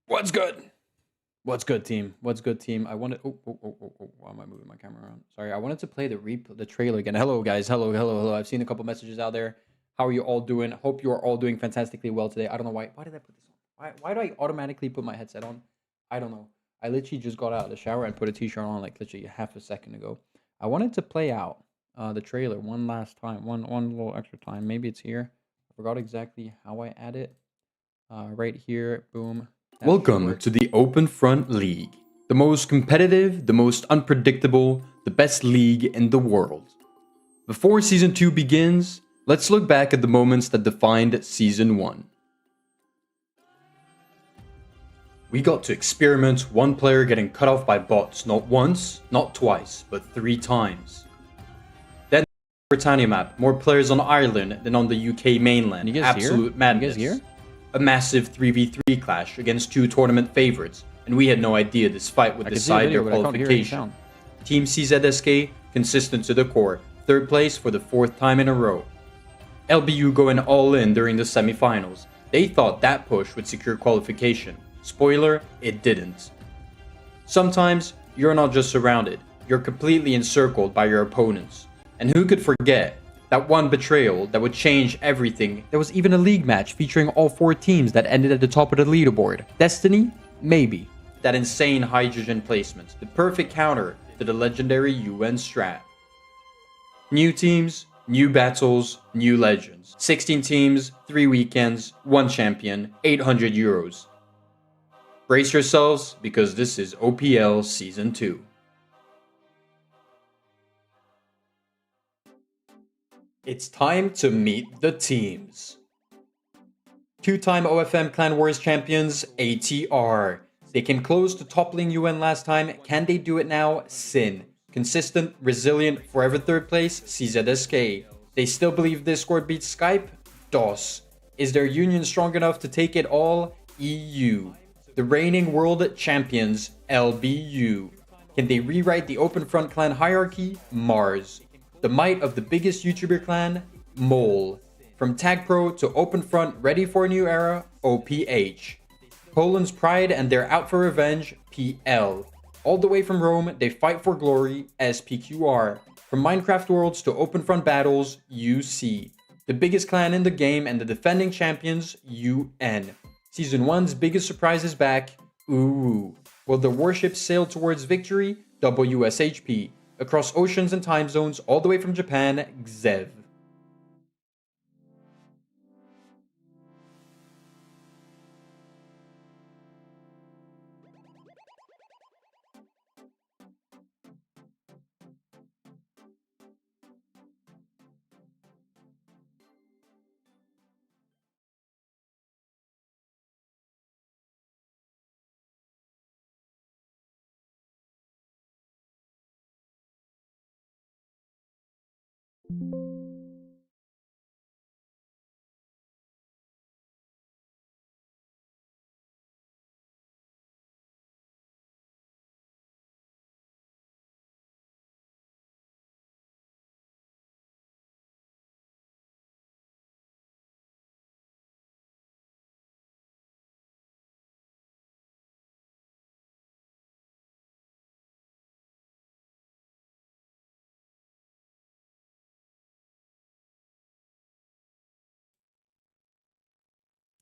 What's good? What's good, team? What's good, team? I wanted. Oh! Why am I moving my camera around? Sorry, I wanted to play the trailer again. Hello, guys. Hello. I've seen a couple messages out there. How are you all doing? Hope you are all doing fantastically well today. I don't know why. Why did I put this on? Why do I automatically put my headset on? I don't know. I literally just got out of the shower and put a t-shirt on like literally half a second ago. I wanted to play out the trailer one last time, one little extra time. Maybe it's here. I forgot exactly how I add it. Right here. Boom. That should Welcome work. to the OpenFront League, the most competitive, the most unpredictable, the best league in the world. Before Season 2 begins, let's look back at the moments that defined Season 1. We got to experiment one player getting cut off by bots not once, not twice, but 3 times. Then the Britannia map, more players on Ireland than on the UK mainland. You guys Absolute here? madness. You guys here? A massive 3v3 clash against 2 tournament favorites, and we had no idea this fight would I can see the decide video, their but I can't hear any qualification. sound. Team CZSK, consistent to the core, 3rd place for the 4th time in a row. LBU going all in during the semifinals. They thought that push would secure qualification. Spoiler, it didn't. Sometimes, you're not just surrounded, you're completely encircled by your opponents. And who could forget that one betrayal that would change everything? There was even a league match featuring all 4 teams that ended at the top of the leaderboard. Destiny? Maybe. That insane hydrogen placement, the perfect counter to the legendary UN strat. New teams, new battles, new legends. 16 teams, 3 weekends, 1 champion, 800 euros. Brace yourselves, because this is OPL Season 2. It's time to meet the teams. 2-time OFM Clan Wars champions, ATR. They came close to toppling UN last time. Can they do it now? Sin. Consistent, resilient, forever 3rd place, CZSK. They still believe Discord beats Skype? DOS. Is their union strong enough to take it all? EU. The reigning world champions, LBU. Can they rewrite the OpenFront clan hierarchy? Mars. The might of the biggest YouTuber clan? Mole. From Tag Pro to OpenFront, ready for a new era? OPH. Poland's pride and they're out for revenge? PL. All the way from Rome, they fight for glory? SPQR. From Minecraft Worlds to OpenFront battles? UC. The biggest clan in the game and the defending champions? UN. Season 1's biggest surprise is back? Ooh. Will the warships sail towards victory? WSHP. Across oceans and time zones, all the way from Japan, XEV.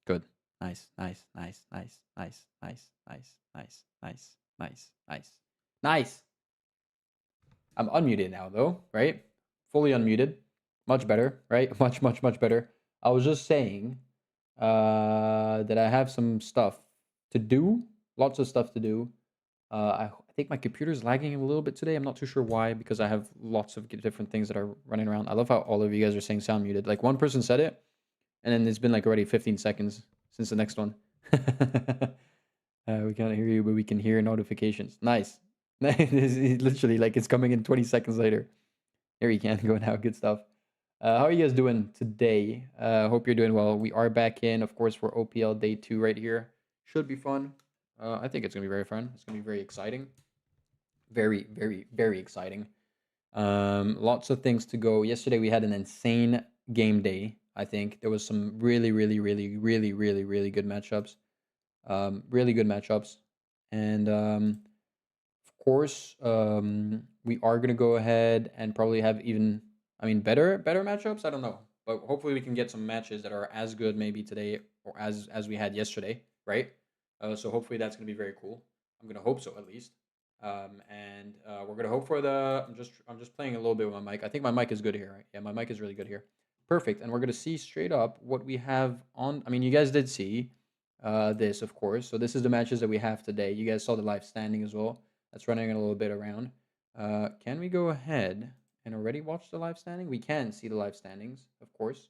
Good. Nice. I'm unmuted now, though, right? Fully unmuted. Much better, right? Much better. I was just saying that I have some stuff to do. Lots of stuff to do. I think my computer's lagging a little bit today. I'm not too sure why, because I have lots of different things that are running around. I love how all of you guys are saying sound muted. Like one person said it, and then it's been like already 15 seconds since the next one. We can't hear you, but we can hear notifications. Nice. It's literally like it's coming in 20 seconds later. There you can go now. Good stuff. How are you guys doing today? Hope you're doing well. We are back in, of course, for OPL Day 2 right here. Should be fun. I think it's going to be very fun. It's going to be very exciting. Very exciting. Lots of things to go. Yesterday we had an insane game day. I think there was some really good matchups. Really good matchups. And of course, we are gonna go ahead and probably have even, I mean, better matchups. I don't know, but hopefully we can get some matches that are as good maybe today or as we had yesterday, right? So hopefully that's gonna be very cool. I'm gonna hope so at least. And we're gonna hope for the. I'm just playing a little bit with my mic. I think my mic is good here, right? Yeah, my mic is really good here. Perfect. And we're gonna see straight up what we have on. I mean, you guys did see this, of course. So this is the matches that we have today. You guys saw the live standing as well. That's running a little bit around. Can we go ahead and already watch the live standing? We can see the live standings, of course,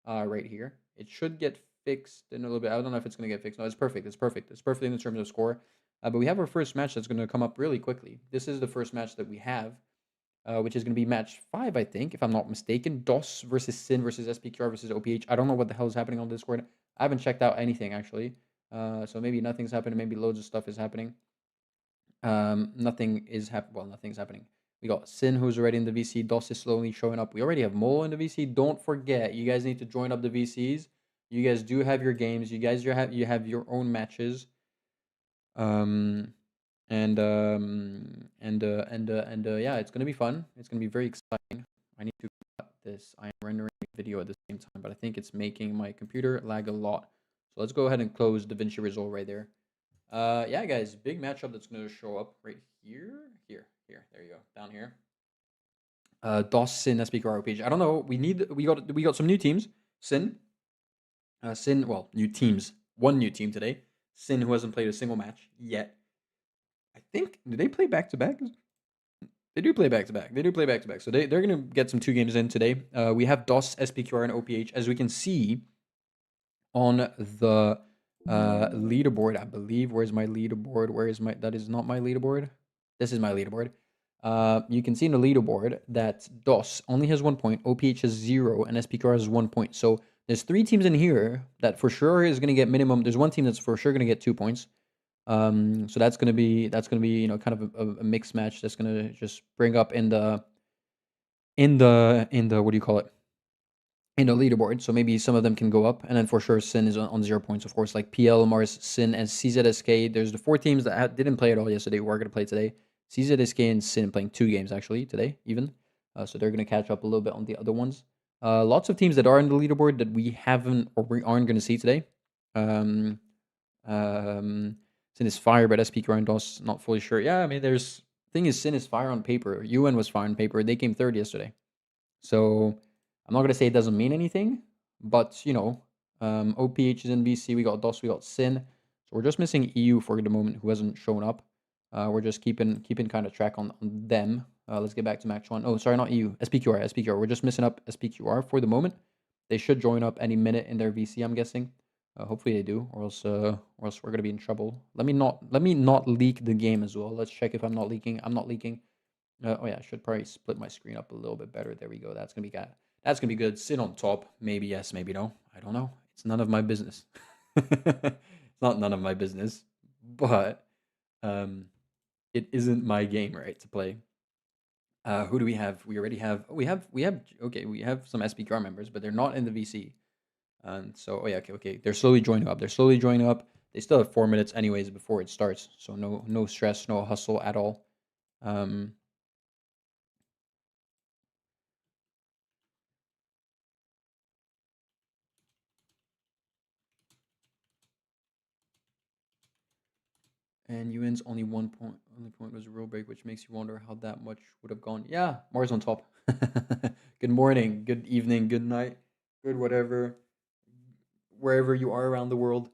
right here. It should get fixed in a little bit. I don't know if it's going to get fixed. No, it's perfect. It's perfect. It's perfect in terms of score. But we have our first match that's going to come up really quickly. This is the first match that we have, which is going to be match 5, I think, if I'm not mistaken. DOS versus Sin versus SPQR versus OPH. I don't know what the hell is happening on Discord. I haven't checked out anything, actually. So maybe nothing's happening. Maybe loads of stuff is happening. Nothing is well, nothing's happening. We got Sin, who's already in the VC. DOS is slowly showing up. We already have Mole in the VC. Don't forget, you guys need to join up the VCs. You guys do have your games. You have your own matches. Yeah, it's gonna be fun. It's gonna be very exciting. I need to cut this. I am rendering video at the same time, but I think it's making my computer lag a lot. So let's go ahead and close DaVinci Resolve right there. Yeah, guys, big matchup that's gonna show up right here. Here. There you go. Down here. DOS, Sin, SPQR, page. I don't know. We got some new teams. Sin. Sin. Well, new teams. One new team today. Sin, who hasn't played a single match yet. I think, do they play back to back? They do play back to back. They do play back to back. So they're gonna get some 2 games in today. We have DOS, SPQR, and OPH. As we can see on the leaderboard, I believe. Where's my leaderboard? Where is my? That is not my leaderboard. This is my leaderboard. You can see in the leaderboard that DOS only has 1 point, OPH has 0, and SPQR has 1 point. So there's 3 teams in here that for sure is going to get minimum. There's 1 team that's for sure going to get 2 points. So that's gonna be kind of a mixed match that's gonna just bring up in the what do you call it, in the leaderboard. So maybe some of them can go up, and then for sure Sin is on 0 points, of course, like PL, Mars, Sin, and CZSK. There's the 4 teams that didn't play at all yesterday who are gonna play today. CZSK and Sin playing 2 games actually today, even. So they're gonna catch up a little bit on the other ones. Lots of teams that are in the leaderboard that we haven't or we aren't gonna see today. Um, Sin is fire, but SPQR and DOS not fully sure. Yeah, I mean, thing is, Sin is fire on paper. UN was fire on paper. They came third yesterday. So I'm not gonna say it doesn't mean anything, but OPH is in VC. We got DOS. We got Sin. So we're just missing EU for the moment, who hasn't shown up. We're just keeping kind of track on them. Let's get back to match 1. Oh, sorry, not EU. SPQR. We're just missing up SPQR for the moment. They should join up any minute in their VC, I'm guessing. Hopefully they do, or else we're gonna be in trouble. Let me not leak the game as well. Let's check if I'm not leaking. I'm not leaking. Oh yeah, I should probably split my screen up a little bit better. There we go. That's gonna be good. That's gonna be good. Sit on top. Maybe yes, maybe no. I don't know. It's none of my business. It's not none of my business, but it isn't my game, right, to play. Who do we have? We already have. Oh, we have. Okay, we have some SPQR members, but they're not in the VC. And so, oh yeah, okay. They're slowly joining up. They still have 4 minutes anyways before it starts. So no stress, no hustle at all. And UN's only 1 point. Only point was a rule break, which makes you wonder how that much would have gone. Yeah, Mars on top. Good morning, good evening, good night, good whatever, wherever you are around the world.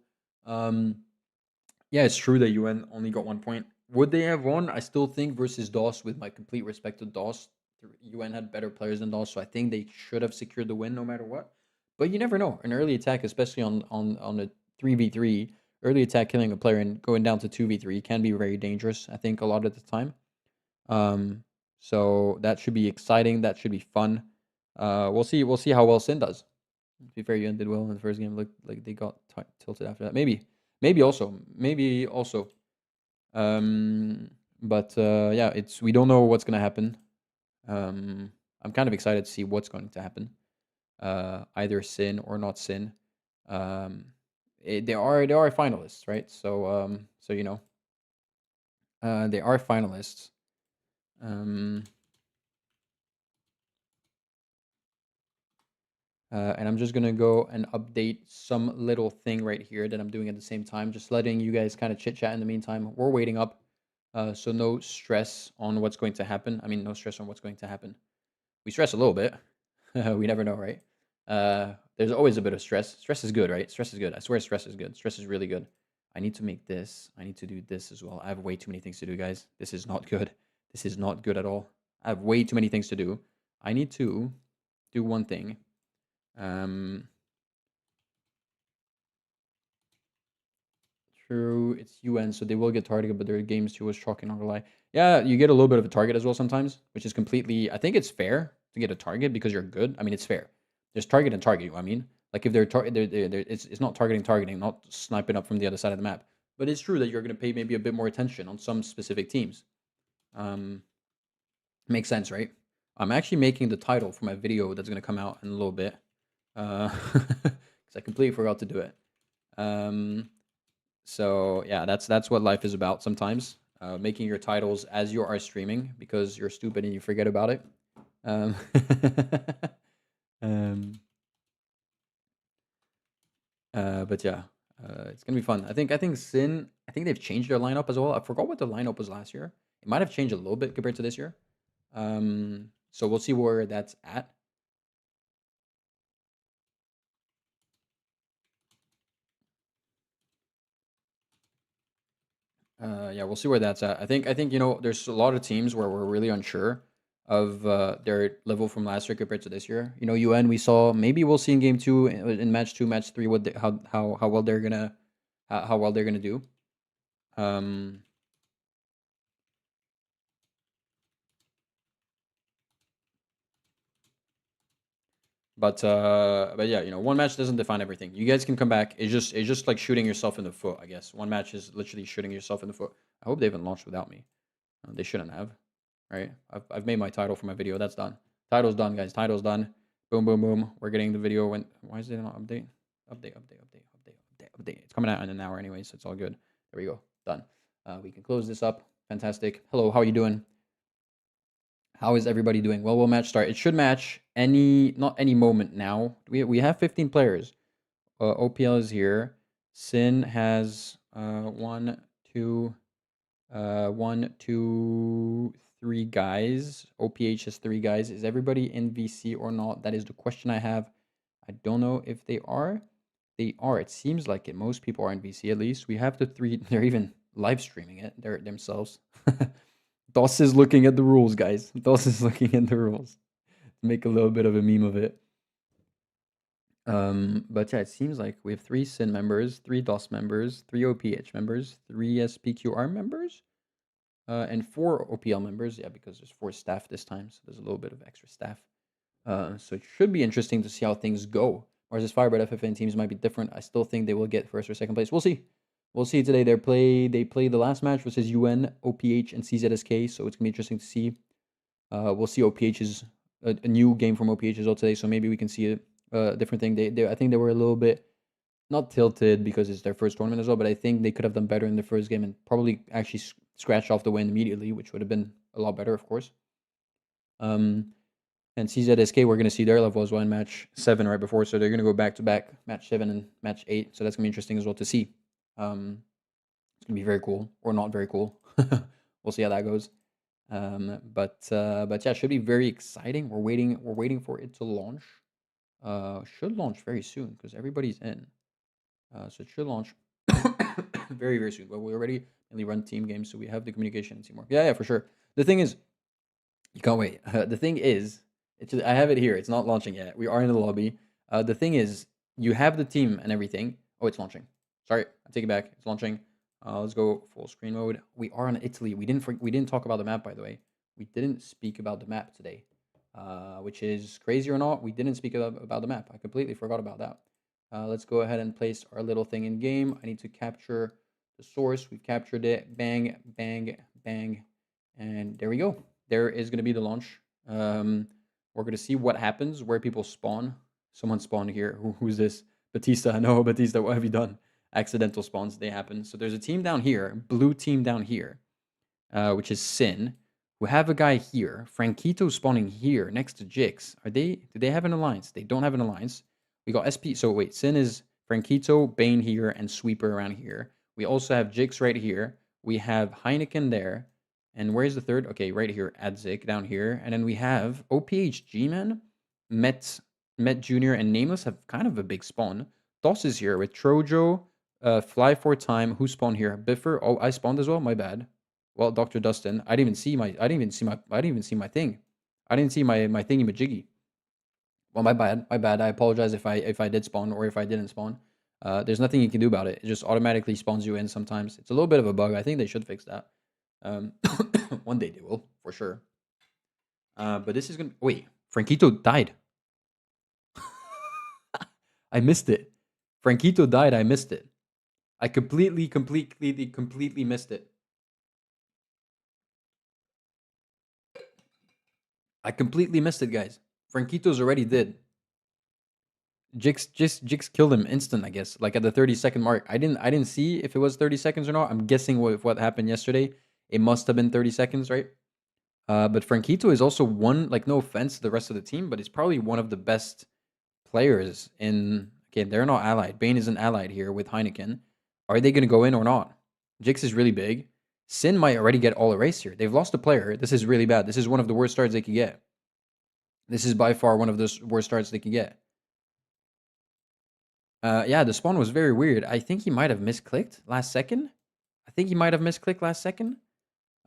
Yeah, it's true that UN only got 1 point. Would they have won? I still think versus DOS, with my complete respect to DOS, UN had better players than DOS, so I think they should have secured the win no matter what. But you never know. An early attack, especially on a 3v3, early attack killing a player and going down to 2v3 can be very dangerous, I think, a lot of the time. So that should be exciting. That should be fun. We'll see how well Sin does. To be fair, UN did well in the first game. Looked like they got tilted after that. Maybe also. But yeah, we don't know what's gonna happen. I'm kind of excited to see what's going to happen. Either Sin or not Sin. they are finalists, right? So you know, they are finalists. Um, and I'm just gonna go and update some little thing right here that I'm doing at the same time, just letting you guys kind of chit chat in the meantime. We're waiting up, so no stress on what's going to happen. I mean, no stress on what's going to happen. We stress a little bit. We never know, right? There's always a bit of stress. Stress is good, right? Stress is good. I swear, stress is good. Stress is really good. I need to make this. I need to do this as well. I have way too many things to do, guys. This is not good. This is not good at all. I have way too many things to do. I need to do one thing. Um, True, it's UN, so they will get targeted, but their games too was shocking, not gonna lie. Yeah, you get a little bit of a target as well sometimes, which is completely. I think it's fair to get a target because you're good. I mean, it's fair. There's target and target. I mean, like if it's not targeting, not sniping up from the other side of the map. But it's true that you're gonna pay maybe a bit more attention on some specific teams. Um, Makes sense, right? I'm actually making the title for my video that's gonna come out in a little bit, because I completely forgot to do it. Um, so yeah, that's what life is about sometimes. Making your titles as you are streaming because you're stupid and you forget about it. Um, um, but yeah, it's gonna be fun. I think Sin. I think they've changed their lineup as well. I forgot what the lineup was last year. It might have changed a little bit compared to this year. So we'll see where that's at. Yeah, we'll see where that's at. I think you know there's a lot of teams where we're really unsure of their level from last year compared to this year. You know, UN we saw maybe we'll see in game two in match two, match three what how well they're gonna how well they're gonna do. Um, but yeah, you know, one match doesn't define everything. You guys can come back. It's just like shooting yourself in the foot, I guess. One match is literally shooting yourself in the foot. I hope they haven't launched without me. They shouldn't have, right? I've made my title for my video. That's done. Title's done, guys. Title's done. Boom, boom, boom. We're getting the video. When why is it not update? Update. It's coming out in an hour anyway, so it's all good. There we go. Done. We can close this up. Fantastic. Hello, how are you doing? How is everybody doing? Well, we'll match start. It should match not any moment now. We have 15 players. OPL is here. Sin has one, two, 1, 2, 3 guys. OPH has 3 guys. Is everybody in VC or not? That is the question I have. I don't know if they are. They are. It seems like it. Most people are in VC at least. We have the 3. They're even live streaming it. They're themselves. DOS is looking at the rules, guys. DOS is looking at the rules. Make a little bit of a meme of it. But yeah, it seems like we have 3 Sin members, 3 DOS members, 3 OPH members, 3 SPQR members, and 4 OPL members. Yeah, because there's 4 staff this time, so there's a little bit of extra staff. So it should be interesting to see how things go. Whereas this Firebird FFN teams might be different. I still think they will get first or second place. We'll see. We'll see today. They played the last match, which is UN, OPH, and CZSK. So it's gonna be interesting to see. We'll see OPH's a new game from OPH as well today. So maybe we can see a different thing. I think they were a little bit not tilted because it's their first tournament as well, but I think they could have done better in the first game and probably actually scratch off the win immediately, which would have been a lot better, of course. And CZSK, we're going to see their level as well in match 7 right before, so they're going to go back to back match 7 and match 8. So that's going to be interesting as well to see. It's going to be very cool or not very cool. We'll see how that goes. But yeah, it should be very exciting. We're waiting for it to launch. Should launch very soon because everybody's in. So it should launch very, very soon. But we already mainly run team games, so we have the communication and teamwork. Yeah, for sure. The thing is, you can't wait. The thing is, I have it here. It's not launching yet. We are in the lobby. The thing is, you have the team and everything. Oh, it's launching. Sorry, I take it back. It's launching. Let's go full screen mode. We are on Italy. We didn't talk about the map, by the way. We didn't speak about the map today, which is crazy or not. We didn't speak about the map. I completely forgot about that. Let's go ahead and place our little thing in game. I need to capture the source. We've captured it. Bang, bang, bang, and there we go. There is going to be the launch. We're going to see what happens, where people spawn. Someone spawned here. Who's this? Batista. No, Batista, what have you done? accidental spawns, they happen. So there's a team down here, blue team down here, which is Sin, who have a guy here. Frankito spawning here next to Jix. Do they have an alliance? They don't have an alliance. We got SP. So wait, Sin is Frankito, Bane here, and Sweeper around here. We also have Jix right here. We have Heineken there. And where's the third? Okay, right here, Adzik down here. And then we have OPH G-Man, Met Jr., and Nameless have kind of a big spawn. DOS is here with Trojo, Fly for Time. Who spawned here? Biffer. Oh, I spawned as well. My bad. Well, Dr. Dustin. I didn't even see my thing. I didn't see my thingy majiggy. Well, my bad. My bad. I apologize if I did spawn or if I didn't spawn. There's nothing you can do about it. It just automatically spawns you in sometimes. It's a little bit of a bug. I think they should fix that. One day they will, for sure. But this is gonna wait. Frankito died. I missed it. Frankito died. I missed it. I completely missed it. I completely missed it, guys. Frankito's already dead. Jix killed him instant, I guess. Like at the 30-second mark. I didn't see if it was 30 seconds or not. I'm guessing what happened yesterday. It must have been 30 seconds, right? But Frankito is also one, like, no offense to the rest of the team, but he's probably one of the best players in. Okay, they're not allied. Bane isn't allied here with Heineken. Are they going to go in or not? Jix is really big. Sin might already get all erased here. They've lost a player. This is really bad. This is one of the worst starts they could get. This is by far one of the worst starts they could get. Yeah, the spawn was very weird. I think he might have misclicked last second.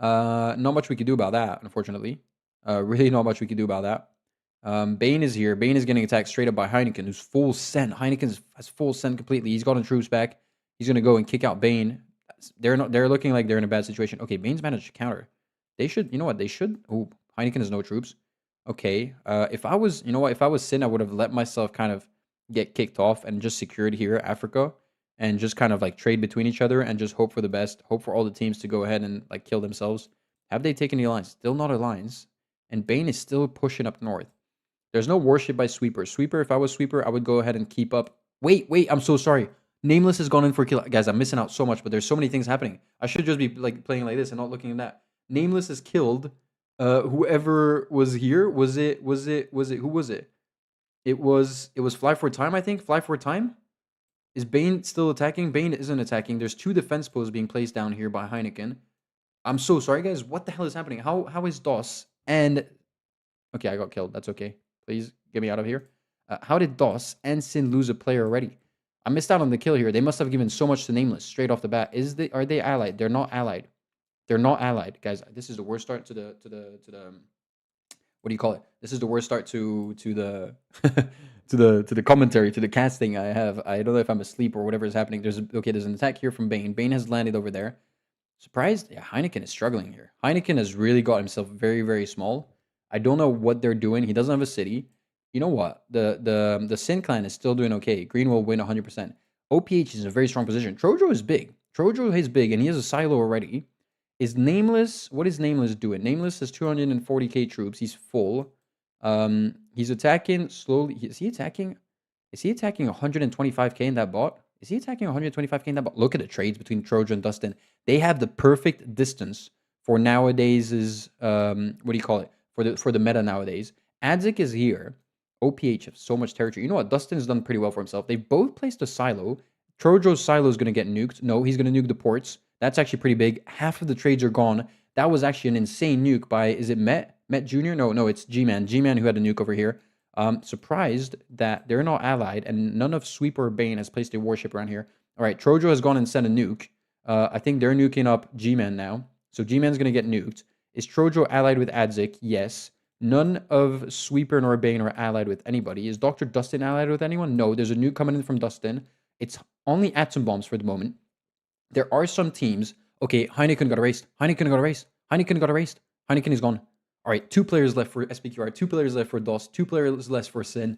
Not much we could do about that, unfortunately. Really not much we could do about that. Bane is here. Bane is getting attacked straight up by Heineken, who's full send. Heineken has full send completely. He's gotten troops back. He's going to go and kick out Bane. They're looking like they're in a bad situation. Okay, Bane's managed to counter. They should, you know what, they should. Oh, Heineken has no troops. Okay, if I was, you know what, if I was Sin, I would have let myself kind of get kicked off and just secured here Africa and just kind of like trade between each other and just hope for the best, hope for all the teams to go ahead and like kill themselves. Have they taken the alliance? Still not alliance. And Bane is still pushing up north. There's no warship by Sweeper. Sweeper, if I was Sweeper, I would go ahead and keep up. Wait, I'm so sorry. Nameless has gone in for kill. Guys, I'm missing out so much, but there's so many things happening. I should just be like playing like this and not looking at that. Nameless has killed whoever was here. Who was it? It was Fly for Time, I think. Fly for Time? Is Bane still attacking? Bane isn't attacking. There's 2 defense posts being placed down here by Heineken. I'm so sorry, guys. What the hell is happening? How is DOS and... Okay, I got killed. That's okay. Please get me out of here. How did DOS and Sin lose a player already? I missed out on the kill here. They must have given so much to Nameless straight off the bat. Are they allied? They're not allied. They're not allied, guys. This is the worst start to the what do you call it? This is the worst start to the to the commentary, to the casting I have. I don't know if I'm asleep or whatever is happening. There's an attack here from Bane. Bane has landed over there. Surprised? Yeah, Heineken is struggling here. Heineken has really got himself very, very small. I don't know what they're doing. He doesn't have a city. You know what? The Sin clan is still doing okay. Green will win 100%. OPH is in a very strong position. Trojo is big. Trojo is big, and he has a silo already. Is Nameless... What is Nameless doing? Nameless has 240k troops. He's full. He's attacking slowly. Is he attacking 125k in that bot? Is he attacking 125k in that bot? Look at the trades between Trojo and Dustin. They have the perfect distance for nowadays' what do you call it? For the meta nowadays. Adzik is here. OPH have so much territory. You know what? Dustin has done pretty well for himself. They've both placed a silo. Trojo's silo is going to get nuked. No, he's going to nuke the ports. That's actually pretty big. Half of the trades are gone. That was actually an insane nuke by, is it Met Jr.? No, it's G-Man. G-Man who had a nuke over here. Surprised that they're not allied and none of Sweeper or Bane has placed a warship around here. All right, Trojo has gone and sent a nuke. I think they're nuking up G-Man now. So G-Man's going to get nuked. Is Trojo allied with Adzik? Yes. None of Sweeper nor Bane are allied with anybody. Is Dr. Dustin allied with anyone? No, there's a nuke coming in from Dustin. It's only atom bombs for the moment. There are some teams. Okay, Heineken got erased. Heineken is gone. All right, 2 players left for SPQR, 2 players left for DOS, 2 players left for Sin.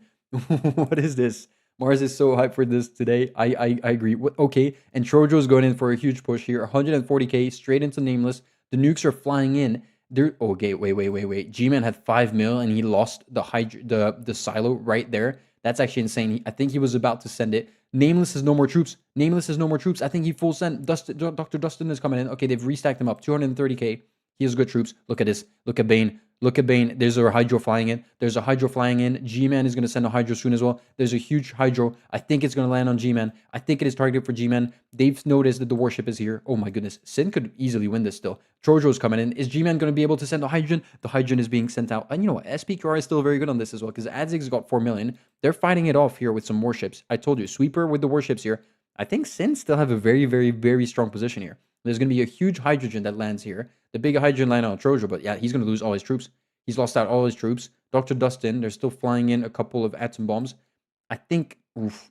What is this? Mars is so hyped for this today. I agree. Okay, and Trojo's going in for a huge push here. 140k straight into Nameless. The nukes are flying in. Okay, wait. G-Man had 5 mil and he lost the silo right there. That's actually insane. I think he was about to send it. Nameless has no more troops. Nameless has no more troops. I think he full sent. Dr. Dustin is coming in. Okay, they've restacked him up. 230k. He has good troops. Look at this. Look at Bane. Look at Bane. There's a Hydro flying in. There's a Hydro flying in. G-Man is going to send a Hydro soon as well. There's a huge Hydro. I think it's going to land on G-Man. I think it is targeted for G-Man. They've noticed that the warship is here. Oh my goodness. Sin could easily win this still. Trojo's coming in. Is G-Man going to be able to send a Hydrogen? The Hydrogen is being sent out. And you know what? SPQR is still very good on this as well because Adzig's got 4 million. They're fighting it off here with some warships. I told you, Sweeper with the warships here. I think Sin still have a very, very, very strong position here. There's going to be a huge Hydrogen that lands here. The big Hydrogen land on Trojo, but yeah, he's going to lose all his troops. He's lost out all his troops. Dr. Dustin, they're still flying in a couple of atom bombs. I think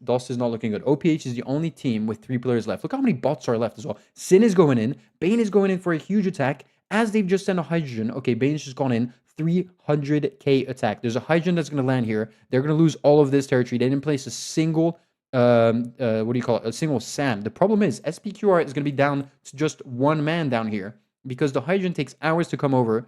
DOS is not looking good. OPH is the only team with 3 players left. Look how many bots are left as well. Sin is going in. Bane is going in for a huge attack as they've just sent a Hydrogen. Okay, Bane's just gone in. 300k attack. There's a Hydrogen that's going to land here. They're going to lose all of this territory. They didn't place a single, what do you call it? A single SAM. The problem is SPQR is going to be down to just 1 man down here because the Hydrogen takes hours to come over.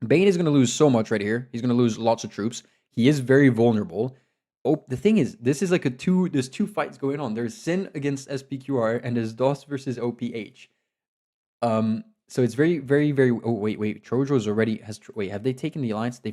Bane is going to lose so much right here. He's going to lose lots of troops. He is very vulnerable. Oh, the thing is, this is like there's 2 fights going on. There's Sin against SPQR and there's DOS versus OPH. So it's very, very, very. Oh wait. Trojo's already wait. Have they taken the alliance? They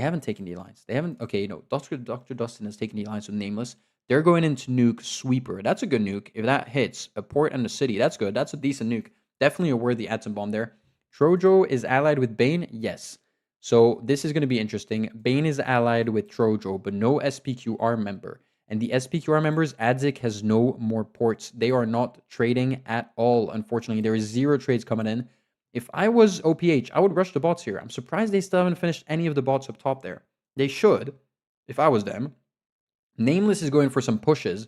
haven't taken the alliance. They haven't. Okay, no. Dr. Dustin has taken the alliance with Nameless. They're going into nuke Sweeper. That's a good nuke. If that hits a port and a city, that's good. That's a decent nuke. Definitely a worthy atom bomb there. Trojo is allied with Bane. Yes. So this is going to be interesting. Bane is allied with Trojo, but no SPQR member. And the SPQR members, Adzik has no more ports. They are not trading at all, unfortunately. There is 0 trades coming in. If I was OPH, I would rush the bots here. I'm surprised they still haven't finished any of the bots up top there. They should, if I was them. Nameless is going for some pushes.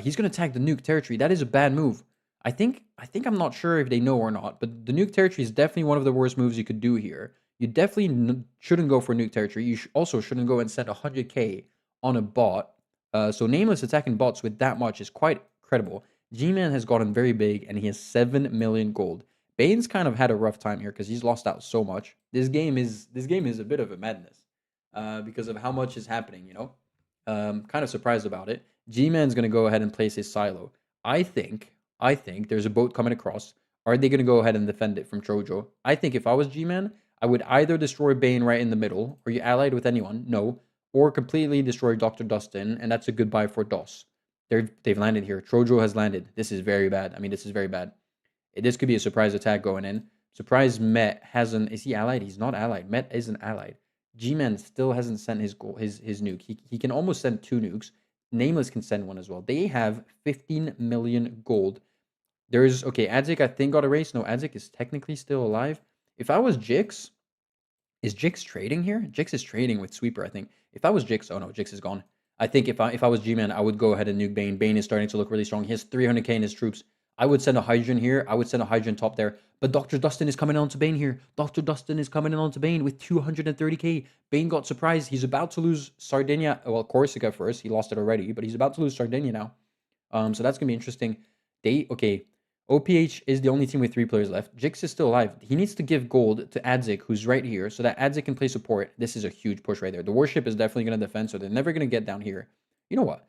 He's going to attack the nuke territory. That is a bad move. I think I'm not sure if they know or not, but the nuke territory is definitely one of the worst moves you could do here. You definitely shouldn't go for nuke territory. You also shouldn't go and send 100k on a bot. So Nameless attacking bots with that much is quite credible. G-Man has gotten very big, and he has 7 million gold. Bane's kind of had a rough time here because he's lost out so much. This game is a bit of a madness because of how much is happening, you know? Kind of surprised about it. G-Man's going to go ahead and place his silo. I think there's a boat coming across. Are they going to go ahead and defend it from Trojo? I think if I was G-Man, I would either destroy Bane right in the middle. Are you allied with anyone? No. Or completely destroy Dr. Dustin, and that's a goodbye for DOS. They've landed here. Trojo has landed. This is very bad. I mean, this is very bad. This could be a surprise attack going in. Surprise Met hasn't... Is he allied? He's not allied. Met isn't allied. G-Man still hasn't sent his nuke. He can almost send 2 nukes. Nameless can send 1 as well. They have 15 million gold. There's... Okay, Adzik, I think, got erased. No, Adzik is technically still alive. If I was Jix... Is Jix trading here? Jix is trading with Sweeper, I think. If I was Jix... Oh, no, Jix is gone. I think if I was G-Man, I would go ahead and nuke Bane. Bane is starting to look really strong. He has 300k in his troops. I would send a Hydrogen here. I would send a Hydrogen top there. But Dr. Dustin is coming on to Bane here. Dr. Dustin is coming on to Bane with 230k. Bane got surprised. He's about to lose Sardinia. Well, Corsica first. He lost it already, but he's about to lose Sardinia now. So that's going to be interesting. Okay. OPH is the only team with 3 players left. Jix is still alive. He needs to give gold to Adzik, who's right here, so that Adzik can play support. This is a huge push right there. The warship is definitely going to defend, so they're never going to get down here. You know what?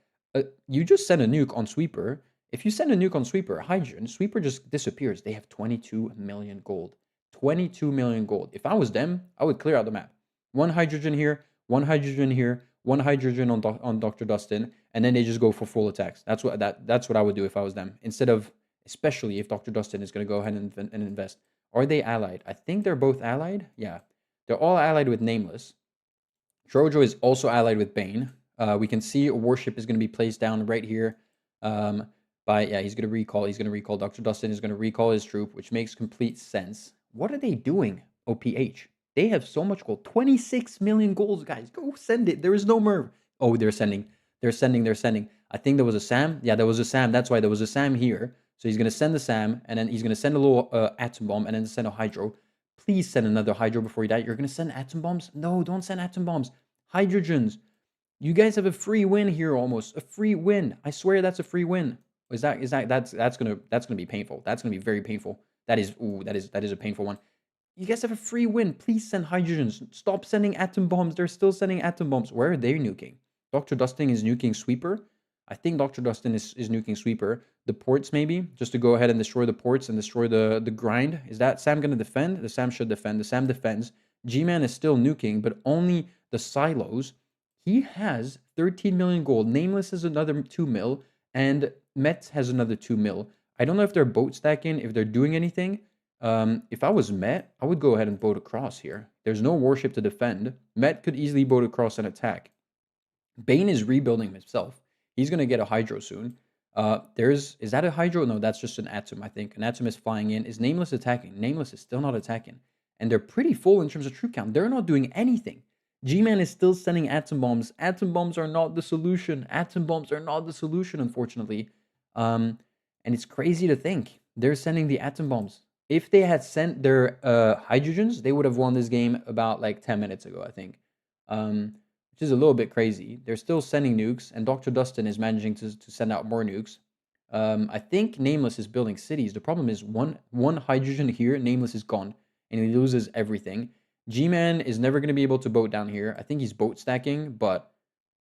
You just send a nuke on Sweeper. If you send a nuke on Sweeper, Hydrogen, Sweeper just disappears. They have 22 million gold. 22 million gold. If I was them, I would clear out the map. 1 Hydrogen here, 1 Hydrogen here, 1 Hydrogen on Dr. Dustin, and then they just go for full attacks. That's what I would do if I was them. Instead of... Especially if Dr. Dustin is going to go ahead and invest. Are they allied? I think they're both allied. Yeah. They're all allied with Nameless. Trojo is also allied with Bane. We can see a warship is going to be placed down right here. He's going to recall. He's going to recall. Dr. Dustin is going to recall his troop, which makes complete sense. What are they doing, OPH? They have so much gold. 26 million golds, guys. Go send it. There is no Merv. Oh, they're sending. They're sending. I think there was a SAM. Yeah, there was a SAM. That's why there was a SAM here. So he's going to send the SAM, and then he's going to send a little atom bomb, and then send a Hydro. Please send another Hydro before you die. You're going to send atom bombs? No, don't send atom bombs. Hydrogens. You guys have a free win here almost. A free win. I swear that's a free win. That's gonna be painful. That's gonna be very painful. That is a painful one. You guys have a free win. Please send Hydrogens. Stop sending atom bombs. They're still sending atom bombs. Where are they nuking? Dr. Dustin is nuking Sweeper. I think Dr. Dustin is nuking Sweeper. The ports maybe, just to go ahead and destroy the ports and destroy the grind. Is that Sam going to defend? The Sam should defend. The Sam defends. G-Man is still nuking, but only the silos. He has 13 million gold. Nameless is another 2 mil, and Met has another 2 mil. I don't know if they're boat stacking, if they're doing anything. If I was Met, I would go ahead and boat across here. There's no warship to defend. Met could easily boat across and attack. Bane is rebuilding himself. He's gonna get a Hydro soon. Is that a Hydro? No, that's just an Atom, I think. An Atom is flying in. Is Nameless attacking? Nameless is still not attacking. And they're pretty full in terms of troop count. They're not doing anything. G-Man is still sending Atom Bombs. Atom Bombs are not the solution. Atom Bombs are not the solution, unfortunately. And it's crazy to think. They're sending the Atom Bombs. If they had sent their Hydrogens, they would have won this game about like 10 minutes ago, I think. Which is a little bit crazy. They're still sending nukes, and Dr. Dustin is managing to send out more nukes. I think Nameless is building cities. The problem is one Hydrogen here, Nameless is gone, and he loses everything. G-Man is never going to be able to boat down here. I think he's boat stacking, but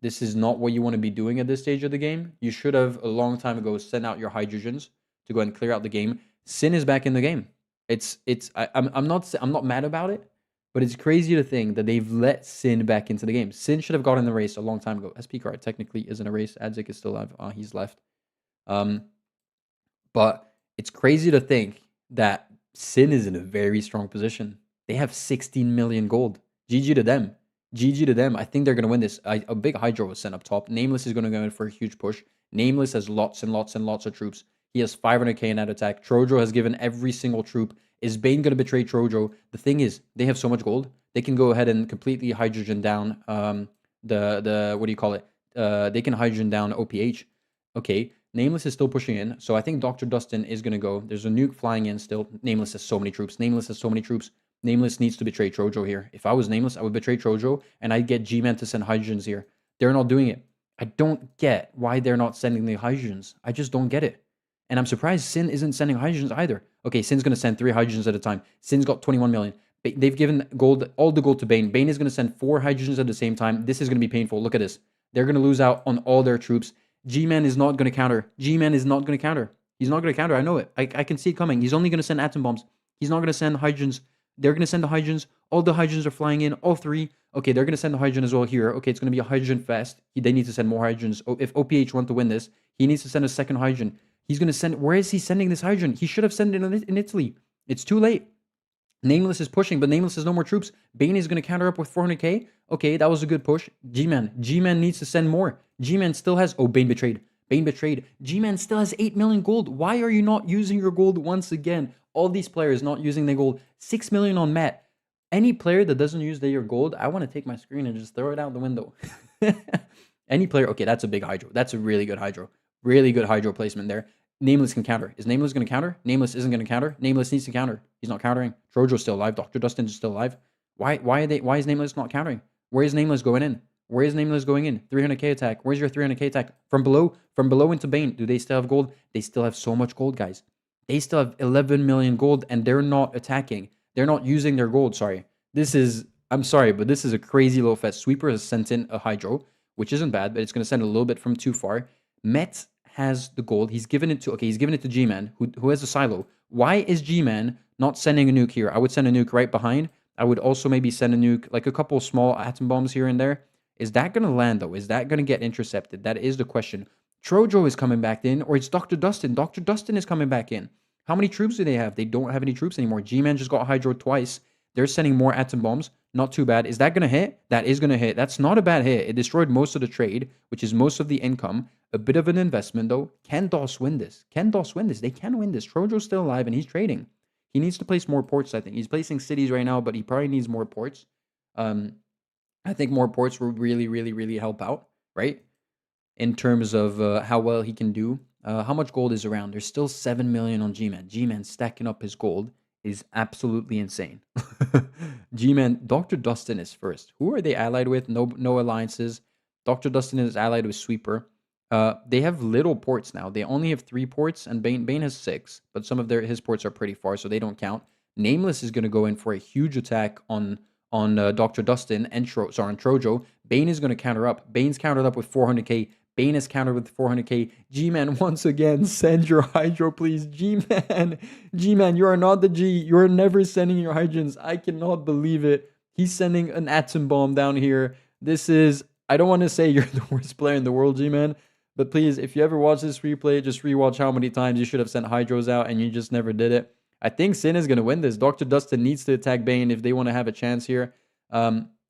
this is not what you want to be doing at this stage of the game. You should have, a long time ago, sent out your Hydrogens to go and clear out the game. Sin is back in the game. I'm not mad about it, but it's crazy to think that they've let Sin back into the game. Sin should have gotten the race a long time ago. SP card technically isn't a race. Adzik is still alive. He's left. But it's crazy to think that Sin is in a very strong position. They have 16 million gold. GG to them. GG to them. I think they're going to win this. A big Hydro was sent up top. Nameless is going to go in for a huge push. Nameless has lots and lots and lots of troops. He has 500k in that attack. Trojo has given every single troop. Is Bane going to betray Trojo? The thing is, they have so much gold. They can go ahead and completely Hydrogen down the what do you call it? They can Hydrogen down OPH. Okay, Nameless is still pushing in. So I think Dr. Dustin is going to go. There's a nuke flying in still. Nameless has so many troops. Nameless has so many troops. Nameless needs to betray Trojo here. If I was Nameless, I would betray Trojo, and I'd get G-Man to send Hydrogens here. They're not doing it. I don't get why they're not sending the Hydrogens. I just don't get it. And I'm surprised Sin isn't sending Hydrogens either. Okay, Sin's going to send 3 Hydrogens at a time. Sin's got 21 million. They've given gold, all the gold to Bane. Bane is going to send 4 Hydrogens at the same time. This is going to be painful. Look at this. They're going to lose out on all their troops. G-Man is not going to counter. G-Man is not going to counter. He's not going to counter. I know it. I can see it coming. He's only going to send Atom Bombs. He's not going to send Hydrogens. They're going to send the Hydrogens. All the Hydrogens are flying in. All 3. Okay, they're going to send the Hydrogen as well here. Okay, it's going to be a Hydrogen fest. They need to send more Hydrogens. If OPH want to win this, he needs to send a second Hydrogen. He's going to send... Where is he sending this Hydrogen? He should have sent it in Italy. It's too late. Nameless is pushing, but Nameless has no more troops. Bane is going to counter up with 400k. Okay, that was a good push. G-Man. G-Man needs to send more. G-Man still has... Oh, Bane betrayed. Bane betrayed. G-Man still has 8 million gold. Why are you not using your gold once again? All these players not using their gold. 6 million on Matt. Any player that doesn't use their gold, I want to take my screen and just throw it out the window. Any player... Okay, that's a big Hydro. That's a really good Hydro. Really good Hydro placement there. Nameless can counter. Is Nameless going to counter? Nameless isn't going to counter. Nameless needs to counter. He's not countering. Trojo's still alive. Dr. Dustin is still alive. Why is Nameless not countering? Where is Nameless going in? Where is Nameless going in? 300k attack. Where's your 300k attack? From below into Bane. Do they still have gold? They still have so much gold, guys. They still have 11 million gold, and they're not attacking. They're not using their gold, sorry. I'm sorry, but this is a crazy low fest. Sweeper has sent in a Hydro, which isn't bad, but it's going to send a little bit from too far. Met has the gold. He's given it to G-Man, who has a silo. Why is G-Man not sending a nuke here? I would send a nuke right behind. I would also maybe send a nuke, like a couple small atom bombs here and there. Is that going to land, though? Is that going to get intercepted? That is the question. Trojo is coming back in, or it's Dr. Dustin. Dr. Dustin is coming back in. How many troops do they have? They don't have any troops anymore. G-Man just got Hydro twice. They're sending more atom bombs. Not too bad. Is that going to hit? That is going to hit. That's not a bad hit. It destroyed most of the trade, which is most of the income. A bit of an investment, though. Can DOS win this? Can DOS win this? They can win this. Trojo's still alive, and he's trading. He needs to place more ports, I think. He's placing cities right now, but he probably needs more ports. I think more ports will really, really, really help out, right? In terms of how well he can do. How much gold is around? There's still 7 million on G-Man. G-Man stacking up his gold is absolutely insane. G-Man, Dr. Dustin is first. Who are they allied with? No alliances. Dr. Dustin is allied with Sweeper. They have little ports now. They only have 3 ports, and Bane has 6, but some of his ports are pretty far, so they don't count. Nameless is going to go in for a huge attack on Dr. Dustin and on Trojo. Bane is going to counter up. Bane's countered up with 400k. Bane is countered with 400k. G-Man, once again, send your Hydro, please. G-Man, G-Man, you are not the G. You are never sending your Hydrants. I cannot believe it. He's sending an Atom Bomb down here. This is, I don't want to say you're the worst player in the world, G-Man, but please, if you ever watch this replay, just rewatch how many times you should have sent Hydros out and you just never did it. I think Sin is going to win this. Dr. Dustin needs to attack Bane if they want to have a chance here.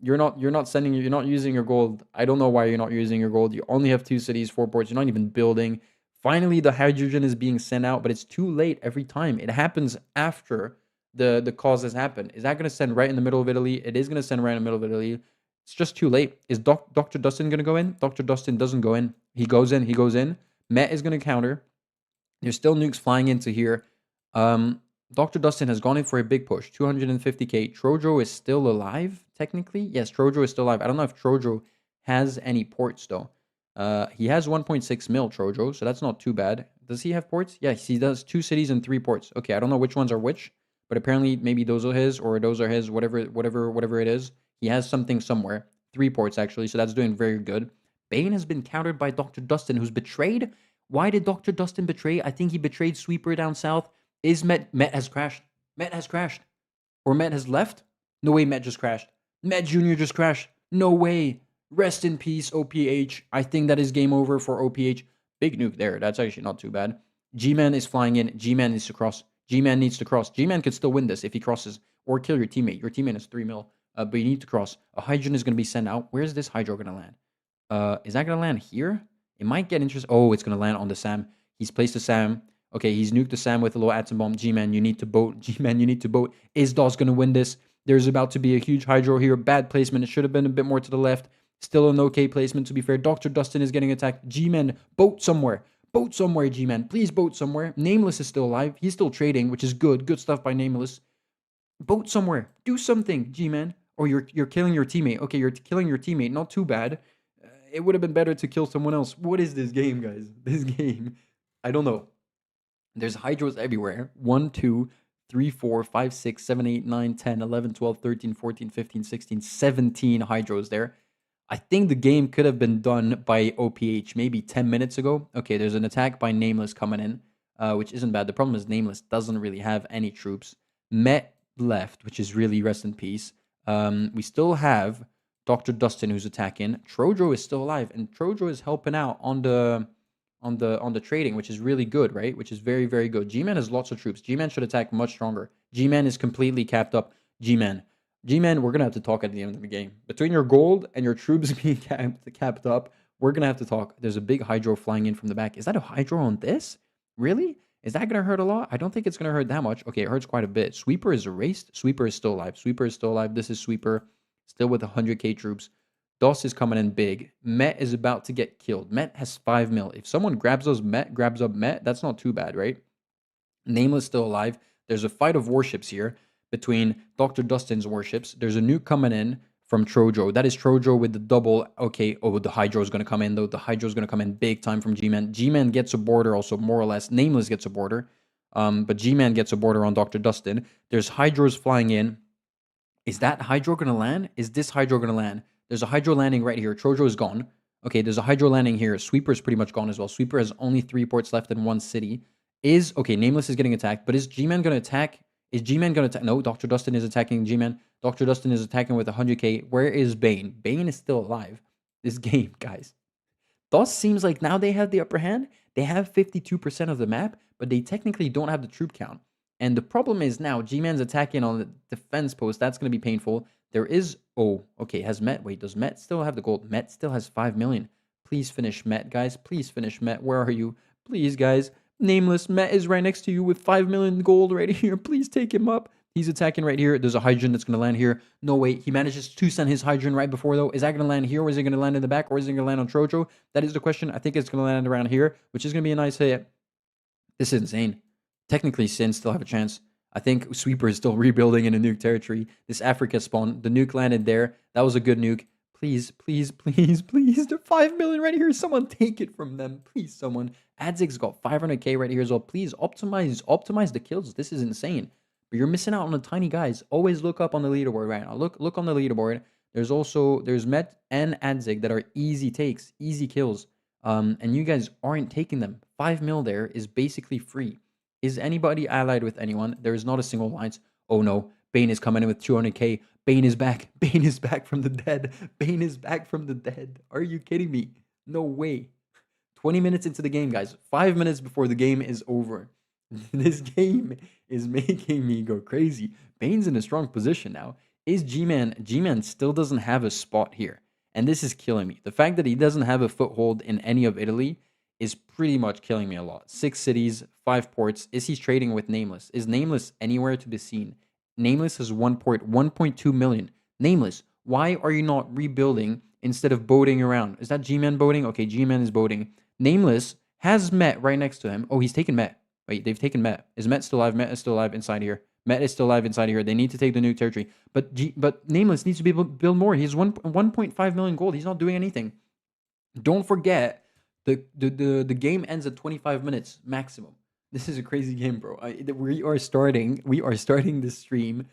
You're not using your gold. I don't know why you're not using your gold. You only have 2 cities, 4 ports. You're not even building. Finally, the hydrogen is being sent out, but it's too late every time. It happens after the cause has happened. Is that going to send right in the middle of Italy? It is going to send right in the middle of Italy. It's just too late. Is Dr. Dustin going to go in? Dr. Dustin doesn't go in. He goes in. He goes in. Met is going to counter. There's still nukes flying into here. Dr. Dustin has gone in for a big push. 250k. Trojo is still alive, technically. Yes, Trojo is still alive. I don't know if Trojo has any ports, though. He has 1.6 mil, Trojo, so that's not too bad. Does he have ports? Yes, he does. 2 cities and 3 ports. Okay, I don't know which ones are which, but apparently maybe those are his or those are his, whatever it is. He has something somewhere. 3 ports, actually, so that's doing very good. Bane has been countered by Dr. Dustin, who's betrayed. Why did Dr. Dustin betray? I think he betrayed Sweeper down south. Is Met has crashed. Met has crashed. Or Met has left? No way, Met just crashed. Met Jr. just crashed. No way. Rest in peace, OPH. I think that is game over for OPH. Big nuke there. That's actually not too bad. G-Man is flying in. G-Man needs to cross. G-Man needs to cross. G-Man could still win this if he crosses. Or kill your teammate. Your teammate is 3 mil. But you need to cross. A Hydrogen is going to be sent out. Where is this Hydro going to land? Is that going to land here? It might get interesting. Oh, it's going to land on the Sam. He's placed the Sam. Okay, he's nuked the Sam with a little atom bomb. G-Man, you need to boat. G-Man, you need to boat. Is DOS going to win this? There's about to be a huge Hydro here. Bad placement. It should have been a bit more to the left. Still an okay placement, to be fair. Dr. Dustin is getting attacked. G-Man, boat somewhere. Boat somewhere, G-Man. Please boat somewhere. Nameless is still alive. He's still trading, which is good. Good stuff by Nameless. Boat somewhere. Do something, G-Man. Or you're killing your teammate. Okay, you're killing your teammate. Not too bad. It would have been better to kill someone else. What is this game, guys? This game. I don't know. There's Hydros everywhere. 1, 2, 3, 4, 5, 6, 7, 8, 9, 10, 11, 12, 13, 14, 15, 16, 17 Hydros there. I think the game could have been done by OPH maybe 10 minutes ago. Okay, there's an attack by Nameless coming in, which isn't bad. The problem is Nameless doesn't really have any troops. Met left, which is really rest in peace. We still have Dr. Dustin who's attacking. Trojo is still alive, and Trojo is helping out on the trading, which is really good, right? Which is very, very good. G-Man has lots of troops. G-Man should attack much stronger. G-Man is completely capped up. G-Man, we're going to have to talk at the end of the game. Between your gold and your troops being capped up, we're going to have to talk. There's a big Hydro flying in from the back. Is that a Hydro on this? Really? Is that going to hurt a lot? I don't think it's going to hurt that much. Okay, it hurts quite a bit. Sweeper is erased. Sweeper is still alive. Sweeper is still alive. This is Sweeper, still with 100k troops. DOS is coming in big. Met is about to get killed. Met has 5 mil. If someone grabs up Met, that's not too bad, right? Nameless still alive. There's a fight of warships here between Dr. Dustin's warships. There's a nuke coming in from Trojo. That is Trojo with the double. Okay, oh, the Hydro is going to come in, though. The Hydro is going to come in big time from G-Man. G-Man gets a border also, more or less. Nameless gets a border. But G-Man gets a border on Dr. Dustin. There's Hydros flying in. Is that Hydro going to land? Is this Hydro going to land? There's a Hydro landing right here. Trojo is gone. Okay, there's a Hydro landing here. Sweeper is pretty much gone as well. Sweeper has only 3 ports left in 1 city. Okay, Nameless is getting attacked, but is G-Man going to attack? Is G-Man going to attack? No, Dr. Dustin is attacking G-Man. Dr. Dustin is attacking with 100k. Where is Bane? Bane is still alive. This game, guys. DOS seems like now they have the upper hand. They have 52% of the map, but they technically don't have the troop count. And the problem is now G-Man's attacking on the defense post. That's going to be painful. There is... Oh, okay. Has Met... Wait, does Met still have the gold? Met still has 5 million. Please finish Met, guys. Please finish Met. Where are you? Please, guys. Nameless. Met is right next to you with 5 million gold right here. Please take him up. He's attacking right here. There's a Hydrogen that's going to land here. No, wait. He manages to send his Hydrogen right before, though. Is that going to land here, or is it going to land in the back, or is it going to land on Trojo? That is the question. I think it's going to land around here, which is going to be a nice hit. This is insane. Technically, Sin still have a chance. I think Sweeper is still rebuilding in a nuke territory. This Africa spawn, the nuke landed there. That was a good nuke. Please, please, please, please. They're 5 million right here. Someone take it from them. Please, someone. Adzig's got 500k right here as well. Please, optimize the kills. This is insane. But you're missing out on the tiny guys. Always look up on the leaderboard right now. Look on the leaderboard. There's Met and Adzig that are easy takes, easy kills. And you guys aren't taking them. 5 mil there is basically free. Is anybody allied with anyone? There is not a single alliance. Oh no, Bane is coming in with 200k. Bane is back. Bane is back from the dead. Bane is back from the dead. Are you kidding me? No way. 20 minutes into the game, guys. 5 minutes before the game is over. This game is making me go crazy. Bane's in a strong position now. Is G-Man? G-Man still doesn't have a spot here. And this is killing me. The fact that he doesn't have a foothold in any of Italy is pretty much killing me a lot. 6 cities, 5 ports. Is he trading with Nameless? Is Nameless anywhere to be seen? Nameless has 1 port, 1.2 million. Nameless, why are you not rebuilding instead of boating around? Is that G-Man boating? Okay, G-Man is boating. Nameless has Met right next to him. Oh, he's taken Met. Wait, they've taken Met. Is Met still alive? Met is still alive inside here. Met is still alive inside here. They need to take the new territory. But Nameless needs to be able to build more. He has 1.5 million gold. He's not doing anything. Don't forget, the game ends at 25 minutes maximum. This is a crazy game, bro. We are starting the stream.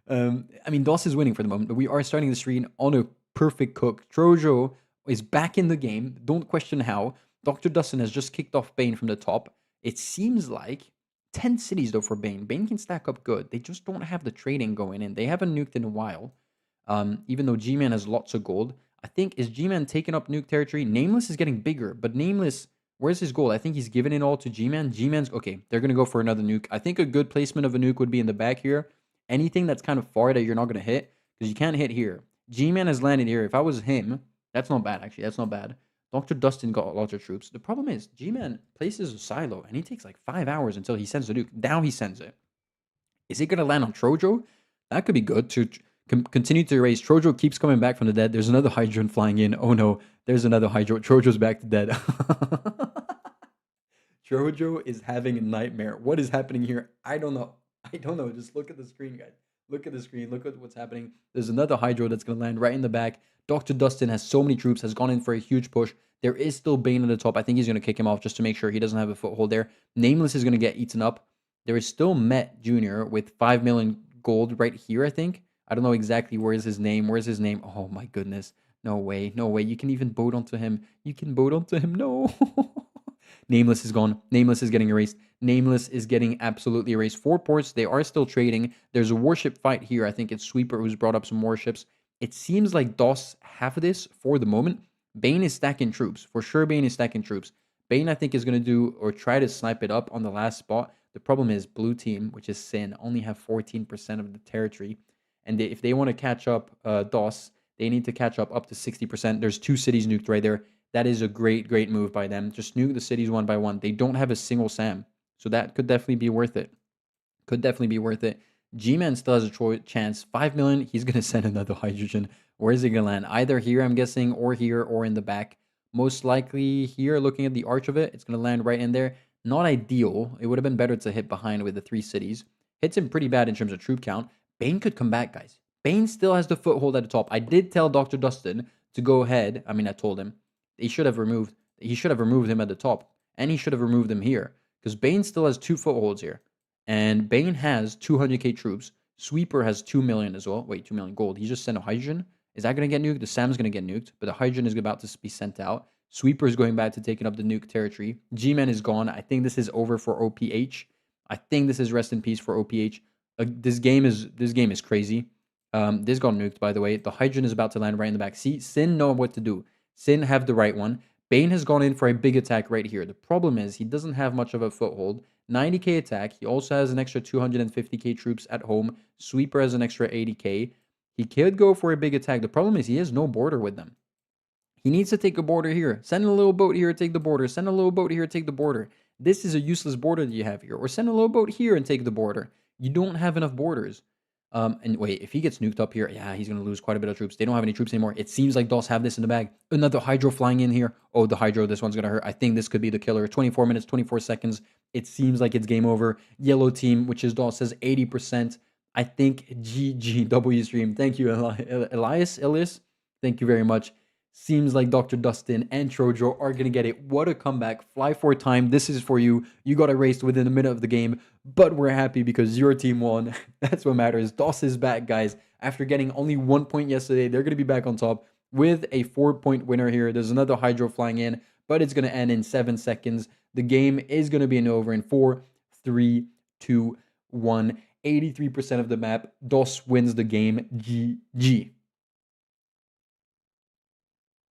I mean, DOS is winning for the moment, but we are starting the stream on a perfect cook. Trojo is back in the game. Don't question how. Dr. Dustin has just kicked off Bane from the top. It seems like 10 cities, though, for Bane. Bane can stack up good. They just don't have the trading going in. They haven't nuked in a while. Even though G-Man has lots of gold. I think, is G-Man taking up nuke territory? Nameless is getting bigger, but Nameless, where's his gold? I think he's giving it all to G-Man. G-Man's, okay, they're going to go for another nuke. I think a good placement of a nuke would be in the back here. Anything that's kind of far that you're not going to hit, because you can't hit here. G-Man has landed here. If I was him, that's not bad, actually. That's not bad. Dr. Dustin got lots of troops. The problem is, G-Man places a silo, and he takes like 5 hours until he sends the nuke. Now he sends it. Is it going to land on Trojo? That could be good to continue to erase. Trojo keeps coming back from the dead. There's another Hydron flying in. Oh no, there's another Hydro. Trojo's back to dead. Trojo is having a nightmare. What is happening here? I don't know. I don't know. Just look at the screen, guys. Look at the screen. Look at what's happening. There's another Hydro that's going to land right in the back. Dr. Dustin has so many troops, has gone in for a huge push. There is still Bane at the top. I think he's going to kick him off just to make sure he doesn't have a foothold there. Nameless is going to get eaten up. There is still Met Jr. with 5 million gold right here, I think. I don't know exactly where's his name. Where's his name? Oh my goodness. No way. No way. You can even boat onto him. You can boat onto him. No. Nameless is gone. Nameless is getting erased. Nameless is getting absolutely erased. 4 ports. They are still trading. There's a warship fight here. I think it's Sweeper who's brought up some warships. It seems like DOS have this for the moment. Bane is stacking troops. For sure, Bane is stacking troops. Bane, I think, is going to do or try to snipe it up on the last spot. The problem is blue team, which is Sin, only have 14% of the territory. And if they want to catch up DOS, they need to catch up to 60%. There's 2 cities nuked right there. That is a great, great move by them. Just nuke the cities one by one. They don't have a single SAM. So that could definitely be worth it. Could definitely be worth it. G-Man still has a chance. 5 million, he's going to send another hydrogen. Where is he going to land? Either here, I'm guessing, or here, or in the back. Most likely here, looking at the arch of it, it's going to land right in there. Not ideal. It would have been better to hit behind with the 3 cities. Hits him pretty bad in terms of troop count. Bane could come back, guys. Bane still has the foothold at the top. I did tell Dr. Dustin to go ahead. I mean, I told him. He should have removed him at the top. And he should have removed him here. Because Bane still has 2 footholds here. And Bane has 200k troops. Sweeper has 2 million as well. Wait, 2 million gold. He just sent a hydrogen. Is that going to get nuked? The Sam's going to get nuked. But the hydrogen is about to be sent out. Sweeper is going back to taking up the nuke territory. G-Man is gone. I think this is over for OPH. I think this is rest in peace for OPH. This game is crazy. This got nuked, by the way. The hydrogen is about to land right in the back. See, Sin know what to do. Sin have the right one. Bane has gone in for a big attack right here. The problem is he doesn't have much of a foothold. 90k attack. He also has an extra 250k troops at home. Sweeper has an extra 80k. He could go for a big attack. The problem is he has no border with them. He needs to take a border here. Send a little boat here, take the border. Send a little boat here, take the border. This is a useless border that you have here. Or send a little boat here and take the border. You don't have enough borders. And wait, if he gets nuked up here, yeah, he's going to lose quite a bit of troops. They don't have any troops anymore. It seems like DOS have this in the bag. Another Hydro flying in here. Oh, the Hydro, this one's going to hurt. I think this could be the killer. 24 minutes, 24 seconds. It seems like it's game over. Yellow team, which is DOS, says 80%. I think GGW stream. Thank you, Elias. Thank you very much. Seems like Dr. Dustin and Trojo are going to get it. What a comeback. Fly for time. This is for you. You got erased within a minute of the game, but we're happy because your team won. That's what matters. DOS is back, guys. After getting only 1 point yesterday, they're going to be back on top. with a 4-point winner here. There's another Hydro flying in, but it's going to end in 7 seconds. The game is going to be an over in 4, 3, 2, 1. 83% of the map. DOS wins the game. GG.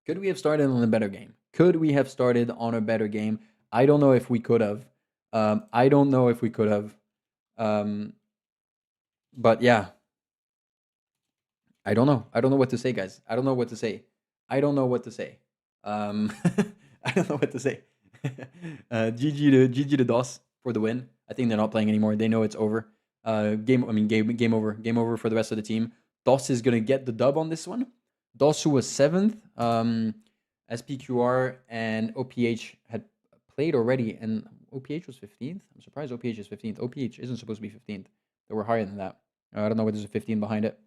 Could we have started on a better game? Could we have started on a better game? I don't know if we could have. I don't know if we could have. But yeah, I don't know. I don't know what to say, guys. I don't know what to say. I don't know what to say. I don't know what to say. GG to DOS for the win. I think they're not playing anymore. They know it's over. Game over. Game over for the rest of the team. DOS is gonna get the dub on this one. DOS, who was 7th. SPQR and OPH had played already, and OPH was 15th. I'm surprised OPH is 15th. OPH isn't supposed to be 15th. They were higher than that. I don't know why there's a 15 behind it.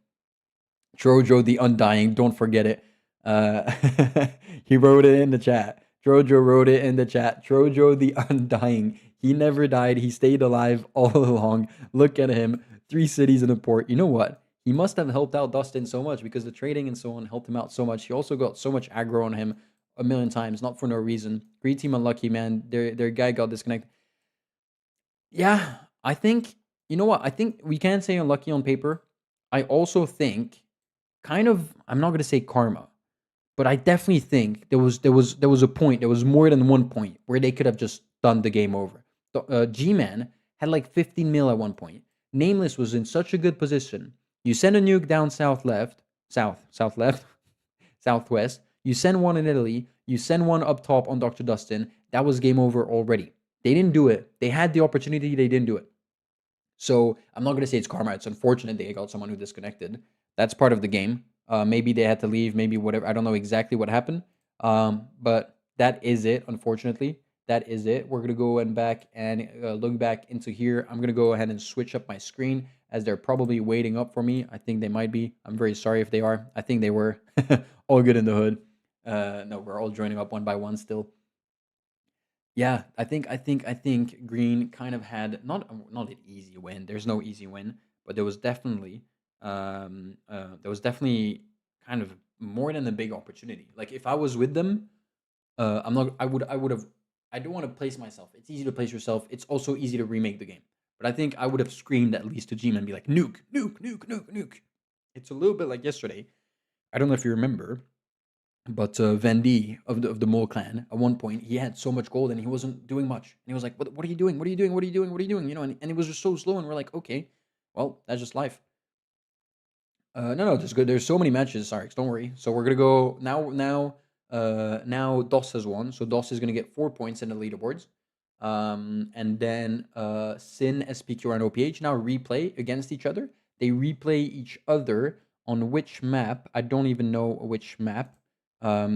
Trojo the Undying, don't forget it. He wrote it in the chat. Trojo wrote it in the chat. Trojo the Undying. He never died. He stayed alive all along. Look at him. 3 cities in a port. You know what? He must have helped out Dustin so much because the trading and so on helped him out so much. He also got so much aggro on him a million times, not for no reason. Green team unlucky, man. Their guy got disconnected. Yeah, I think, you know what? I think we can say unlucky on paper. I also think kind of, I'm not going to say karma, but I definitely think there was a point, there was more than one point where they could have just done the game over. G-Man had like 15 mil at one point. Nameless was in such a good position. You send a nuke down south left, southwest. You send one in Italy. You send one up top on Dr. Dustin. That was game over already. They didn't do it. They had the opportunity. They didn't do it. So I'm not going to say it's karma. It's unfortunate they got someone who disconnected. That's part of the game. Maybe they had to leave. Maybe whatever. I don't know exactly what happened. But that is it. Unfortunately, that is it. We're going to go and back and look back into here. I'm going to go ahead and switch up my screen as they're probably waiting up for me. I think they might be. I'm very sorry if they are. I think they were. All good in the hood. No, we're all joining up one by one still. Yeah, I think Green kind of had not an easy win. There's no easy win, but there was definitely kind of more than a big opportunity. Like if I was with them, I'm not. I would have. I don't want to place myself. It's easy to place yourself. It's also easy to remake the game. But I think I would have screamed at least to G-Man and be like, nuke, nuke, nuke, nuke, nuke. It's a little bit like yesterday. I don't know if you remember, but Van D of the Mole clan, at one point, he had so much gold and he wasn't doing much. And he was like, what are you doing? What are you doing? What are you doing? What are you doing? You know, and it was just so slow. And we're like, okay, well, that's just life. No, that's good. There's so many matches, Sarx, don't worry. So we're gonna go now DOS has won. So DOS is gonna get 4 points in the leaderboards. And then Sin, SPQ, and OPH now replay against each other. They replay each other on which map? I don't even know which map. I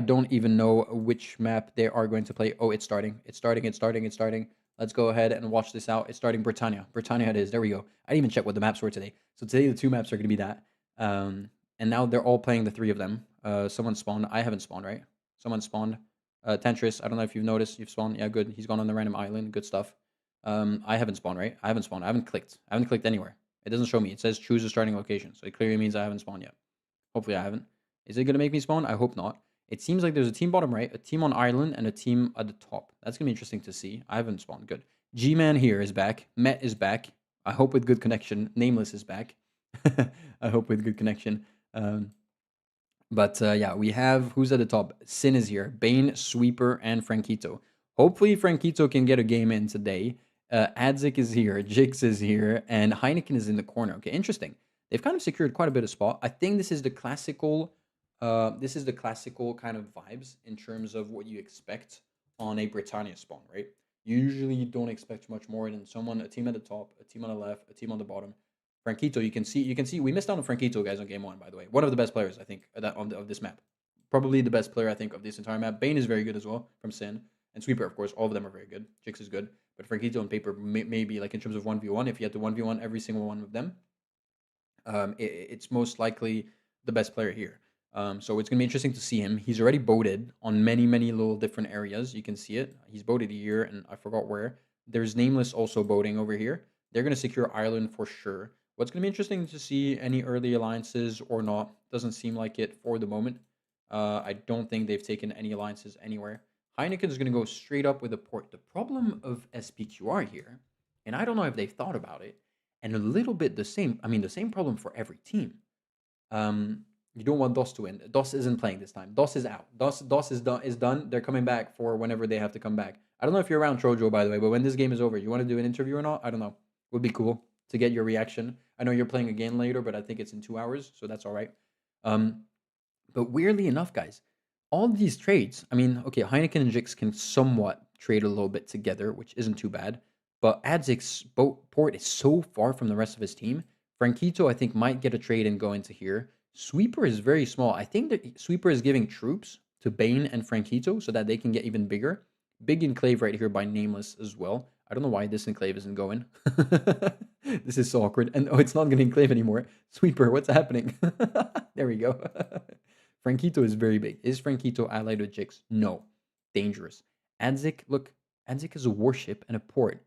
don't even know which map they are going to play. Oh, it's starting. It's starting. It's starting. It's starting. Let's go ahead and watch this out. It's starting Britannia. Britannia it is. There we go. I didn't even check what the maps were today. So today the 2 maps are going to be that. And now they're all playing the 3 of them. Someone spawned. I haven't spawned, right? Someone spawned. Tentris, I don't know if you've noticed. You've spawned. Yeah, good. He's gone on the random island. Good stuff. I haven't spawned, right? I haven't spawned. I haven't clicked. I haven't clicked anywhere. It doesn't show me. It says choose a starting location. So it clearly means I haven't spawned yet. Hopefully I haven't. Is it going to make me spawn? I hope not. It seems like there's a team bottom right, a team on island, and a team at the top. That's going to be interesting to see. I haven't spawned. Good. G-Man here is back. Met is back. I hope with good connection. Nameless is back. I hope with good connection. But yeah, we have, who's at the top? Sin is here. Bane, Sweeper, and Frankito. Hopefully Frankito can get a game in today. Adzik is here. Jigs is here. And Heineken is in the corner. Okay, interesting. They've kind of secured quite a bit of spot. I think this is the classical kind of vibes in terms of what you expect on a Britannia spawn, right? You usually don't expect much more than a team at the top, a team on the left, a team on the bottom. Frankito, you can see we missed out on Frankito, guys, on game 1, by the way. One of the best players, I think, of this map. Probably the best player, I think, of this entire map. Bane is very good as well from Sin. And Sweeper, of course, all of them are very good. Jix is good. But Frankito on paper, maybe like in terms of 1v1, if you had to 1v1 every single one of them, it's most likely the best player here. So it's going to be interesting to see him. He's already boated on many little different areas. You can see it. He's boated here, and I forgot where. There's Nameless also boating over here. They're going to secure Ireland for sure. What's going to be interesting to see any early alliances or not. Doesn't seem like it for the moment. I don't think they've taken any alliances anywhere. Heineken is going to go straight up with a port. The problem of SPQR here, and I don't know if they've thought about it, and a little bit the same. I mean, the same problem for every team. You don't want DOS to win. DOS isn't playing this time. DOS is out. DOS is done. Is done. They're coming back for whenever they have to come back. I don't know if you're around Trojo, by the way, but when this game is over, you want to do an interview or not? I don't know. Would be cool to get your reaction. I know you're playing again later, but I think it's in 2 hours, so that's all right. Um, but weirdly enough, guys, all these trades. I mean, okay, Heineken and Jix can somewhat trade a little bit together, which isn't too bad. But Adzik's boat port is so far from the rest of his team. Franquito, I think, might get a trade and go into here. Sweeper is very small. I think that Sweeper is giving troops to Bane and Franquito so that they can get even bigger. Big enclave right here by Nameless as well. I don't know why this enclave isn't going. This is so awkward. And oh, it's not going to enclave anymore. Sweeper, what's happening? There we go. Franquito is very big. Is Franquito allied with Jix? No. Dangerous. Adzik, look, Adzik is a warship and a port,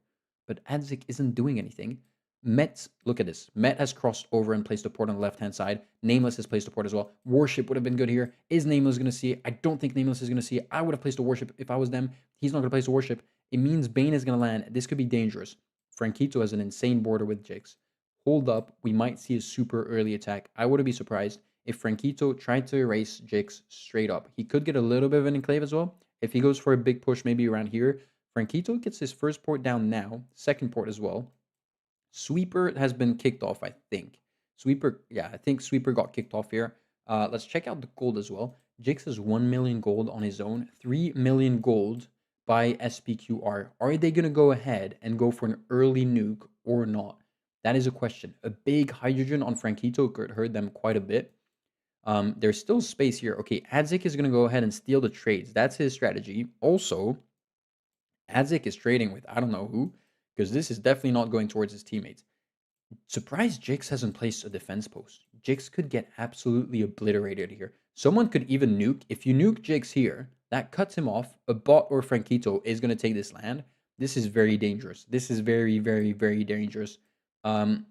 but Adzik isn't doing anything. Met, look at this. Met has crossed over and placed a port on the left-hand side. Nameless has placed a port as well. Warship would have been good here. Is Nameless going to see it? I don't think Nameless is going to see it. I would have placed a warship if I was them. He's not going to place a warship. It means Bane is going to land. This could be dangerous. Franquito has an insane border with Jix. Hold up. We might see a super early attack. I wouldn't be surprised if Franquito tried to erase Jix straight up. He could get a little bit of an enclave as well. If he goes for a big push, maybe around here, Franquito gets his first port down now, second port as well. Sweeper has been kicked off, I think. Sweeper, yeah, I think Sweeper got kicked off here. Let's check out the gold as well. Jix has 1 million gold on his own, 3 million gold by SPQR. Are they going to go ahead and go for an early nuke or not? That is a question. A big hydrogen on Franquito could hurt them quite a bit. There's still space here. Okay, Adzik is going to go ahead and steal the trades. That's his strategy. Also, Adzik is trading with I don't know who, because this is definitely not going towards his teammates. Surprised Jix hasn't placed a defense post. Jix could get absolutely obliterated here. Someone could even nuke. If you nuke Jix here, that cuts him off. A bot or Franquito is going to take this land. This is very dangerous. This is very, very, very dangerous. Um,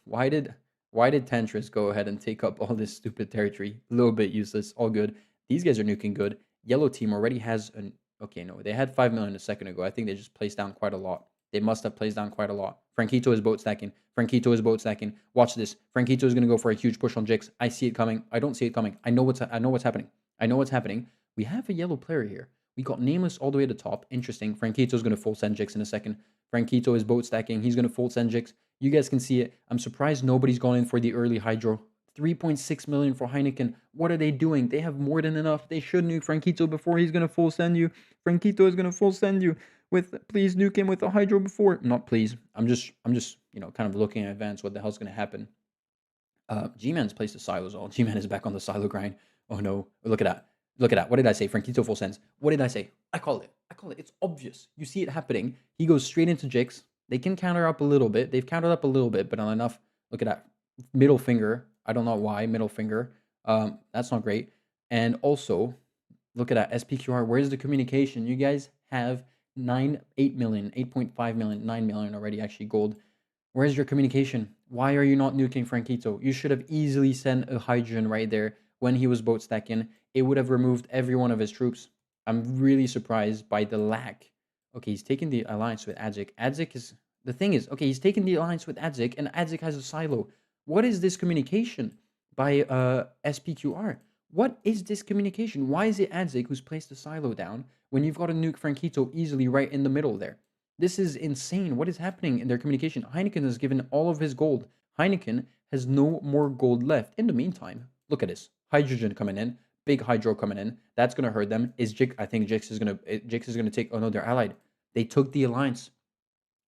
why did Tantris go ahead and take up all this stupid territory? A little bit useless. All good. These guys are nuking good. Yellow team already has an... Okay, no, they had 5 million a second ago. I think they just placed down quite a lot. They must have placed down quite a lot. Franquito is boat stacking. Franquito is boat stacking. Watch this. Franquito is going to go for a huge push on Jix. I see it coming. I don't see it coming. I know what's happening. I know what's happening. We have a yellow player here. We got Nameless all the way to the top. Interesting. Franquito is going to full send Jix in a second. Franquito is boat stacking. He's going to full send Jix. You guys can see it. I'm surprised nobody's gone in for the early hydro. 3.6 million for Heineken. What are they doing? They have more than enough. They should nuke Franquito before he's going to full send you. Franquito is going to full send you with, please nuke him with a hydro before. Not please. I'm just, kind of looking in advance what the hell's going to happen. G-Man's placed the silos all. G-Man is back on the silo grind. Oh no. Look at that. Look at that. What did I say? Franquito full sends. What did I say? I call it. It's obvious. You see it happening. He goes straight into Jix. They can counter up a little bit. They've countered up a little bit, but not enough. Look at that. Middle finger. I don't know why. Middle finger. That's not great. And also, look at that. SPQR. Where's the communication? You guys have 8 million, 8.5 million, 9 million already actually gold. Where's your communication? Why are you not nuking Franquito? You should have easily sent a hydrogen right there when he was boat stacking. It would have removed every one of his troops. I'm really surprised by the lack. Okay, he's taking the alliance with Adzik. Adzik is... The thing is, okay, he's taking the alliance with Adzik, and Adzik has a silo. What is this communication by SPQR? What is this communication? Why is it Adzik who's placed the silo down when you've got to nuke Franquito easily right in the middle there? This is insane. What is happening in their communication? Heineken has given all of his gold. Heineken has no more gold left. In the meantime, look at this. Hydrogen coming in. Big hydro coming in. That's going to hurt them. I think Jix is going to take... Oh no, they're allied. They took the alliance.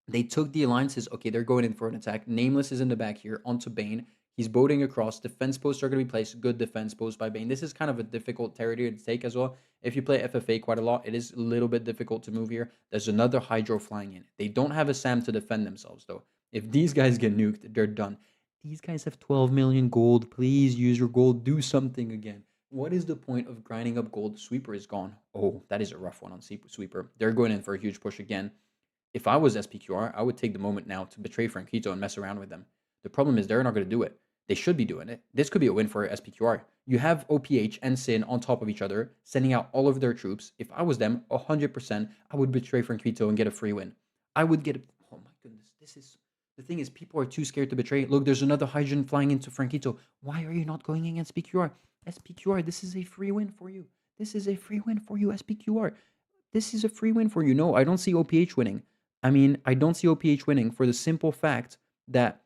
They took the alliances. Okay, they're going in for an attack. Nameless is in the back here onto Bane. He's boating across. Defense posts are going to be placed. Good defense post by Bane. This is kind of a difficult territory to take as well. If you play FFA quite a lot, it is a little bit difficult to move here. There's another Hydro flying in. They don't have a SAM to defend themselves, though. If these guys get nuked, they're done. These guys have 12 million gold. Please use your gold. Do something again. What is the point of grinding up gold? Sweeper is gone. Oh, that is a rough one on Sweeper. They're going in for a huge push again. If I was SPQR, I would take the moment now to betray Franquito and mess around with them. The problem is they're not going to do it. They should be doing it. This could be a win for SPQR. You have OPH and Sin on top of each other, sending out all of their troops. If I was them, 100%, I would betray Franquito and get a free win. I would get. Oh my goodness, this is. The thing is, people are too scared to betray. Look, there's another Hydrogen flying into Franquito. Why are you not going against SPQR? SPQR, this is a free win for you. This is a free win for you, SPQR. This is a free win for you. No, I don't see OPH winning. I mean, I don't see OPH winning for the simple fact that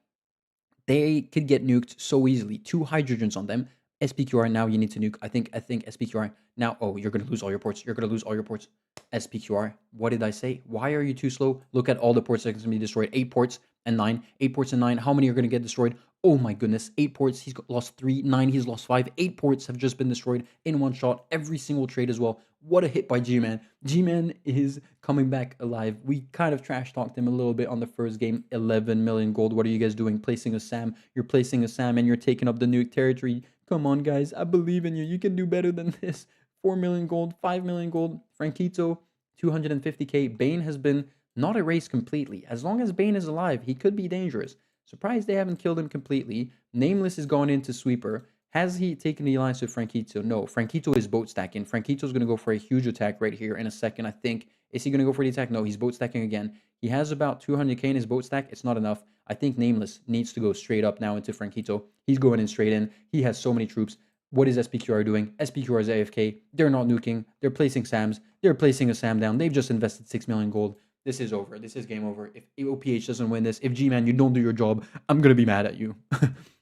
they could get nuked so easily. 2 hydrogens on them. SPQR, now you need to nuke. I think SPQR now. Oh, you're gonna lose all your ports. You're gonna lose all your ports. SPQR. What did I say? Why are you too slow? Look at all the ports that can be destroyed. 8 ports and 9. 8 ports and 9. How many are gonna get destroyed? Oh my goodness. 8 ports. He's lost 3. 9. He's lost 5. 8 ports have just been destroyed in one shot. Every single trade as well. What a hit by G-Man. G-Man is coming back alive. We kind of trash talked him a little bit on the first game. 11 million gold. What are you guys doing? Placing a Sam. You're placing a Sam and you're taking up the nuke territory. Come on, guys. I believe in you. You can do better than this. 4 million gold. 5 million gold. Franquito, 250k. Bane has been not erased completely. As long as Bane is alive, he could be dangerous. Surprised they haven't killed him completely. Nameless is going into Sweeper. Has he taken the alliance with Franquito? No. Franquito is boat stacking. Franquito's going to go for a huge attack right here in a second, I think. Is he going to go for the attack? No, he's boat stacking again. He has about 200k in his boat stack. It's not enough. I think Nameless needs to go straight up now into Franquito. He's going in straight in. He has so many troops. What is SPQR doing? SPQR is AFK. They're not nuking. They're placing SAMs. They're placing a SAM down. They've just invested 6 million gold. This is over. This is game over. If OPH doesn't win this, if G-Man, you don't do your job, I'm going to be mad at you.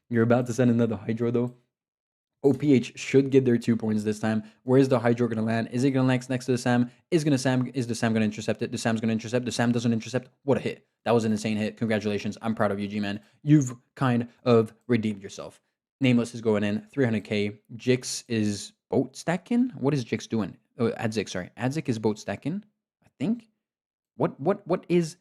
You're about to send another Hydro, though. OPH should get their 2 points this time. Where's the Hydro going to land? Is it going to land next to the Sam? Is the Sam going to intercept it? The Sam's going to intercept. The Sam doesn't intercept. What a hit. That was an insane hit. Congratulations. I'm proud of you, G-Man. You've kind of redeemed yourself. Nameless is going in. 300k. Jix is boat stacking? What is Jix doing? Oh, Adzik, sorry. Adzik is boat stacking, I think. What is...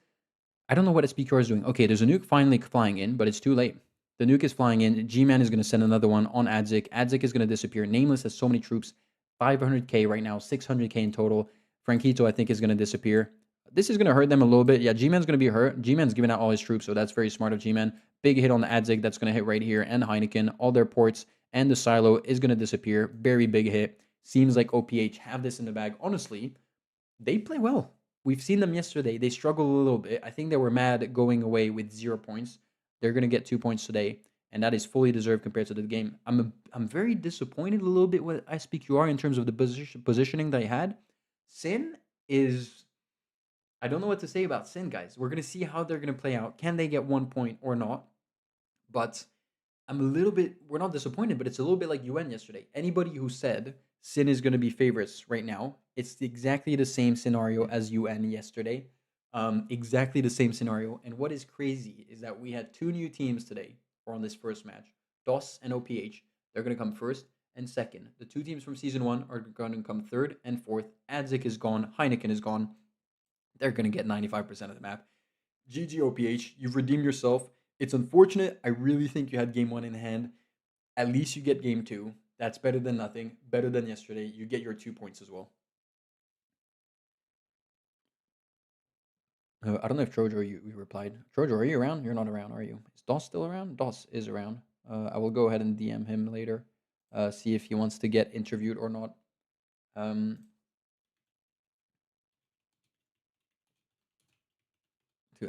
I don't know what SPQR is doing. Okay, there's a nuke finally flying in, but it's too late. The nuke is flying in. G-Man is going to send another one on Adzik. Adzik is going to disappear. Nameless has so many troops. 500k right now. 600k in total. Franquito, I think, is going to disappear. This is going to hurt them a little bit. Yeah, G-Man's going to be hurt. G-Man's giving out all his troops, so that's very smart of G-Man. Big hit on the Adzik. That's going to hit right here. And Heineken. All their ports. And the silo is going to disappear. Very big hit. Seems like OPH have this in the bag. Honestly, they play well. We've seen them yesterday. They struggled a little bit. I think they were mad going away with 0 points. They're going to get 2 points today, and that is fully deserved compared to the game. I'm very disappointed a little bit with SPQR in terms of the positioning they had. Sin is... I don't know what to say about Sin, guys. We're going to see how they're going to play out. Can they get 1 point or not? But I'm a little bit... We're not disappointed, but it's a little bit like UN yesterday. Anybody who said Sin is going to be favorites right now, it's exactly the same scenario as UN yesterday. Exactly the same scenario. And what is crazy is that we had 2 new teams today or on this first match. DOS and OPH. They're going to come first and second. The 2 teams from Season 1 are going to come third and fourth. Adzik is gone. Heineken is gone. They're going to get 95% of the map. GG OPH. You've redeemed yourself. It's unfortunate. I really think you had Game 1 in hand. At least you get Game 2. That's better than nothing. Better than yesterday. You get your 2 points as well. I don't know if Trojo, you replied. Trojo, are you around? You're not around, are you? Is DOS still around? DOS is around. I will go ahead and DM him later. See if he wants to get interviewed or not. To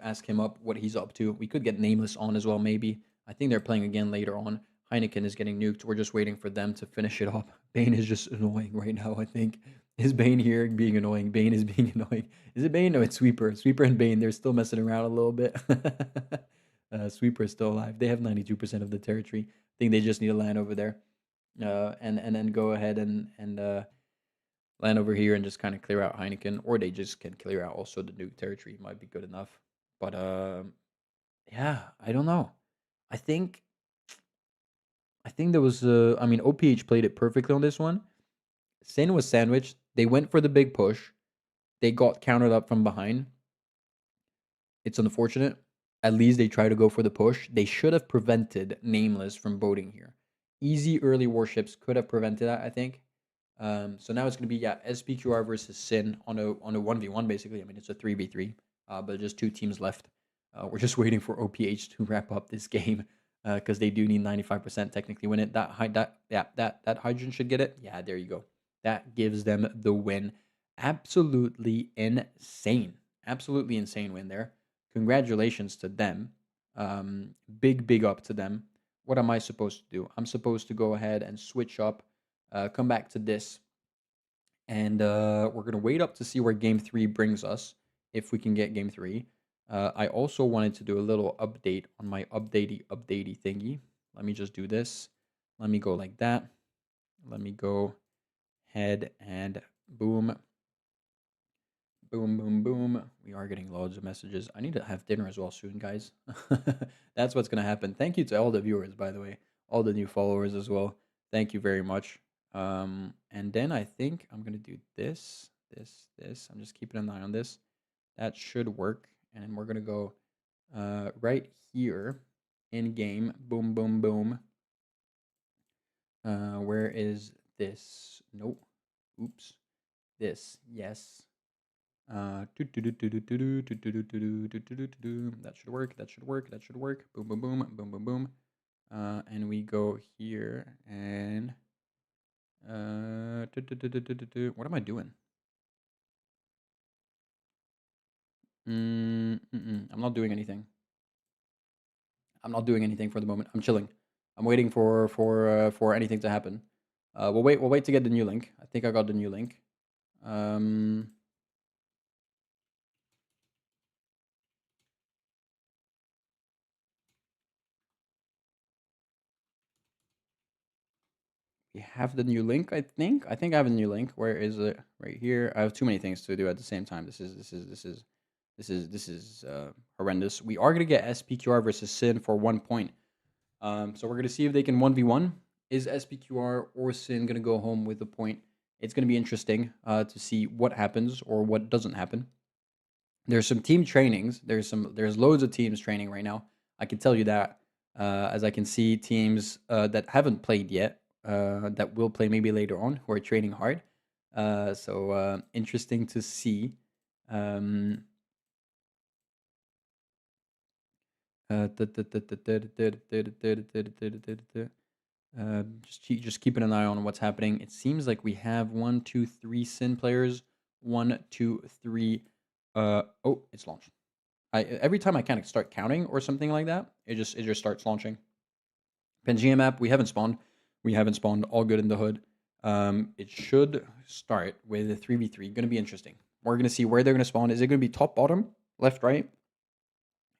ask him up what he's up to. We could get Nameless on as well, maybe. I think they're playing again later on. Heineken is getting nuked. We're just waiting for them to finish it up. Bane is just annoying right now, I think. Is Bane here being annoying? Bane is being annoying. Is it Bane? No, it's Sweeper. Sweeper and Bane, they're still messing around a little bit. Sweeper is still alive. They have 92% of the territory. I think they just need to land over there. And then go ahead and land over here and just kind of clear out Heineken. Or they just can clear out also the nuke territory. Might be good enough. But yeah, I don't know. I think there was I mean, OPH played it perfectly on this one. Sin was sandwiched. They went for the big push. They got countered up from behind. It's unfortunate. At least they tried to go for the push. They should have prevented Nameless from boating here. Easy early warships could have prevented that, I think. So now it's going to be, yeah, SPQR versus Sin on a 1v1, basically. I mean, it's a 3v3, but just 2 teams left. We're just waiting for OPH to wrap up this game because they do need 95% technically win it. That Hydrogen should get it. Yeah, there you go. That gives them the win. Absolutely insane. Absolutely insane win there. Congratulations to them. Big up to them. What am I supposed to do? I'm supposed to go ahead and switch up, come back to this, and we're gonna wait up to see where Game 3 brings us, if we can get Game 3. I also wanted to do a little update on my updatey thingy. Let me just do this. Let me go like that. Let me go head and boom, boom. We are getting loads of messages. I need to have dinner as well soon, guys. That's what's gonna happen. Thank you to all the viewers, by the way, all the new followers as well. Thank you very much. And then I think I'm gonna do this. I'm just keeping an eye on this. That should work. And we're gonna go right here in game. Boom. Where is this? Nope. Oops. This. Yes. That should work. That should work. Boom. And we go here and what am I doing? I'm not doing anything. I'm not doing anything for the moment. I'm chilling. I'm waiting for anything to happen. We'll wait to get the new link. I think I got the new link. We have the new link, I think. I think I have a new link. Where is it? Right here. I have too many things to do at the same time. This is horrendous. We are gonna get SPQR versus Sin for 1 point. So we're gonna see if they can 1v1. Is SPQR or Sin gonna go home with a point? It's gonna be interesting to see what happens or what doesn't happen. There's some team trainings. There's loads of teams training right now. I can tell you that, as I can see teams that haven't played yet, that will play maybe later on, who are training hard. So interesting to see. Just keeping an eye on what's happening. It seems like we have 1, 2, 3 Sin players. 1, 2, 3. Oh, it's launched. Every time I kind of start counting or something like that, it just starts launching. Pangea map, we haven't spawned. All good in the hood. It should start with a 3v3. Going to be interesting. We're going to see where they're going to spawn. Is it going to be top, bottom, left, right?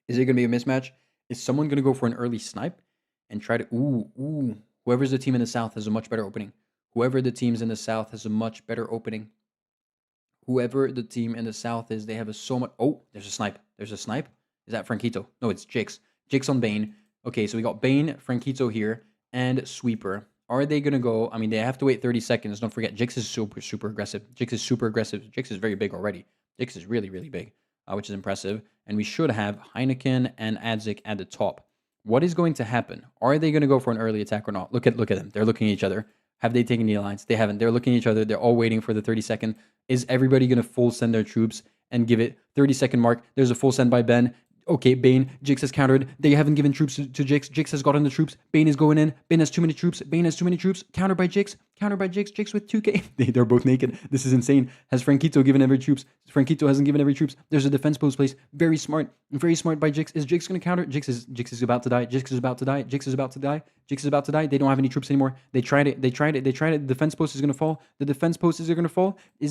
Is it going to be a mismatch? Is someone going to go for an early snipe and try to... Ooh. Whoever's the team in the south has a much better opening. Whoever the teams in the south has a much better opening. Whoever the team in the south is, they have a so much... Oh, there's a snipe. Is that Franquito? No, it's Jix. Jix on Bane. Okay, so we got Bane, Franquito here, and Sweeper. Are they going to go? I mean, they have to wait 30 seconds. Don't forget, Jix is super aggressive. Jix is very big already. Jix is really big, which is impressive. And we should have Heineken and Adzik at the top. What is going to happen? Are they going to go for an early attack or not? Look at them. They're looking at each other. Have they taken the alliance? They haven't. They're looking at each other. They're all waiting for the 30-second. Is everybody going to full send their troops and give it 30-second mark? There's a full send by Ben. Okay, Bane. Jix has countered. They haven't given troops to Jix. Jix has gotten the troops. Bane is going in. Bane has too many troops. Countered by Jix. Jix with 2k. They're both naked. This is insane. Has Franquito given every troops? Franquito hasn't given every troops. There's a defense post place. Very smart by Jix. Is Jix going to counter? Jix is about to die. Jix is about to die. They don't have any troops anymore. They tried it. The defense post is going to fall. Is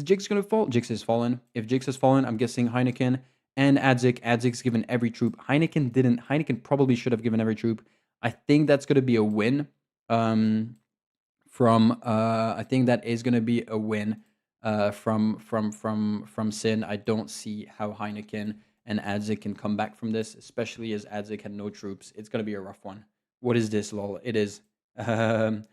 Jix going to fall? Jix has fallen. If Jix has fallen, I'm guessing Heineken and Adzik. Adzik's given every troop. Heineken didn't. Heineken probably should have given every troop. I think that's going to be a win. I think that is going to be a win. From Sin. I don't see how Heineken and Adzik can come back from this, especially as Adzik had no troops. It's going to be a rough one. What is this, lol? It is. The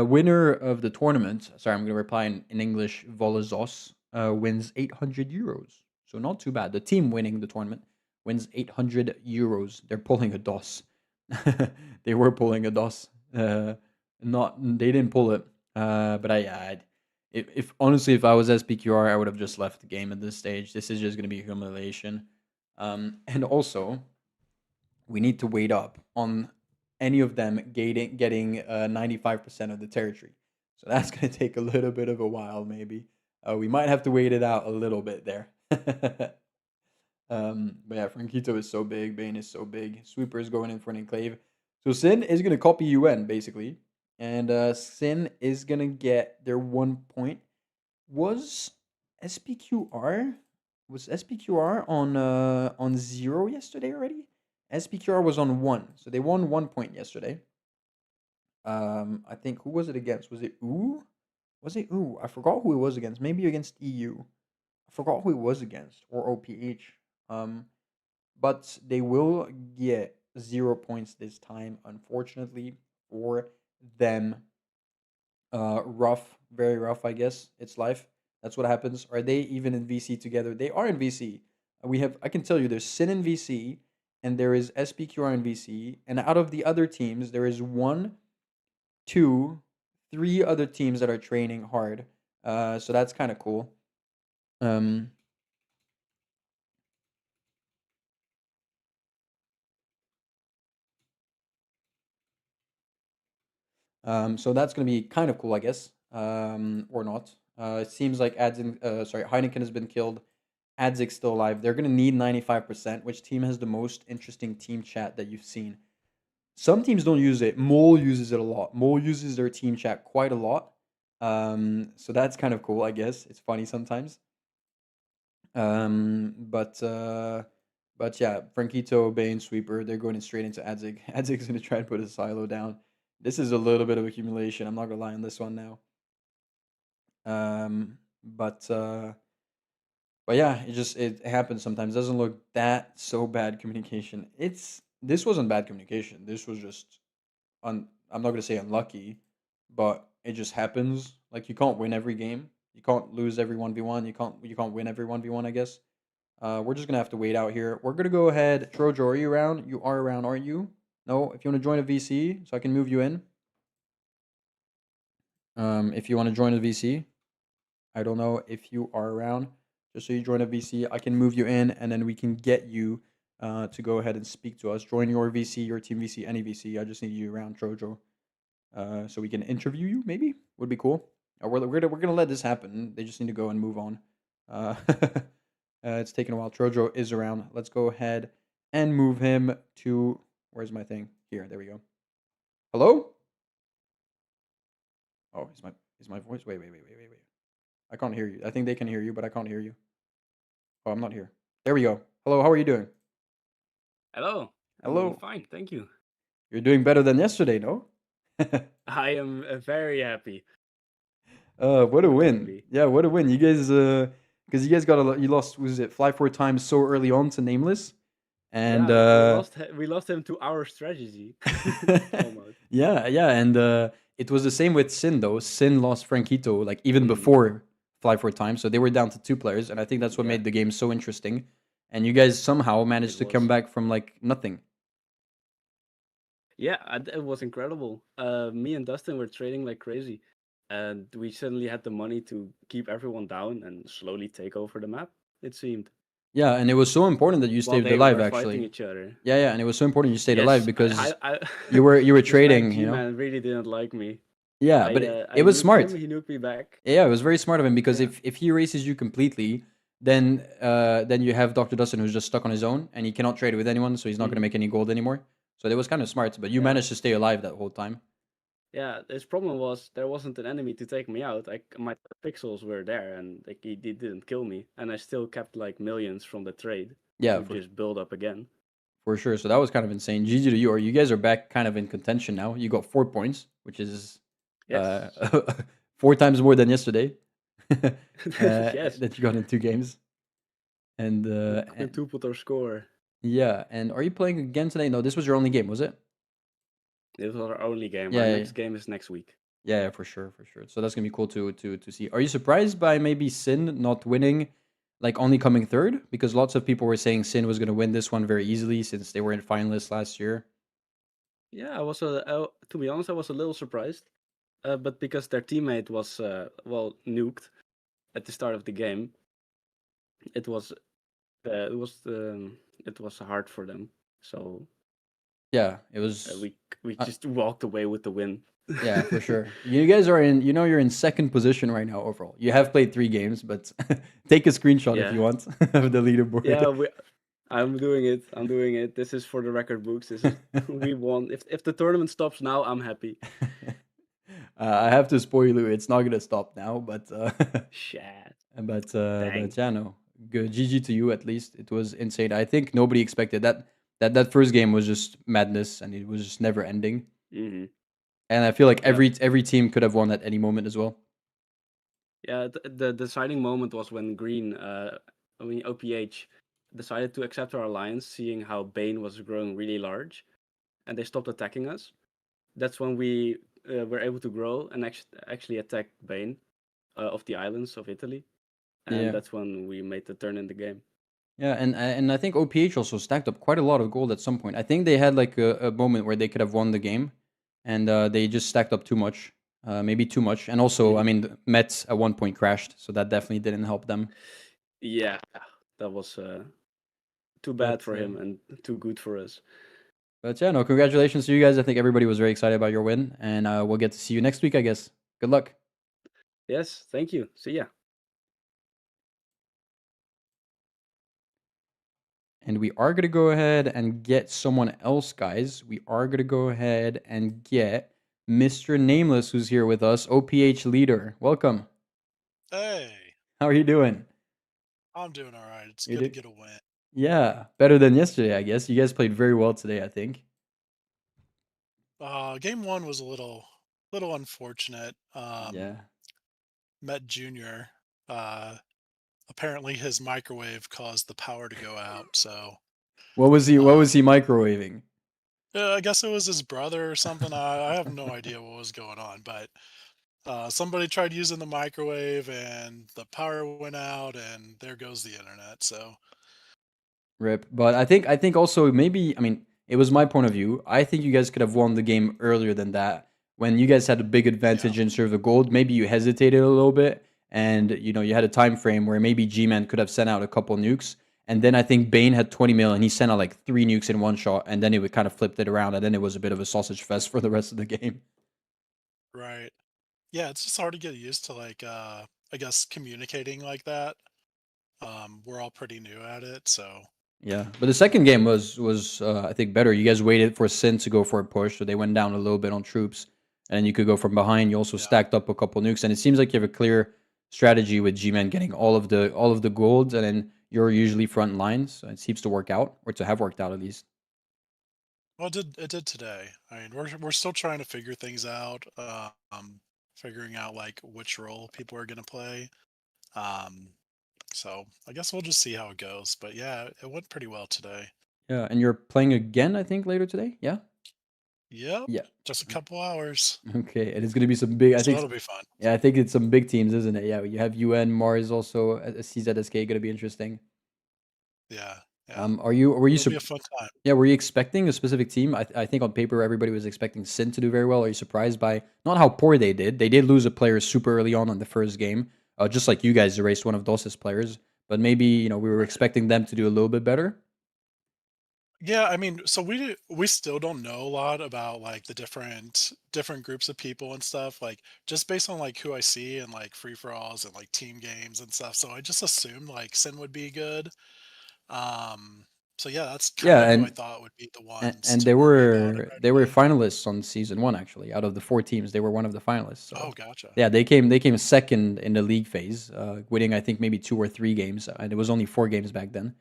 winner of the tournament, sorry, I'm going to reply in English, Volazos, wins 800 euros. So not too bad. The team winning the tournament wins 800 euros. They're pulling a DOS. They were pulling a DOS. They didn't pull it. But if honestly, if I was SPQR, I would have just left the game at this stage. This is just going to be humiliation. And also, we need to wait up on any of them getting 95% of the territory. So that's going to take a little bit of a while, maybe. We might have to wait it out a little bit there. But yeah, Frankito is so big. Bane is so big. Sweeper is going in for an enclave. So Sin is going to copy UN, basically. And Sin is going to get their 1 point. Was SPQR was SPQR on 0 yesterday already? SPQR was on 1. So they won 1 point yesterday. I think who was it against? Was it OO? Was it OO? I forgot who it was against. Maybe against EU. I forgot who it was against or OPH. But they will get 0 points this time, unfortunately for them. Rough, very rough, I guess. It's life. That's what happens. Are they even in VC together? They are in VC. I can tell you, there's Sin in VC, and there is SPQR in VC. And out of the other teams, there is 1, 2, 3 other teams that are training hard. So that's kind of cool. So that's going to be kind of cool, I guess, or not. It seems like Heineken has been killed. Adzik's still alive. They're going to need 95%. Which team has the most interesting team chat that you've seen? Some teams don't use it. Mole uses it a lot. Mole uses their team chat quite a lot. So that's kind of cool, I guess. It's funny sometimes. But yeah, Frankito, Bane, Sweeper, they're going straight into Adzik. Adzik's going to try and put a silo down. This is a little bit of accumulation. I'm not going to lie on this one now. But yeah, it happens sometimes. It doesn't look that so bad communication. This wasn't bad communication. This was just I'm not gonna say unlucky, but it just happens. Like you can't win every game. You can't lose every 1v1. You can't win every 1v1, I guess. We're just gonna have to wait out here. We're gonna go ahead. Trojo, are you around? You are around, aren't you? No, if you want to join a VC, so I can move you in. If you want to join a VC, I don't know if you are around. Just so you join a VC, I can move you in, and then we can get you to go ahead and speak to us. Join your VC, your team VC, any VC. I just need you around, Trojo, so we can interview you. Maybe would be cool. We're gonna let this happen. They just need to go and move on. It's taking a while. Trojo is around. Let's go ahead and move him to where's my thing? Here, there we go. Hello? Oh, is my voice? Wait. I can't hear you. I think they can hear you, but I can't hear you. Oh, I'm not here. There we go. Hello, how are you doing? Hello. I'm doing Hello. fine, thank you. You're doing better than yesterday, no? I am very happy. What a More win. totally. Yeah, what a win. You guys because you guys you lost, was it fly 4 times so early on to Nameless? And Yeah, we lost him to our strategy. Almost. yeah, and it was the same with Sin though. Sin lost Frankito like even before fly 4 times, so they were down to 2 players, and I think that's what made the game so interesting. And you guys somehow managed to come back from like nothing. Yeah, it was incredible. Me and Dustin were trading like crazy, and we suddenly had the money to keep everyone down and slowly take over the map. It seemed. Yeah, and it was so important that you While stayed they alive. were fighting Actually, each other. yeah, and it was so important you stayed alive Yes, because I you were this trading. Mag G-man really didn't like me. Yeah, but I it was nuked smart. him, he nuked me back. Yeah, it was very smart of him because Yeah. if he erases you completely, then you have Dr. Dustin who's just stuck on his own and he cannot trade with anyone, so he's not going to make any gold anymore. So it was kind of smart, but you managed to stay alive that whole time. Yeah, his problem was there wasn't an enemy to take me out. My pixels were there, and like he didn't kill me, and I still kept like millions from the trade. Yeah, to just build up again. For sure. So that was kind of insane. GG to you. Or you guys are back kind of in contention now. You got 4 points, which is Yes. 4 times more than yesterday. Yes. That you got in 2 games. And quintupled our score. Yeah, and are you playing again today? No, this was your only game, was it? This was our only game. Yeah, Our yeah, next game is next week. Yeah, for sure. So that's gonna be cool to see. Are you surprised by maybe Sin not winning, like only coming third? Because lots of people were saying Sin was gonna win this one very easily since they were in finalists last year. Yeah, I was to be honest, I was a little surprised, but because their teammate was nuked at the start of the game, it was it was hard for them. So Yeah, it was. we Uh, just walked away with the win. yeah, for sure. You guys are in. You're in second position right now overall. You have played 3 games, but take a screenshot if Yeah, you want of the leaderboard. yeah. I'm doing it. I'm doing it. This is for the record books. This is we won. If the tournament stops now, I'm happy. I have to spoil you. It's not gonna stop now, but Shit. but Dang. yeah, no, good. GG to you at least. It was insane. I think nobody expected that. That first game was just madness, and it was just never ending. Hmm. And I feel like Yeah. every team could have won at any moment as well. Yeah. The deciding moment was when OPH decided to accept our alliance, seeing how Bane was growing really large, and they stopped attacking us. That's when we were able to grow and actually attack Bane of the islands of Italy, and Yeah. that's when we made the turn in the game. Yeah, and I think OPH also stacked up quite a lot of gold at some point. I think they had like a moment where they could have won the game, and they just stacked up too much, maybe too much. And also, I Hmm. mean, the Mets at one point crashed, so that definitely didn't help them. Yeah, that was too But bad for him and too good for us. but yeah, no, congratulations to you guys. I think everybody was very excited about your win, and we'll get to see you next week, I guess. Good luck. Yes, thank you. See ya. And we are gonna go ahead and get someone else, guys. We are gonna go ahead and get Mr. Nameless, who's here with us, OPH leader. Welcome. Hey, How are you doing? I'm doing all right. It's You good to did? get a win. Yeah, better than yesterday, I guess. You guys played very well today, I think. Game one was a little unfortunate. Yeah. Met Junior. Uh, Apparently his microwave caused the power to go out. So, What um, was he microwaving? yeah, I guess it was his brother or something. I have no idea what was going on, but somebody tried using the microwave and the power went out, and there goes the internet. So, Rip. But I think also maybe I mean it was my point of view. I think you guys could have won the game earlier than that. When you guys had a big yeah, advantage in sort of the gold, maybe you hesitated a little bit, and you had a time frame where maybe G-Man could have sent out a couple nukes, and then I think Bane had 20 mil and he sent out like 3 nukes in one shot, and then it would kind of flipped it around, and then it was a bit of a sausage fest for the rest of the game. right. Yeah, it's just hard to get used to I guess communicating like that. We're all pretty new at it, so Yeah, but the second game was I think better. You guys waited for Sin to go for a push, so they went down a little bit on troops, and you could go from behind. You also yeah. stacked up a couple nukes, and it seems like you have a clear strategy with G-Man getting all of the gold, and then you're usually front lines. So it seems to work out, or to have worked out at least. Well, it did today. I mean, we're still trying to figure things out. Figuring out like which role people are gonna play. Um, so I guess we'll just see how it goes. But yeah, it went pretty well today. Yeah, and you're playing again, I think, later today. Yeah, Yep, yeah. just a couple hours, Okay, and it's gonna be some big. I so think. that'll be fun. Yeah, I think it's some big teams, isn't it? Yeah, you have UN, Mars, also CZSK, gonna be interesting. Yeah, yeah, Are you? Were you? it'll be a fun time. Yeah, were you expecting a specific team? I think on paper everybody was expecting Sin to do very well. Are you surprised by not how poor they did? They did lose a player super early on the first game, just like you guys erased one of DOS's players. But maybe we were Right. expecting them to do a little bit better. Yeah, I mean, so we still don't know a lot about like the different groups of people and stuff, like just based on like who I see and like free for alls and like team games and stuff. So I just assumed like Sin would be good. Um, so yeah, that's kind Yeah, of who I thought would be the ones and to worry about it right they were away. finalists on season one actually. Out of the 4 teams, they were one of the finalists. Oh, So gotcha. yeah, they came second in the league phase, winning I think maybe 2 or 3 games, and it was only 4 games back then.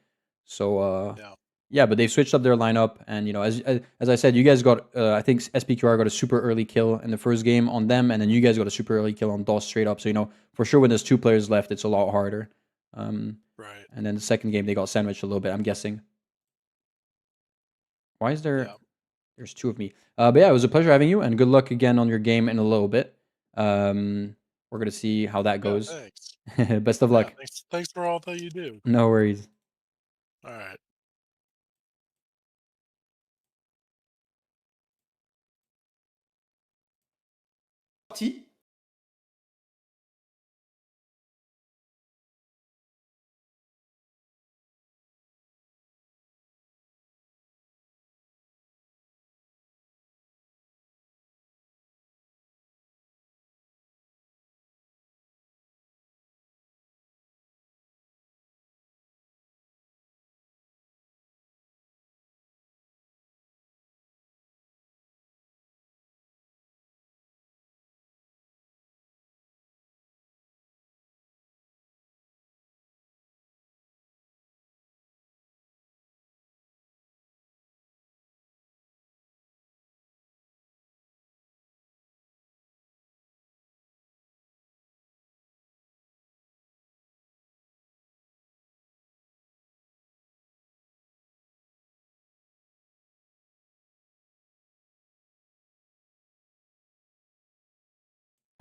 So Yeah. yeah, but they've switched up their lineup, and as I said, you guys got I think SPQR got a super early kill in the first game on them, and then you guys got a super early kill on DOS straight up. So for sure when there's 2 players left, it's a lot harder. Um, Right. and then the second game they got sandwiched a little bit. I'm guessing. Why is there? Yeah. There's 2 of me. But yeah, it was a pleasure having you, and good luck again on your game in a little bit. We're gonna see how that Yeah. goes. Thanks. Best of Yeah. luck. Thanks for all that you do. No worries. All right.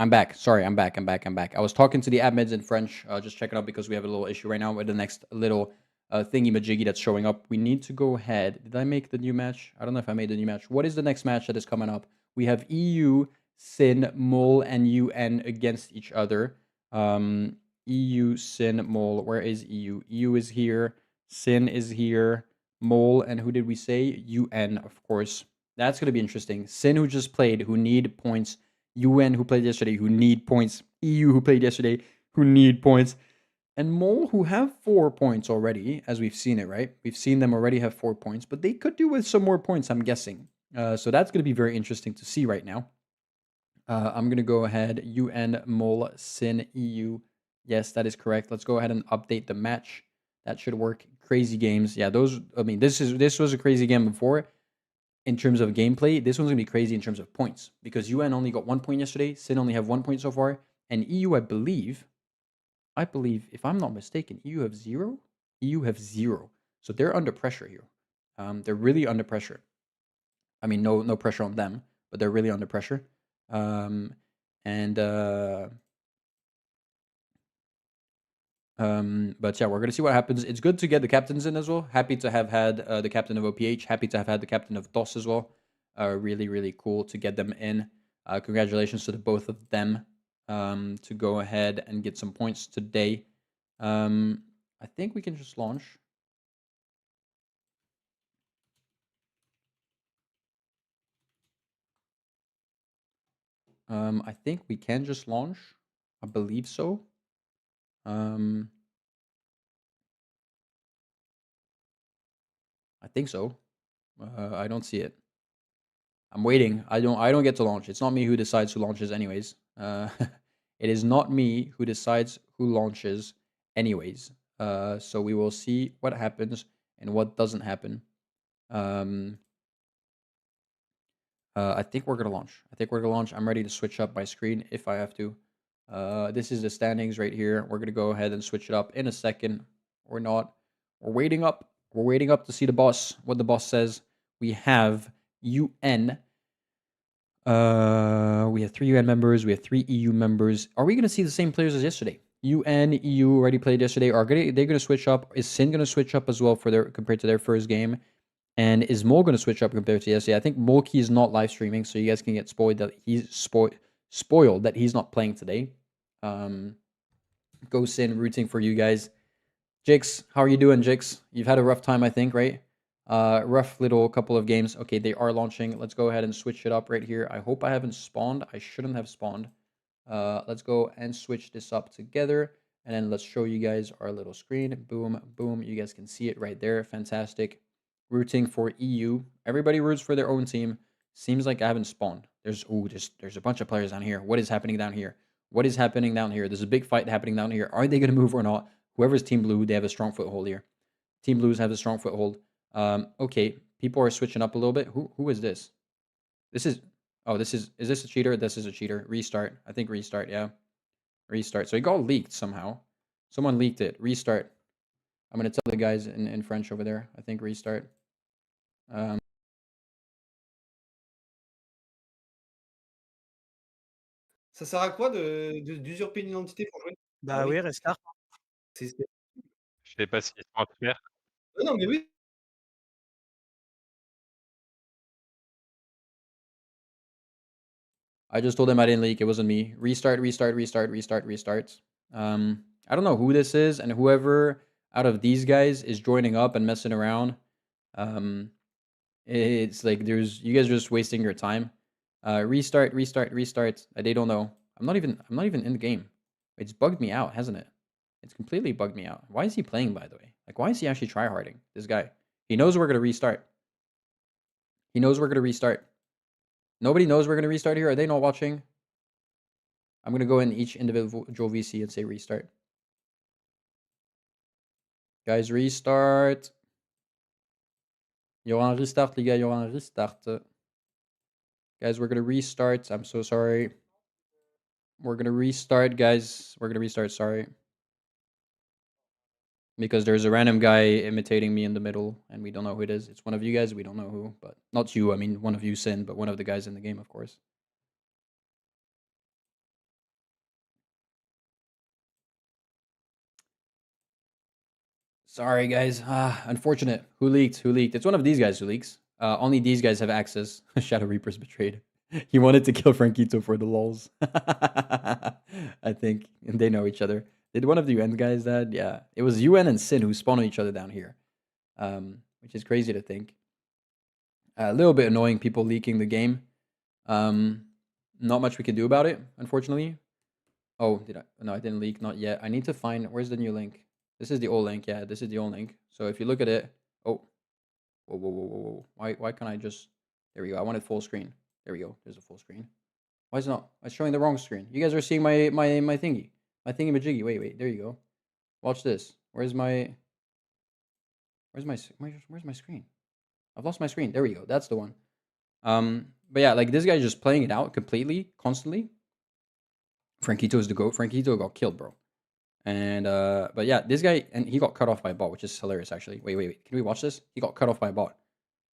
I'm back. Sorry, I'm back. I was talking to the admins in French, just checking out because we have a little issue right now with the next little thingy majiggy that's showing up. We need to go ahead. Did I make the new match? I don't know if I made the new match. What is the next match that is coming up? We have EU, Sin, Mol, and UN against each other. EU, Sin, Mol. Where is EU? EU is here. Sin is here. Mol, and who did we say? UN, of course. That's going to be interesting. Sin, who just played, who need points. UN, who played yesterday, who need points. EU, who played yesterday, who need points. And Mole, who have 4 points already, as we've seen it, right? We've seen them already have 4 points, but they could do with some more points, I'm guessing. So that's going to be very interesting to see right now. I'm going to go ahead. UN, Mole, Sin, EU. Yes, that is correct. Let's go ahead and update the match. That should work. Crazy games. Yeah, those, I mean, this was a crazy game before. In terms of gameplay, this one's gonna be crazy in terms of points because UN only got 1 point yesterday. Sin only have 1 point so far, and EU, I believe, if I'm not mistaken, EU have 0. EU have 0, so they're under pressure here. They're really under pressure. I mean, no pressure on them, but they're really under pressure. But yeah, we're gonna see what happens. It's good to get the captains in as well. Happy to have had the captain of OPH. Happy to have had the captain of DOS as well. Really cool to get them in. Congratulations to the both of them to go ahead and get some points today. I think we can just launch. I think we can just launch. I believe so. I think so. I don't see it. I'm waiting. I don't get to launch. It's not me who decides who launches anyways. It is not me who decides who launches anyways. So we will see what happens and what doesn't happen. I think we're gonna launch. I'm ready to switch up my screen if I have to. This is the standings right here. We're gonna go ahead and switch it up in a second or not. We're waiting up. We're waiting up to see the boss. What the boss says. We have UN. We have 3 UN members. We have 3 EU members. Are we gonna see the same players as yesterday? UN, EU already played yesterday. Are they gonna switch up? Is Sin gonna switch up as well for their compared to their first game? And is Mole going to switch up compared to yesterday? I think Molky is not live streaming, so you guys can get spoiled that he's spoiled that he's not playing today. Go Sin, rooting for you guys. Jix, how are you doing, Jix? You've had a rough time, I think, right? Rough little couple of games. Okay, they are launching. Let's go ahead and switch it up right here. I hope I haven't spawned. I shouldn't have spawned. Let's go and switch this up together. And then let's show you guys our little screen. Boom, boom. You guys can see it right there. Fantastic. Rooting for EU. Everybody roots for their own team. Seems like I haven't spawned. There's a bunch of players down here. What is happening down here? What is happening down here? There's a big fight happening down here. Are they going to move or not? Whoever's Team Blue, they have a strong foothold here. Team Blues have a strong foothold. Okay, people are switching up a little bit. Who is this? This is this a cheater? This is a cheater. Restart. I think restart, yeah. Restart. So it got leaked somehow. Someone leaked it. Restart. I'm going to tell the guys in French over there. I think restart. Ça sert à quoi d'usurper une identité pour jouer? Bah oui, restart. C'est Je sais pas ce qu'ils sont en train de faire. non, mais oui. I just told him I didn't leak. It wasn't me. Restart. I don't know who this is, and whoever out of these guys is joining up and messing around. It's like you guys are just wasting your time. Restart. They don't know. I'm not even in the game. It's bugged me out, hasn't it? It's completely bugged me out. Why is he playing, by the way? Like, why is he actually tryharding? This guy. He knows we're gonna restart. Nobody knows we're gonna restart here. Are they not watching? I'm gonna go in each individual VC and say restart. Guys, restart. Il y aura un restart, les gars. Il y aura un restart. Guys, we're gonna restart. I'm so sorry. We're gonna restart, guys. We're gonna restart. Sorry. Because there's a random guy imitating me in the middle, and we don't know who it is. It's one of you guys. We don't know who, but not you. I mean, one of you, Sin, but one of the guys in the game, of course. Sorry, guys. Unfortunate. Who leaked? Who leaked? It's one of these guys who leaks. Only these guys have access. Shadow Reaper's betrayed. He wanted to kill Franquito for the lols. I think. And they know each other. Did one of the UN guys that? Yeah. It was UN and Sin who spawned each other down here. Which is crazy to think. A little bit annoying, people leaking the game. Not much we can do about it, unfortunately. Oh, did I? No, I didn't leak. Not yet. I need to find. Where's the new link? This is the old link. Yeah, this is the old link. So if you look at it. Oh. Whoa, whoa, whoa, whoa, whoa. Why can't I just. There we go. I wanted full screen. There we go. There's a full screen. Why is it not? It's showing the wrong screen. You guys are seeing my thingy. My thingy majiggy. Wait. There you go. Watch this. Where's my screen? I've lost my screen. There we go. That's the one. But yeah, like this guy's just playing it out completely, constantly. Franquito is the GOAT. Franquito got killed, bro. And but yeah, this guy, and he got cut off by a bot, which is hilarious actually. Wait. Can we watch this? He got cut off by a bot.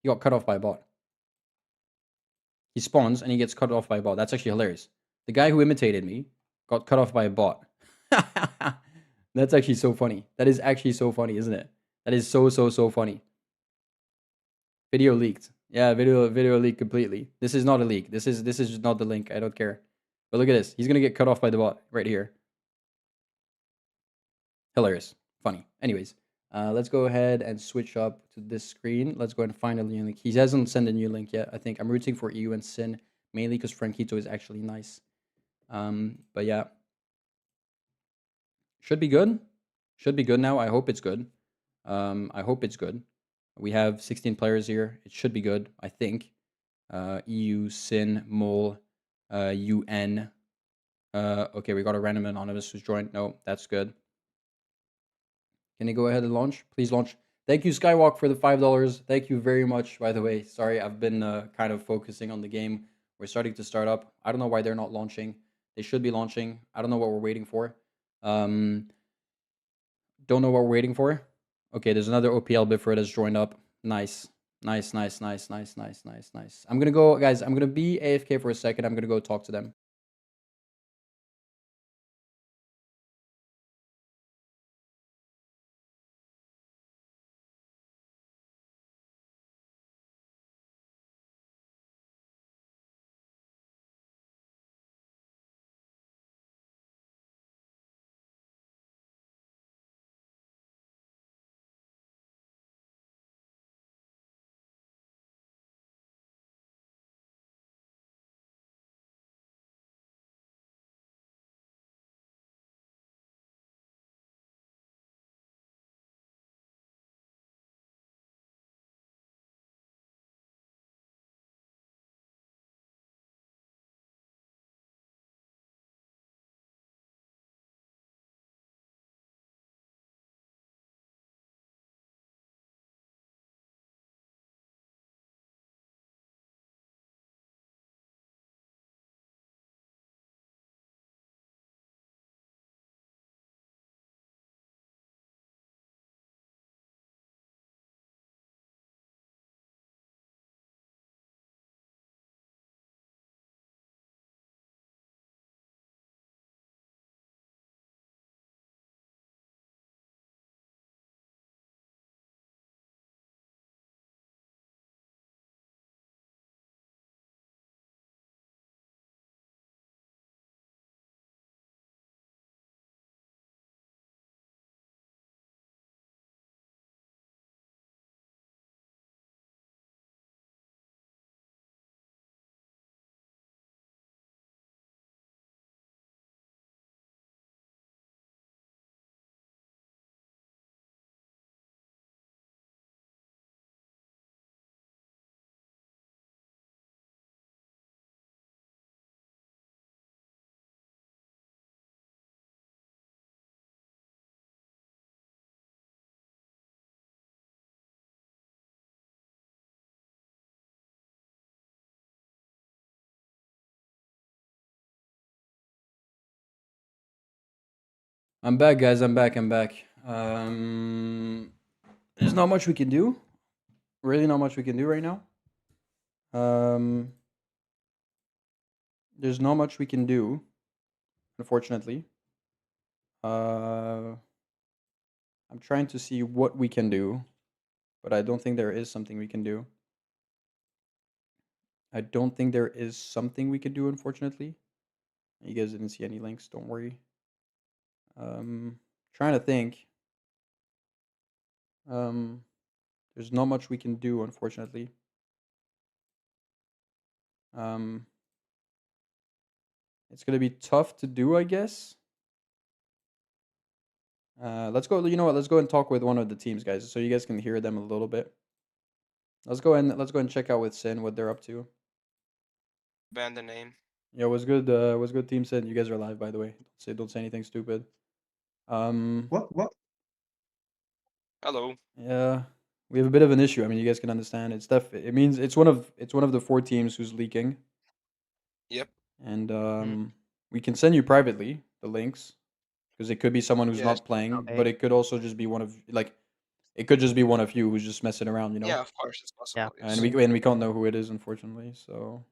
He got cut off by a bot. He spawns and he gets cut off by a bot. That's actually hilarious. The guy who imitated me got cut off by a bot. That's actually so funny. That is actually so funny, isn't it? That is so funny. Video leaked. Yeah, video leaked completely. This is not a leak. This is not the link. I don't care. But look at this. He's gonna get cut off by the bot right here. Hilarious. Funny. Anyways, let's go ahead and switch up to this screen. Let's go ahead and find a new link. He hasn't sent a new link yet. I think I'm rooting for EU and Sin mainly because Franquito is actually nice. But yeah, should be good. Should be good now. I hope it's good. I hope it's good. We have 16 players here. It should be good, I think. EU, Sin, Mole, UN. Okay, we got a random anonymous who's joined. No, that's good. Can you go ahead and launch? Please launch. Thank you, Skywalk, for the $5. Thank you very much, by the way. Sorry, I've been kind of focusing on the game. We're starting to start up. I don't know why they're not launching. They should be launching. I don't know what we're waiting for. Don't know what we're waiting for. Okay, there's another OPL biffer that's joined up. Nice. I'm going to go, guys, I'm going to be AFK for a second. I'm going to go talk to them. I'm back, guys. I'm back. There's not much we can do. Really not much we can do right now. There's not much we can do, unfortunately. I'm trying to see what we can do, but I don't think there is something we can do. I don't think there is something we could do, unfortunately. You guys didn't see any links, don't worry. Trying to think. There's not much we can do, unfortunately. It's gonna be tough to do, I guess. Let's go. You know what? Let's go and talk with one of the teams, guys, so you guys can hear them a little bit. Let's go and check out with Sin what they're up to. Ban the name. Yeah, what's good? What's good, Team Sin? You guys are live, by the way. Don't say anything stupid. What? Hello. Yeah, we have a bit of an issue. I mean, you guys can understand. It means it's one of the 4 teams who's leaking, Yep. and we can send you privately the links because it could be someone who's Yes. not playing, Okay. but it could also just be one of it could just be one of you who's just messing around, you know. Yeah, of course it's possible. Yeah. Yes. And we can't know who it is, unfortunately. So,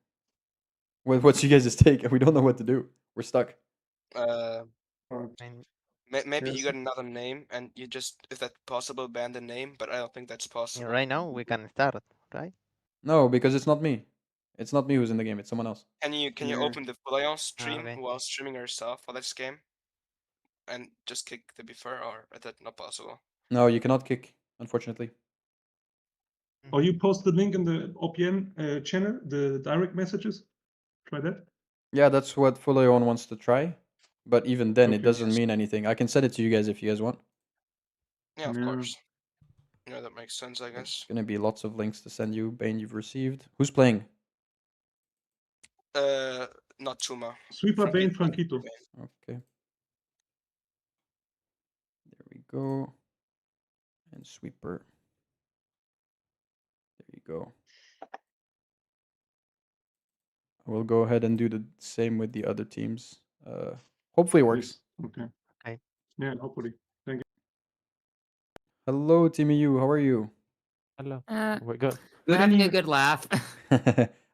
what's you guys' take? We don't know what to do. We're stuck. Uh, And maybe you Yes. got another name and you just, if that's possible, ban the name. But I don't think that's possible. right now we can start, right? No, because it's not me. It's not me who's in the game. It's someone else. Can you You're- open the Full stream okay. while streaming yourself for this game, and just kick the before, or is that not possible? No, you cannot kick, unfortunately. Or you post the link in the OPN channel, the direct messages. Try that. Yeah, that's what Fuleon wants to try. But even then, it Okay. doesn't mean anything. I can send it to you guys if you guys want. Yeah, of Yeah. course. Yeah, that makes sense, I There's guess. gonna be lots of links to send you. Bane, you've received. Who's playing? Not Chuma. Sweeper Bane Franquito. Okay. There we go. And Sweeper. There you go. We'll go ahead and do the same with the other teams. Hopefully it works. Yes. Okay. Okay. Yeah, hopefully. Thank you. Hello, Team EU. How are you? Hello. Uh, We're good. we're having a good laugh.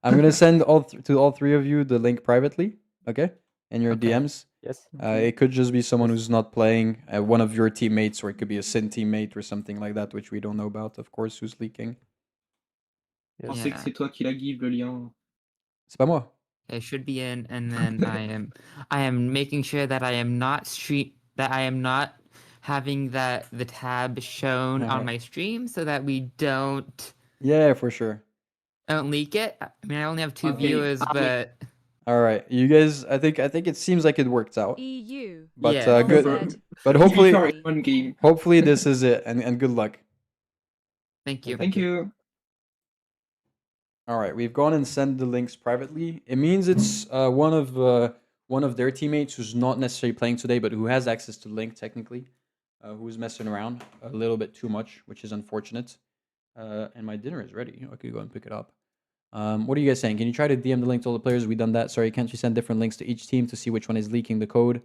I'm gonna send to all 3 of you the link privately. Okay, in your Okay. DMs. Yes. It could just be someone Yes. who's not playing, one of your teammates, or it could be a Sin teammate or something like that, which we don't know about, of course, who's leaking. Yes. pensais que c'est toi qui la give le lien. C'est pas moi. It should be in, and then I am making sure that I am not having the tab shown on my stream so that we don't Yeah, for sure. leak it. I mean, I only have 2 Okay, viewers, but All right, you guys. I think it seems like it worked out. EU. But Yeah. good. But Hopefully, hopefully, one game. hopefully this is it, and good luck. thank you. Thank you. All right, we've gone and sent the links privately. It means it's one of their teammates who's not necessarily playing today, but who has access to link technically, who's messing around a little bit too much, which is unfortunate. And my dinner is ready. I could go and pick it up. What are you guys saying? Can you try to DM the link to all the players? We done that. Sorry, can't you send different links to each team to see which one is leaking the code?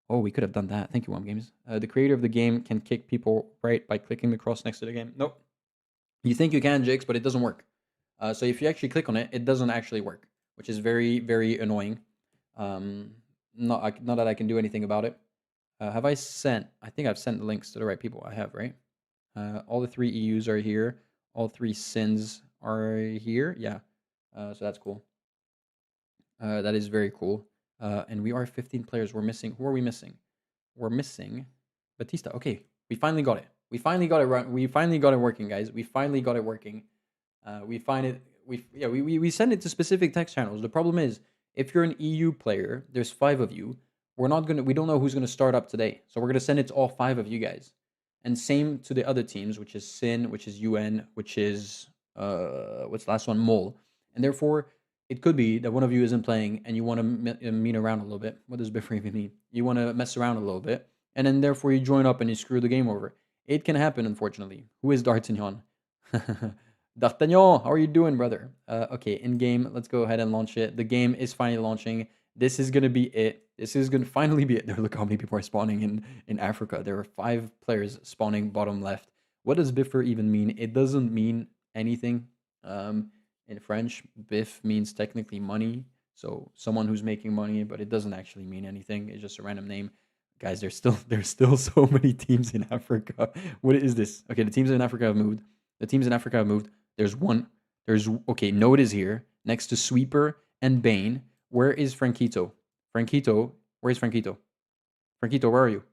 Oh, we could have done that. Thank you, Wom Games. The creator of the game can kick people right by clicking the cross next to the game. Nope. You think you can, Jakes, but it doesn't work. So if you actually click on it, it doesn't actually work, which is very, very annoying. Not that I can do anything about it. Have I sent? I think I've sent the links to the right people. I have, right? All the 3 EUs are here. All 3 Sins are here. Yeah. So that's cool. That is very cool. And we are 15 players. We're missing. Who are we missing? We're missing Batista. Okay, we finally got it. We finally got it right. We finally got it working, guys. We finally got it working. We send it to specific text channels. The problem is, if you're an EU player, there's 5 of you. We don't know who's gonna start up today, so we're gonna send it to all 5 of you guys. And same to the other teams, which is Sin, which is UN, which is what's the last one, Mole. And therefore, it could be that one of you isn't playing, and you want to mean around a little bit. What does Biffer even mean? You want to mess around a little bit, and then therefore you join up and you screw the game over. It can happen, unfortunately. Who is D'Artagnan? D'Artagnan, how are you doing, brother? Okay, in game, let's go ahead and launch it. The game is finally launching. This is gonna be it. This is gonna finally be it. Look how many people are spawning in Africa. There are 5 players spawning bottom left. What does Biffer even mean? It doesn't mean anything. In French, Biff means technically money. So someone who's making money, but it doesn't actually mean anything. It's just a random name. Guys, there's still so many teams in Africa. What is this? Okay, the teams in Africa have moved. The teams in Africa have moved. There's one. Okay, Node is here next to Sweeper and Bane. Where is Franquito? Franquito, where's Franquito? Franquito, where are you?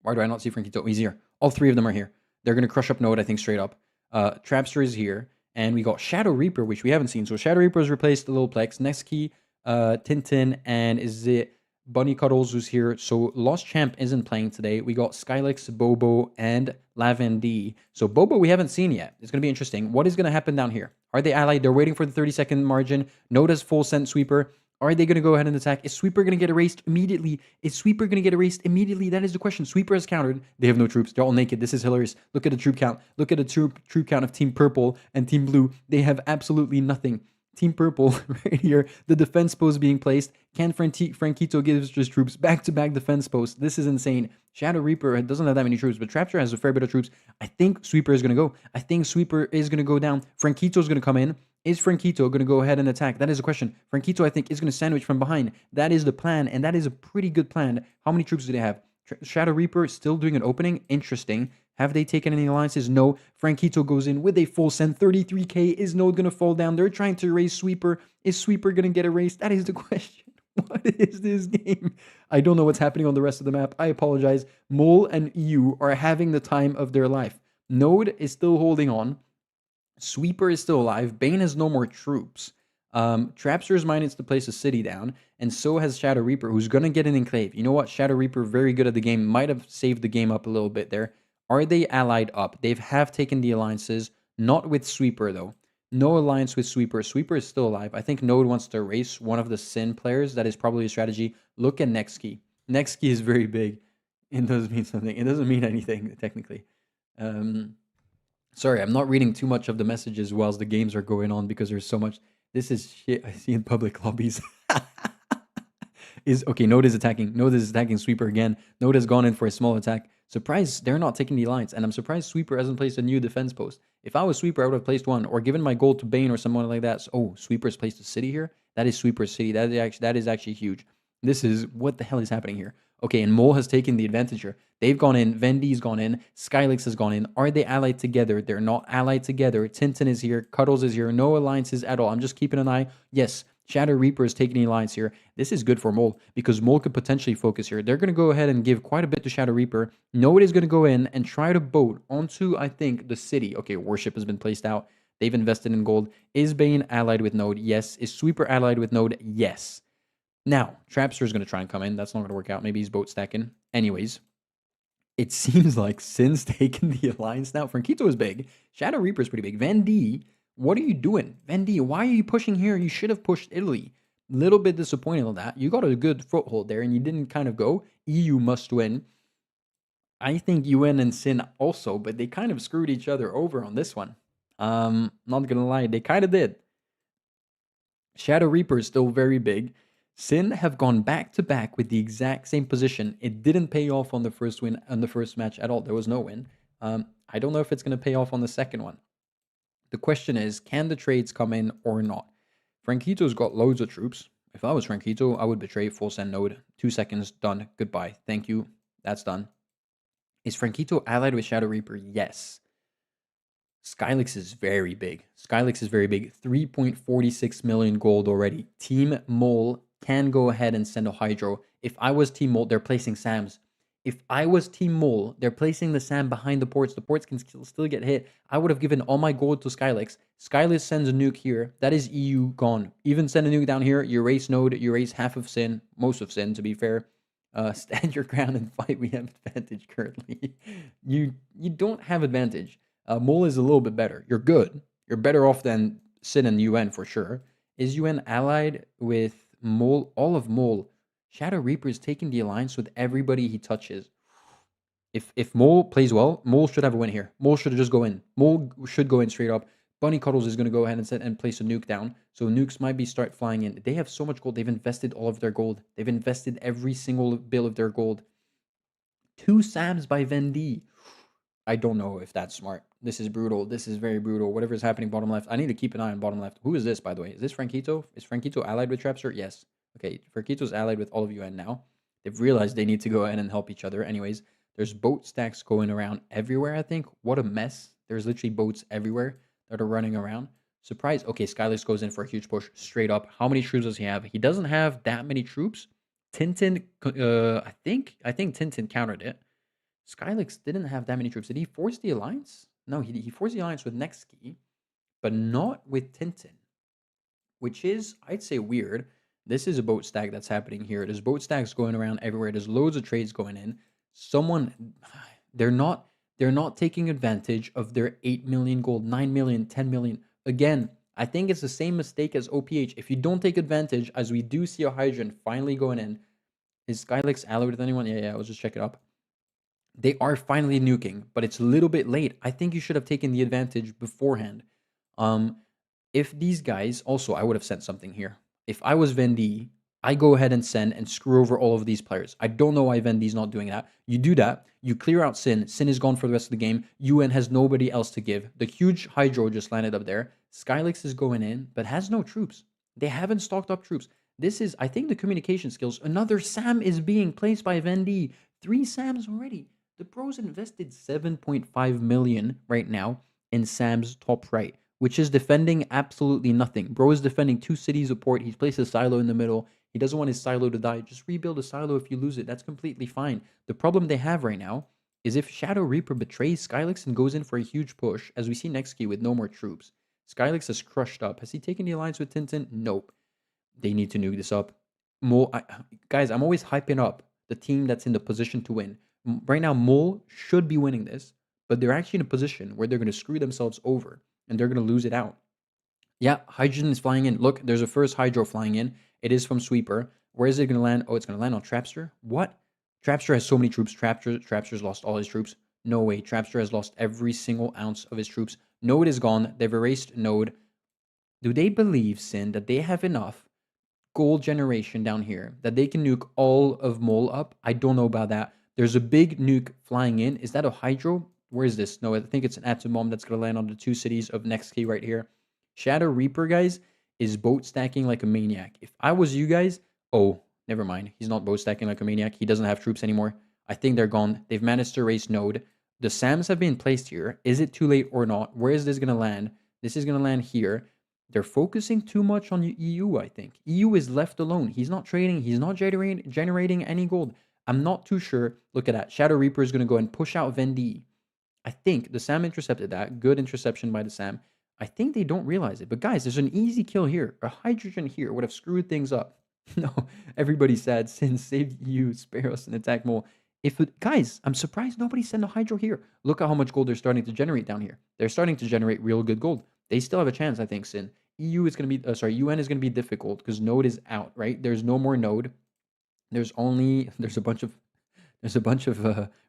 Why do I not see Franquito? He's here. All three of them are here. They're gonna crush up Node, I think, straight up. Trapster is here, and we got Shadow Reaper, which we haven't seen. So Shadow Reaper has replaced the Little Plex. Next key, Tintin, and is it Bunny Cuddles who's here? So Lost Champ isn't playing today. We got Skylix, Bobo, and Lavendi. So Bobo we haven't seen yet. It's gonna be interesting. What is gonna happen down here? Are they allied? They're waiting for the 30-second margin. Node has full scent Sweeper. Are they going to go ahead and attack? Is Sweeper going to get erased immediately? Is Sweeper going to get erased immediately? That is the question. Sweeper has countered. They have no troops. They're all naked. This is hilarious. Look at the troop count. Look at the troop count of Team Purple and Team Blue. They have absolutely nothing. Team Purple right here. The defense post being placed. Can Franquito gives just troops. Back-to-back defense posts. This is insane. Shadow Reaper doesn't have that many troops, but Trapster has a fair bit of troops. I think Sweeper is going to go. I think Sweeper is going to go down. Franquito is going to come in. Is Franquito going to go ahead and attack? That is a question. Franquito, I think, is going to sandwich from behind. That is the plan, and that is a pretty good plan. How many troops do they have? Shadow Reaper still doing an opening. Interesting. Have they taken any alliances? No. Franquito goes in with a full send. 33k. Is Node going to fall down? They're trying to erase Sweeper. Is Sweeper going to get erased? That is the question. What is this game? I don't know what's happening on the rest of the map. I apologize. Mole and EU are having the time of their life. Node is still holding on. Sweeper is still alive. Bane has no more troops. Trapster's minded to place a city down, and so has Shadow Reaper, who's going to get an enclave. You know what? Shadow Reaper, very good at the game, might have saved the game up a little bit there. Are they allied up? They have taken the alliances, not with Sweeper, though. No alliance with Sweeper. Sweeper is still alive. I think Node wants to erase one of the Sin players. That is probably a strategy. Look at Next Key. Next Key is very big. It does mean something. It doesn't mean anything, technically. Sorry, I'm not reading too much of the messages whilst the games are going on because there's so much. This is shit I see in public lobbies. Okay, Node is attacking. Node is attacking Sweeper again. Node has gone in for a small attack. Surprised they're not taking the alliance, and I'm surprised Sweeper hasn't placed a new defense post. If I was Sweeper, I would have placed one or given my gold to Bane or someone like that. So, oh, Sweeper's placed a city here. That is Sweeper's city. That is actually huge. This is what the hell is happening here. Okay, and Mole has taken the advantage here. They've gone in. Vendi's gone in. Skylix has gone in. Are they allied together? They're not allied together. Tintin is here. Cuddles is here. No alliances at all. I'm just keeping an eye. Yes, Shadow Reaper is taking the alliance here. This is good for Mole because Mole could potentially focus here. They're going to go ahead and give quite a bit to Shadow Reaper. Nobody's going to go in and try to boat onto, I think, the city. Okay, Worship has been placed out. They've invested in gold. Is Bane allied with Node? Yes. Is Sweeper allied with Node? Yes. Now, Trapster is going to try and come in. That's not going to work out. Maybe he's boat stacking. Anyways, it seems like Sin's taken the alliance now. Franquito is big. Shadow Reaper is pretty big. Vendi, what are you doing? Vendi, why are you pushing here? You should have pushed Italy. Little bit disappointed on that. You got a good foothold there and you didn't kind of go. EU must win. I think UN and Sin also, but they kind of screwed each other over on this one. Not gonna lie, they kind of did. Shadow Reaper is still very big. Sin have gone back to back with the exact same position. It didn't pay off on the first win on the first match at all. There was no win. I don't know if it's going to pay off on the second one. The question is, can the trades come in or not? Franquito's got loads of troops. If I was Franquito, I would betray full send Node. 2 seconds, done. Goodbye. Thank you. That's done. Is Franquito allied with Shadow Reaper? Yes. Skylix is very big. Skylix is very big. 3.46 million gold already. Team Mole can go ahead and send a Hydro. If I was Team Mole, they're placing SAMs. If I was Team Mole, they're placing the SAM behind the ports. The ports can still get hit. I would have given all my gold to Skylix. Skylix sends a nuke here. That is EU gone. Even send a nuke down here. You erase Node. You erase half of Sin. Most of Sin, to be fair. Stand your ground and fight. We have advantage currently. You don't have advantage. Mole is a little bit better. You're good. You're better off than Sin and UN for sure. Is UN allied with Mole? All of Mole. Shadow Reaper is taking the alliance with everybody he touches. If Mole plays well, Mole should have a win here. Mole should just go in. Mole should go in straight up. Bunny Cuddles is going to go ahead and set and place a nuke down. So nukes might be start flying in. They have so much gold. They've invested all of their gold. They've invested every single bill of their gold. 2 SAMs by Vendi. I don't know if that's smart. This is brutal. This is very brutal. Whatever is happening bottom left. I need to keep an eye on bottom left. Who is this, by the way? Is this Franquito? Is Franquito allied with Trapster? Yes. Okay, Franquito's allied with all of UN now. They've realized they need to go ahead and help each other. Anyways, there's boat stacks going around everywhere, I think. What a mess. There's literally boats everywhere that are running around. Surprise. Okay, Skylix goes in for a huge push straight up. How many troops does he have? He doesn't have that many troops. Tintin, I think Tintin countered it. Skylix didn't have that many troops. Did he force the alliance? No, he forced the alliance with Nextski, but not with Tintin, which is, I'd say, weird. This is a boat stack that's happening here. There's boat stacks going around everywhere. There's loads of trades going in. Someone, they're not taking advantage of their 8 million gold, 9 million, 10 million. Again, I think it's the same mistake as OPH. If you don't take advantage, as we do see a Hydrogen finally going in, is Skylix allied with anyone? Yeah, I was just checking up. They are finally nuking, but it's a little bit late. I think you should have taken the advantage beforehand. If these guys, also, I would have sent something here. If I was Vendy, I go ahead and send and screw over all of these players. I don't know why Vendy's not doing that. You do that, you clear out Sin. Sin is gone for the rest of the game. UN has nobody else to give. The huge Hydro just landed up there. Skylix is going in, but has no troops. They haven't stocked up troops. This is, I think, the communication skills. Another Sam is being placed by Vendy. 3 Sams already. The pros invested 7.5 million right now in Sam's top right, which is defending absolutely nothing. Bro is defending 2 cities of port. He's placed a silo in the middle. He doesn't want his silo to die. Just rebuild a silo if you lose it. That's completely fine. The problem they have right now is if Shadow Reaper betrays Skylix and goes in for a huge push, as we see next key with no more troops. Skylix is crushed up. Has he taken the alliance with Tintin? Nope. They need to nuke this up. Guys, I'm always hyping up the team that's in the position to win. Right now, Mole should be winning this, but they're actually in a position where they're going to screw themselves over and they're going to lose it out. Yeah, Hydrogen is flying in. Look, there's a first Hydro flying in. It is from Sweeper. Where is it going to land? Oh, it's going to land on Trapster. What? Trapster has so many troops. Trapster's lost all his troops. No way. Trapster has lost every single ounce of his troops. Node is gone. They've erased Node. Do they believe, Sin, that they have enough gold generation down here that they can nuke all of Mole up? I don't know about that. There's a big nuke flying in. Is that a Hydro? Where is this? No, I think it's an Atom Bomb that's going to land on the 2 cities of next key right here. Shadow Reaper, guys, is boat stacking like a maniac. If I was you guys, oh, never mind. He's not boat stacking like a maniac. He doesn't have troops anymore. I think they're gone. They've managed to erase Node. The SAMs have been placed here. Is it too late or not? Where is this going to land? This is going to land here. They're focusing too much on EU, I think. EU is left alone. He's not trading. He's not generating any gold. I'm not too sure. Look at that. Shadow Reaper is going to go and push out Vendy. I think the Sam intercepted that. Good interception by the Sam. I think they don't realize it. But guys, there's an easy kill here. A Hydrogen here would have screwed things up. No, everybody's sad. Sin saved EU, spare us, and attack Mole. Guys, I'm surprised nobody sent a Hydro here. Look at how much gold they're starting to generate down here. They're starting to generate real good gold. They still have a chance, I think, Sin. EU is going to be, UN is going to be difficult because Node is out, right? There's no more Node. There's a bunch of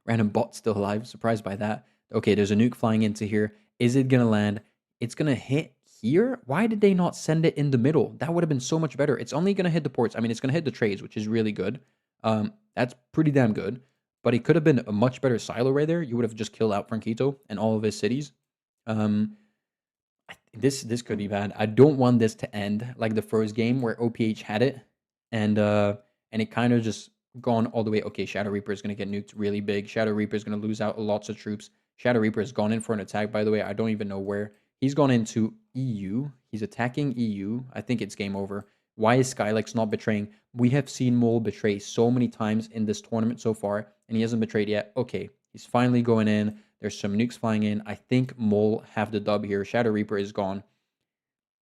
random bots still alive. Surprised by that. Okay, there's a nuke flying into here. Is it going to land? It's going to hit here. Why did they not send it in the middle? That would have been so much better. It's only going to hit the ports. I mean, it's going to hit the trades, which is really good. That's pretty damn good. But it could have been a much better silo right there. You would have just killed out Franquito and all of his cities. This could be bad. I don't want this to end like the first game where OPH had it, and it kind of just gone all the way. Okay, Shadow Reaper is going to get nuked really big. Shadow Reaper is going to lose out lots of troops. Shadow Reaper has gone in for an attack, by the way. I don't even know where. He's gone into EU. He's attacking EU. I think it's game over. Why is Skylix not betraying? We have seen Mole betray so many times in this tournament so far, and he hasn't betrayed yet. Okay, he's finally going in. There's some nukes flying in. I think Mole have the dub here. Shadow Reaper is gone.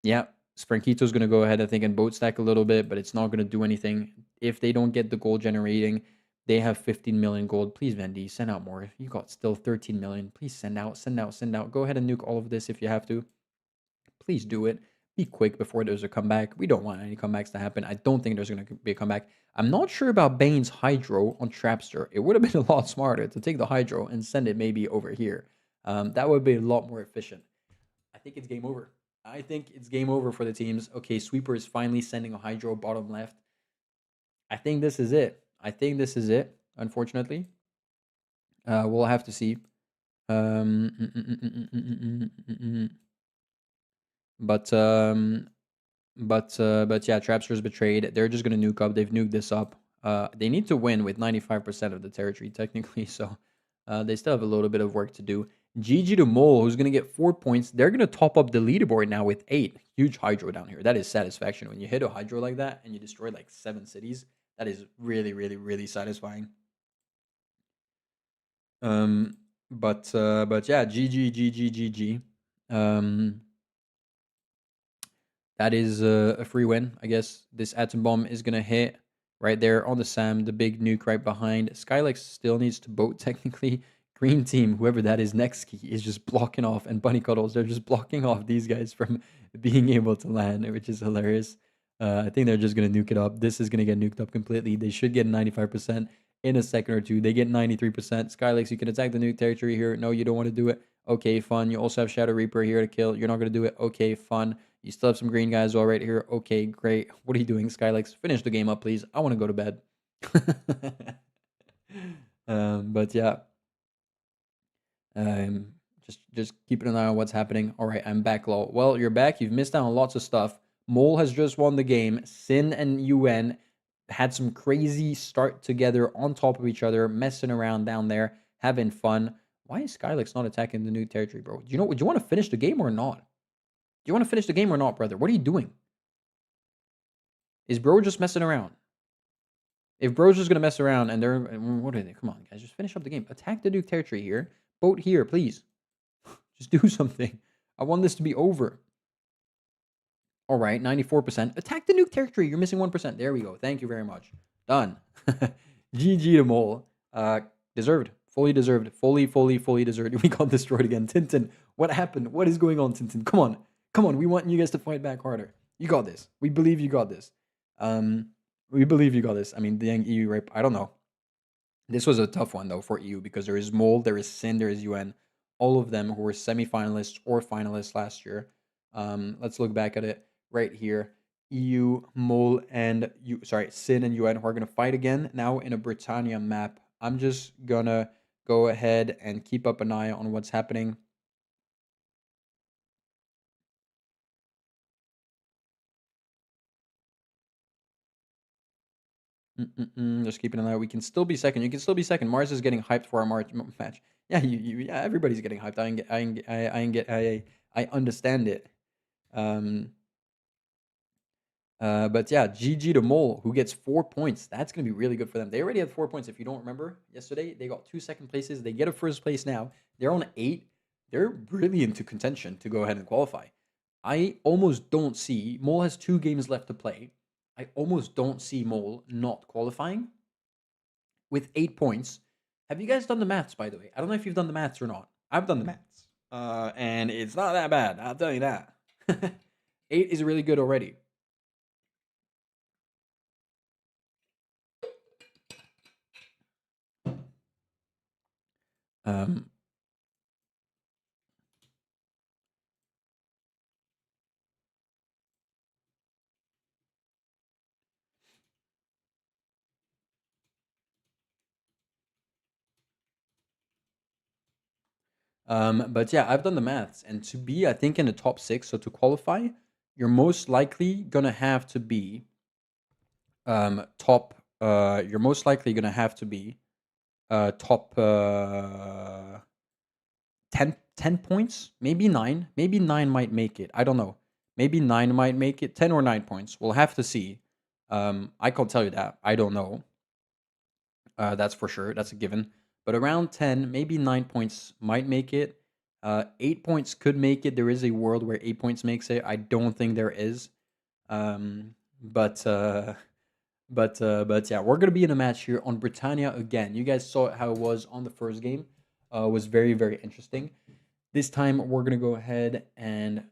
Yeah, Sprankito's going to go ahead, I think, and boat stack a little bit, but it's not going to do anything. If they don't get the gold generating, they have 15 million gold. Please, Vendy, send out more. You got still 13 million. Please send out. Go ahead and nuke all of this if you have to. Please do it. Be quick before there's a comeback. We don't want any comebacks to happen. I don't think there's going to be a comeback. I'm not sure about Bane's Hydro on Trapster. It would have been a lot smarter to take the Hydro and send it maybe over here. That would be a lot more efficient. I think it's game over. I think it's game over for the teams. Okay, Sweeper is finally sending a Hydro bottom left. I think this is it. Unfortunately. We'll have to see. But yeah, Trapster's betrayed. They're just gonna nuke up. They've nuked this up. They need to win with 95% of the territory, technically, so they still have a little bit of work to do. GG to Mole, who's going to get 4 points. They're going to top up the leaderboard now with 8. Huge hydro down here. That is satisfaction. When you hit a hydro like that and you destroy like 7 cities, that is really, really, really satisfying. But yeah, GG. That is a free win, I guess. This atom bomb is gonna hit right there on the Sam, the big nuke right behind. Skylex still needs to boat technically. Green team, whoever that is next key, is just blocking off, and Bunny Cuddles, they're just blocking off these guys from being able to land, which is hilarious. I think they're just gonna nuke it up. This is gonna get nuked up completely. They should get 95% in a second or two. They get 93%. Skylex, you can attack the nuke territory here. No, you don't want to do it. Okay, fun. You also have Shadow Reaper here to kill. You're not gonna do it. Okay, fun. You still have some green guys all right here. Okay, great. What are you doing, Skylex? Finish the game up, please. I want to go to bed. But yeah. Just keeping an eye on what's happening. All right, I'm back, lol. Well, you're back. You've missed out on lots of stuff. Mole has just won the game. Sin and UN had some crazy start together on top of each other, messing around down there, having fun. Why is Skylex not attacking the new territory, bro? Do you know? Would you want to finish the game or not? Do you want to finish the game or not, brother? What are you doing? Is bro just messing around? If bro's just gonna mess around and they're what are they? Come on, guys, just finish up the game. Attack the Duke territory here. Boat here, please. Just do something. I want this to be over. All right, 94%. Attack the nuke territory. You're missing 1%. There we go. Thank you very much. Done. GG to Mole. Deserved. Fully deserved. Fully deserved. We got destroyed again. Tintin, what happened? What is going on, Tintin? Come on. Come on. We want you guys to fight back harder. You got this. We believe you got this. We believe you got this. I mean, the young EU rape. I don't know. This was a tough one, though, for EU because there is Mole, there is Sin, there is UN. All of them who were semi-finalists or finalists last year. Let's look back at it right here. EU, Mole, and Sin and UN who are going to fight again now in a Britannia map. I'm just going to go ahead and keep up an eye on what's happening. Just keeping an eye. We can still be second. You can still be second. Mars is getting hyped for our March match. Yeah, yeah, everybody's getting hyped. I understand it. But yeah, GG to Mole, who gets 4 points. That's gonna be really good for them. They already had 4 points. If you don't remember, yesterday they got 2 second places. They get a first place now. They're on 8. They're really into contention to go ahead and qualify. I almost don't see Mole has 2 games left to play. I almost don't see Mole not qualifying with 8 points. Have you guys done the maths, by the way? I don't know if you've done the maths or not. I've done the maths. And it's not that bad. I'll tell you that. 8 is really good already. But yeah, I've done the maths, and to be, I think, in the top 6, so to qualify, you're most likely gonna have to be top. You're most likely gonna have to be top 10 points, maybe 9. Maybe 9 might make it. I don't know. Maybe 9 might make it. 10 or 9 points. We'll have to see. I can't tell you that. I don't know. That's for sure. That's a given. But around 10, maybe 9 points might make it. 8 points could make it. There is a world where 8 points makes it. I don't think there is. But yeah, we're gonna be in a match here on Britannia again. You guys saw how it was on the first game. It was very, very interesting. This time we're gonna go ahead and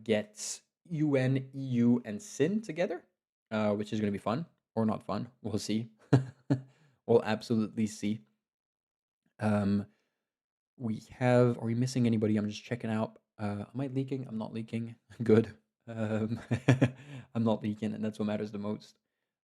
get UN, EU, and Sin together, which is gonna be fun or not fun. We'll see. We'll absolutely see. We have. Are we missing anybody? I'm just checking out. Am I leaking? I'm not leaking. Good. I'm not leaking, and that's what matters the most.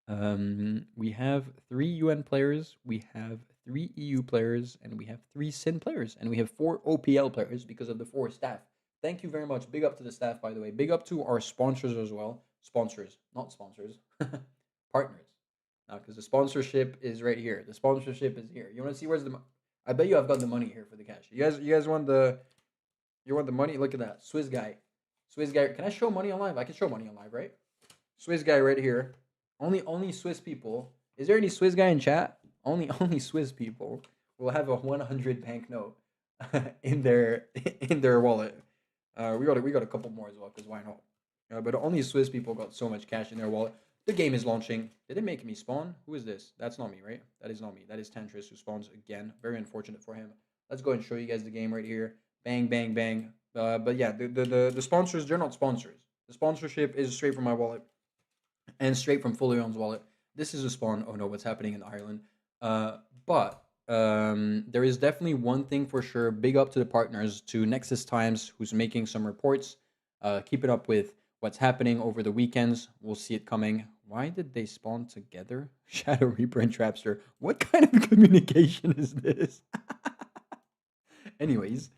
We have 3 UN players, we have 3 EU players, and we have 3 Sin players, and we have 4 OPL players because of the 4 staff. Thank you very much. Big up to the staff, by the way. Big up to our sponsors as well. Sponsors, not sponsors. Partners. Because the sponsorship is right here. The sponsorship is here. You want to see where's the? I bet you I've got the money here for the cash. You guys want the? You want the money? Look at that, Swiss guy. Swiss guy. Can I show money on live? I can show money on live, right? Swiss guy right here. Only Swiss people. Is there any Swiss guy in chat? Only Swiss people will have a 100 banknote in their wallet. We got a couple more as well, because why not? But only Swiss people got so much cash in their wallet. The game is launching. Did it make me spawn? Who is this? That's not me, right? That is not me. That is Tantris, who spawns again. Very unfortunate for him. Let's go and show you guys the game right here. Bang, bang, bang. But yeah, the sponsors, they're not sponsors. The sponsorship is straight from my wallet and straight from Fulion's wallet. This is a spawn. Oh no, what's happening in Ireland? But there is definitely one thing for sure. Big up to the partners, to Nexus Times, who's making some reports. Keep it up with what's happening over the weekends. We'll see it coming. Why did they spawn together? Shadow Reaper and Trapster. What kind of communication is this? Anyways,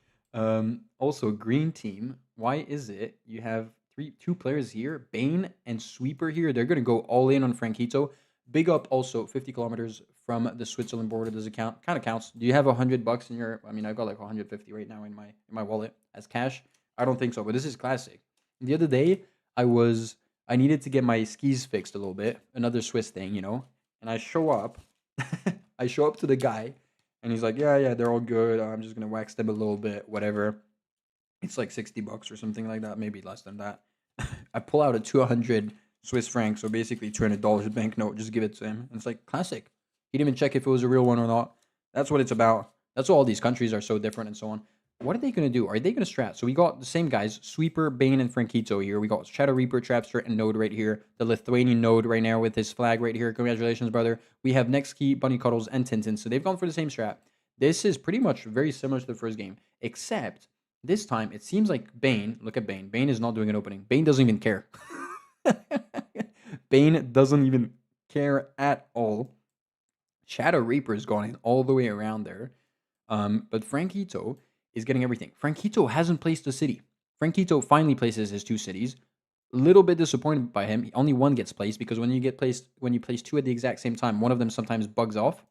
also green team. Why is it you have two players here, Bane and Sweeper here? They're gonna go all in on Frankito. Big up also 50 kilometers from the Switzerland border. Does it count? Kind of counts. Do you have $100 in your? I mean, I've got like 150 right now in my wallet as cash. I don't think so, but this is classic. The other day, I needed to get my skis fixed a little bit. Another Swiss thing, you know. And I show up, I show up to the guy, and he's like, yeah, they're all good. I'm just gonna wax them a little bit, whatever. It's like $60 or something like that, maybe less than that. I pull out a 200 Swiss francs, so basically $200 banknote, just give it to him. And it's like classic. He didn't even check if it was a real one or not. That's what it's about. That's why all these countries are so different and so on. What are they going to do? Are they going to strat? So we got the same guys, Sweeper, Bane, and Frankito here. We got Shadow Reaper, Trapster, and Node right here. The Lithuanian Node right now with his flag right here. Congratulations, brother. We have Nextkey, Bunny Cuddles, and Tintin. So they've gone for the same strat. This is pretty much very similar to the first game, except this time it seems like Bane, look at Bane. Bane is not doing an opening. Bane doesn't even care. Bane doesn't even care at all. Shadow Reaper is going in all the way around there. But Frankito is getting everything. Frankito hasn't placed a city. Frankito finally places his 2 cities. A little bit disappointed by him. Only one gets placed, because when you place 2 at the exact same time, one of them sometimes bugs off.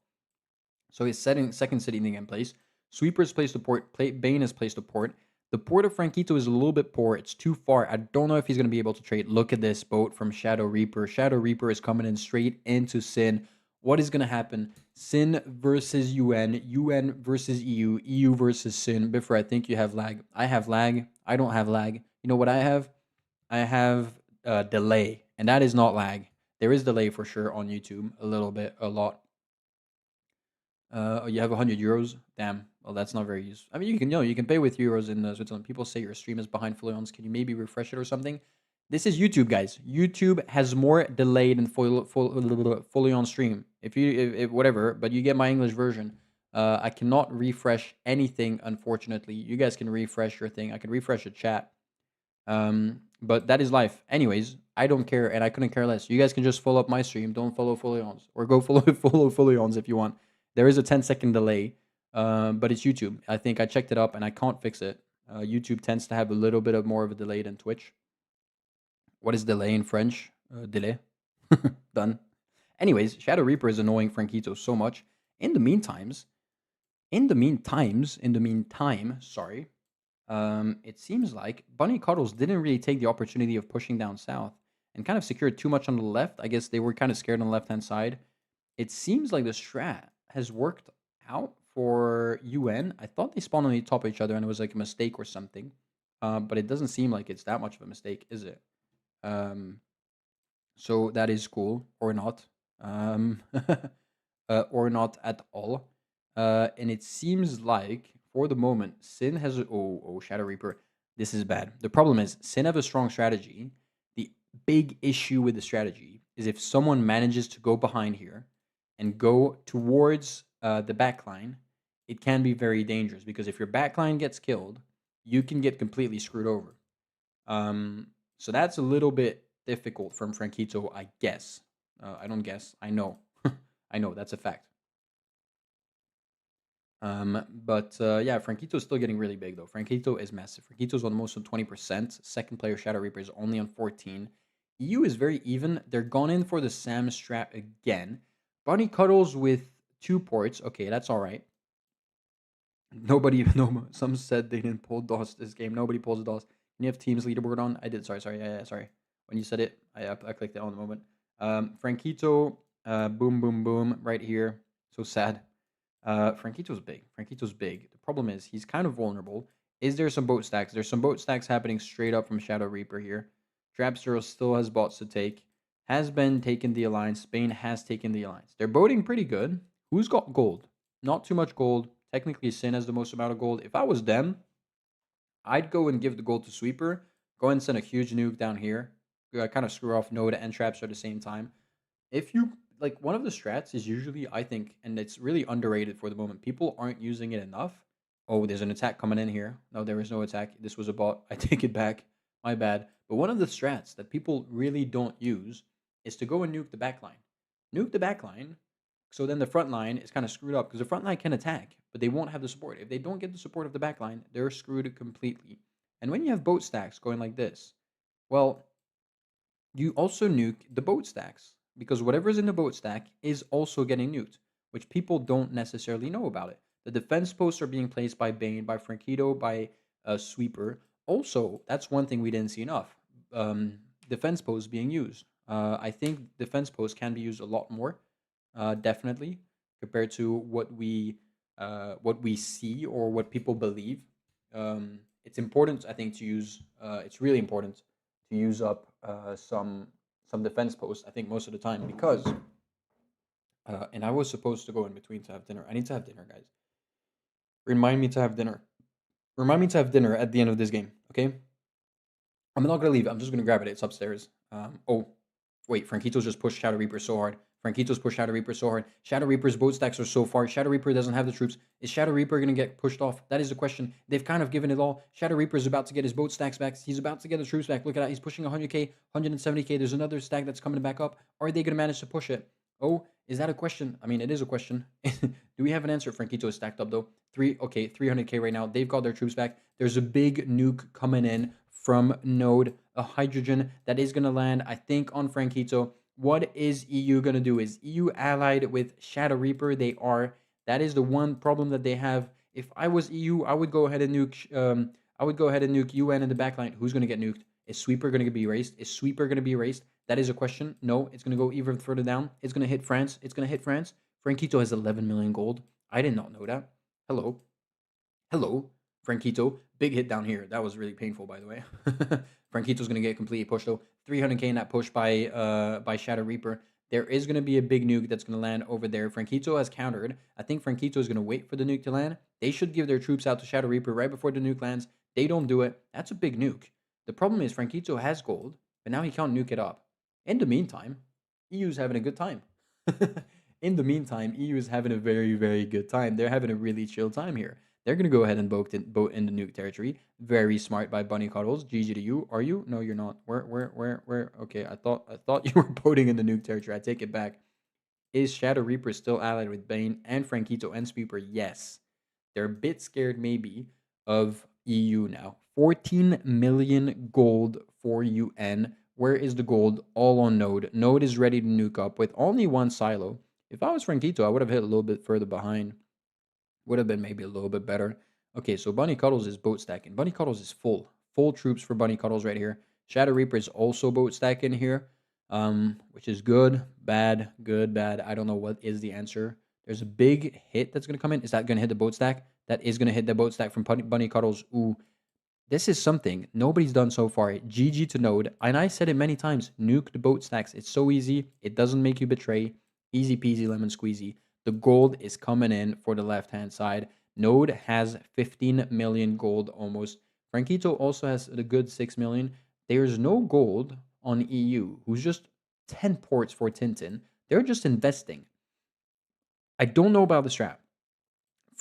So his second city didn't get placed. Sweeper's placed a port. Bane has placed a port. The port of Frankito is a little bit poor. It's too far. I don't know if he's going to be able to trade. Look at this boat from Shadow Reaper. Shadow Reaper is coming in straight into Sin. What is going to happen? Sin versus UN. UN versus EU. EU versus Sin. Before, I think you have lag. I have lag. I don't have lag. You know what I have? I have delay. And that is not lag. There is delay for sure on YouTube. A little bit. A lot. You have 100 euros. Damn. Well, that's not very useful. I mean, you can pay with euros in Switzerland. People say your stream is behind Fulion's. Can you maybe refresh it or something? This is YouTube, guys. YouTube has more delay than Fulion stream. If whatever, but you get my English version. I cannot refresh anything, unfortunately. You guys can refresh your thing. I can refresh the chat. But that is life. Anyways, I don't care, and I couldn't care less. You guys can just follow up my stream. Don't follow Fulion's, or go follow Fulion's if you want. There is a 10-second delay, but it's YouTube. I think I checked it up, and I can't fix it. YouTube tends to have a little bit of more of a delay than Twitch. What is delay in French? Delay. Done. Anyways, Shadow Reaper is annoying Frankito so much. In the meantime, sorry. It seems like Bunny Cuddles didn't really take the opportunity of pushing down south and kind of secured too much on the left. I guess they were kind of scared on the left-hand side. It seems like the strat has worked out for UN. I thought they spawned on the top of each other and it was like a mistake or something. But it doesn't seem like it's that much of a mistake, is it? So that is cool, or not. Or not at all. And it seems like, for the moment, Sin has... Oh, Shadow Reaper. This is bad. The problem is, Sin have a strong strategy. The big issue with the strategy is if someone manages to go behind here and go towards the backline, it can be very dangerous, because if your backline gets killed, you can get completely screwed over. So that's a little bit difficult from Frankito, I guess. I don't guess. I know. I know, that's a fact. Yeah, Frankito's still getting really big, though. Frankito is massive. Frankito's almost on 20%. Second player, Shadow Reaper, is only on 14. EU is very even. They're gone in for the Sam strat again. Bunny Cuddles with 2 ports. Okay, that's all right. Nobody, no, some said they didn't pull DOS this game. Nobody pulls a DOS. Can you have Teams leaderboard on? I did. Sorry. Yeah, sorry. When you said it, I clicked it on the moment. Franquito, boom, boom, boom, right here. So sad. Franquito's big. Franquito's big. The problem is he's kind of vulnerable. Is there some boat stacks? There's some boat stacks happening straight up from Shadow Reaper here. Trapster still has bots to take. Has been taken the alliance. Spain has taken the alliance. They're boating pretty good. Who's got gold? Not too much gold. Technically, Sin has the most amount of gold. If I was them, I'd go and give the gold to Sweeper. Go and send a huge nuke down here. Kind of screw off Node and Trapster at the same time. If you like, one of the strats is usually, I think, and it's really underrated for the moment. People aren't using it enough. Oh, there's an attack coming in here. No, there is no attack. This was a bot. I take it back. My bad. But one of the strats that people really don't use is to go and nuke the backline. Nuke the backline, so then the front line is kind of screwed up because the front line can attack, but they won't have the support. If they don't get the support of the backline, they're screwed completely. And when you have boat stacks going like this, well, you also nuke the boat stacks because whatever is in the boat stack is also getting nuked, which people don't necessarily know about it. The defense posts are being placed by Bane, by Franquito, by Sweeper. Also, that's one thing we didn't see enough. Defense posts being used. I think defense posts can be used a lot more, definitely, compared to what we see or what people believe. It's important, I think, to use. It's really important to use up some defense posts. I think most of the time because. And I was supposed to go in between to have dinner. I need to have dinner, guys. Remind me to have dinner. Remind me to have dinner at the end of this game, okay? I'm not gonna leave. I'm just gonna grab it. It's upstairs. Oh, wait. Franquito's just pushed Shadow Reaper so hard. Franquito's pushed Shadow Reaper so hard. Shadow Reaper's boat stacks are so far. Shadow Reaper doesn't have the troops. Is Shadow Reaper gonna get pushed off? That is the question. They've kind of given it all. Shadow Reaper is about to get his boat stacks back. He's about to get the troops back. Look at that. He's pushing 100k, 170k. There's another stack that's coming back up. Are they gonna manage to push it? Oh, is that a question? I mean, it is a question. Do we have an answer? Franquito is stacked up though. 300k right now. They've got their troops back. There's a big nuke coming in from Node, a hydrogen that is going to land, I think, on Franquito. What is EU going to do? Is EU allied with Shadow Reaper? They are. That is the one problem that they have. If I was EU, I would go ahead and nuke. I would go ahead and nuke UN in the backline. Who's going to get nuked? Is Sweeper going to be erased? Is Sweeper going to be erased? That is a question. No, it's going to go even further down. It's going to hit France. It's going to hit France. Franquito has 11 million gold. I did not know that. Hello. Hello, Franquito. Big hit down here. That was really painful, by the way. Franquito's going to get completely pushed, though. 300k in that push by Shadow Reaper. There is going to be a big nuke that's going to land over there. Franquito has countered. I think Franquito is going to wait for the nuke to land. They should give their troops out to Shadow Reaper right before the nuke lands. They don't do it. That's a big nuke. The problem is Franquito has gold, but now he can't nuke it up. In the meantime, EU's having a good time. In the meantime, EU is having a very, very good time. They're having a really chill time here. They're going to go ahead and boat in the nuke territory. Very smart by Bunny Cuddles. GG to you. Are you? No, you're not. Where? Okay, I thought you were boating in the nuke territory. I take it back. Is Shadow Reaper still allied with Bane and Franquito and Sweeper? Yes. They're a bit scared maybe of EU now. 14 million gold for UN. Where is the gold? All on Node. Node is ready to nuke up with only one silo. If I was Franquito, I would have hit a little bit further behind. Would have been maybe a little bit better. Okay, so Bunny Cuddles is boat stacking. Bunny Cuddles is full. Full troops for Bunny Cuddles right here. Shadow Reaper is also boat stacking here, which is good, bad, good, bad. I don't know what is the answer. There's a big hit that's going to come in. Is that going to hit the boat stack? That is going to hit the boat stack from Bunny Cuddles. Ooh, this is something nobody's done so far. GG to Node. And I said it many times. Nuke the boat stacks. It's so easy. It doesn't make you betray. Easy peasy lemon squeezy. The gold is coming in for the left-hand side. Node has 15 million gold almost. Franquito also has a good 6 million. There's no gold on EU, who's just 10 ports for Tintin. They're just investing. I don't know about the strat.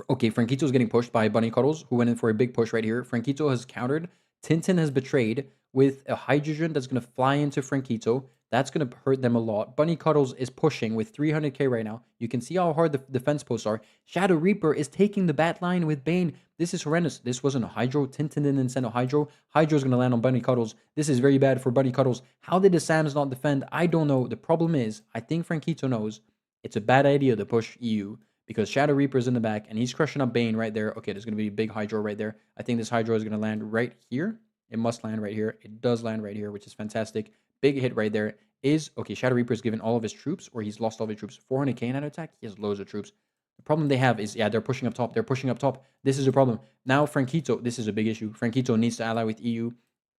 Okay, Franquito's getting pushed by Bunny Cuddles, who went in for a big push right here. Franquito has countered. Tintin has betrayed with a hydrogen that's going to fly into Frankito. That's going to hurt them a lot. Bunny Cuddles is pushing with 300k right now. You can see how hard the defense posts are. Shadow Reaper is taking the bat line with Bane. This is horrendous. This wasn't a Hydro. Tintin didn't send a Hydro. Hydro's going to land on Bunny Cuddles. This is very bad for Bunny Cuddles. How did the Sams not defend? I don't know. The problem is, I think Frankito knows it's a bad idea to push EU because Shadow Reaper's in the back and he's crushing up Bane right there. Okay, there's going to be a big Hydro right there. I think this Hydro is going to land right here. It must land right here. It does land right here, which is fantastic. Big hit right there. Okay, Shadow Reaper's given all of his troops, or he's lost all of his troops. 400k in that attack? He has loads of troops. The problem they have is, yeah, they're pushing up top. They're pushing up top. This is a problem. Now, Frankito, this is a big issue. Frankito needs to ally with EU.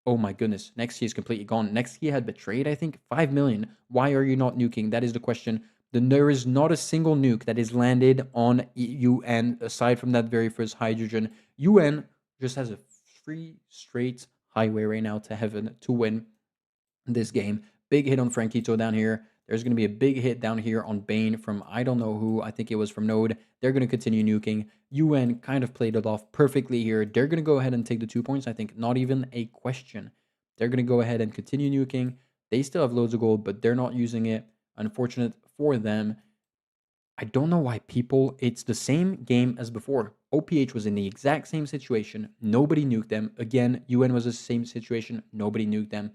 Oh my goodness. Next key is completely gone. Next key had betrayed, I think, 5 million. Why are you not nuking? That is the question. There is not a single nuke that is landed on UN aside from that very first hydrogen. UN just has a free straight highway right now to heaven to win this game. Big hit on Frankito down here. There's going to be a big hit down here on Bane from I don't know who. I think it was from Node. They're going to continue nuking. UN kind of played it off perfectly here. They're going to go ahead and take the 2 points. I think not even a question. They're going to go ahead and continue nuking. They still have loads of gold, but they're not using it. Unfortunate for them. I don't know why people, it's the same game as before. OPH was in the exact same situation. Nobody nuked them. Again, UN was the same situation. Nobody nuked them.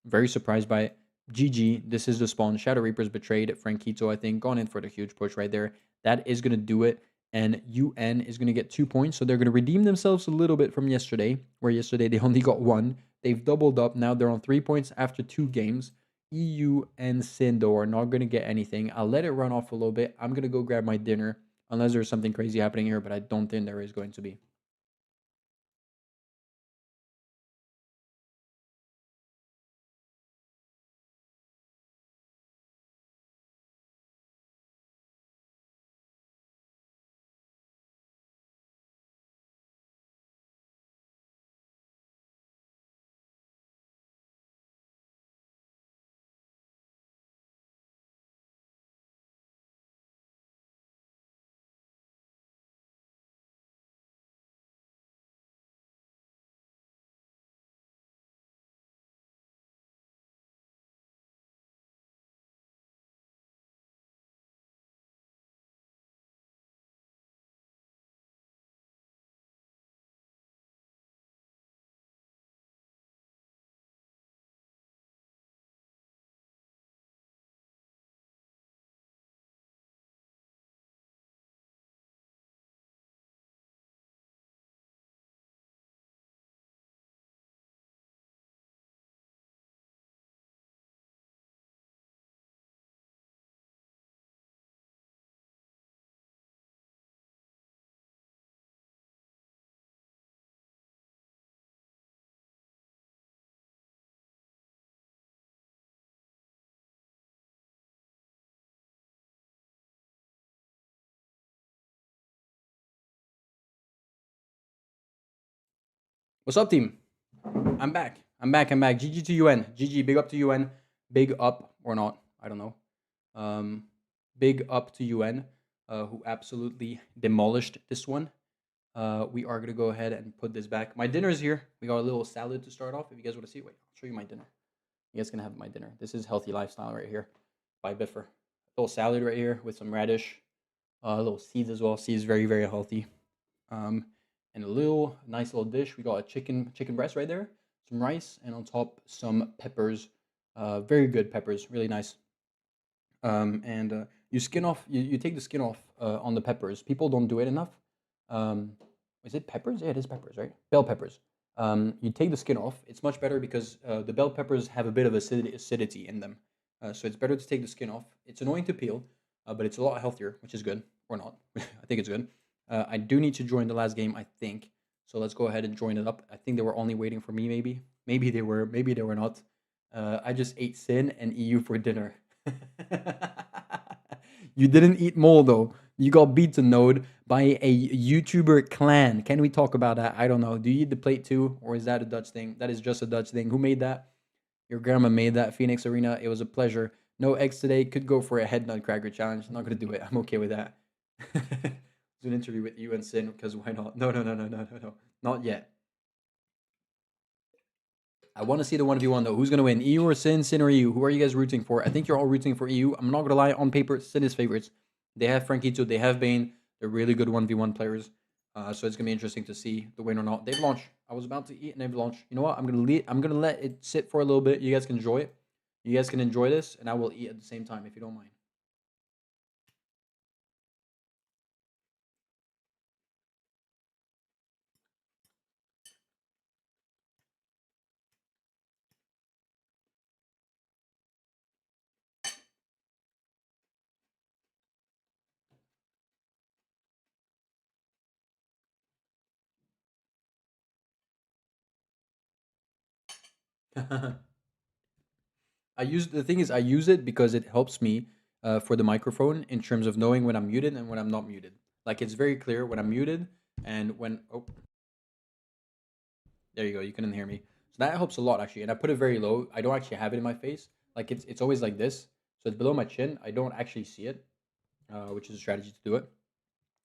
Very surprised by it. GG, this is the spawn. Shadow Reaper's betrayed Frankito, I think. Gone in for the huge push right there. That is going to do it. And UN is going to get 2 points. So they're going to redeem themselves a little bit from yesterday, where yesterday they only got 1. They've doubled up. Now they're on 3 points after 2 games. EU and Sindo are not going to get anything. I'll let it run off a little bit. I'm going to go grab my dinner, unless there's something crazy happening here, but I don't think there is going to be. What's up, team? I'm back. I'm back. GG to UN. GG. Big up to UN. Big up or not. I don't know. Big up to UN, who absolutely demolished this one. We are going to go ahead and put this back. My dinner is here. We got a little salad to start off. If you guys want to see, wait, I'll show you my dinner. You guys can have my dinner. This is healthy lifestyle right here by Biffer. A little salad right here with some radish. A little seeds as well. Seeds very, very healthy. And a nice little dish. We got a chicken breast right there, some rice, and on top some peppers. Very good peppers, really nice. And you skin off. You take the skin off on the peppers. People don't do it enough. Is it peppers? Yeah, it is peppers, right? Bell peppers. You take the skin off. It's much better because the bell peppers have a bit of acidity in them. So it's better to take the skin off. It's annoying to peel, but it's a lot healthier, which is good. Or not. I think it's good. I do need to join the last game, I think. So let's go ahead and join it up. I think they were only waiting for me, maybe. Maybe they were not. I just ate Sin and EU for dinner. You didn't eat mole, though. You got beaten, Node, by a YouTuber clan. Can we talk about that? I don't know. Do you eat the plate too? Or is that a Dutch thing? That is just a Dutch thing. Who made that? Your grandma made that, Phoenix Arena. It was a pleasure. No eggs today. Could go for a head nutcracker challenge. Not going to do it. I'm okay with that. Do an interview with you and Sin, because why not? No. Not yet. I want to see the 1v1 though. Who's going to win? EU or Sin? Sin or EU? Who are you guys rooting for? I think you're all rooting for EU. I'm not going to lie. On paper, Sin is favorites. They have Frankito. They have Bane. They're really good 1v1 players. So it's going to be interesting to see the win or not. They've launched. I was about to eat and they've launched. You know what? I'm going to let it sit for a little bit. You guys can enjoy it. You guys can enjoy this. And I will eat at the same time if you don't mind. I use it because it helps me for the microphone in terms of knowing when I'm muted and when I'm not muted. Like it's very clear when I'm muted and when there you go, you couldn't hear me. So that helps a lot actually. And I put it very low. I don't actually have it in my face. Like it's always like this. So it's below my chin. I don't actually see it, which is a strategy to do it.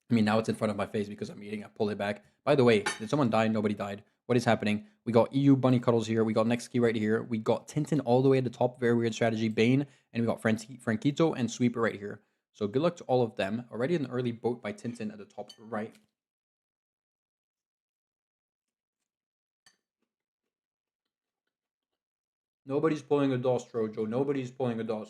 I mean, now it's in front of my face because I'm eating. I pull it back. By the way, did someone die? Nobody died. What is happening? We got EU Bunny Cuddles here. We got Next Key right here. We got Tintin all the way at the top. Very weird strategy. Bane. And we got Frankito and Sweeper right here. So good luck to all of them. Already an early boat by Tintin at the top right. Nobody's pulling a DOS, Trojo. Nobody's pulling a DOS.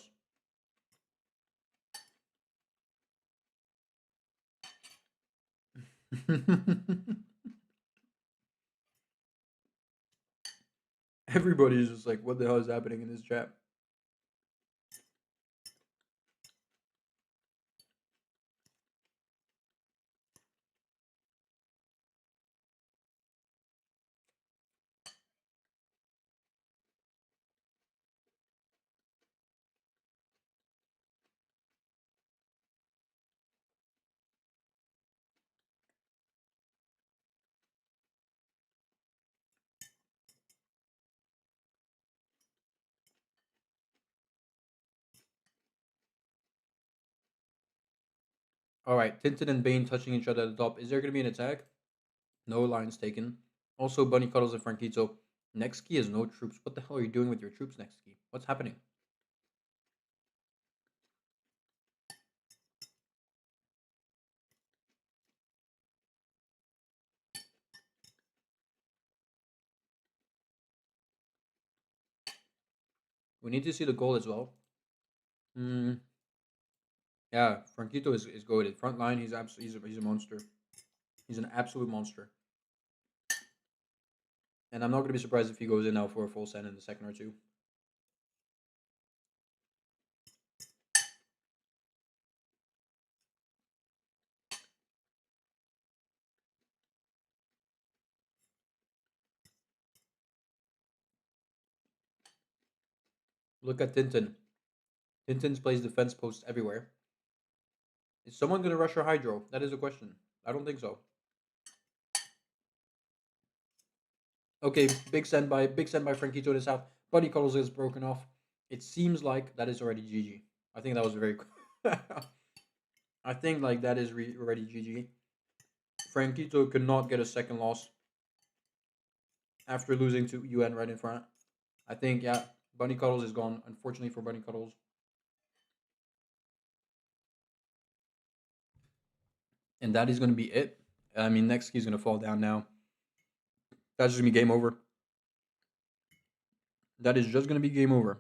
Everybody's just like, what the hell is happening in this chat? All right, Tintin and Bane touching each other at the top. Is there going to be an attack? No lines taken. Also, Bunny Cuddles and Frankito. Next key has no troops. What the hell are you doing with your troops next key? What's happening? We need to see the goal as well. Yeah, Frankito is goated. Front line, he's a monster. He's an absolute monster. And I'm not going to be surprised if he goes in now for a full send in the second or two. Look at Tintin. Tintin plays defense posts everywhere. Is someone going to rush our Hydro? That is a question. I don't think so. Okay, big send by Frankito to the south. Buddy Cuddles is broken off. It seems like that is already GG. I think that was very. I think like that is already GG. Frankito could not get a second loss after losing to UN right in front. I think yeah, Bunny Cuddles is gone. Unfortunately for Bunny Cuddles. And that is going to be it. I mean, next key is going to fall down now. That's just going to be game over. That is just going to be game over.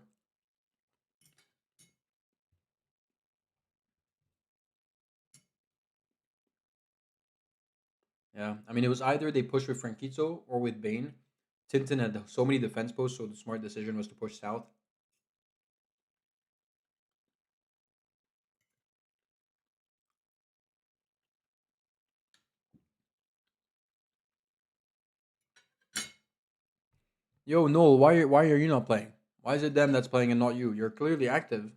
Yeah, I mean, it was either they pushed with Frankito or with Bane. Tintin had so many defense posts, so the smart decision was to push south. Yo, Noel, why are you not playing? Why is it them that's playing and not you? You're clearly active.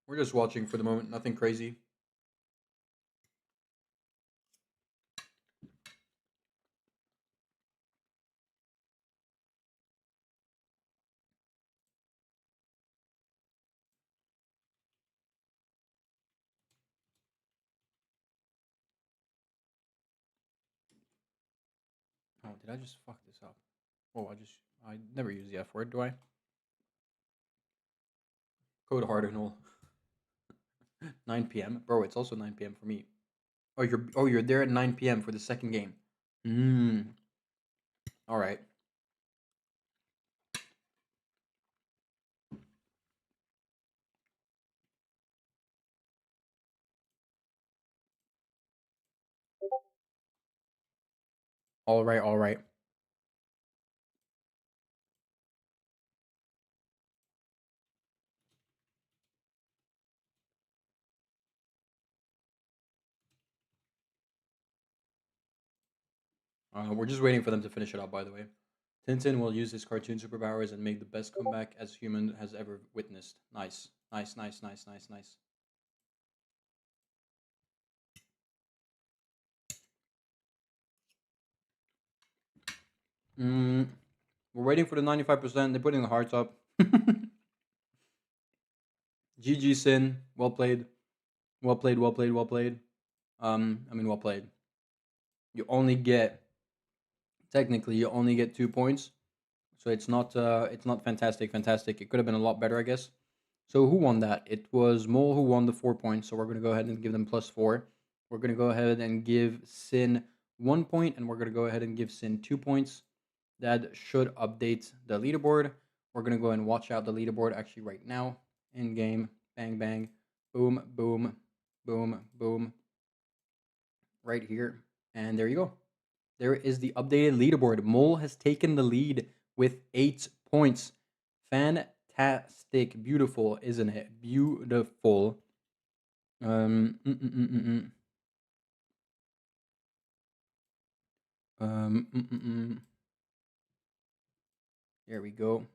We're just watching for the moment, nothing crazy. Did I just fuck this up? Oh, I never use the F word, do I? Code Hardenal. 9 p.m. Bro, it's also 9 p.m. for me. Oh, you're there at 9 p.m. for the second game. All right. All right, all right. We're just waiting for them to finish it up, by the way. Tintin will use his cartoon superpowers and make the best comeback as human has ever witnessed. Nice. Nice, nice, nice, nice, nice. We're waiting for the 95%. They're putting the hearts up. GG Sin. Well played. Well played, well played, well played. I mean, well played. You only get, technically, you only get 2 points. So it's not fantastic. It could have been a lot better, I guess. So who won that? It was Mole who won the 4 points. So we're going to go ahead and give them +4. We're going to go ahead and give Sin 1 point. And we're going to go ahead and give Sin 2 points. That should update the leaderboard. We're going to go and watch out the leaderboard actually right now. In game. Bang, bang. Boom, boom, boom, boom. Right here. And there you go. There is the updated leaderboard. Mole has taken the lead with 8 points. Fantastic. Beautiful, isn't it? Beautiful. There we go.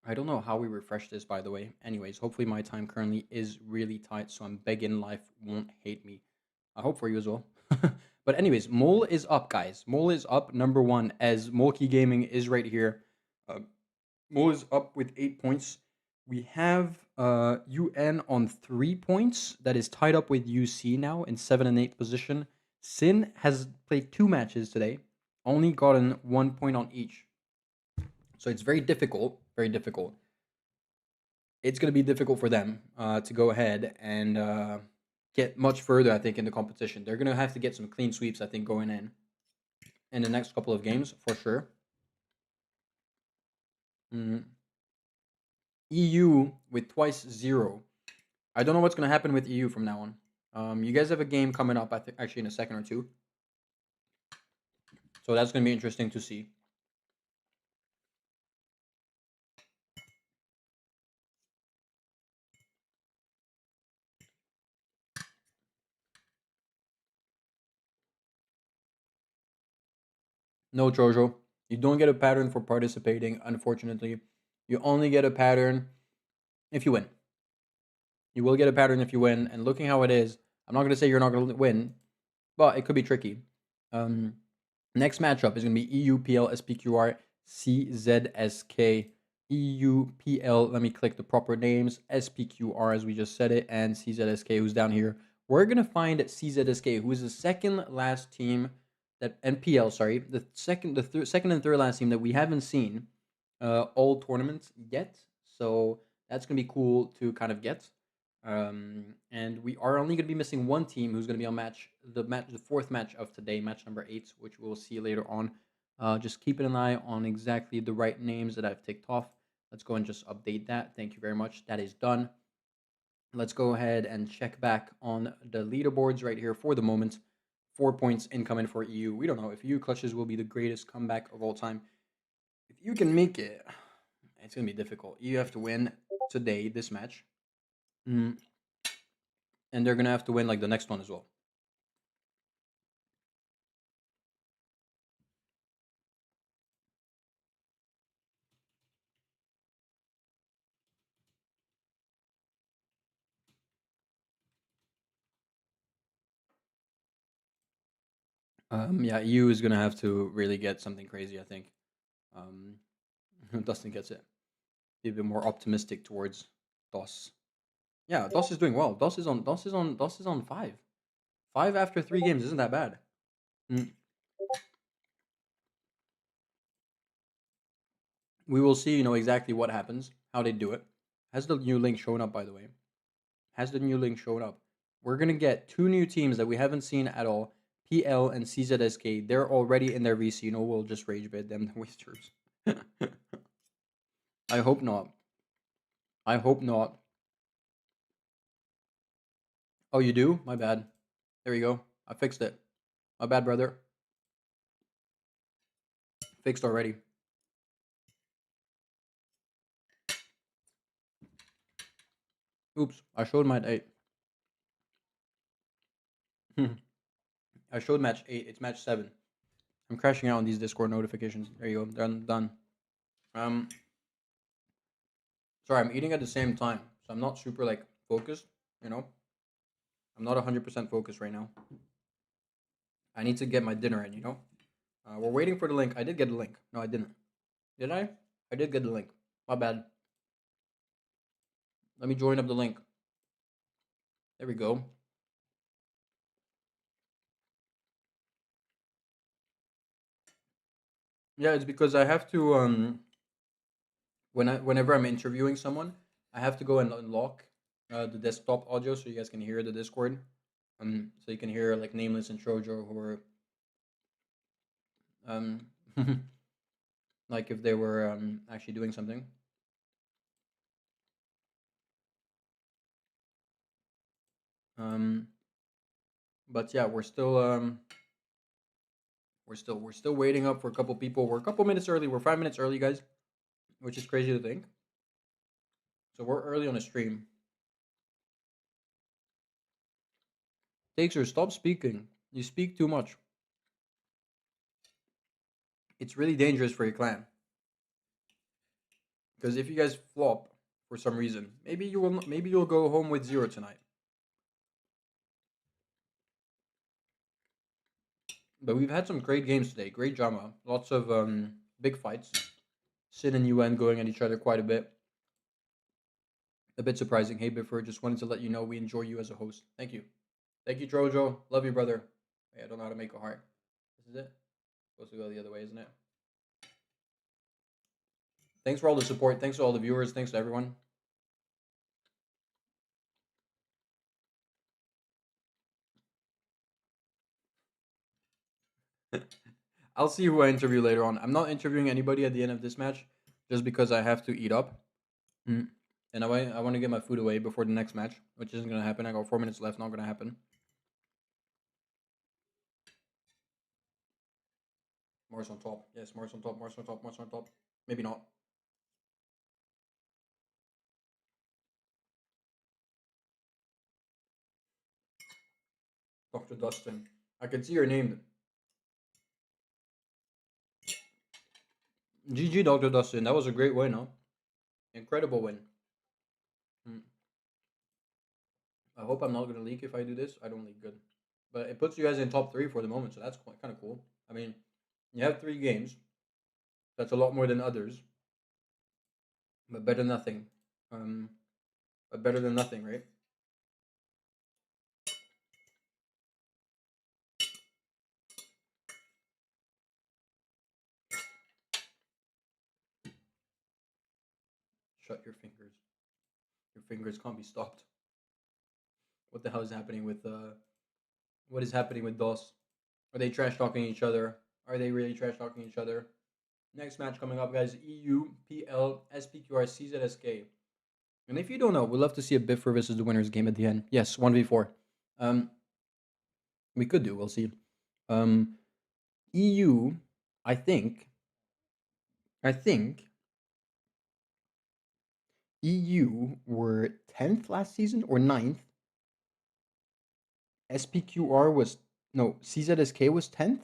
I don't know how we refresh this, by the way. Anyways, hopefully my time currently is really tight, so I'm begging life won't hate me. I hope for you as well. But anyways, Mole is up, guys. Mole is up number 1 as Molky Gaming is right here. Mole is up with 8 points. We have UN on 3 points. That is tied up with UC now in 7th and 8th position. Sin has played 2 matches today. Only gotten 1 point on each. So it's very difficult. Very difficult. It's going to be difficult for them to go ahead and get much further, I think, in the competition. They're going to have to get some clean sweeps, I think, going in the next couple of games, for sure. EU with twice 0. I don't know what's going to happen with EU from now on. You guys have a game coming up, I think, actually in a second or two. So that's going to be interesting to see. No, Jojo. You don't get a pattern for participating, unfortunately. You only get a pattern if you win. You will get a pattern if you win. And looking how it is, I'm not going to say you're not going to win, but it could be tricky. Next matchup is going to be EU, PL, SPQR, CZSK, EU, PL. Let me click the proper names. SPQR, as we just said it, and CZSK, who's down here. We're going to find CZSK, who is the second last team that, and PL, sorry, the second and third last team that we haven't seen all tournaments yet. So that's going to be cool to kind of get. And we are only going to be missing one team who's going to be on the fourth match of today, match number 8, which we'll see later on. Just keeping an eye on exactly the right names that I've ticked off. Let's go and just update that. Thank you very much. That is done. Let's go ahead and check back on the leaderboards right here for the moment. 4 points incoming for EU. We don't know if EU clutches will be the greatest comeback of all time. If you can make it, it's going to be difficult. You have to win today, this match. And they're going to have to win like the next one as well. Yeah, EU is going to have to really get something crazy, I think. Dustin gets it. Be a bit more optimistic towards DOS. Yeah, DOS is doing well. DOS is on 5. 5 after 3 games isn't that bad. We will see, exactly what happens, how they do it. Has the new link shown up, by the way? Has the new link shown up? We're going to get 2 new teams that we haven't seen at all. PL and CZSK. They're already in their VC. We'll just rage bait them, the wasters. I hope not. I hope not. Oh, you do? My bad. There you go. I fixed it. My bad, brother. Fixed already. Oops, I showed my 8. I showed match 8. It's match 7. I'm crashing out on these Discord notifications. There you go. Done. Sorry, I'm eating at the same time, so I'm not super focused. I'm not 100% focused right now. I need to get my dinner in. We're waiting for the link. I did get the link. No, I didn't. Did I? I did get the link. My bad. Let me join up the link. There we go. Yeah, it's because I have to whenever I'm interviewing someone, I have to go and unlock the desktop audio so you guys can hear the Discord. So you can hear Nameless and Trojo who are if they were actually doing something. But yeah, we're still waiting up for a couple people. We're a couple minutes early. We're 5 minutes early, guys, which is crazy to think. So we're early on a stream. Takester, stop speaking. You speak too much. It's really dangerous for your clan. Because if you guys flop for some reason, maybe you'll go home with 0 tonight. But we've had some great games today. Great drama. Lots of big fights. Sin and UN going at each other quite a bit. A bit surprising. Hey, Biffer, just wanted to let you know we enjoy you as a host. Thank you. Thank you, Trojo. Love you, brother. Hey, I don't know how to make a heart. This is it. Supposed to go the other way, isn't it? Thanks for all the support. Thanks to all the viewers. Thanks to everyone. I'll see who I interview later on. I'm not interviewing anybody at the end of this match just because I have to eat up. And I want to get my food away before the next match, which isn't going to happen. I got 4 minutes left. Not going to happen. Morris on top. Yes, Morris on top. Morris on top. Morris on top. Maybe not. Dr. Dustin. I can see your name. GG, Dr. Dustin. That was a great win, huh? Incredible win. I hope I'm not going to leak if I do this. I don't leak good. But it puts you guys in top 3 for the moment, so that's kind of cool. I mean, you have 3 games. That's a lot more than others. But better than nothing. But better than nothing, right? Shut your fingers. Your fingers can't be stopped. What the hell is happening with what is happening with DOS? Are they trash talking each other? Are they really trash talking each other? Next match coming up, guys. EU, PL, SPQR, CZSK. And if you don't know, we'd love to see a Biffer versus the winners game at the end. Yes, 1v4. We could do, we'll see. EU, I think EU were 10th last season or 9th. SPQR was, no, CZSK was 10th.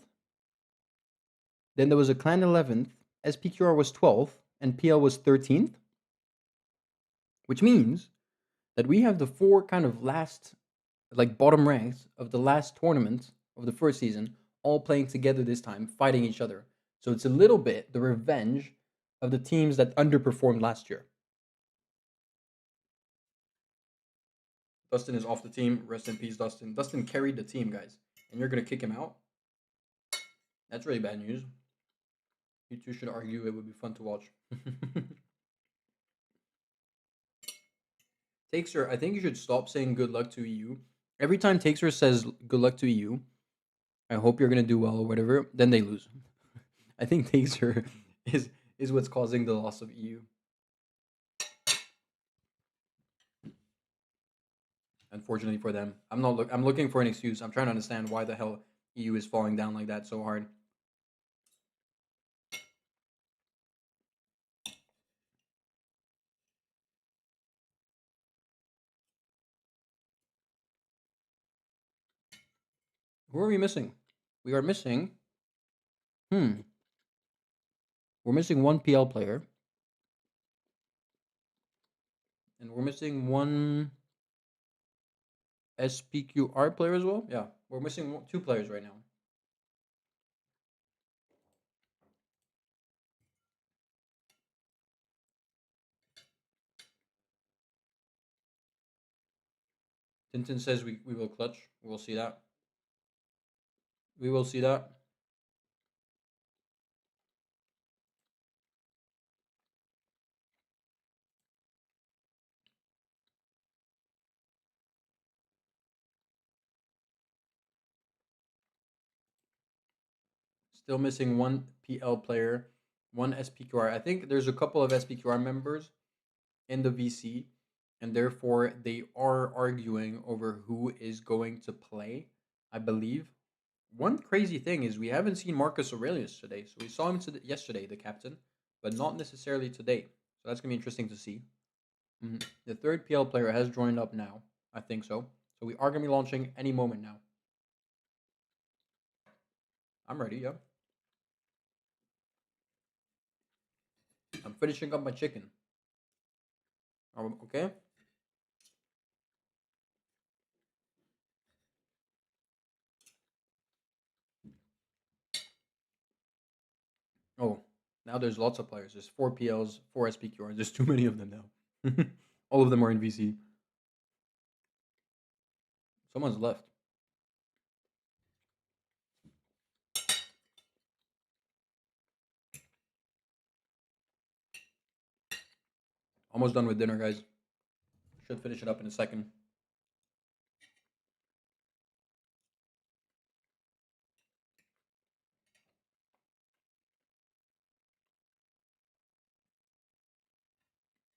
Then there was a Clan 11th, SPQR was 12th, and PL was 13th. Which means that we have the 4 kind of last, bottom ranks of the last tournament of the first season, all playing together this time, fighting each other. So it's a little bit the revenge of the teams that underperformed last year. Dustin is off the team. Rest in peace, Dustin. Dustin carried the team, guys. And you're going to kick him out? That's really bad news. You two should argue. It would be fun to watch. Takesir, I think you should stop saying good luck to EU. Every time Takesir says good luck to EU, I hope you're gonna do well or whatever, then they lose. I think Takesir is what's causing the loss of EU. Unfortunately for them, I'm looking for an excuse. I'm trying to understand why the hell EU is falling down like that so hard. Who are we missing? We are missing. We're missing one PL player. And we're missing one SPQR player as well. Yeah, we're missing two players right now. Tintin says we will clutch. We will see that. We will see that. Still missing one PL player, one SPQR. I think there's a couple of SPQR members in the VC, and therefore they are arguing over who is going to play, I believe. One crazy thing is we haven't seen Marcus Aurelius today. So we saw him yesterday, the captain, but not necessarily today. So that's going to be interesting to see. The third PL player has joined up now. I think so. So we are going to be launching any moment now. I'm ready, yeah. I'm finishing up my chicken. Okay. Oh, now there's lots of players. There's 4 PLs, 4 SPQRs. There's too many of them now. All of them are in VC. Someone's left. Almost done with dinner, guys. Should finish it up in a second.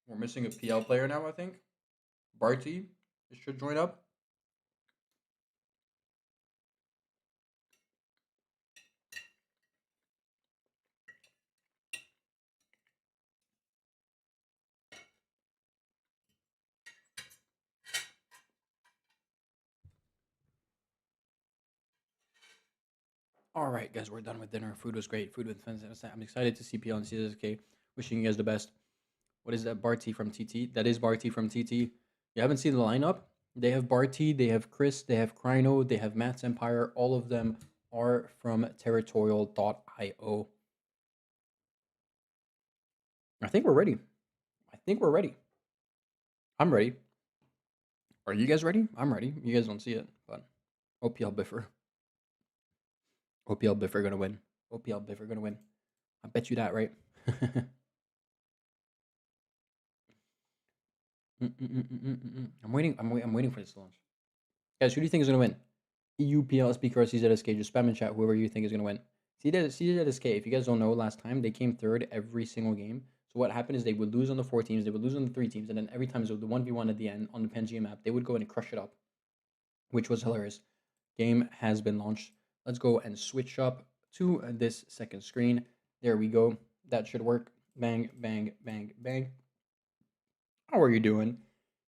We're missing a PL player now, I think. Barty should join up. All right, guys, we're done with dinner. Food was great. Food was fantastic. I'm excited to see PL and CSK. Wishing you guys the best. What is that? Barty from TT. That is Barty from TT. You haven't seen the lineup? They have Barty, they have Chris, they have Kryno, they have Matt's Empire. All of them are from territorial.io. I think we're ready. I'm ready. Are you guys ready? I'm ready. You guys don't see it, but OPL Biffer. OPL Biffer gonna win. OPL Biffer gonna win. I bet you that, right? I'm waiting. I'm waiting for this to launch. Guys, who do you think is gonna win? EU, PL, SPQR, CZSK. Just spam in chat whoever you think is gonna win. CZSK. If you guys don't know, last time they came third every single game. So what happened is they would lose on the 4 teams, they would lose on the 3 teams, and then every time it was the 1v1 at the end on the Pangea map, they would go and crush it up, which was hilarious. Game has been launched. Let's go and switch up to this second screen. There we go. That should work. Bang, bang, bang, bang. How are you doing?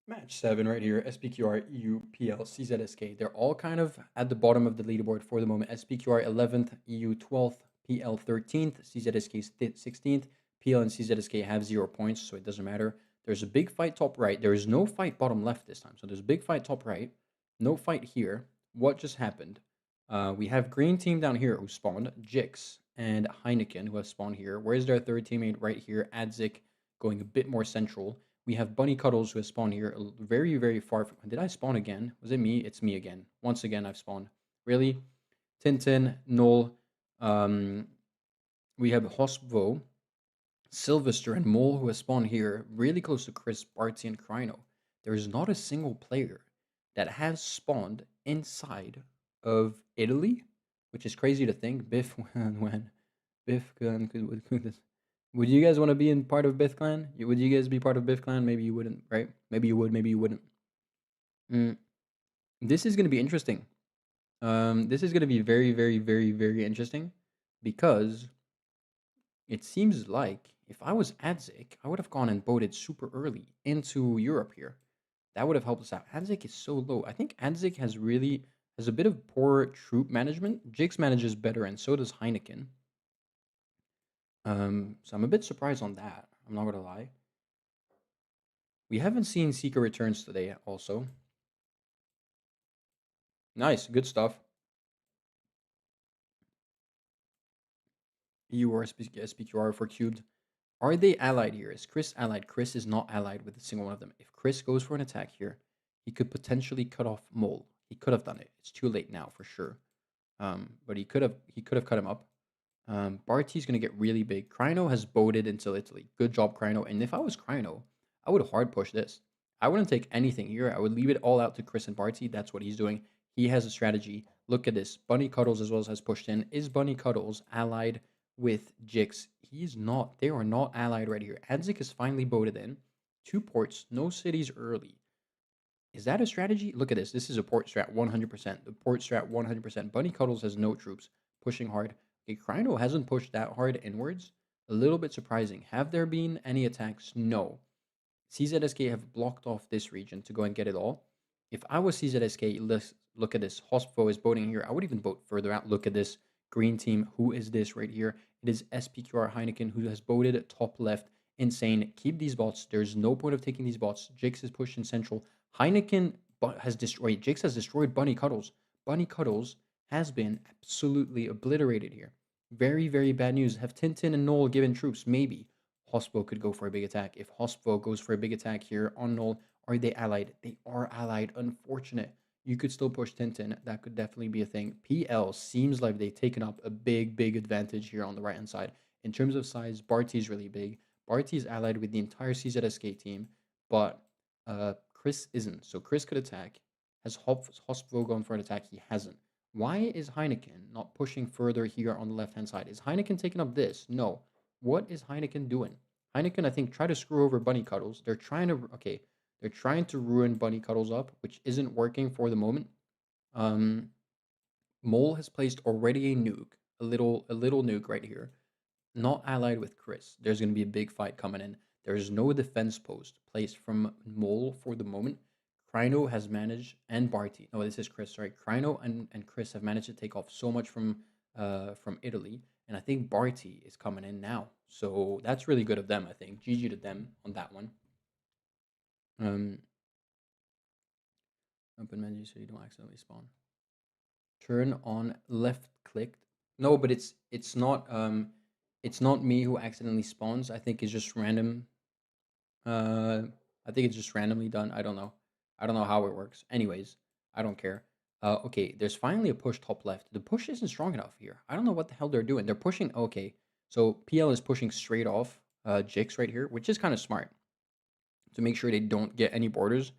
Match 7 right here. SPQR, EU, PL, CZSK. They're all kind of at the bottom of the leaderboard for the moment. SPQR 11th, EU 12th, PL 13th, CZSK 16th. PL and CZSK have 0 points, so it doesn't matter. There's a big fight top right. There is no fight bottom left this time. So there's a big fight top right. No fight here. What just happened? We have green team down here who spawned. Jix and Heineken who have spawned here. Where's their third teammate? Right here. Adzik going a bit more central. We have Bunny Cuddles who has spawned here very, very far from... Did I spawn again? Was it me? It's me again. Once again, I've spawned. Really? Tintin, Null, we have Hospo, Sylvester, and Mole who has spawned here, really close to Chris, Barty, and Crino. There is not a single player that has spawned inside of Italy, which is crazy to think. Biff, when Biff would you guys want to be in part of Biff Clan? Would you guys be part of Biff Clan? Maybe you wouldn't, right? Maybe you would, maybe you wouldn't. This is going to be interesting. This is going to be very, very, very, very interesting because it seems like if I was Adzik, I would have gone and boated super early into Europe here. That would have helped us out. Adzik is so low. I think Adzik has a bit of poor troop management. Jix manages better, and so does Heineken. So I'm a bit surprised on that. I'm not gonna lie. We haven't seen Seeker returns today also. Nice, good stuff. EU or SPQR for cubed. Are they allied here? Is Chris allied? Chris is not allied with a single one of them. If Chris goes for an attack here, he could potentially cut off Mole. He could have done it. It's too late now for sure. But he could have cut him up. Barty's gonna get really big. Crino has boated into Italy. Good job, Crino. And if I was Crino, I would hard push this. I wouldn't take anything here. I would leave it all out to Chris and Barty. That's what he's doing. He has a strategy. Look at this. Bunny Cuddles as well has pushed in. Is Bunny Cuddles allied with Jix? He's not. They are not allied right here. Adzik is finally boated in. 2 ports, no cities early. Is that a strategy? Look at this. This is a port strat 100%. The port strat 100%. Bunny Cuddles has no troops. Pushing hard. Okay, Crino hasn't pushed that hard inwards. A little bit surprising. Have there been any attacks? No. CZSK have blocked off this region to go and get it all. If I was CZSK, look at this. Hospo is boating here. I would even boat further out. Look at this green team. Who is this right here? It is SPQR Heineken who has boated top left. Insane. Keep these bots. There's no point of taking these bots. Jix is pushed in central. Heineken has destroyed. Jix has destroyed Bunny Cuddles. Bunny Cuddles has been absolutely obliterated here. Very, very bad news. Have Tintin and Noel given troops? Maybe. Hospo could go for a big attack. If Hospo goes for a big attack here on Noel, are they allied? They are allied. Unfortunate. You could still push Tintin. That could definitely be a thing. PL seems like they've taken up a big, big advantage here on the right-hand side. In terms of size, Barty's really big. Barty's allied with the entire CZSK team, but Chris isn't. So Chris could attack. Has Hospo gone for an attack? He hasn't. Why is Heineken not pushing further here on the left-hand side? Is Heineken taking up this? No. What is Heineken doing? Heineken, I think, try to screw over Bunny Cuddles. They're trying to ruin Bunny Cuddles up, which isn't working for the moment. Mole has placed already a nuke, a little nuke right here. Not allied with Chris. There's going to be a big fight coming in. There's no defense post placed from Mole for the moment. Crino has managed, and Barty. No, this is Chris. Sorry, Crino and Chris have managed to take off so much from Italy, and I think Barty is coming in now. So that's really good of them. I think GG to them on that one. Open menu so you don't accidentally spawn. Turn on left click. No, but it's not me who accidentally spawns. I think it's just random. I think it's just randomly done. I don't know. I don't know how it works. Anyways, I don't care. Okay, there's finally a push top left. The push isn't strong enough here. I don't know what the hell they're doing. They're pushing. Okay, so PL is pushing straight off Jix right here, which is kind of smart to make sure they don't get any borders.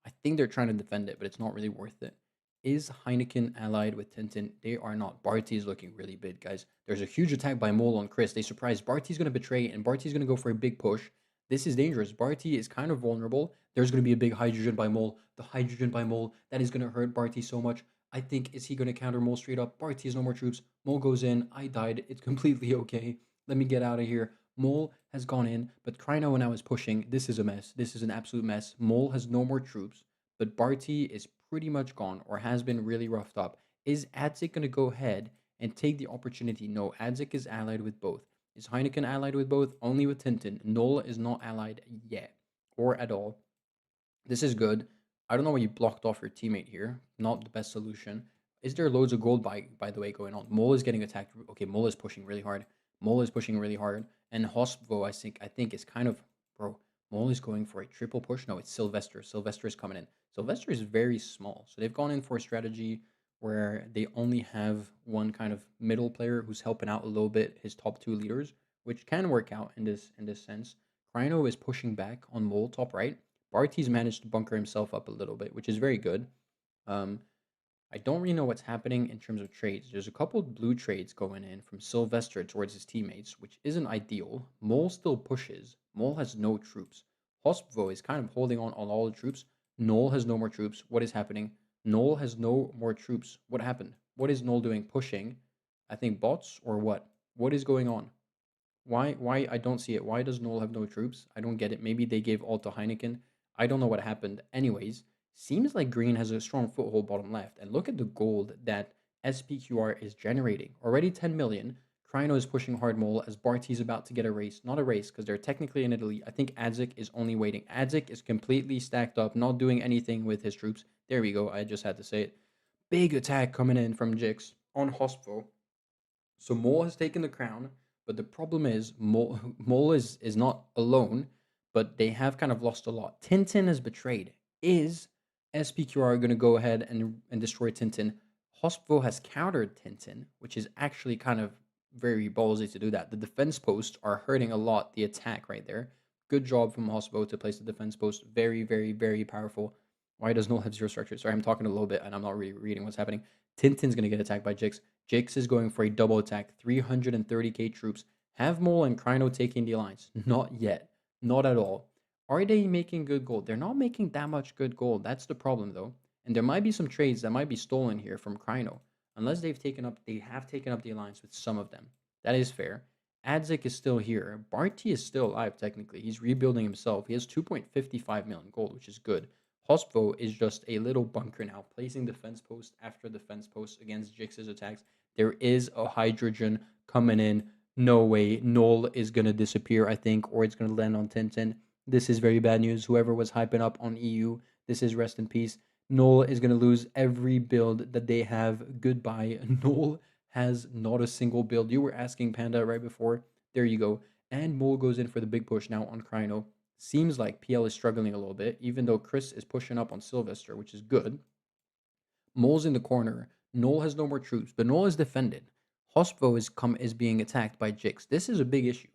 I think they're trying to defend it, but it's not really worth it. Is Heineken allied with Tintin? They are not. Barty is looking really big, guys. There's a huge attack by Mole on Chris. They surprised. Barty's going to betray, and Barty's going to go for a big push. This is dangerous. Barty is kind of vulnerable. There's going to be a big hydrogen by Mole. The hydrogen by Mole, that is going to hurt Barty so much. I think, is he going to counter Mole straight up? Barty has no more troops. Mole goes in. I died. It's completely okay. Let me get out of here. Mole has gone in, but Crino now is pushing. This is a mess. This is an absolute mess. Mole has no more troops, but Barty is pretty much gone or has been really roughed up. Is Adzik going to go ahead and take the opportunity? No, Adzik is allied with both. Is Heineken allied with both? Only with Tintin. Nola is not allied yet or at all. This is good. I don't know why you blocked off your teammate here. Not the best solution. Is there loads of gold by the way going on? Mole is getting attacked. Okay, Mole is pushing really hard. Mole is pushing really hard. And Hospo, I think is kind of, bro, Mole is going for a triple push. No, it's Sylvester. Sylvester is coming in. Sylvester is very small. So they've gone in for a strategy where they only have one kind of middle player who's helping out a little bit his top two leaders, which can work out in this sense. Kryno is pushing back on Mole top right. Barty's managed to bunker himself up a little bit, which is very good. I don't really know what's happening in terms of trades. There's a couple of blue trades going in from Sylvester towards his teammates, which isn't ideal. Mole still pushes. Mole has no troops. Hospvo is kind of holding on all the troops. Null has no more troops. What is happening? Null has no more troops. What happened? What is Null doing? Pushing? I think bots or what? What is going on? Why I don't see it. Why does Null have no troops? I don't get it. Maybe they gave all to Heineken. I don't know what happened. Anyways, seems like green has a strong foothold bottom left. And look at the gold that SPQR is generating. Already 10 million. Kryno is pushing hard mole as Barty's about to get a race. Not a race because they're technically in Italy. I think Adzik is only waiting. Adzik is completely stacked up, not doing anything with his troops. There we go. I just had to say it. Big attack coming in from Jix on Hospital. So Mole has taken the crown, but the problem is Mole is not alone, but they have kind of lost a lot. Tintin has betrayed. Is SPQR going to go ahead and destroy Tintin? Hospital has countered Tintin, which is actually kind of very ballsy to do that. The defense posts are hurting a lot the attack right there. Good job from Hospital to place the defense post. Very, very, very powerful. Why does Null have zero structure? Sorry, I'm talking a little bit and I'm not really reading what's happening. Tintin's going to get attacked by Jix. Jix is going for a double attack, 330k troops. Have Mole and Kryno taking the alliance? Not yet. Not at all. Are they making good gold? They're not making that much good gold. That's the problem, though. And there might be some trades that might be stolen here from Kryno. Unless they have taken up the alliance with some of them. That is fair. Adzik is still here. Barty is still alive, technically. He's rebuilding himself. He has 2.55 million gold, which is good. Hospo is just a little bunker now, placing defense post after defense post against Jix's attacks. There is a hydrogen coming in. No way. Null is going to disappear, I think, or it's going to land on Tintin. This is very bad news. Whoever was hyping up on EU, this is rest in peace. Null is going to lose every build that they have. Goodbye. Null has not a single build. You were asking Panda right before. There you go. And Mole goes in for the big push now on Kryno. Seems like PL is struggling a little bit, even though Chris is pushing up on Sylvester, which is good. Mole's in the corner. Null has no more troops, but Null is defended. Hospo is being attacked by Jix. This is a big issue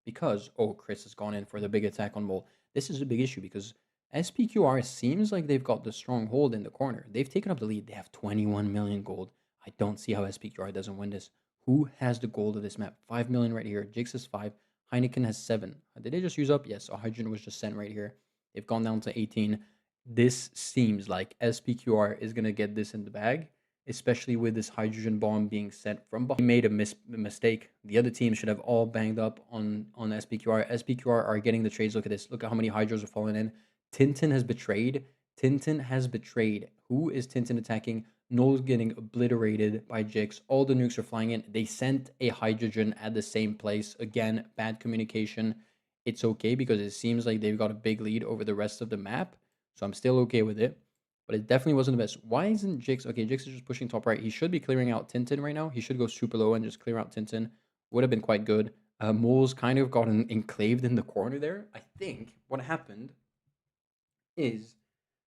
because Chris has gone in for the big attack on Mole. This is a big issue because SPQR seems like they've got the strong hold in the corner. They've taken up the lead. They have 21 million gold. I don't see how SPQR doesn't win this. Who has the gold of this map? 5 million right here. Jix has 5. Heineken has 7. Did they just use up? Yes, a hydrogen was just sent right here. They've gone down to 18. This seems like SPQR is going to get this in the bag, especially with this hydrogen bomb being sent from behind. He made a mistake. The other team should have all banged up on SPQR. SPQR are getting the trades. Look at this. Look at how many hydros are falling in. Tintin has betrayed. Tintin has betrayed. Who is Tintin attacking? Null's getting obliterated by Jix. All the nukes are flying in. They sent a hydrogen at the same place. Again, bad communication. It's okay because it seems like they've got a big lead over the rest of the map. So I'm still okay with it. But it definitely wasn't the best. Why isn't Jix? Okay, Jix is just pushing top right. He should be clearing out Tintin right now. He should go super low and just clear out Tintin. Would have been quite good. Mole's kind of gotten enclaved in the corner there. I think what happened is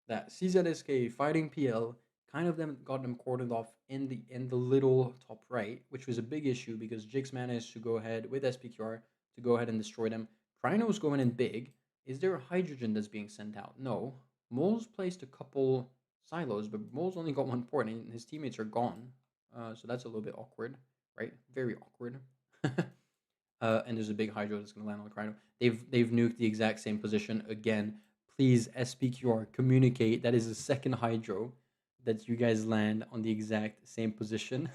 that CZSK fighting PL kind of got them cordoned off in the little top right, which was a big issue because Jix managed to go ahead with SPQR to go ahead and destroy them. Kryno's going in big. Is there a hydrogen that's being sent out? No. Mole's placed a couple silos, but Mole's only got one port and his teammates are gone. So that's a little bit awkward, right? Very awkward. And there's a big hydro that's going to land on the Kryno. They've nuked the exact same position again. Please, SPQR, communicate. That is the second hydro that you guys land on the exact same position.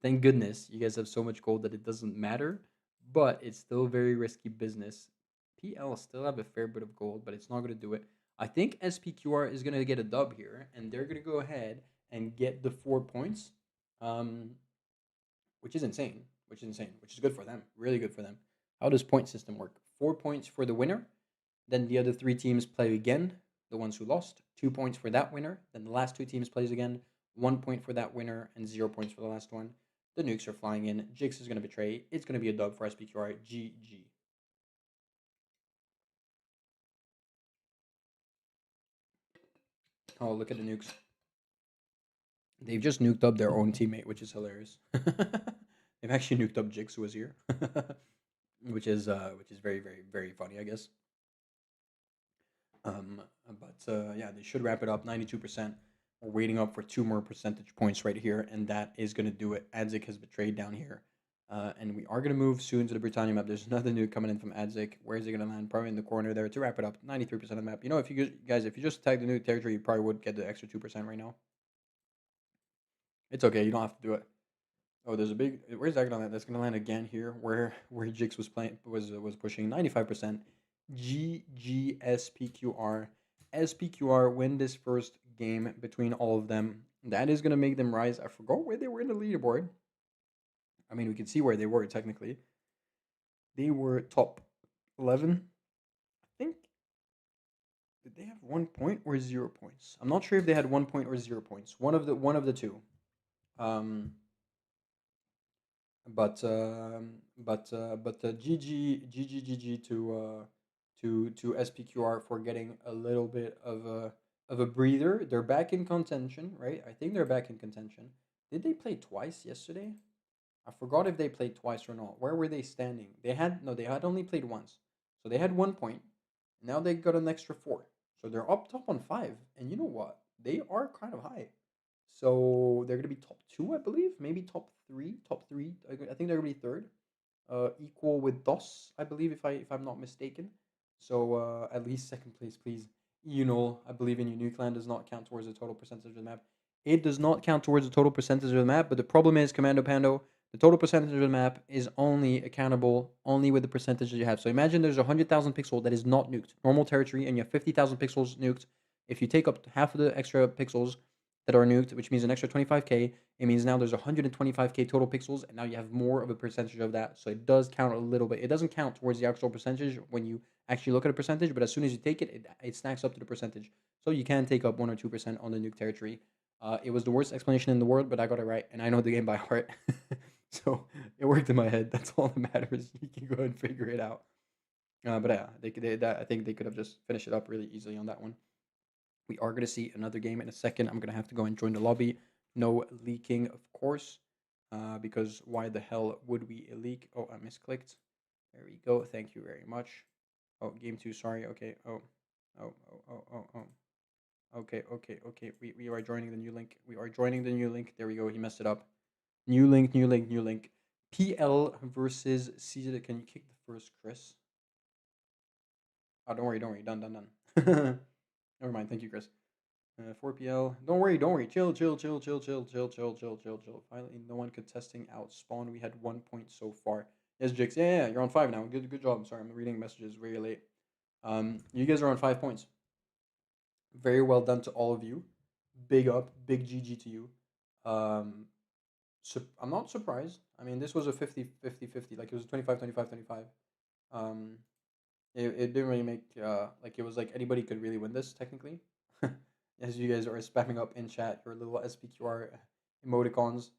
Thank goodness you guys have so much gold that it doesn't matter, but it's still very risky business. PL still have a fair bit of gold, but it's not going to do it. I think SPQR is going to get a dub here, and they're going to go ahead and get the 4 points, which is insane, which is good for them, really good for them. How does point system work? 4 points for the winner, then the other 3 teams play again, the ones who lost, 2 points for that winner, then the last 2 teams plays again, 1 point for that winner, and 0 points for the last one. The nukes are flying in. Jix is going to betray. It's going to be a dub for SPQR. GG. Oh, look at the nukes. They've just nuked up their own teammate, which is hilarious. They've actually nuked up Jix, who was here, which is very, very, very funny, I guess. Yeah, they should wrap it up 92%. We're waiting up for 2 more percentage points right here, and that is going to do it. Adzik has betrayed down here. And we are going to move soon to the Britannia map. There's another nuke coming in from Adzik. Where is it going to land? Probably in the corner there to wrap it up. 93% of the map. You know, if you guys, if you just tag the nuke territory, you probably would get the extra 2% right now. It's okay. You don't have to do it. Oh, there's a big. Where's that gonna land? That's gonna land again here, where Jix was playing was pushing 95%. GGSPQR. SPQR win this first game between all of them. That is gonna make them rise. I forgot where they were in the leaderboard. I mean, we can see where they were technically. They were top 11, I think. Did they have 1 point or 0 points? I'm not sure if they had 1 point or 0 points. One of the two. GG to SPQR for getting a little bit of a breather. They're back in contention, right? I think they're back in contention. Did they play twice yesterday? I forgot if they played twice or not. Where were they standing? They had only played once. So they had 1 point. Now they got an extra 4. So they're up top on 5. And you know what? They are kind of high. So they're going to be top 2, I believe. Maybe top 3. Top 3. I think they're going to be third. Equal with DOS, I believe, if I'm not mistaken. So at least second place, please. You know, I believe in you. Nukeland does not count towards the total percentage of the map. It does not count towards the total percentage of the map, but the problem is, Commando Pando, the total percentage of the map is only accountable only with the percentage that you have. So imagine there's 100,000 pixels that is not nuked, normal territory, and you have 50,000 pixels nuked. If you take up half of the extra pixels that are nuked, which means an extra 25k, it means now there's 125k total pixels, and now you have more of a percentage of that. So it does count a little bit. It doesn't count towards the actual percentage when you actually look at a percentage, but as soon as you take it, it stacks up to the percentage. So you can take up 1 or 2% on the nuke territory. It was the worst explanation in the world, but I got it right, and I know the game by heart. So it worked in my head. That's all that matters. You can go ahead and figure it out. But yeah, I think they could have just finished it up really easily on that one. We are going to see another game in a second. I'm going to have to go and join the lobby. No leaking, of course, because why the hell would we leak? Oh, I misclicked. There we go. Thank you very much. Oh, game 2, sorry. Okay. Oh. Okay. We are joining the new link. We are joining the new link. There we go. He messed it up. New link. PL versus Caesar. Can you kick the first, Chris? Oh, don't worry. Done. Never mind. Thank you, Chris. 4PL. Don't worry. Chill. Finally, no one contesting out spawn. We had 1 point so far. Yes, Jix. Yeah, you're on 5 now. Good job. Sorry, I'm reading messages very late. You guys are on 5 points. Very well done to all of you. Big up. Big GG to you. I'm not surprised. I mean, this was a 50-50. Like, it was a 25-25-25. It didn't really make, like, it was like anybody could really win this, technically. As you guys are spamming up in chat your little SPQR emoticons.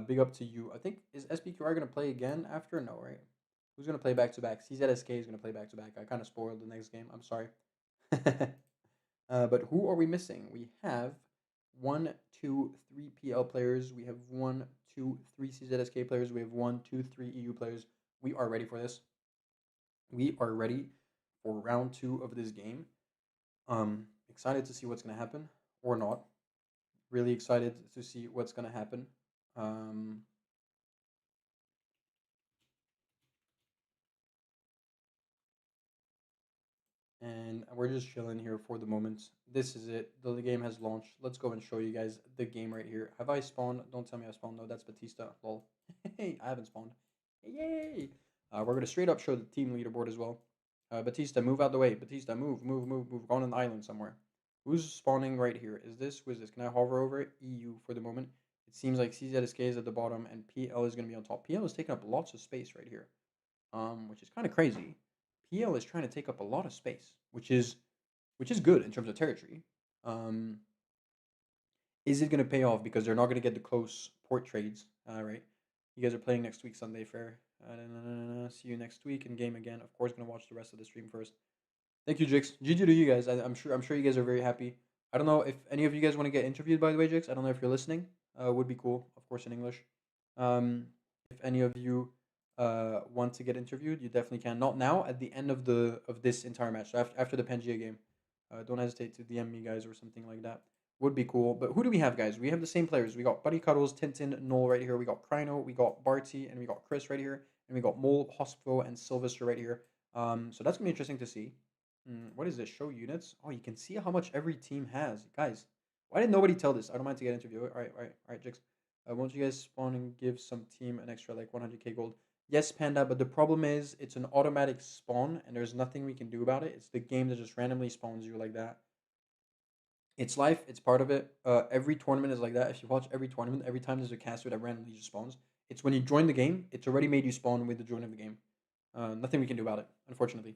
Big up to you. I think, is SPQR going to play again after? No, right? Who's going to play back-to-back? CZSK is going to play back-to-back. I kind of spoiled the next game. I'm sorry. But who are we missing? We have 1, 2, 3 PL players. We have 1, 2, 3 CZSK players. We have 1, 2, 3 EU players. We are ready for this. We are ready for round 2 of this game. Excited to see what's going to happen or not. Really excited to see what's going to happen. And we're just chilling here for the moment. This is it. The game has launched. Let's go and show you guys the game right here. Have I spawned? Don't tell me I spawned. No, that's Batista. Lol. Hey, I haven't spawned. Yay! We're going to straight up show the team leaderboard as well. Batista, move out the way. Batista, move. Go on an island somewhere. Who's spawning right here? Is this? Who is this? Can I hover over it? EU for the moment. It seems like CZSK is at the bottom and PL is going to be on top. PL is taking up lots of space right here, which is kind of crazy. PL is trying to take up a lot of space, which is good in terms of territory. Is it going to pay off because they're not going to get the close port trades? Right. You guys are playing next week, Sunday Fair. See you next week in game again. Of course, going to watch the rest of the stream first. Thank you, Jix. GG to you guys. I'm sure you guys are very happy. I don't know if any of you guys want to get interviewed, by the way, Jix. I don't know if you're listening. Would be cool, of course, in English. If any of you want to get interviewed, you definitely can. Not now, at the end of this entire match. So after the Pangea game, don't hesitate to DM me, guys, or something like that. Would be cool. But who do we have, guys? We have the same players. We got Buddy Cuddles, Tintin, Noel right here. We got Kryno, we got Barty, and we got Chris right here. And we got Mole, Hospo, and Sylvester right here. So that's gonna be interesting to see. What is this? Show units. Oh, you can see how much every team has, guys. Why did nobody tell this? I don't mind to get interviewed. All right, Jix. Won't you guys spawn and give some team an extra like 100k gold? Yes, Panda, but the problem is it's an automatic spawn and there's nothing we can do about it. It's the game that just randomly spawns you like that. It's life. It's part of it. Every tournament is like that. If you watch every tournament, every time there's a caster that randomly just spawns, it's when you join the game, it's already made you spawn with the join of the game. Nothing we can do about it, unfortunately.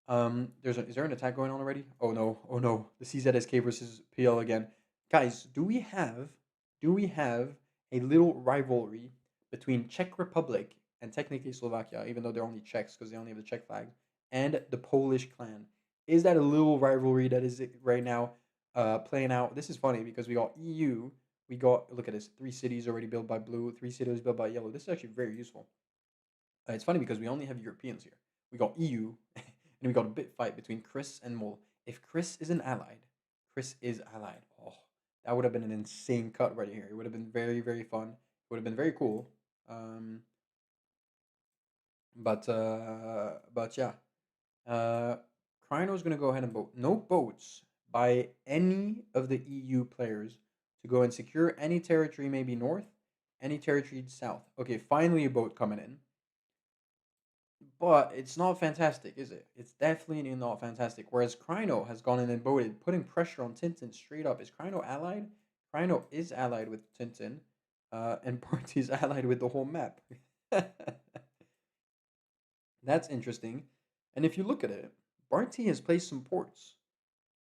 Is there an attack going on already? Oh no, the CZSK versus PL again. Guys, do we have a little rivalry between Czech Republic and technically Slovakia, even though they're only Czechs because they only have the Czech flag, and the Polish clan? Is that a little rivalry that is right now playing out? This is funny because we got EU, we got, look at this, 3 cities already built by blue, 3 cities built by yellow. This is actually very useful. It's funny because we only have Europeans here. We got EU, and we got a bit fight between Chris and Mole. If Chris is Chris is allied. Oh, that would have been an insane cut right here. It would have been very, very fun. It would have been very cool. But yeah. Kryno's gonna go ahead and vote. No boats by any of the EU players to go and secure any territory, maybe north, any territory south. Okay, finally a boat coming in. But it's not fantastic, is it? It's definitely not fantastic. Whereas Kryno has gone in and voted, putting pressure on Tintin straight up. Is Kryno allied? Kryno is allied with Tintin, and Barty's allied with the whole map. That's interesting. And if you look at it, Barty has placed some ports,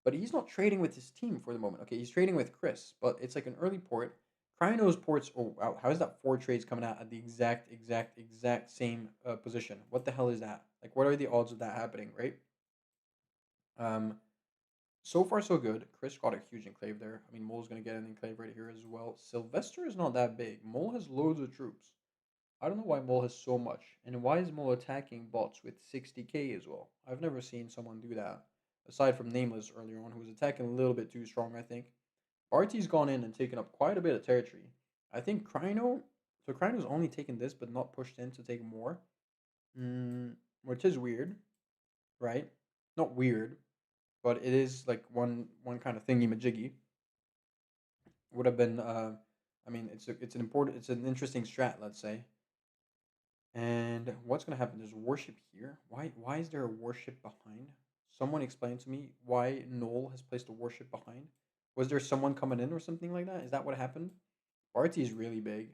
but he's not trading with his team for the moment. Okay, he's trading with Chris, but it's like an early port. Kryno's ports. Oh wow, how is that 4 trades coming out at the exact same position? What the hell is that? Like, what are the odds of that happening, right? So far so good. Chris got a huge enclave there. I mean, Mole's gonna get an enclave right here as well. Sylvester is not that big. Mole has loads of troops. I don't know why Mole has so much, and why is Mole attacking bots with 60k as well? I've never seen someone do that, aside from Nameless earlier on, who was attacking a little bit too strong, I think. Barty's gone in and taken up quite a bit of territory. I think Kryno's only taken this, but not pushed in to take more. Which is weird, right? Not weird, but it is like one kind of thingy majiggy. Would have been, I mean, it's an interesting strat, let's say. And what's gonna happen? There's worship here. Why is there a worship behind? Someone explain to me why Noel has placed a worship behind. Was there someone coming in or something like that? Is that what happened? Barty is really big.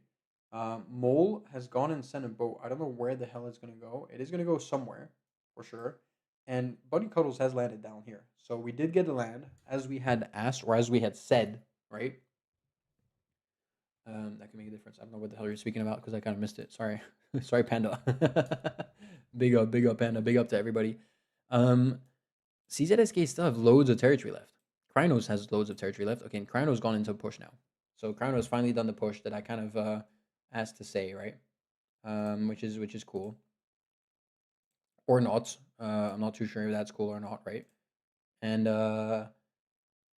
Mole has gone and sent a boat. I don't know where the hell it's gonna go. It is gonna go somewhere, for sure. And Buddy Cuddles has landed down here. So we did get a land, as we had asked, or as we had said, right? That can make a difference. I don't know what the hell you're speaking about because I kind of missed it. Sorry. Sorry, Panda. Big up, Panda. Big up to everybody. CZSK still have loads of territory left. Krynos has loads of territory left. Okay, and Kryno's gone into a push now. So Kryno's finally done the push that I kind of asked to say, right? Which is cool. Or not. I'm not too sure if that's cool or not, right? And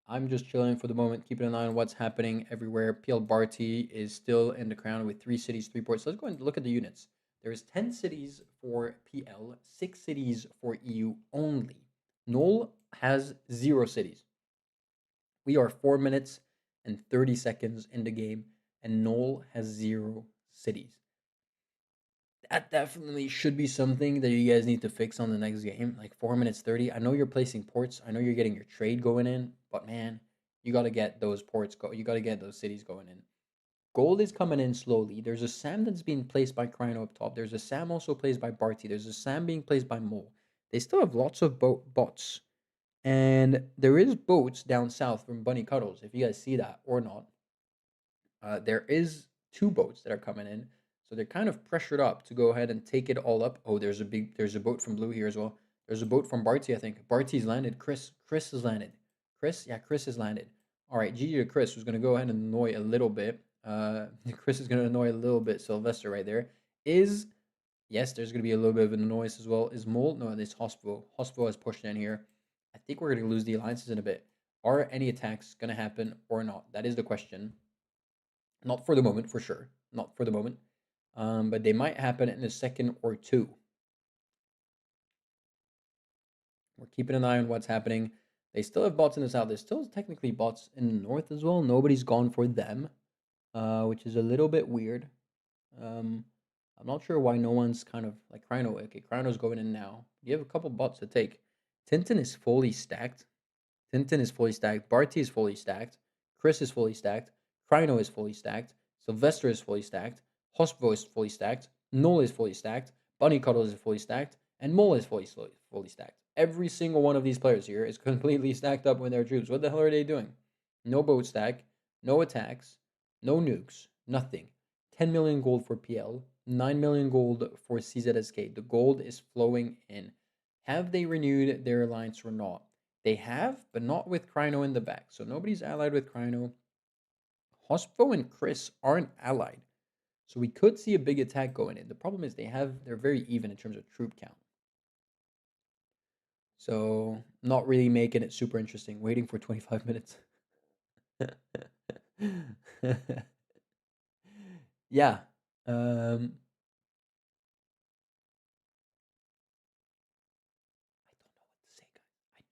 I'm just chilling for the moment, keeping an eye on what's happening everywhere. PL Barty is still in the crown with 3 cities, 3 ports. Let's go and look at the units. There's 10 cities for PL, 6 cities for EU only. Noel has 0 cities. We are 4 minutes and 30 seconds in the game, and Noel has 0 cities. That definitely should be something that you guys need to fix on the next game. Like 4 minutes 30. I know you're placing ports. I know you're getting your trade going in, but man, you got to get those ports you got to get those cities going in. Gold is coming in slowly. There's a Sam that's being placed by Kryno up top. There's a Sam also placed by Barty. There's a Sam being placed by Mole. They still have lots of bots. And there is boats down south from Bunny Cuddles, if you guys see that or not. There is 2 boats that are coming in. So they're kind of pressured up to go ahead and take it all up. Oh, there's a boat from blue here as well. There's a boat from Barty, I think. Barty's landed. Chris has landed. Chris? Yeah, Chris has landed. All right, GG to Chris, who's going to go ahead and annoy a little bit. Chris is going to annoy a little bit Sylvester right there. Yes, there's going to be a little bit of an annoyance as well. Is Mole? No, this Hospital. Hospital has pushed in here. I think we're going to lose the alliances in a bit. Are any attacks going to happen or not? That is the question. Not for the moment, for sure. Not for the moment. But they might happen in a second or two. We're keeping an eye on what's happening. They still have bots in the south. There's still technically bots in the north as well. Nobody's gone for them, which is a little bit weird. I'm not sure why no one's kind of like Crino. Okay, Crino's going in now. You have a couple bots to take. Tintin is fully stacked. Tintin is fully stacked. Barty is fully stacked. Chris is fully stacked. Crino is fully stacked. Sylvester is fully stacked. Hospital is fully stacked. Null is fully stacked. Bunny Cuddles is fully stacked. And Mole is fully stacked. Every single one of these players here is completely stacked up with their troops. What the hell are they doing? No boat stack. No attacks. No nukes. Nothing. 10 million gold for PL. 9 million gold for CZSK. The gold is flowing in. Have they renewed their alliance or not? They have, but not with Crino in the back. So nobody's allied with Crino. Hospo and Chris aren't allied. So we could see a big attack going in. The problem is they're very even in terms of troop count. So not really making it super interesting. Waiting for 25 minutes. Yeah. I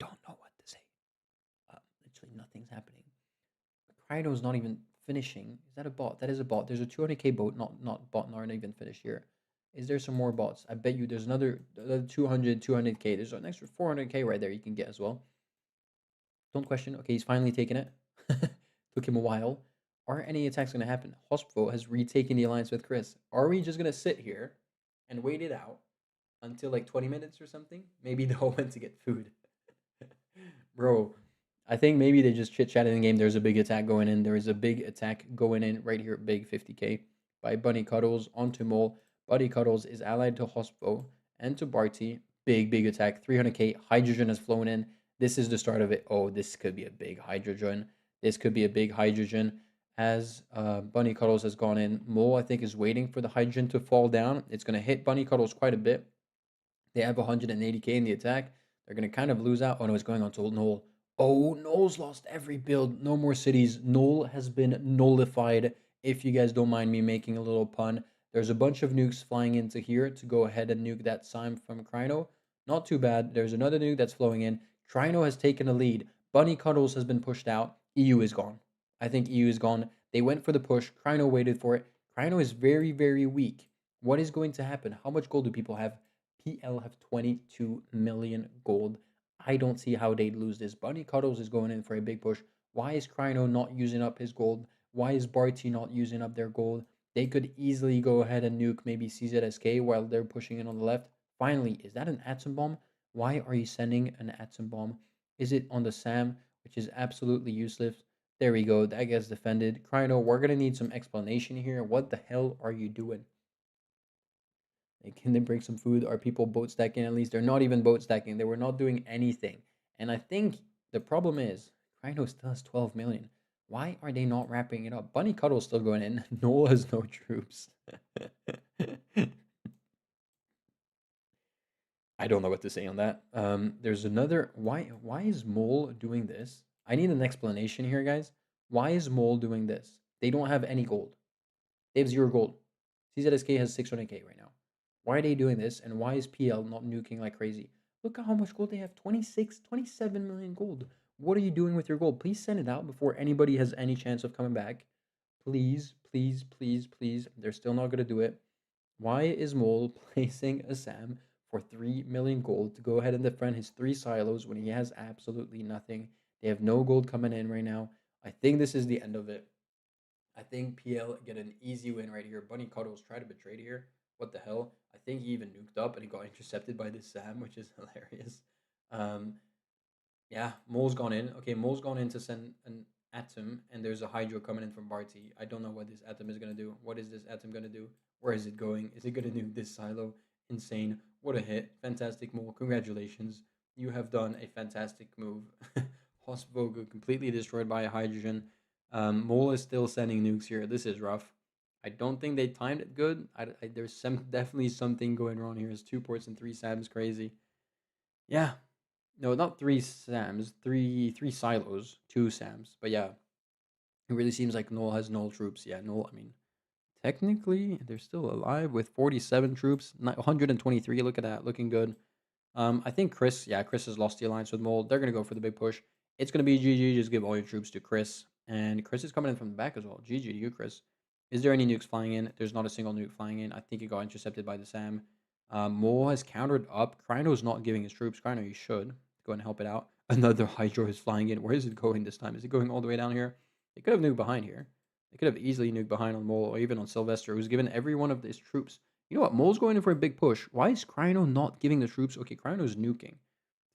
don't know what to say. Literally nothing's happening. Crino's not even finishing. Is that a bot? That is a bot. There's a 200k boat, not bot, not even finished here. Is there some more bots? I bet you there's another 200k. There's an extra 400k right there you can get as well. Don't question. Okay, he's finally taken it. Took him a while. Are any attacks going to happen? Hospital has retaken the alliance with Chris. Are we just going to sit here and wait it out until like 20 minutes or something? Maybe they all went to get food. Bro, I think maybe they just chit-chatted in the game. There's a big attack going in. There is a big attack going in right here, big 50k by Bunny Cuddles onto Mole. Bunny Cuddles is allied to Hospo and to Barty. Big attack, 300k. Hydrogen has flown in. This is the start of it. Oh, this could be a big hydrogen. This could be a big hydrogen as Bunny Cuddles has gone in. Mole, I think, is waiting for the hydrogen to fall down. It's going to hit Bunny Cuddles quite a bit. They have 180k in the attack. They're going to kind of lose out. Oh, no, it's going on to Null. Oh, Null's lost every build. No more cities. Null has been nullified. If you guys don't mind me making a little pun. There's a bunch of nukes flying into here to go ahead and nuke that Sime from Crino. Not too bad. There's another nuke that's flowing in. Crino has taken a lead. Bunny Cuddles has been pushed out. EU is gone. I think EU is gone. They went for the push. Crino waited for it. Crino is very weak. What is going to happen? How much gold do people have? PL have 22 million gold. I don't see how they'd lose this. Bunny Cuddles is going in for a big push. Why is Crino not using up his gold? Why is Barty not using up their gold? They could easily go ahead and nuke maybe CZSK while they're pushing in on the left. Finally, is that an atom bomb? Why are you sending an atom bomb? Is it on the SAM, which is absolutely useless? There we go. That gets defended. Crino, we're going to need some explanation here. What the hell are you doing? Can they bring some food? Are people boat stacking at least? They're not even boat stacking. They were not doing anything. And I think the problem is Crino still has 12 million. Why are they not wrapping it up? Bunny Cuddle's still going in. Noel has no troops. I don't know what to say on that. There's another. Why is Mole doing this? I need an explanation here, guys. Why is Mole doing this? They don't have any gold. They have 0 gold. CZSK has 600k right now. Why are they doing this? And why is PL not nuking like crazy? Look at how much gold they have. 26, 27 million gold. What are you doing with your gold? Please send it out before anybody has any chance of coming back. Please. They're still not going to do it. Why is Mole placing a SAM for 3 million gold to go ahead and defend his 3 silos when he has absolutely nothing? They have no gold coming in right now. I think this is the end of it. I think PL get an easy win right here. Bunny Cuddles try to betray here. What the hell? I think he even nuked up and he got intercepted by this Sam, which is hilarious. Yeah, Mole's gone in. Okay, Mole's gone in to send an Atom, and there's a Hydro coming in from Barty. I don't know what this Atom is going to do. What is this Atom going to do? Where is it going? Is it going to nuke this silo? Insane. What a hit. Fantastic, Mole. Congratulations. You have done a fantastic move. Vogue completely destroyed by a hydrogen. Mole is still sending nukes here. This is rough. I don't think they timed it good. There's definitely something going wrong here. It's 2 ports and 3 SAMs. Crazy. Yeah. No, not 3 SAMs. Three silos. 2 SAMs. But yeah. It really seems like Null has null troops. Yeah, Null, I mean, technically, they're still alive with 47 troops. 123. Look at that. Looking good. I think Chris has lost the alliance with Mole. They're going to go for the big push. It's going to be GG. Just give all your troops to Chris. And Chris is coming in from the back as well. GG to you, Chris. Is there any nukes flying in? There's not a single nuke flying in. I think it got intercepted by the SAM. Mole has countered up. Kryno's not giving his troops. Kryno, you should go and help it out. Another Hydro is flying in. Where is it going this time? Is it going all the way down here? They could have nuked behind here. They could have easily nuked behind on Mole or even on Sylvester, who's given every one of his troops. You know what? Mole's going in for a big push. Why is Kryno not giving the troops? Okay, Kryno's nuking.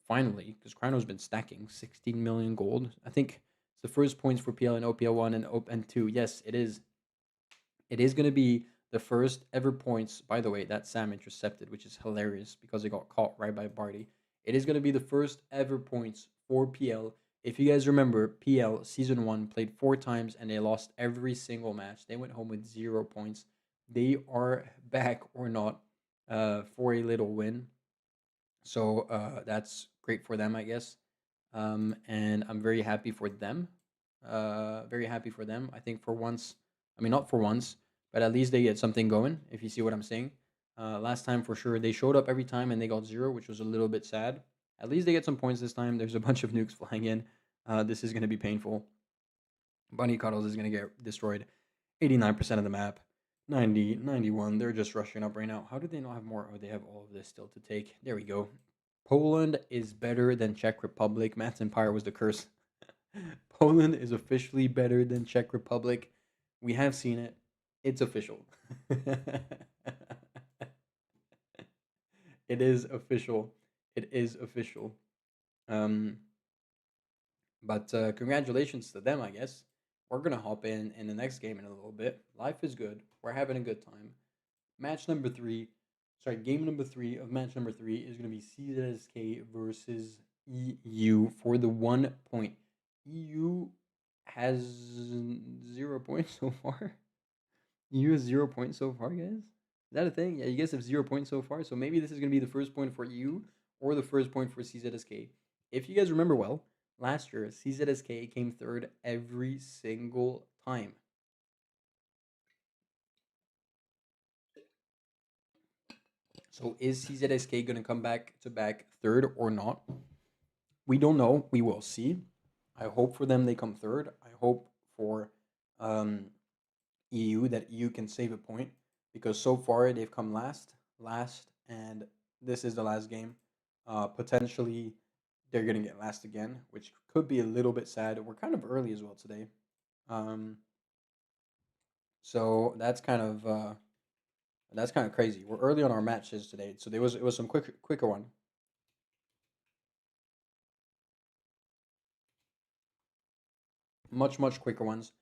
Finally, because Kryno's been stacking 16 million gold. I think it's the first points for PL and OPL 1 and OPN2. Yes, it is. It is going to be the first ever points. By the way, that Sam intercepted, which is hilarious because it got caught right by Barty. It is going to be the first ever points for PL. If you guys remember, PL Season 1 played 4 times and they lost every single match. They went home with 0 points. They are back or not for a little win. So that's great for them, I guess. And I'm very happy for them. Very happy for them. I think for once, I mean, not for once, but at least they get something going, if you see what I'm saying. Last time, for sure, they showed up every time and they got 0, which was a little bit sad. At least they get some points this time. There's a bunch of nukes flying in. This is going to be painful. Bunny Cuddles is going to get destroyed. 89% of the map. 90, 91. They're just rushing up right now. How do they not have more? Oh, they have all of this still to take. There we go. Poland is better than Czech Republic. Matt's Empire was the curse. Poland is officially better than Czech Republic. We have seen it. It's official. It is official. It is official. But congratulations to them, I guess. We're going to hop in the next game in a little bit. Life is good. We're having a good time. Game number 3 of match number 3 is going to be CZSK versus EU for the 1 point. EU has 0 points so far. EU has 0 points so far, guys. Is that a thing? Yeah, you guys have 0 points so far. So maybe this is going to be the first point for EU or the first point for CZSK. If you guys remember well, last year, CZSK came third every single time. So is CZSK going to come back to back third or not? We don't know. We will see. I hope for them they come third. I hope for EU that EU can save a point because so far they've come last, and this is the last game. Potentially they're going to get last again, which could be a little bit sad. We're kind of early as well today. So that's kind of crazy. We're early on our matches today. So it was some quicker one. Much quicker ones.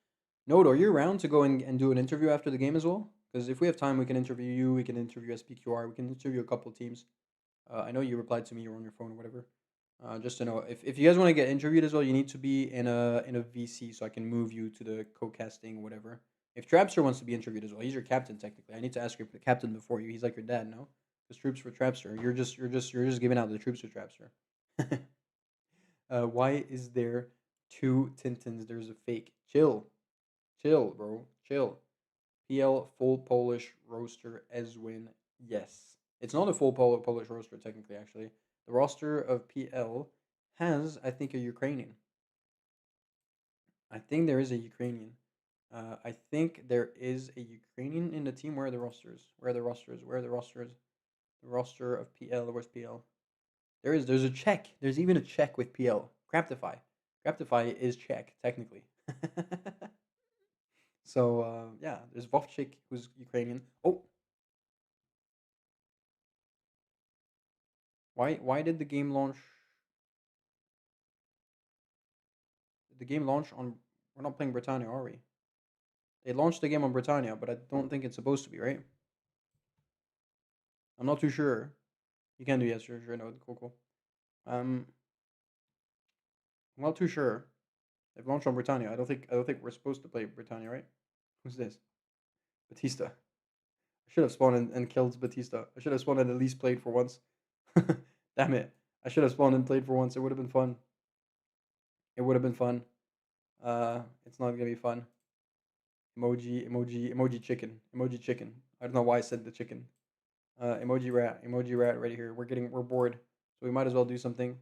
Node, are you around to go and do an interview after the game as well? Because if we have time, we can interview you. We can interview SPQR. We can interview a couple of teams. I know you replied to me. You're on your phone or whatever. Just to know, if you guys want to get interviewed as well, you need to be in a VC so I can move you to the co-casting whatever. If Trapster wants to be interviewed as well, he's your captain technically. I need to ask your captain before you. He's like your dad, no? Because troops for Trapster. You're just giving out the troops for Trapster. Why is there 2 Tintins? There's a fake. Chill, bro. Chill. PL full Polish roster Ezwin. Yes, it's not a full Polish roster technically. Actually, the roster of PL has, I think, a Ukrainian. I think there is a Ukrainian. I think there is a Ukrainian in the team. Where are the rosters? Where are the rosters? The roster of PL. Where's PL? There's a Czech. There's even a Czech with PL. Craptify. Craptify is Czech, technically. So, yeah, there's Vovchik, who's Ukrainian. Oh! Why did the game launch? Did the game launch on... We're not playing Britannia, are we? They launched the game on Britannia, but I don't think it's supposed to be, right? I'm not too sure. You can do yes, sure, no, cool. I'm not too sure. They've launched on Britannia. I don't think we're supposed to play Britannia, right? Who's this? Batista. I should have spawned and killed Batista. I should have spawned and at least played for once. Damn it. I should have spawned and played for once. It would have been fun. It would have been fun. It's not gonna be fun. Emoji chicken. Emoji chicken. I don't know why I said the chicken. Emoji rat right here. We're bored. So we might as well do something.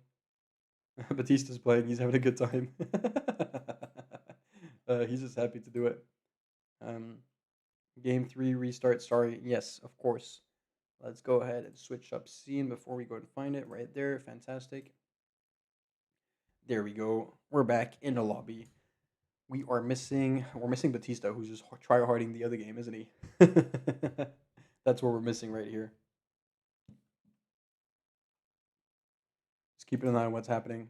Batista's playing, he's having a good time. He's just happy to do it. Game 3 restart, sorry. Yes, of course. Let's go ahead and switch up scene before we go and find it right there. Fantastic. There we go. We're back in the lobby. We're missing Batista, who's just try-harding the other game, isn't he? That's what we're missing right here. Just keeping an eye on what's happening.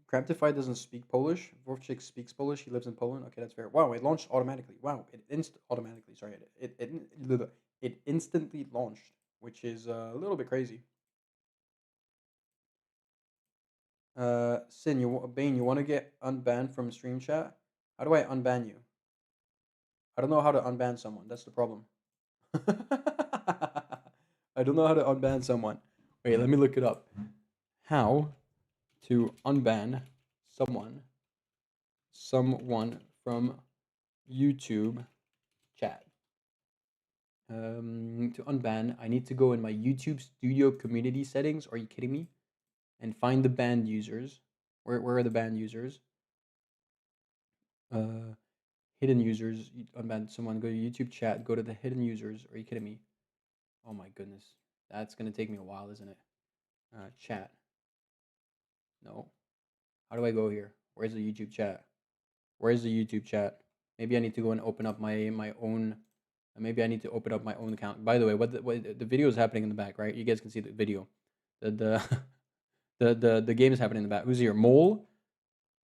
Crabtify doesn't speak Polish. Vorchik speaks Polish. He lives in Poland. Okay, that's fair. Wow, it launched automatically. Wow, automatically. Sorry, it instantly launched, which is a little bit crazy. Bane, you want to get unbanned from stream chat? How do I unban you? I don't know how to unban someone. That's the problem. I don't know how to unban someone. Wait, let me look it up. How to unban someone from YouTube chat. To unban, I need to go in my YouTube Studio community settings. Are you kidding me? And find the banned users. Where are the banned users? Hidden users. Unban someone. Go to YouTube chat. Go to the hidden users. Are you kidding me? Oh my goodness. That's gonna take me a while, isn't it? Chat. No. How do I go here? Where's the YouTube chat? Where's the YouTube chat? Maybe I need to go and open up my own. Maybe I need to open up my own account. By the way, what the video is happening in the back, right? You guys can see the video. The the game is happening in the back. Who's here? Mole,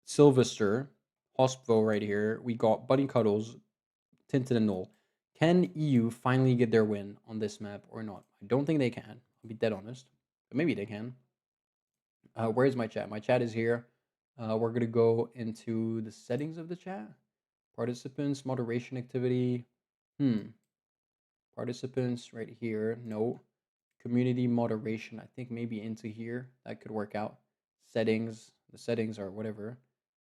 Sylvester, Hospital right here. We got Bunny Cuddles, Tintin and Null. Can EU finally get their win on this map or not? I don't think they can. I'll be dead honest, but maybe they can. Where's my chat? My chat is here. We're gonna go into the settings of the chat. Participants, moderation activity. Participants right here. No. Community moderation. I think maybe into here. That could work out. Settings. The settings are whatever.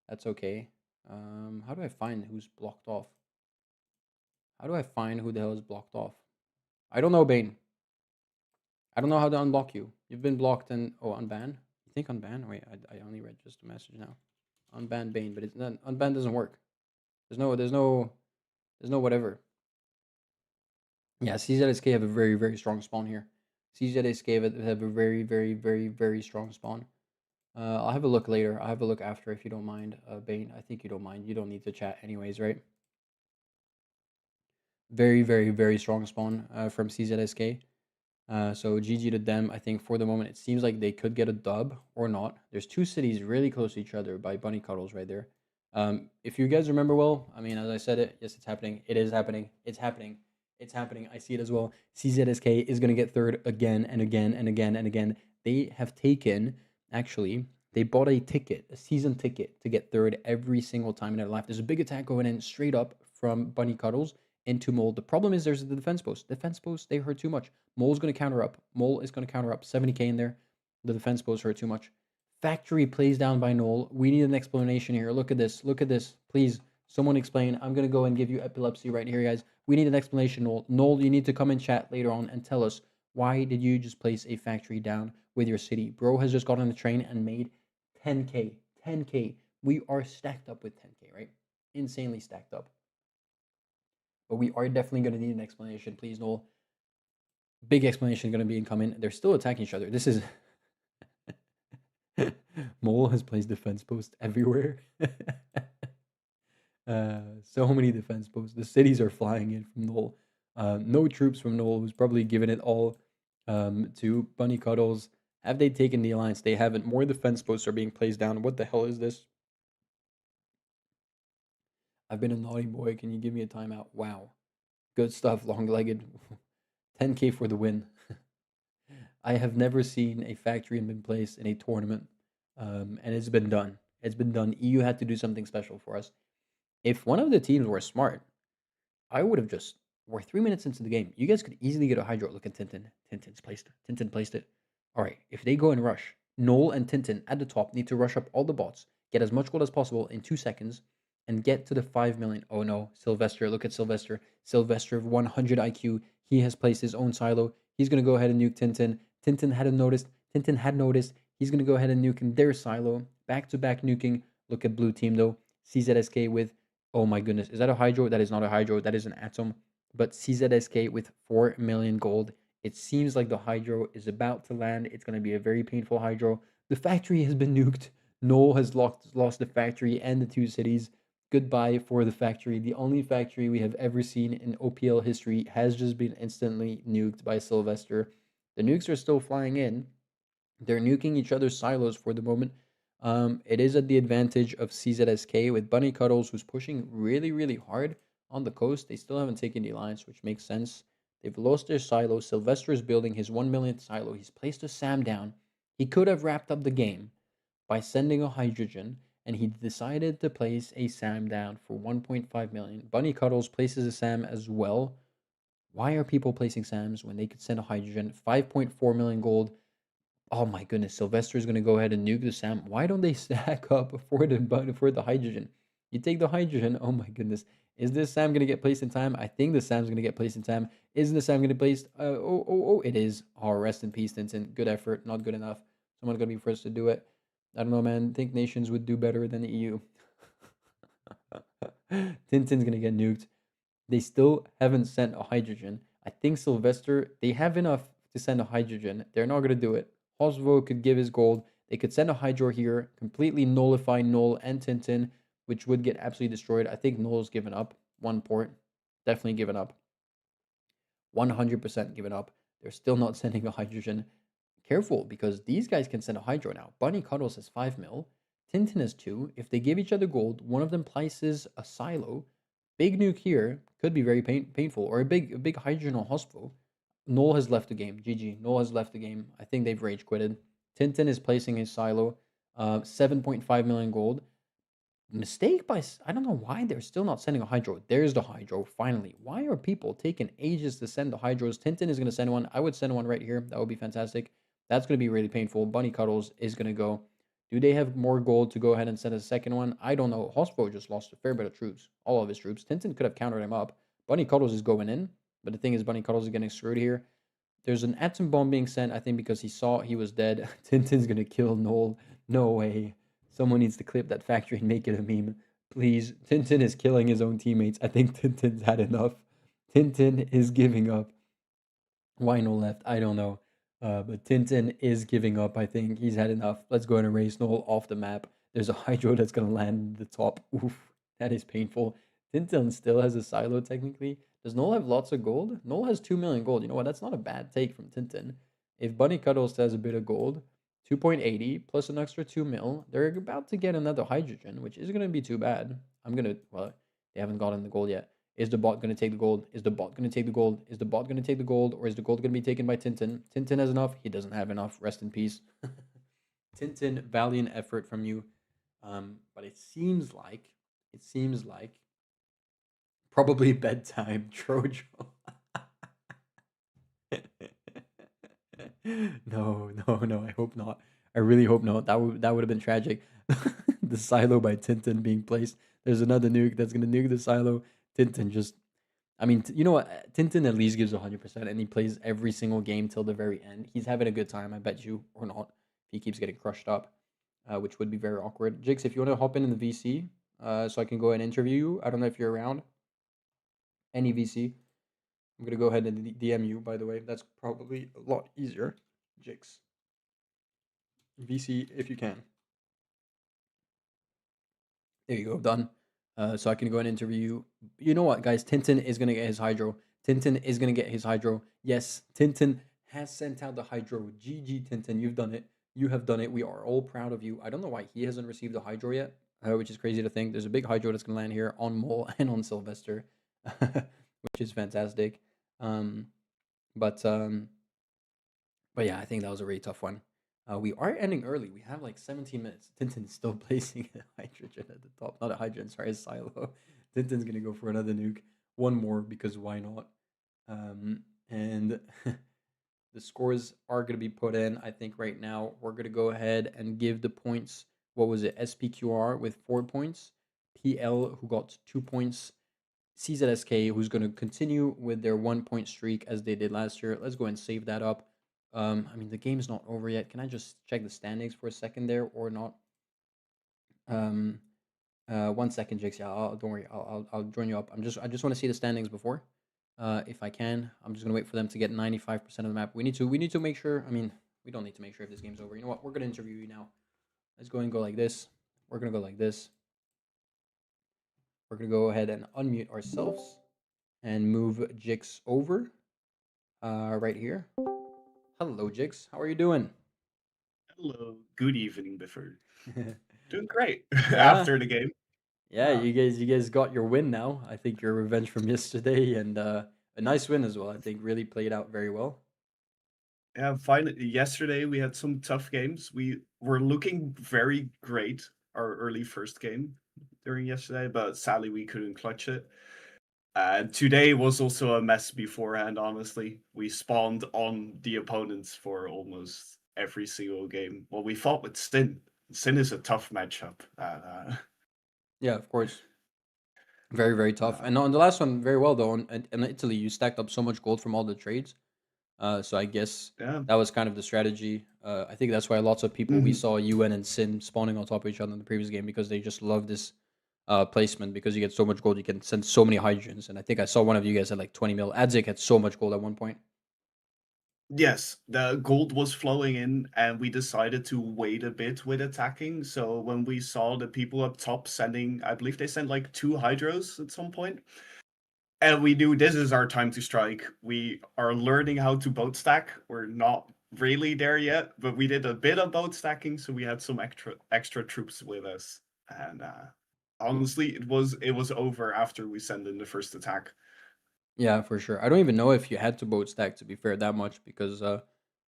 That's okay. How do I find who's blocked off? How do I find who the hell is blocked off? I don't know, Bane. I don't know how to unblock you. You've been blocked and unban. You think unban? Wait, I only read just a message now. Unban Bane, but it's not unban doesn't work. There's no whatever. Yeah, CZSK have a very, very strong spawn here. CZSK have a very, very, very, very strong spawn. I'll have a look later. I'll have a look after if you don't mind, Bane. I think you don't mind. You don't need to chat anyways, right? Very, very, very strong spawn from CZSK. So GG to them. I think for the moment it seems like they could get a dub or not. There's two cities really close to each other by Bunny Cuddles right there. If you guys remember well, I mean, as I said it, yes, it's happening. It is happening. It's happening. It's happening. I see it as well. CZSK is going to get third again and again and again and again. They have taken, actually, they bought a ticket, a season ticket to get third every single time in their life. There's a big attack going in straight up from Bunny Cuddles into Mole. The problem is there's the defense post. Defense post, they hurt too much. Mole's going to counter up. Mole is going to counter up. 70k in there. The defense post hurt too much. Factory plays down by Null. We need an explanation here. Look at this. Look at this. Please, someone explain. I'm going to go and give you epilepsy right here, guys. We need an explanation, Null. Null, you need to come in chat later on and tell us, why did you just place a factory down with your city? Bro has just got on the train and made 10k. 10k. We are stacked up with 10k, right? Insanely stacked up. But we are definitely going to need an explanation. Please, Null. Big explanation going to be incoming. They're still attacking each other. This is... Mole has placed defense posts everywhere. So many defense posts. The cities are flying in from Null. No troops from Null, who's probably given it all to Bunny Cuddles. Have they taken the alliance? They haven't. More defense posts are being placed down. What the hell is this? I've been a naughty boy. Can you give me a timeout? Wow. Good stuff, long-legged. 10k for the win. I have never seen a factory been placed in a tournament and it's been done. It's been done. EU had to do something special for us. If one of the teams were smart, I would have just. We're 3 minutes into the game. You guys could easily get a Hydro. Look at Tintin. Tintin's placed it. Tintin placed it. All right. If they go and rush, Noel and Tintin at the top need to rush up all the bots, get as much gold as possible in 2 seconds, and get to the 5 million. Oh no, Sylvester. Look at Sylvester. Sylvester of 100 IQ. He has placed his own silo. He's gonna go ahead and nuke Tintin. Tintin hadn't noticed. Tintin had noticed. He's gonna go ahead and nuke in their silo. Back to back nuking. Look at blue team though. CZSK with. Oh my goodness. Is that a Hydro? That is not a Hydro. That is an Atom. But CZSK with 4 million gold. It seems like the Hydro is about to land. It's going to be a very painful Hydro. The factory has been nuked. Noel has lost the factory and the 2 cities. Goodbye for the factory. The only factory we have ever seen in OPL history has just been instantly nuked by Sylvester. The nukes are still flying in. They're nuking each other's silos for the moment. It is at the advantage of CZSK with Bunny Cuddles, who's pushing really, really hard on the coast. They still haven't taken the alliance, which makes sense. They've lost their silo. Sylvester is building his 1 millionth silo. He's placed a SAM down. He could have wrapped up the game by sending a hydrogen, and he decided to place a SAM down for 1.5 million. Bunny Cuddles places a SAM as well. Why are people placing SAMs when they could send a hydrogen? 5.4 million gold. Oh my goodness, Sylvester is going to go ahead and nuke the SAM. Why don't they stack up for the hydrogen? You take the hydrogen. Oh my goodness. Is this SAM going to get placed in time? I think the SAM's going to get placed in time. Isn't the SAM going to be placed? Oh, it is. Oh, rest in peace, Tintin. Good effort. Not good enough. Someone's going to be first to do it. I don't know, man. I think nations would do better than the EU. Tintin's going to get nuked. They still haven't sent a hydrogen. I think Sylvester, they have enough to send a hydrogen. They're not going to do it. Hosvo could give his gold. They could send a Hydro here, completely nullify Null and Tintin, which would get absolutely destroyed. I think Null's given up. One port. Definitely given up. 100% given up. They're still not sending a hydrogen. Careful, because these guys can send a Hydro now. Bunny Cuddles has 5 mil. Tintin has 2. If they give each other gold, one of them places a silo. Big nuke here could be very painful. Or a big hydrogen or Hospo. Noel has left the game. GG. Noel has left the game. I think they've rage quitted. Tintin is placing his silo. 7.5 million gold. Mistake by. I don't know why they're still not sending a Hydro. There's the Hydro, finally. Why are people taking ages to send the Hydros? Tintin is going to send one. I would send one right here. That would be fantastic. That's going to be really painful. Bunny Cuddles is going to go. Do they have more gold to go ahead and send a second one? I don't know. Hospo just lost a fair bit of troops. All of his troops. Tintin could have countered him up. Bunny Cuddles is going in. But the thing is, Bunny Cuddles is getting screwed here. There's an atom bomb being sent, I think, because he saw he was dead. Tintin's going to kill Noel. No way. Someone needs to clip that factory and make it a meme. Please. Tintin is killing his own teammates. I think Tintin's had enough. Tintin is giving up. Why no left? I don't know. But Tintin is giving up, I think. He's had enough. Let's go and erase Noel off the map. There's a Hydro that's going to land at the top. Oof. That is painful. Tintin still has a silo, technically. Does Noel have lots of gold? Noel has 2 million gold. You know what? That's not a bad take from Tintin. If Bunny Cuddles has a bit of gold, 2.80 plus an extra 2 mil, they're about to get another hydrogen, which isn't going to be too bad. Well, they haven't gotten the gold yet. Is the bot going to take the gold? Is the bot going to take the gold? Is the bot going to take the gold? Or is the gold going to be taken by Tintin? Tintin has enough. He doesn't have enough. Rest in peace. Tintin, valiant effort from you. But it seems like probably bedtime, Trojo. No, I hope not. I really hope not. That would have been tragic. The silo by Tintin being placed. There's another nuke that's gonna nuke the silo. Tintin just, I mean, you know what? Tintin at least gives 100%, and he plays every single game till the very end. He's having a good time, I bet you, or not. If he keeps getting crushed up, which would be very awkward. Jix, if you want to hop in the VC, so I can go and interview you. I don't know if you're around. Any VC. I'm gonna go ahead and DM you. By the way, that's probably a lot easier. Jix. VC if you can. There you go, done. So I can go and interview you. You know what, guys? Tintin is gonna get his Hydro. Tintin is gonna get his Hydro. Yes, Tintin has sent out the Hydro. GG, Tintin, you've done it. You have done it. We are all proud of you. I don't know why he hasn't received a Hydro yet, which is crazy to think. There's a big Hydro that's gonna land here on Mole and on Sylvester, which is fantastic. Um, but yeah, I think that was a really tough one. We are ending early. We have like 17 minutes. Tintin's still placing a hydrogen at the top. Not a hydrogen, sorry, a silo. Tintin's gonna go for another nuke. One more because why not? And the scores are gonna be put in. I think right now we're gonna go ahead and give the points. What was it? SPQR with 4 points. PL who got 2 points. CZSK who's gonna continue with their 1 point streak as they did last year. Let's go and save that up. I mean, the game's not over yet. Can I just check the standings for a second there or not? 1 second, Jix. Yeah, don't worry. I'll join you up. I just want to see the standings before, if I can. I'm just gonna wait for them to get 95% of the map. We need to make sure. I mean, we don't need to make sure if this game's over. You know what? We're gonna interview you now. Let's go and go like this. We're gonna go like this. We're gonna go ahead and unmute ourselves and move Jix over. Right here. Hello, Jix. How are you doing? Hello. Good evening, Bifford. Doing great Yeah. after the game. Yeah, Yeah. you guys got your win now. I think your revenge from yesterday and a nice win as well. I think really played out very well. Yeah, finally, yesterday we had some tough games. We were looking very great our early first game during yesterday, but sadly we couldn't clutch it. Today was also a mess beforehand, honestly. We spawned on the opponents for almost every single game. Well, we fought with Sin. Sin is a tough matchup. Yeah, of course. Very, very tough. And on the last one, very well though. In Italy, you stacked up so much gold from all the trades. So I guess Yeah. that was kind of the strategy. I think that's why lots of people we Mhm. saw UN and Sin spawning on top of each other in the previous game because they just love this placement because you get so much gold, you can send so many hydrogens. And I think I saw one of you guys had like 20 mil. Adzik had so much gold at one point. Yes, the gold was flowing in, and we decided to wait a bit with attacking. So when we saw the people up top sending, I believe they sent like 2 hydros at some point, and we knew this is our time to strike. We are learning how to boat stack. We're not really there yet, but we did a bit of boat stacking, so we had some extra troops with us. And honestly, it was over after we sent in the first attack. Yeah, for sure. I don't even know if you had to boat stack to be fair that much because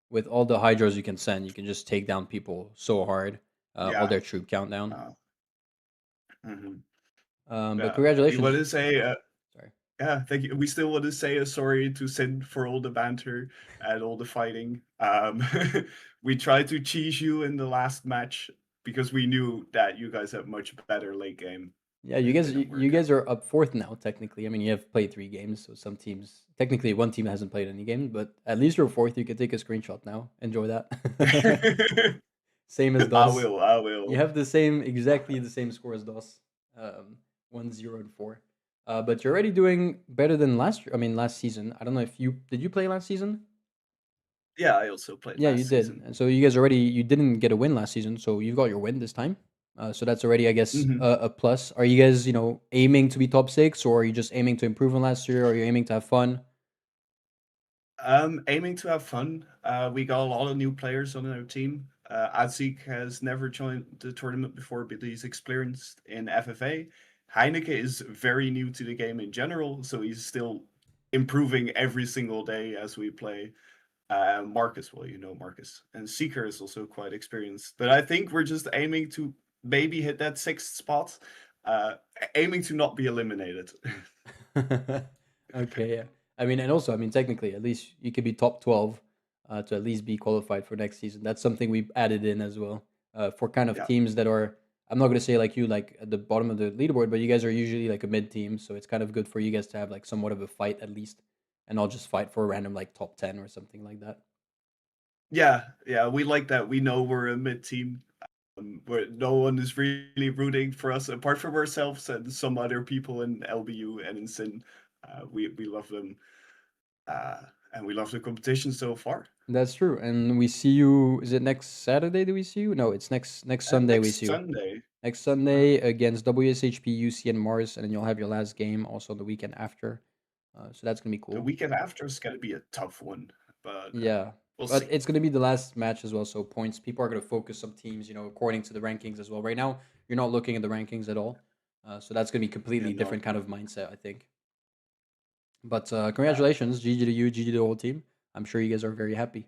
with all the hydros you can send, you can just take down people so hard. All Yeah. their troop count down. Mhm. But Yeah, we congratulations. want to say, Sorry. yeah, thank you. We still want to say a sorry to Sin for all the banter and all the fighting. We tried to cheese you in the last match because we knew that you guys have much better late game. Yeah, It didn't you work guys are up fourth now technically. I mean, you have played 3 games, so some teams technically one team hasn't played any games, but at least you're fourth. You can take a screenshot now. Enjoy that. out. Same as I DOS. will. I You will. have the same exactly the same score as DOS. 1-0 and 4. But you're already doing better than last year. I mean, last season. I don't know if you did you play last season? Yeah, I also played Yeah, you last did. season. And so you guys already you didn't get a win last season, so you got your win this time. So that's already, I guess, Mhm. a plus. Are you guys, aiming to be top 6, or are you just aiming to improve on last year? Or are you aiming to have fun? Aiming to have fun. We got a lot of new players on our team. Adzik has never joined the tournament before, but he's experienced in FFA. Heineke is very new to the game in general, so he's still improving every single day as we play. Marcus, well, you know Marcus. And Seeker is also quite experienced. But I think we're just aiming to maybe hit that 6th spot, aiming to not be eliminated. Okay, yeah. I mean, and also, I mean, technically, at least you could be top 12 to at least be qualified for next season. That's something we've added in as well for kind of Yeah. teams that are, I'm not going to say like you, like at the bottom of the leaderboard, but you guys are usually like a mid team. So it's kind of good for you guys to have like somewhat of a fight at least and not just fight for a random like top 10 or something like that. Yeah, we like that. We know we're a mid team. Where no one is really rooting for us apart from ourselves and some other people in LBU and in Sin. We love them, and we love the competition so far. That's true. And we see you, is it next Saturday that we see you? No, it's next Sunday we Next see you. Sunday. Next Sunday against WSHP, UC, and Mars, and then you'll have your last game also the weekend after. So that's gonna be The cool. weekend after is gonna be a tough one, but Yeah, we'll but see. it's gonna be the last match as well. So points, people are gonna focus some teams, according to the rankings as well. Right now, you're not looking at the rankings at all, so that's gonna be completely Yeah, different no. kind of mindset, I think. But congratulations, GG to you, GG to the whole team. I'm sure you guys are very happy.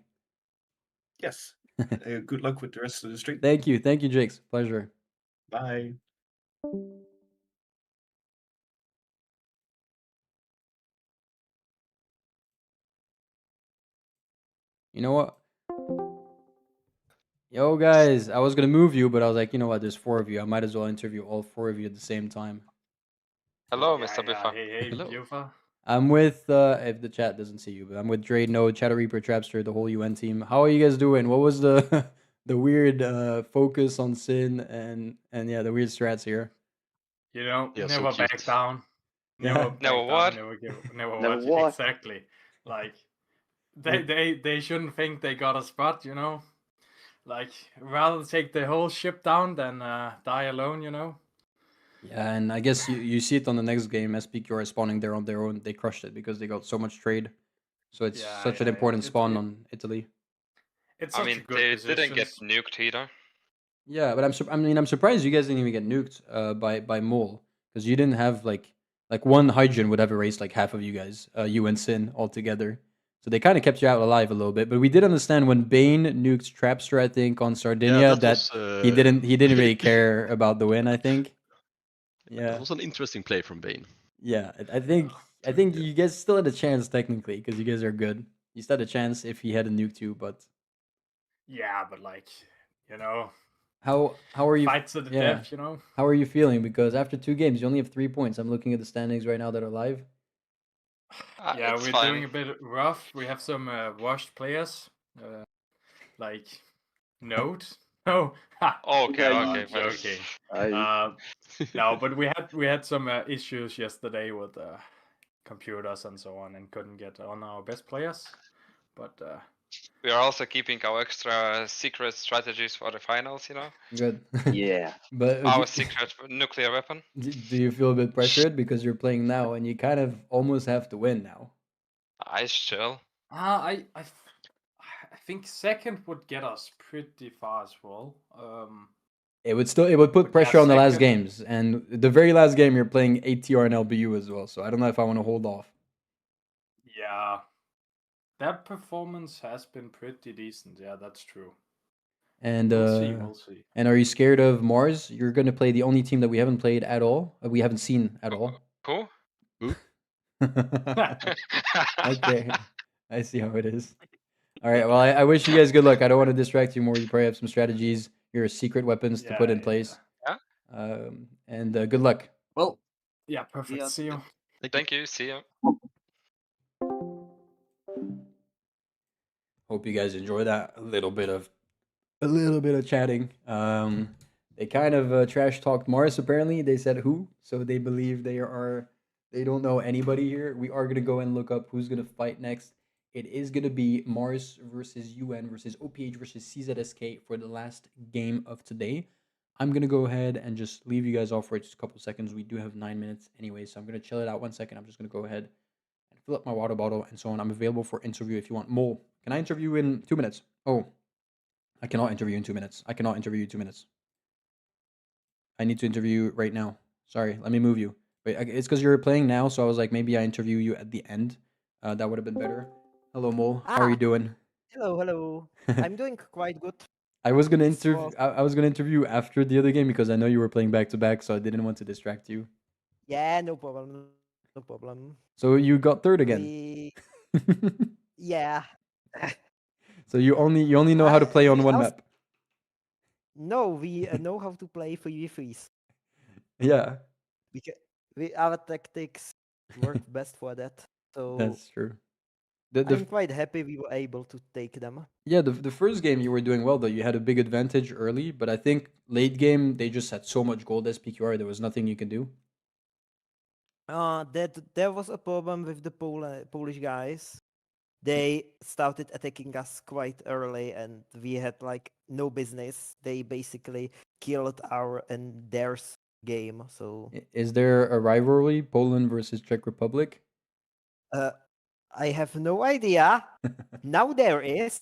Yes. Good luck with the rest of the stream. Thank you, Jakes. Pleasure. Bye. You know what? Yo, guys, I was gonna move you, but I was like, you know what? There's 4 of you. I might as well interview all 4 of you at the same time. Hello, Mr. Buffa. Hey, Hello. Buffa. I'm with if the chat doesn't see you, but I'm with Dre, No, Shadow Reaper, Trapster, the whole UN team. How are you guys doing? What was the the weird focus on Sin and yeah, the weird strats here? You know, Yeah, so never back cute. down. Yeah. Never back Never down. what? Never Never what? what? Exactly. Like they shouldn't think they got a spot, you know. Like rather take the whole ship down than die alone, you know. Yeah, and I guess you see it on the next game. SPQR is spawning there on their own. They crushed it because they got so much trade. So it's such an important spawn on Italy. It's I such a mean, good they position. didn't get nuked either. Yeah, but I'm surprised you guys didn't even get nuked by Mole, because you didn't have like one Hydrogen would have erased like half of you guys, you and Sin all together. So they kind of kept you out alive a little bit. But we did understand when Bane nuked Trapster, I think, on Sardinia, that he didn't really care about the win, I think. Yeah. That was an interesting play from Bane. Yeah, I think you guys still had a chance technically because you guys are good. You still had a chance if he had a nuke too, but Yeah, but like, you know, how are you? fights to the death, you know. How are you feeling? Because after 2 games, you only have 3 points. I'm looking at the standings right now that are live. Yeah, it's we're fine. doing a bit rough. We have some washed players, like Note. Oh, Okay, I'm okay, but joking. No, but we had some issues yesterday with computers and so on, and couldn't get on our best players. But we are also keeping our extra secret strategies for the finals, you know. Good. Yeah. But Our secret nuclear weapon. do you feel a bit pressured because you're playing now and you kind of almost have to win now? I chill. I think second would get us pretty far as well. It would put But pressure yeah, on the last second- games, and the very last game you're playing ATR and LBU as well. So I don't know if I want to hold off. Yeah, that performance has been pretty decent. Yeah, that's true. And We'll see. And are you scared of Mars? You're going to play the only team that we haven't played at all. We haven't seen at all. Who? Okay, I see how it is. All right. Well, I wish you guys good luck. I don't want to distract you more. You probably have some strategies, your secret weapons to put in place. Yeah. And good luck. Well, yeah, perfect. See you. Thank you. See you. Hope you guys enjoy that. A little bit of chatting. They kind of trash talked Mars. Apparently, they said who, so they believe they don't know anybody here. We are gonna go and look up who's gonna fight next. It is gonna be Mars versus UN versus OPH versus CZSK for the last game of today. I'm gonna go ahead and just leave you guys off for just a couple seconds. We do have 9 minutes anyway, so I'm gonna chill it out 1 second. I'm just gonna go ahead and fill up my water bottle and so on. I'm available for interview if you want. Mole, can I interview in 2 minutes? Oh, I cannot interview in 2 minutes. I cannot interview you 2 minutes. I need to interview right now. Sorry, let me move you. Wait, it's because you're playing now, so I was like, maybe I interview you at the end. That would have been better. Hello, Mole. How are you doing? Hello. I'm doing quite good. I was gonna This interview. was- I was gonna interview after the other game because I know you were playing back to back, so I didn't want to distract you. Yeah, no problem. No problem. So you got third again. Yeah. So you only know how to play on one I was- map. No, we know how to play 3v3s. Yeah, Our tactics work best for that. So that's true. I'm quite happy we were able to take them. Yeah, the first game you were doing well though. You had a big advantage early, but I think late game they just had so much gold as PQR. There was nothing you can do. That there was a problem with the Polish guys. They started attacking us quite early, and we had like no business. They basically killed our and theirs game. So Is there a rivalry, Poland versus Czech Republic? I have no idea. Now there is.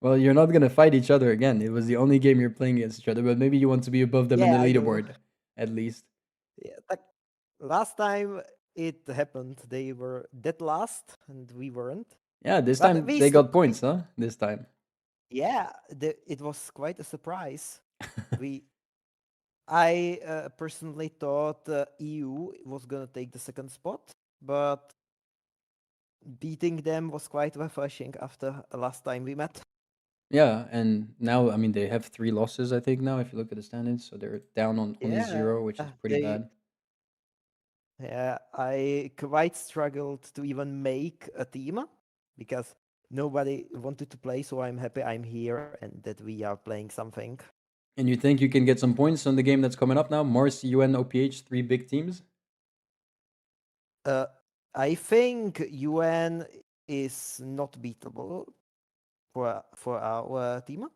Well, you're not gonna fight each other again. It was the only game you're playing against each other, but maybe you want to be above them Yeah, in I the know. leaderboard, at least. Yeah, like last time it happened, they were dead last, and we weren't. Yeah, this But time we they still- got points, huh? This time. Yeah, it was quite a surprise. I personally thought EU was gonna take the second spot, but beating them was quite refreshing after last time we met. Yeah, and now I mean they have 3 losses, I think now if you look at the standings, so they're down on only Yeah, 0, which is pretty they. bad. Yeah, I quite struggled to even make a team because nobody wanted to play. So I'm happy I'm here and that we are playing something. And you think you can get some points on the game that's coming up now? Mars, UN, OPH, 3 big teams? I think UN is not beatable for our team.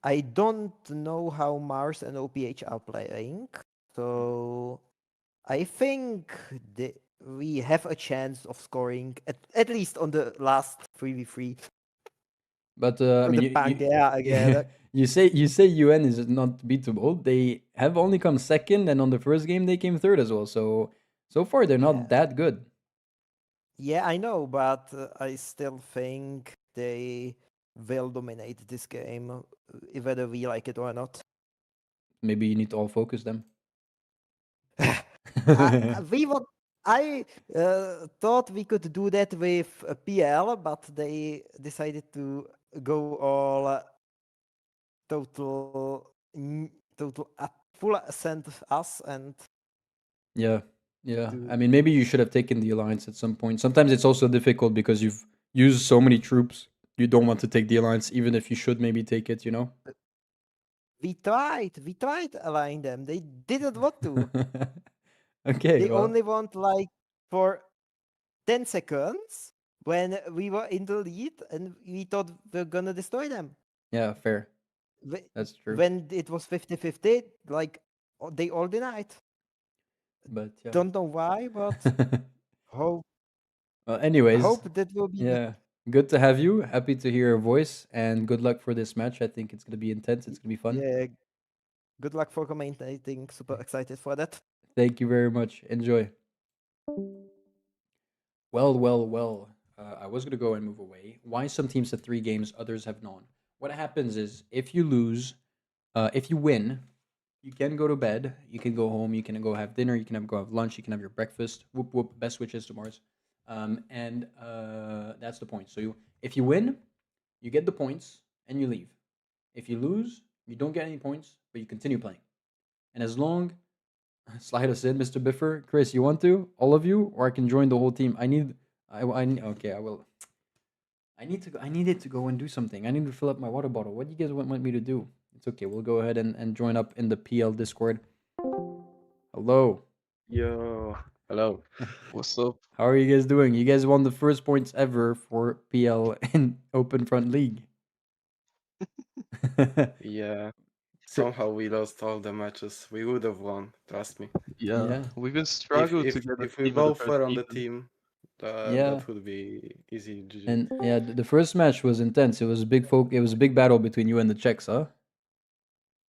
I don't know how Mars and OPH are playing, so I think we have a chance of scoring at least on the last 3v3. But I Or mean, the Pangea again. you say UN is not beatable. They have only come second, and on the first game they came third as well. So far they're not Yeah. that good. Yeah, I know, but I still think they will dominate this game, whether we like it or not. Maybe you need to all focus them. I thought we could do that with PL, but they decided to go all total full ascent us and Yeah, yeah. to I mean, maybe you should have taken the alliance at some point. Sometimes it's also difficult because you've used so many troops. You don't want to take the alliance, even if you should maybe take it. You know. we tried to align them. They didn't want to. Okay. They Well. only want like for 10 seconds when we were in the lead and we thought we're gonna destroy them. Yeah. Fair. Wh- That's true. When it was 50-50, like they all denied. But yeah. Don't know why, but hope Well, anyways, that will be yeah. Good to have you. Happy to hear your voice, and good luck for this match. I think it's gonna be intense. It's gonna be fun. yeah. Good luck for commentating. Super excited for that. Thank you very much. Enjoy. Well. I was gonna go and move away. Why some teams have 3 games, others have none? What happens is if you lose, if you win, you can go to bed. You can go home. You can go have dinner. You can go have lunch. You can have your breakfast. Whoop whoop. Best wishes to Mars. And that's the point. So if you win, you get the points and you leave. If you lose, you don't get any points, but you continue playing. And as long slide us in, Mr. Biffer, Chris, you want to all of you, or I can join the whole team. Okay, I will. I needed to go and do something. I need to fill up my water bottle. What do you guys want me to do? It's okay. We'll go ahead and join up in the PL Discord. Hello. Yo, hello. What's up? How are you guys doing? You guys won the first points ever for PL in OpenFront League. Yeah, So- somehow we lost all the matches. We would have won, trust me. Yeah. We've been struggling If to get a if we team in the both first were on the season. team, Yeah. that would be easy. GG. And yeah, the first match was intense. It was a big It was a big battle between you and the Czechs, huh?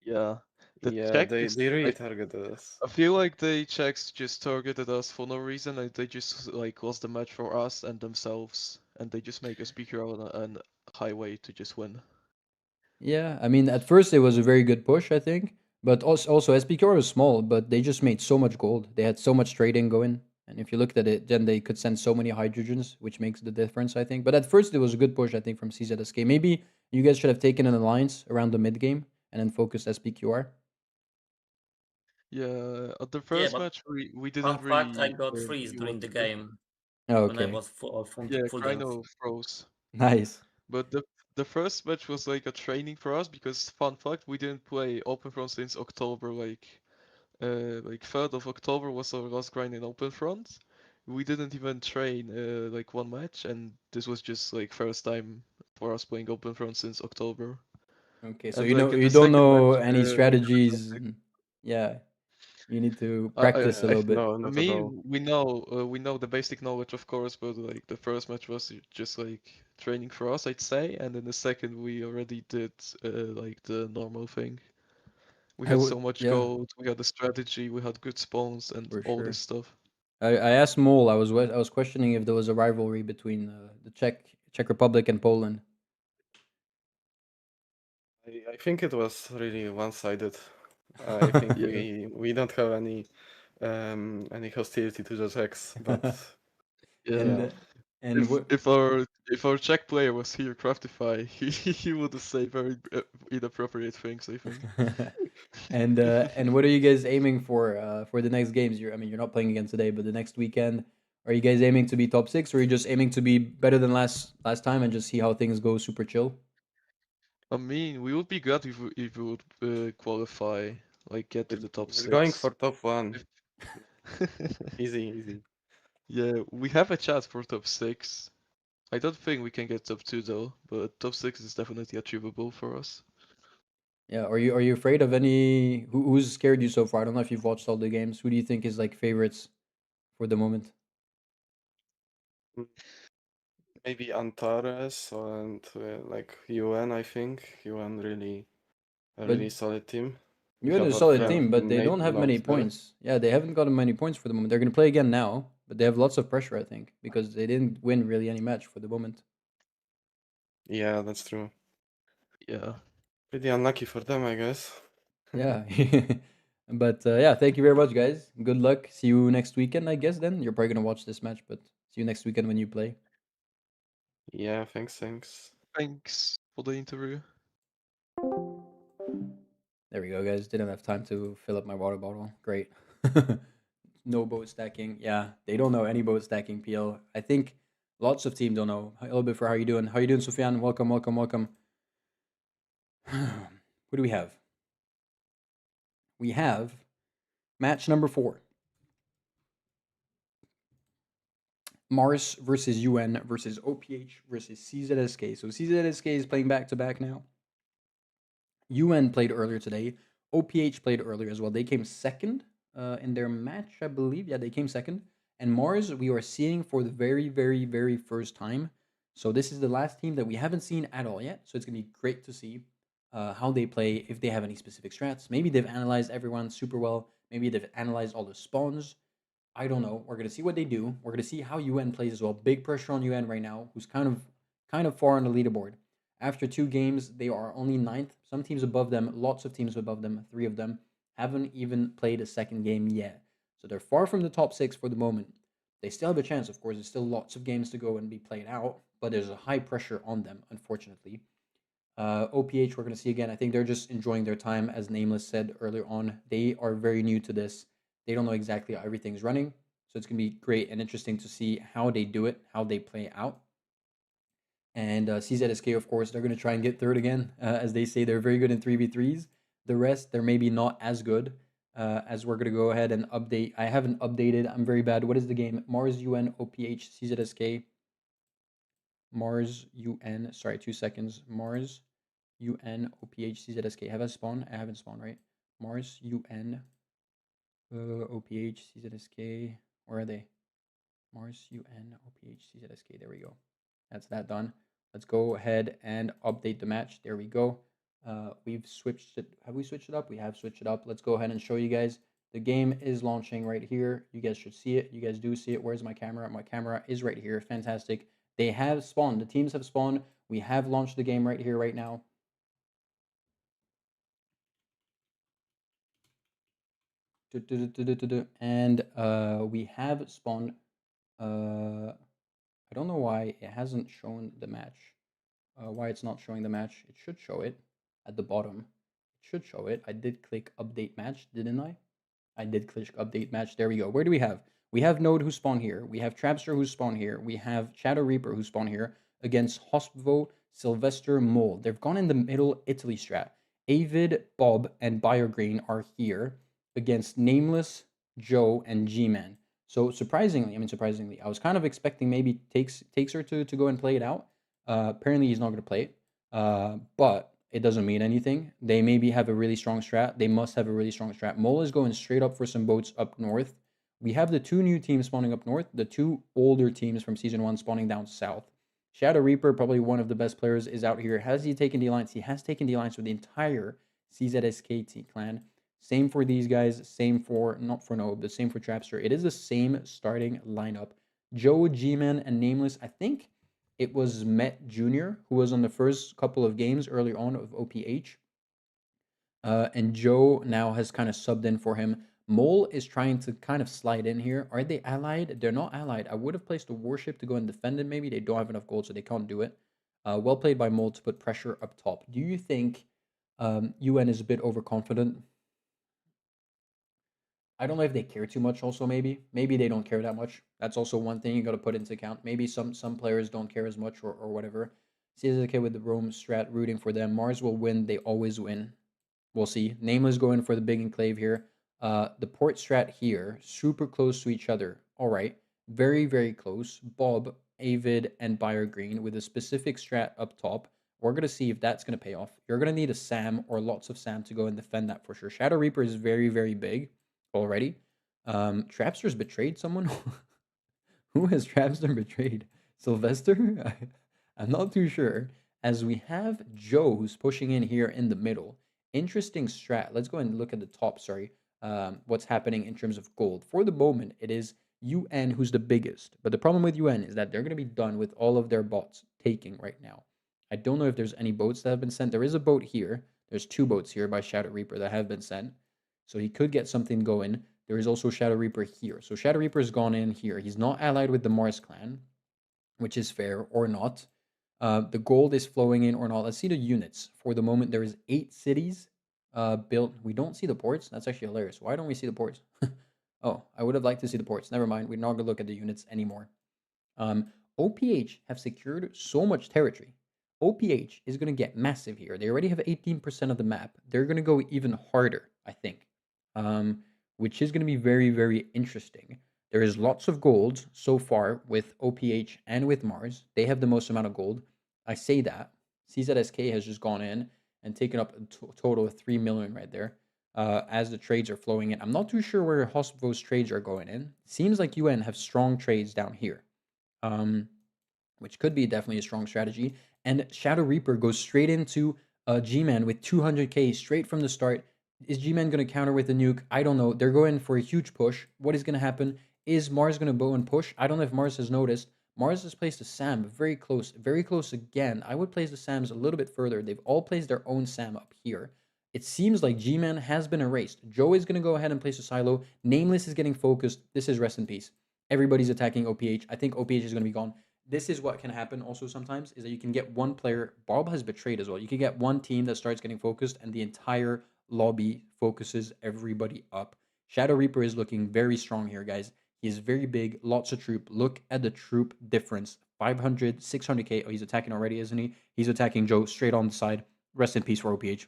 Yeah. The Yeah, Czech they is, really targeted us. I feel like the Czechs just targeted us for no reason, and they just like lost the match for us and themselves, and they just make us speaker on a highway to just win. Yeah, I mean, at first it was a very good push, I think, but also SPQR was small, but they just made so much gold. They had so much trading going, and if you looked at it, then they could send so many hydrogens, which makes the difference, I think. But at first it was a good push, I think, from CZSK. Maybe you guys should have taken an alliance around the mid game and then focused SPQR. Yeah, at the first but match we fun didn't fact, I really got know freeze really during what the to do. game Oh, when I okay. was full Yeah, full health. Kryno froze. Nice. But the first match was like a training for us because fun fact, we didn't play OpenFront since October. Like 3rd of October was our last grind in OpenFront. We didn't even train like one match, and this was just like first time for us playing OpenFront since October. Okay, so And you know like in you the don't second know match, any we got strategies. toxic. Yeah, you need to I, practice a little bit. No, not at me, all. we know the basic knowledge, of course, but like the first match was just like training for us, I'd say, and in the second we already did like the normal thing. We I had would, so much yeah, gold, we had the strategy, we had good spawns, and for all this sure. stuff. I asked Mole. I was questioning if there was a rivalry between the Czech Republic and Poland. I think it was really one-sided. I think Yeah. we don't have any hostility to the Czechs, but Yeah. And yeah. and what? If our Czech player was here, Craftify, he would say very inappropriate things, I think. And what are you guys aiming for the next games? I mean, you're not playing again today, but the next weekend, are you guys aiming to be top 6, or are you just aiming to be better than last time and just see how things go super chill? I mean, we would be glad if we would qualify, like get to the top We're going 6. for top 1. If- Easy. Yeah, we have a chance for top 6. I don't think we can get top 2 though, but top 6 is definitely achievable for us. Yeah, are you afraid of any who's scared you so far? I don't know if you've watched all the games. Who do you think is like favorites for the moment? Mm, Maybe Antares and like UN, I think. UN really a But really solid team. We you're in a have our solid friend team, but they don't have many Maitland there. points. Yeah, they haven't gotten many points for the moment. They're going to play again now, but they have lots of pressure, I think, because they didn't win really any match for the moment. Yeah, that's true. Yeah. Pretty unlucky for them, I guess. Yeah. But yeah, thank you very much, guys. Good luck. See you next weekend, I guess, then. You're probably going to watch this match, but see you next weekend when you play. Yeah, thanks. Thanks for the interview. There we go, guys. Didn't have time to fill up my water bottle. Great. No boat stacking. Yeah, they don't know any boat stacking, PL. I think lots of teams don't know. A little bit for how you doing. How you doing, Sufyan? Welcome. Who do we have? We have match number 4. Mars versus UN versus OPH versus CZSK. So CZSK is playing back to back now. UN played earlier today. OPH played earlier as well. They came second in their match, I believe. Yeah, they came second. And Mars, we are seeing for the very, very, very first time. So this is the last team that we haven't seen at all yet. So it's going to be great to see how they play, if they have any specific strats. Maybe they've analyzed everyone super well. Maybe they've analyzed all the spawns. I don't know. We're going to see what they do. We're going to see how UN plays as well. Big pressure on UN right now, who's kind of far on the leaderboard. After 2 games, they are only 9th. Some teams above them, lots of teams above them, 3 of them, haven't even played a second game yet. So they're far from the top 6 for the moment. They still have a chance, of course. There's still lots of games to go and be played out, but there's a high pressure on them, unfortunately. OPH, we're going to see again. I think they're just enjoying their time, as Nameless said earlier on. They are very new to this. They don't know exactly how everything's running. So it's going to be great and interesting to see how they do it, how they play out. And CZSK, of course, they're going to try and get third again. As they say, they're very good in 3v3s. The rest, they're maybe not as good. As we're going to go ahead and update. I haven't updated. I'm very bad. What is the game? Mars, UN, OPH, CZSK. Mars, UN. Sorry, 2 seconds. Mars, UN, OPH, CZSK. Have I spawned? I haven't spawned, right? Mars, UN, OPH, CZSK. Where are they? Mars, UN, OPH, CZSK. There we go. That's that done. Let's go ahead and update the match. There we go. We've switched it. Have we switched it up? We have switched it up. Let's go ahead and show you guys. The game is launching right here. You guys should see it. You guys do see it. Where's my camera? My camera is right here. Fantastic. They have spawned. The teams have spawned. We have launched the game right here, right now. And we have spawned. I don't know why it hasn't shown the match. Why it's not showing the match. It should show it at the bottom. It should show it. I did click update match, didn't I? I did click update match. There we go. Where do we have? We have Node who spawned here. We have Trapster who spawned here. We have Shadow Reaper who spawned here against Hospivo, Sylvester, Mole. They've gone in the middle Italy strat. Avid, Bob, and Biogreen are here against Nameless, Joe, and G-Man. So surprisingly, I was kind of expecting maybe takes her to go and play it out. Apparently he's not going to play it, but it doesn't mean anything. They maybe have a really strong strat. They must have a really strong strat. Mole is going straight up for some boats up north. We have the 2 new teams spawning up north, the 2 older teams from Season 1 spawning down south. Shadow Reaper, probably one of the best players, is out here. Has he taken D-Lines? He has taken D-Lines for the entire CZSK clan. Same for these guys. Same for, not for Nobe, the same for Trapster. It is the same starting lineup. Joe, G-Man, and Nameless. I think it was Met Jr. who was on the first couple of games early on of OPH. And Joe now has kind of subbed in for him. Mole is trying to kind of slide in here. Are they allied? They're not allied. I would have placed a warship to go and defend it. Maybe they don't have enough gold, so they can't do it. Well played by Mole to put pressure up top. Do you think UN is a bit overconfident? I don't know if they care too much. Also, maybe they don't care that much. That's also one thing you got to put into account. Maybe some players don't care as much or whatever. CZK with the Rome strat rooting for them. Mars will win. They always win. We'll see. Nameless going for the big enclave here. The port strat here, super close to each other. All right, very, very close. Bob, Avid, and Buyer Green with a specific strat up top. We're going to see if that's going to pay off. You're going to need a Sam or lots of Sam to go and defend that for sure. Shadow Reaper is very, very big already. Trapster's betrayed someone. Who has Trapster betrayed? Sylvester? I'm not too sure. As we have Joe who's pushing in here in the middle. Interesting strat. Let's go and look at the top, sorry. What's happening in terms of gold. For the moment, it is UN who's the biggest. But the problem with UN is that they're going to be done with all of their bots taking right now. I don't know if there's any boats that have been sent. There is a boat here. There's 2 boats here by Shadow Reaper that have been sent. So he could get something going. There is also Shadow Reaper here. So Shadow Reaper has gone in here. He's not allied with the Mars clan, which is fair or not. The gold is flowing in or not. Let's see the units. For the moment, there is 8 cities built. We don't see the ports. That's actually hilarious. Why don't we see the ports? Oh, I would have liked to see the ports. Never mind. We're not going to look at the units anymore. OPH have secured so much territory. OPH is going to get massive here. They already have 18% of the map. They're going to go even harder, I think, which is going to be very, very interesting. There is lots of gold so far with OPH and with Mars. They have the most amount of gold. I say that. CZSK has just gone in and taken up a total of 3 million right there as the trades are flowing in. I'm not too sure where Hospo's trades are going in. Seems like UN have strong trades down here, which could be definitely a strong strategy. And Shadow Reaper goes straight into G-Man with 200k straight from the start. Is G-Man going to counter with a nuke? I don't know. They're going for a huge push. What is going to happen? Is Mars going to bow and push? I don't know if Mars has noticed. Mars has placed a SAM very close again. I would place the SAMs a little bit further. They've all placed their own SAM up here. It seems like G-Man has been erased. Joe is going to go ahead and place a silo. Nameless is getting focused. This is rest in peace. Everybody's attacking OPH. I think OPH is going to be gone. This is what can happen also sometimes, is that you can get one player. Bob has betrayed as well. You can get one team that starts getting focused and the entire lobby focuses everybody up. Shadow Reaper is looking very strong here, guys. He is very big, lots of troop. Look at the troop difference. 500, 600k. Oh, he's attacking already, isn't he? He's attacking Joe straight on the side. Rest in peace for OPH.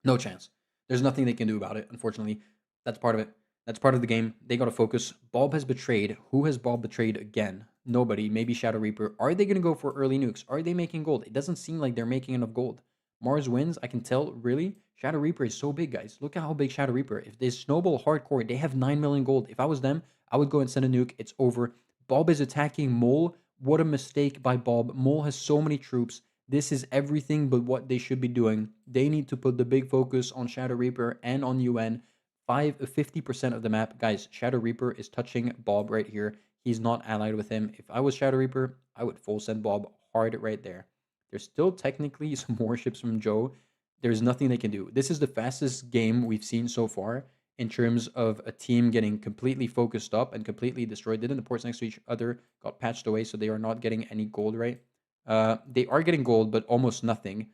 No chance. There's nothing they can do about it, unfortunately. That's part of it. That's part of the game. They got to focus. Bob has betrayed. Who has Bob betrayed again? Nobody. Maybe Shadow Reaper. Are they going to go for early nukes? Are they making gold? It doesn't seem like they're making enough gold. Mars wins. I can tell. Really? Shadow Reaper is so big, guys. Look at how big Shadow Reaper. If they snowball hardcore, they have 9 million gold. If I was them, I would go and send a nuke. It's over. Bob is attacking Mole. What a mistake by Bob. Mole has so many troops. This is everything but what they should be doing. They need to put the big focus on Shadow Reaper and on UN. 50% of the map. Guys, Shadow Reaper is touching Bob right here. He's not allied with him. If I was Shadow Reaper, I would full send Bob hard right there. There's still technically some warships from Joe. There's nothing they can do. This is the fastest game we've seen so far in terms of a team getting completely focused up and completely destroyed. Didn't the ports next to each other got patched away, so they are not getting any gold, right? They are getting gold, but almost nothing.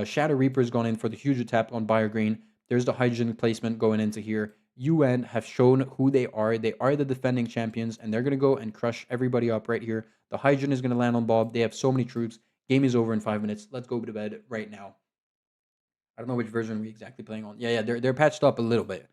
Shadow Reaper's gone in for the huge attack on Buyer Green. There's the hydrogen placement going into here. UN have shown who they are. They are the defending champions, and they're going to go and crush everybody up right here. The hydrogen is going to land on Bob. They have so many troops. Game is over in 5 minutes. Let's go to bed right now. I don't know which version we're exactly playing on. Yeah, they're patched up a little bit.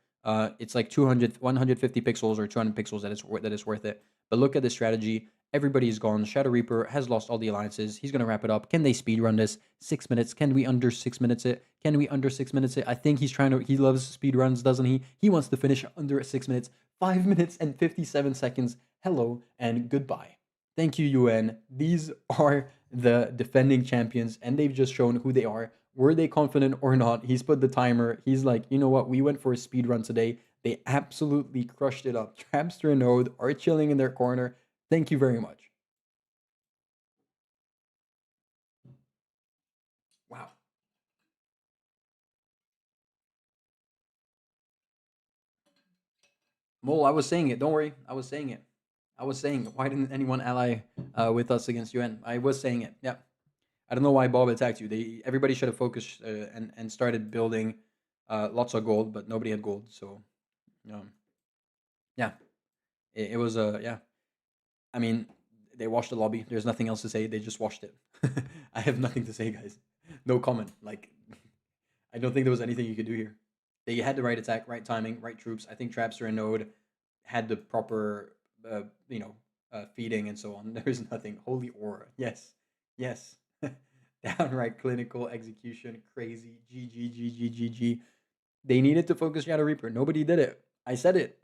It's like 150 pixels or 200 pixels that is worth it. But look at the strategy. Everybody is gone. Shadow Reaper has lost all the alliances. He's going to wrap it up. Can they speedrun this? 6 minutes. Can we under 6 minutes it? Can we under 6 minutes it? I think he loves speedruns, doesn't he? He wants to finish under 6 minutes. 5 minutes and 57 seconds. Hello and goodbye. Thank you, UN. These are the defending champions, and they've just shown who they are. Were they confident or not? He's put the timer. He's like, you know what? We went for a speed run today. They absolutely crushed it up. Trapster and Node are chilling in their corner. Thank you very much. Mole, I was saying it. Don't worry. I was saying it. I was saying, why didn't anyone ally with us against UN? I was saying it. Yeah. I don't know why Bob attacked you. Everybody should have focused and started building lots of gold, but nobody had gold. So, yeah, it was yeah. I mean, they washed the lobby. There's nothing else to say. They just washed it. I have nothing to say, guys. No comment. Like, I don't think there was anything you could do here. They had the right attack, right timing, right troops. I think Trapster and Node had the proper, feeding and so on. There's nothing. Holy aura. Yes. Yes. Downright clinical execution. Crazy. GG. They needed to focus Shadow Reaper. Nobody did it. I said it.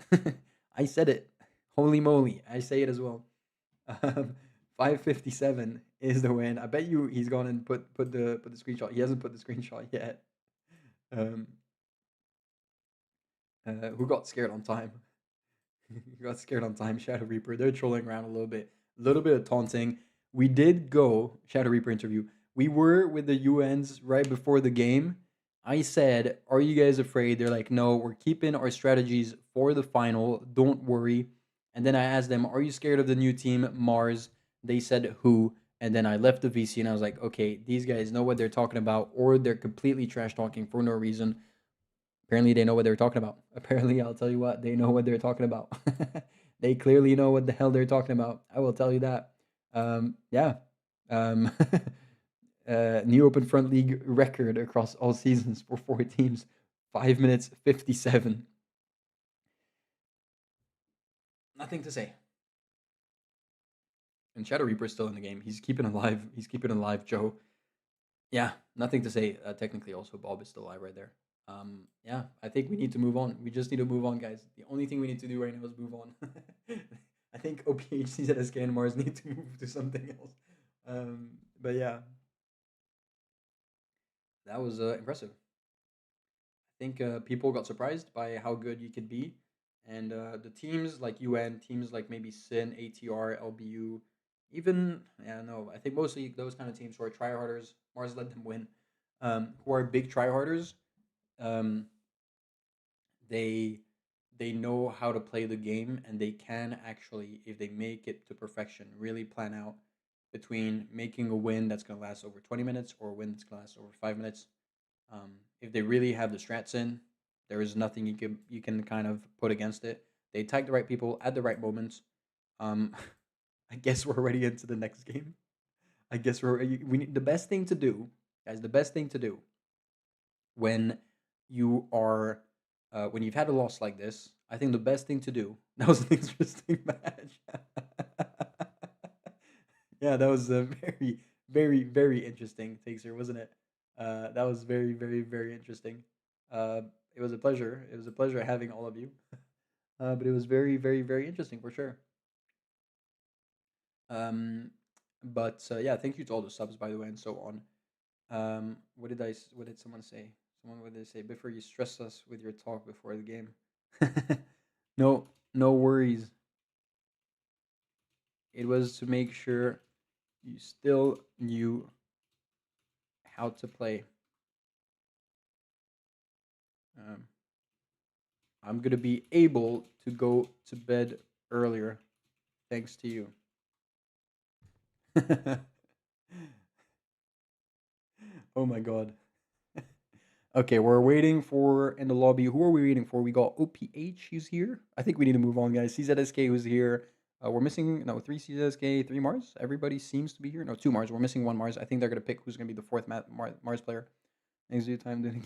I said it. Holy moly. I say it as well. 557 is the win. I bet you he's gone and put the screenshot. He hasn't put the screenshot yet. Who got scared on time? Who got scared on time? Shadow Reaper. They're trolling around a little bit. A little bit of taunting. We did go Shadow Reaper interview. We were with the UNs right before the game. I said, "Are you guys afraid?" They're like, "No, we're keeping our strategies for the final. Don't worry." And then I asked them, "Are you scared of the new team, Mars?" They said, "Who?" And then I left the VC and I was like, "Okay, these guys know what they're talking about, or they're completely trash talking for no reason." Apparently, they know what they're talking about. Apparently, I'll tell you what, they know what they're talking about. They clearly know what the hell they're talking about. I will tell you that. Yeah. Um, new OpenFront League record across all seasons for 4 teams. 5 minutes 57. Nothing to say. And Shadow Reaper is still in the game. He's keeping alive. He's keeping alive, Joe. Yeah, nothing to say. Technically, also Bob is still alive right there. Yeah, I think we need to move on. We just need to move on, guys. The only thing we need to do right now is move on. I think OPHC and SK and Mars need to move to something else. But yeah, that was impressive. I think people got surprised by how good you could be, and the teams like UN, teams like maybe Sin, ATR, LBU, even no, I think mostly those kind of teams who are tryharders. Mars let them win. Who are big tryharders. Um, they know how to play the game, and they can actually, if they make it to perfection, really plan out between making a win that's going to last over 20 minutes or a win that's going to last over 5 minutes. If they really have the strats in, there is nothing you can kind of put against it. They attack the right people at the right moments. I guess we're already into the next game. I guess we need the best thing to do, guys. The best thing to do when you are when you've had a loss like this, I think the best thing to do. That was an interesting match. Yeah, that was a very interesting takes here, wasn't it? That was very interesting. It was a pleasure. It was a pleasure having all of you. But it was very interesting for sure. But yeah, thank you to all the subs, by the way, and so on. What did someone say? What did they say? Before you stress us with your talk before the game. No worries. It was to make sure you still knew how to play. I'm gonna be able to go to bed earlier, thanks to you. Oh my god. Okay, we're waiting for in the lobby. Who are we waiting for? We got OPH, who's here. I think we need to move on, guys. CZSK, who's here. We're missing 3 CZSK, 3 Mars. Everybody seems to be here. No, 2 Mars. We're missing 1 Mars. I think they're gonna pick who's gonna be the 4th Mars player. Next time, do it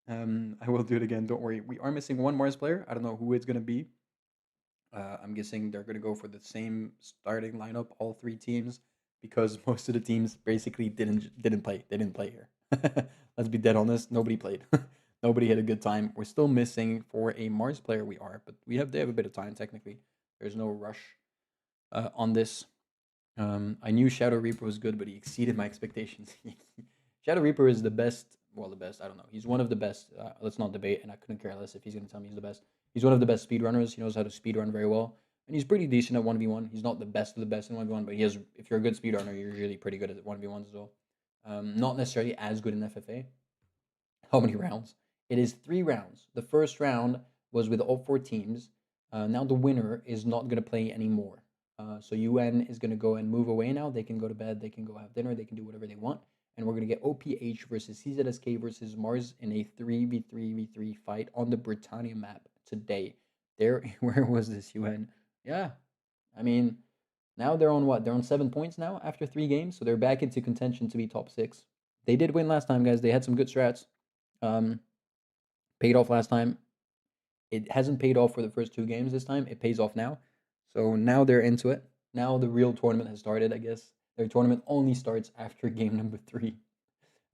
again. I will do it again. Don't worry. We are missing 1 Mars player. I don't know who it's gonna be. I'm guessing they're gonna go for the same starting lineup, all 3 teams, because most of the teams basically didn't play. They didn't play here. Let's be dead honest. Nobody played. Nobody had a good time. We're still missing for a Mars player. We are, but they have a bit of time technically. There's no rush on this. I knew Shadow Reaper was good, but he exceeded my expectations. Shadow Reaper is the best. Well, the best. I don't know. He's one of the best. Let's not debate, and I couldn't care less if he's going to tell me he's the best. He's one of the best speedrunners. He knows how to speedrun very well, and he's pretty decent at 1v1. He's not the best of the best in 1v1, but he has. If you're a good speedrunner, you're usually pretty good at 1v1s as well. Not necessarily as good in FFA. How many rounds? It is 3 rounds. The first round was with all 4 teams. Now the winner is not going to play anymore. So UN is going to go and move away now. They can go to bed, they can go have dinner, they can do whatever they want. And we're going to get OPH versus CZSK versus Mars in a 3v3v3 fight on the Britannia map today. Where was this, UN? Yeah, I mean, now they're on what? They're on 7 points now after 3 games, so they're back into contention to be top 6. They did win last time, guys. They had some good strats. Paid off last time. It hasn't paid off for the first 2 games this time. It pays off now. So now they're into it. Now the real tournament has started, I guess. Their tournament only starts after game number 3.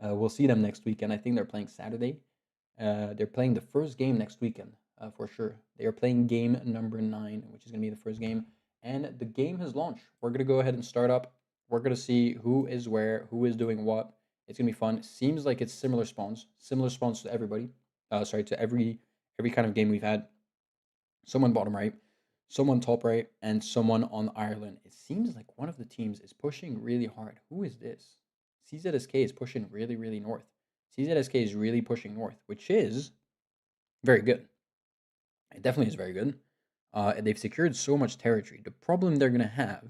We'll see them next weekend. I think they're playing Saturday. They're playing the first game next weekend, for sure. They are playing game number 9, which is going to be the first game. And the game has launched. We're going to go ahead and start up. We're going to see who is where, who is doing what. It's going to be fun. Seems like it's similar spawns to everybody. To every kind of game we've had. Someone bottom right, someone top right, and someone on Ireland. It seems like one of the teams is pushing really hard. Who is this? CZSK is pushing really, really north. CZSK is really pushing north, which is very good. It definitely is very good. They've secured so much territory. The problem they're going to have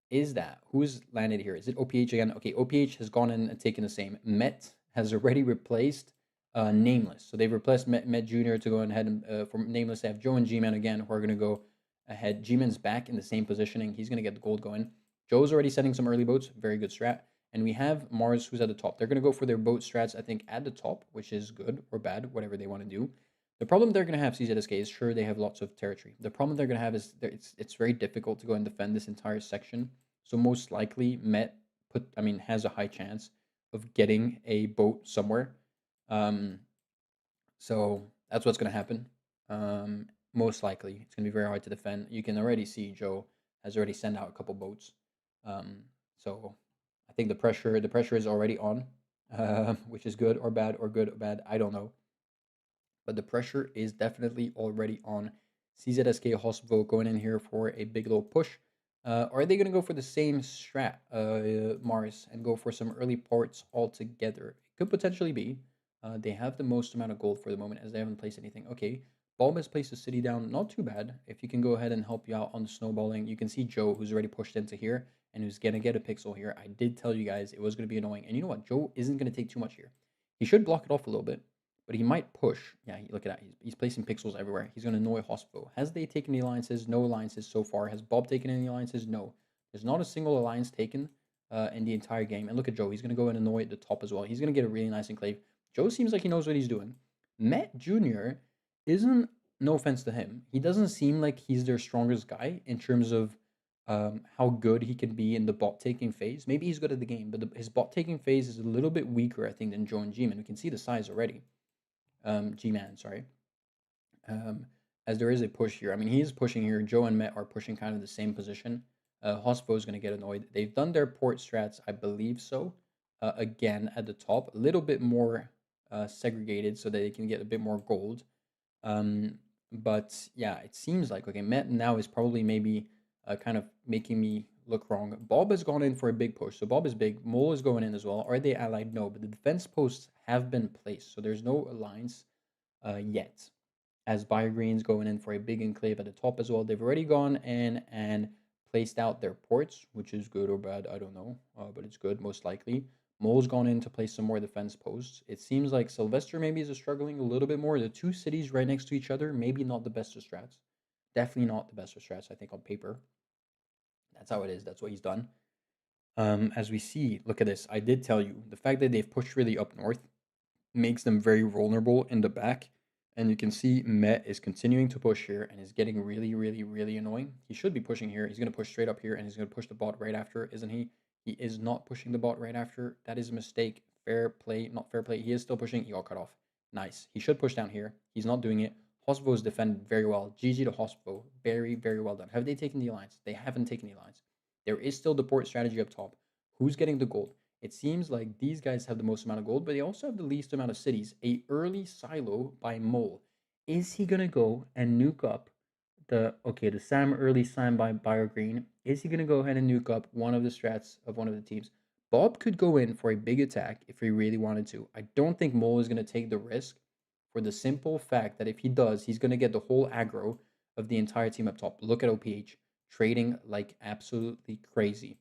is that who's landed here? Is it OPH again? Okay, OPH has gone in and taken the same. Met has already replaced Nameless. So they've replaced Met Jr. to go ahead and for Nameless. They have Joe and G-Man again who are going to go ahead. G-Man's back in the same positioning. He's going to get the gold going. Joe's already sending some early boats. Very good strat. And we have Mars who's at the top. They're going to go for their boat strats, I think, at the top, which is good or bad, whatever they want to do. The problem they're going to have, CZSK, is sure they have lots of territory. The problem they're going to have is it's very difficult to go and defend this entire section. So most likely, Met has a high chance of getting a boat somewhere. So that's what's going to happen. Most likely, it's going to be very hard to defend. You can already see Joe has already sent out a couple boats. So I think the pressure is already on, which is good or bad or good or bad. I don't know. But the pressure is definitely already on. CZSK Hospital going in here for a big little push. Are they going to go for the same strat, Mars, and go for some early ports altogether? It could potentially be. They have the most amount of gold for the moment as they haven't placed anything. Okay, Bulb has placed a city down. Not too bad. If you can go ahead and help you out on the snowballing, you can see Joe, who's already pushed into here and who's going to get a pixel here. I did tell you guys it was going to be annoying. And you know what? Joe isn't going to take too much here. He should block it off a little bit. But he might push. Yeah, look at that. He's placing pixels everywhere. He's going to annoy Hospital. Has they taken any alliances? No alliances so far. Has Bob taken any alliances? No. There's not a single alliance taken in the entire game. And look at Joe. He's going to go and annoy at the top as well. He's going to get a really nice enclave. Joe seems like he knows what he's doing. Met Jr. isn't, no offense to him, he doesn't seem like he's their strongest guy in terms of how good he can be in the bot taking phase. Maybe he's good at the game, but his bot taking phase is a little bit weaker, I think, than Joe and G-Man. We can see the size already. G-Man, sorry. As there is a push here. I mean, he is pushing here. Joe and Met are pushing kind of the same position. Hospo is going to get annoyed. They've done their port strats, I believe so. Again, at the top, a little bit more segregated so that they can get a bit more gold. But yeah, it seems like, okay, Met now is probably maybe kind of making me look wrong. Bob has gone in for a big push. So Bob is big. Mole is going in as well. Are they allied? No, but the defense posts have been placed. So there's no alliance yet. As Green's going in for a big enclave at the top as well. They've already gone in and placed out their ports, which is good or bad, I don't know. But it's good, most likely. Mole's gone in to place some more defense posts. It seems like Sylvester maybe is struggling a little bit more. The 2 cities right next to each other, maybe not the best of strats. Definitely not the best of strats, I think, on paper. That's how it is. That's what he's done. As we see, look at this. I did tell you, the fact that they've pushed really up north makes them very vulnerable in the back. And you can see Met is continuing to push here and is getting really, really, really annoying. He should be pushing here. He's going to push straight up here and he's going to push the bot right after, isn't he? He is not pushing the bot right after. That is a mistake. Fair play, not fair play. He is still pushing. He got cut off. Nice. He should push down here. He's not doing it. Hospital is defended very well. GG to Hospital. Very, very well done. Have they taken the alliance? They haven't taken the alliance. There is still the port strategy up top. Who's getting the gold? It seems like these guys have the most amount of gold, but they also have the least amount of cities. A early silo by Mole. Is he going to go and nuke up the early Sam by BioGreen? Is he going to go ahead and nuke up one of the strats of one of the teams? Bob could go in for a big attack if he really wanted to. I don't think Mole is going to take the risk for the simple fact that if he does, he's going to get the whole aggro of the entire team up top. Look at OPH trading like absolutely crazy.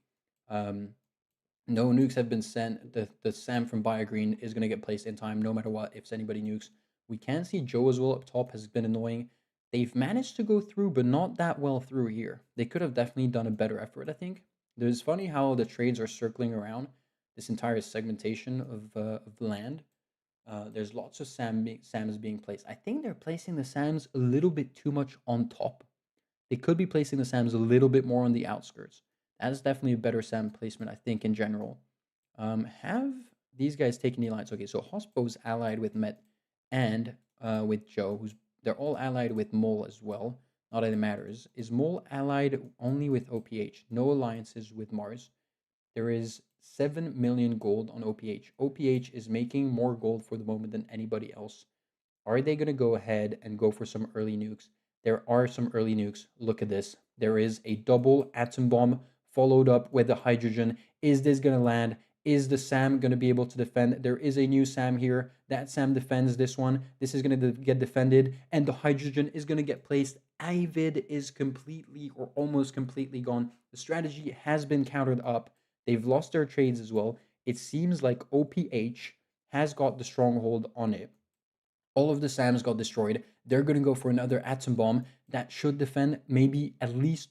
No nukes have been sent. The Sam from BioGreen is going to get placed in time no matter what, if anybody nukes. We can see Joe as well up top has been annoying. They've managed to go through, but not that well through here. They could have definitely done a better effort, I think. It's funny how the trades are circling around this entire segmentation of land. There's lots of Sams being placed. I think they're placing the Sams a little bit too much on top. They could be placing the Sams a little bit more on the outskirts. That is definitely a better Sam placement, I think, in general. Have these guys taken the alliance? Okay, so Hospo's allied with Met and with Joe, they're all allied with Mole as well. Not that it matters. Is Mole allied only with OPH? No alliances with Mars. There is 7 million gold on OPH. OPH is making more gold for the moment than anybody else. Are they going to go ahead and go for some early nukes? There are some early nukes. Look at this. There is a double atom bomb followed up with the hydrogen. Is this going to land? Is the Sam going to be able to defend? There is a new Sam here. That Sam defends this one. This is going to get defended, and the hydrogen is going to get placed. Avid is completely or almost completely gone. The strategy has been countered up. They've lost their trades as well. It seems like OPH has got the stronghold on it. All of the SAMs got destroyed. They're going to go for another atom bomb that should defend maybe at least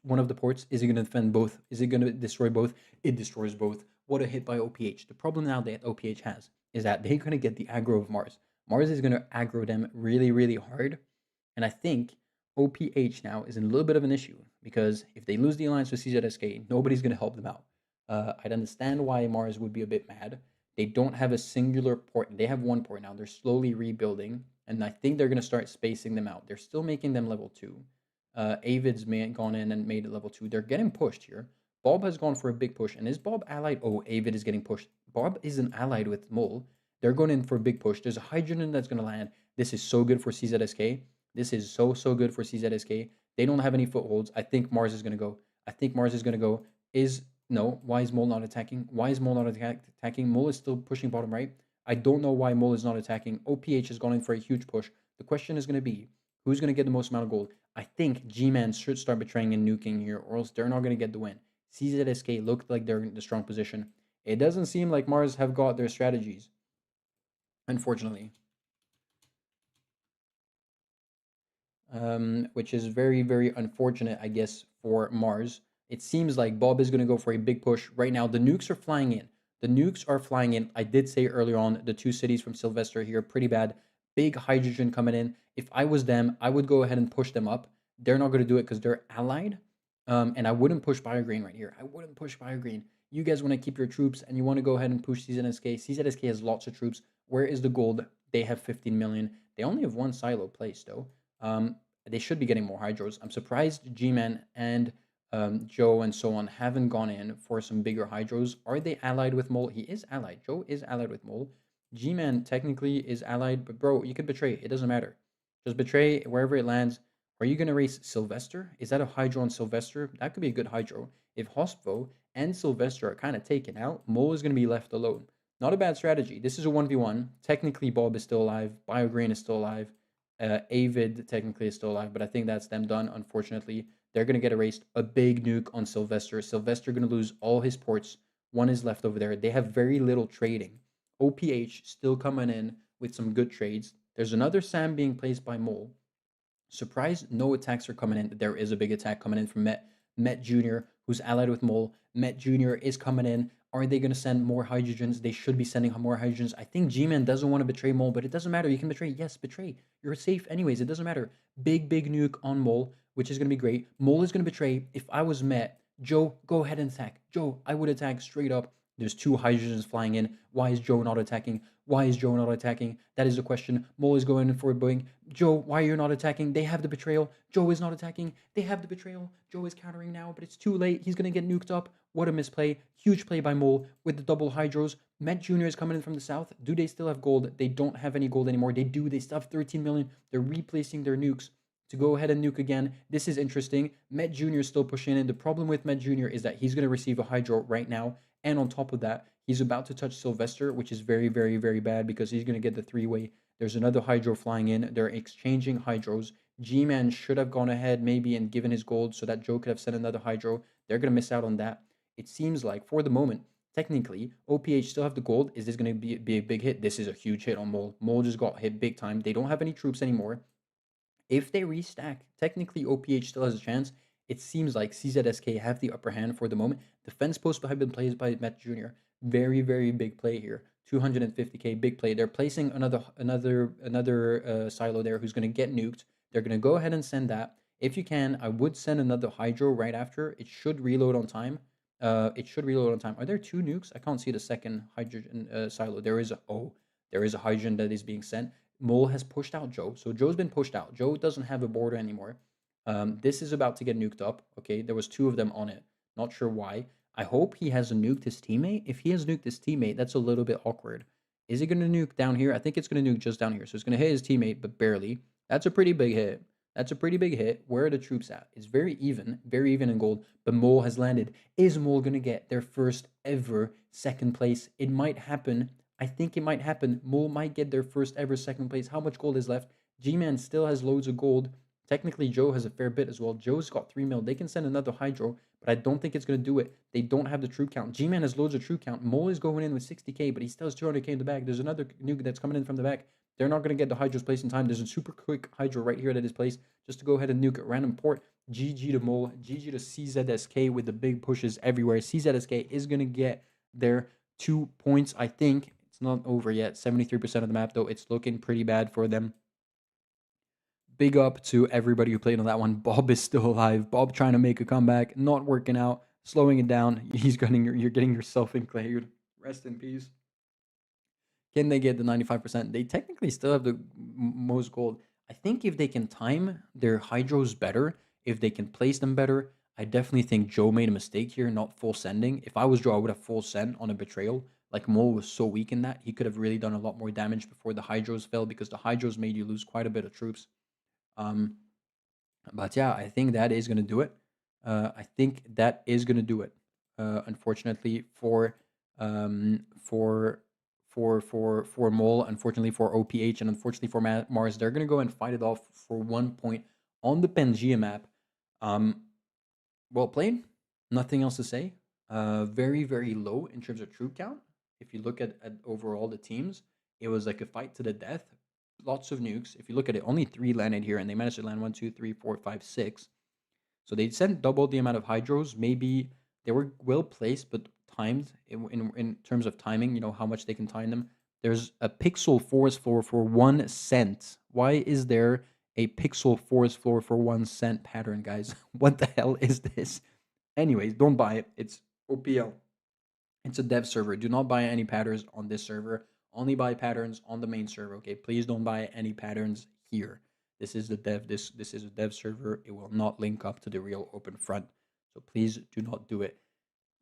one of the ports. Is it going to defend both? Is it going to destroy both? It destroys both. What a hit by OPH. The problem now that OPH has is that they're going to get the aggro of Mars. Mars is going to aggro them really, really hard. And I think OPH now is in a little bit of an issue because if they lose the alliance with CZSK, nobody's going to help them out. I'd understand why Mars would be a bit mad. They don't have a singular port. They have one port now. They're slowly rebuilding, and I think they're going to start spacing them out. They're still making them level 2. Avid's gone in and made it level 2. They're getting pushed here. Bob has gone for a big push, and is Bob allied? Oh, Avid is getting pushed. Bob isn't allied with Mole. They're going in for a big push. There's a hydrogen that's going to land. This is so good for CZSK. This is so good for CZSK. They don't have any footholds. I think Mars is going to go. I think Mars is going to go. No, why is Mole not attacking? Why is Mole not attacking? Mole is still pushing bottom right. I don't know why Mole is not attacking. OPH has gone in for a huge push. The question is going to be, who's going to get the most amount of gold? I think G-Man should start betraying and nuking here, or else they're not going to get the win. CZSK looked like they're in the strong position. It doesn't seem like Mars have got their strategies, unfortunately. Which is very, very unfortunate, I guess, for Mars. It seems like Bob is going to go for a big push right now. The nukes are flying in. The nukes are flying in. I did say earlier on, the 2 cities from Sylvester here, pretty bad. Big hydrogen coming in. If I was them, I would go ahead and push them up. They're not going to do it because they're allied. And I wouldn't push BioGreen right here. I wouldn't push BioGreen. You guys want to keep your troops and you want to go ahead and push CZSK. CZSK has lots of troops. Where is the gold? They have 15 million. They only have 1 silo placed, though. They should be getting more hydros. I'm surprised G-Man and Joe and so on haven't gone in for some bigger hydros. Are they allied with Mole? He is allied. Joe is allied with Mole. G-Man technically is allied, but bro, you can betray. It doesn't matter. Just betray wherever it lands. Are you going to race Sylvester? Is that a hydro on Sylvester? That could be a good hydro. If Hospo and Sylvester are kind of taken out, Mole is going to be left alone. Not a bad strategy. This is a 1v1. Technically, Bob is still alive. BioGreen is still alive. Avid technically is still alive, but I think that's them done, unfortunately. They're going to get erased. A big nuke on Sylvester. Sylvester going to lose all his ports. 1 is left over there. They have very little trading. OPH still coming in with some good trades. There's another Sam being placed by Mole. Surprised no attacks are coming in. There is a big attack coming in from Met Jr., who's allied with Mole. Met Jr. is coming in. Are they going to send more hydrogens? They should be sending more hydrogens. I think G-Man doesn't want to betray Mole, but it doesn't matter. You can betray. Yes, betray. You're safe anyways. It doesn't matter. Big nuke on Mole, which is going to be great. Mole is going to betray. If I was Met, Joe, go ahead and attack. Joe, I would attack straight up. There's 2 hydrogens flying in. Why is Joe not attacking? Why is Joe not attacking? That is the question. Mole is going in for a boing. Joe, why are you not attacking? They have the betrayal. Joe is not attacking. They have the betrayal. Joe is countering now, but it's too late. He's going to get nuked up. What a misplay. Huge play by Mole with the double hydros. Met Jr. is coming in from the south. Do they still have gold? They don't have any gold anymore. They do. They still have 13 million. They're replacing their nukes to go ahead and nuke again. This is interesting. Met Jr. is still pushing in. The problem with Met Jr. is that he's going to receive a hydro right now. And on top of that, he's about to touch Sylvester, which is very, very, very bad because he's going to get the 3-way There's another Hydro flying in. They're exchanging Hydros. G-Man should have gone ahead maybe and given his gold so that Joe could have sent another Hydro. They're going to miss out on that. It seems like, for the moment, technically, OPH still have the gold. Is this going to be a big hit? This is a huge hit on Mole. Mole just got hit big time. They don't have any troops anymore. If they restack, technically OPH still has a chance. It seems like CZSK have the upper hand for the moment. Defense post have been played by Matt Jr. Very, very big play here. 250k, big play. They're placing another silo there who's going to get nuked. They're going to go ahead and send that. If you can, I would send another Hydro right after. It should reload on time. Are there 2 nukes? I can't see the second hydrogen silo. There is a hydrogen that is being sent. Mole has pushed out Joe. So Joe's been pushed out. Joe doesn't have a border anymore. This is about to get nuked up. Okay, there was 2 of them on it. Not sure why. I hope he hasn't nuked his teammate. If he has nuked his teammate, that's a little bit awkward. Is he going to nuke down here? I think it's going to nuke just down here. So it's going to hit his teammate, but barely. That's a pretty big hit. That's a pretty big hit. Where are the troops at? It's very even in gold, but Mole has landed. Is Mole going to get their first ever second place? It might happen. I think it might happen. Mole might get their first ever second place. How much gold is left? G-Man still has loads of gold. Technically, Joe has a fair bit as well. Joe's got 3 mil. They can send another Hydro, but I don't think it's going to do it. They don't have the troop count. G-Man has loads of troop count. Mole is going in with 60k, but he still has 200k in the back. There's another nuke that's coming in from the back. They're not going to get the Hydro's placed in time. There's a super quick Hydro right here that is placed just to go ahead and nuke a random port. GG to Mole. GG to CZSK with the big pushes everywhere. CZSK is going to get their 2 points, I think. It's not over yet. 73% of the map, though. It's looking pretty bad for them. Big up to everybody who played on that one. Bob is still alive. Bob trying to make a comeback. Not working out. Slowing it down. You're getting yourself enclaimed. Rest in peace. Can they get the 95%? They technically still have the most gold. I think if they can time their Hydros better, if they can place them better, I definitely think Joe made a mistake here, not full sending. If I was Joe, I would have full send on a betrayal. Like, Mole was so weak in that. He could have really done a lot more damage before the Hydros fell, because the Hydros made you lose quite a bit of troops. But yeah, I think that is going to do it. Unfortunately for Mole, unfortunately for OPH, and unfortunately for Mars, they're going to go and fight it off for 1 point on the Pangea map. Well played. Nothing else to say. Very, very low in terms of troop count. If you look at overall the teams, it was like a fight to the death. Lots of nukes. If you look at it, only 3 landed here, and they managed to land 1, 2, 3, 4, 5, 6. So they sent double the amount of Hydros. Maybe they were well placed, but timed in terms of timing, you know, how much they can time them. There's a pixel forest floor for 1 cent. Why is there a pixel forest floor for 1 cent pattern, guys? What the hell is this? Anyways, don't buy it. It's OPL. It's a dev server. Do not buy any patterns on this server. Only buy patterns on the main server, okay? Please don't buy any patterns here. This is the dev. This is a dev server. It will not link up to the real OpenFront. So please do not do it.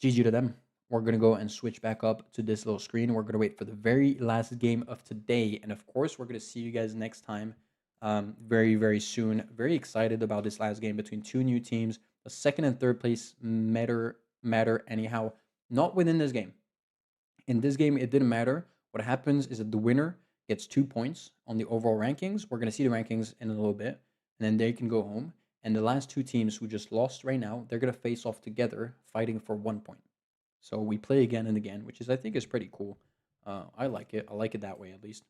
GG to them. We're going to go and switch back up to this little screen. We're going to wait for the very last game of today. And of course, we're going to see you guys next time very, very soon. Very excited about this last game between 2 new teams. The second and third place matter anyhow. Not within this game. In this game, it didn't matter. What happens is that the winner gets 2 points on the overall rankings. We're going to see the rankings in a little bit. And then they can go home. And the last 2 teams who just lost right now, they're going to face off together, fighting for 1 point. So we play again and again, which is, I think, is pretty cool. I like it. I like it that way, at least.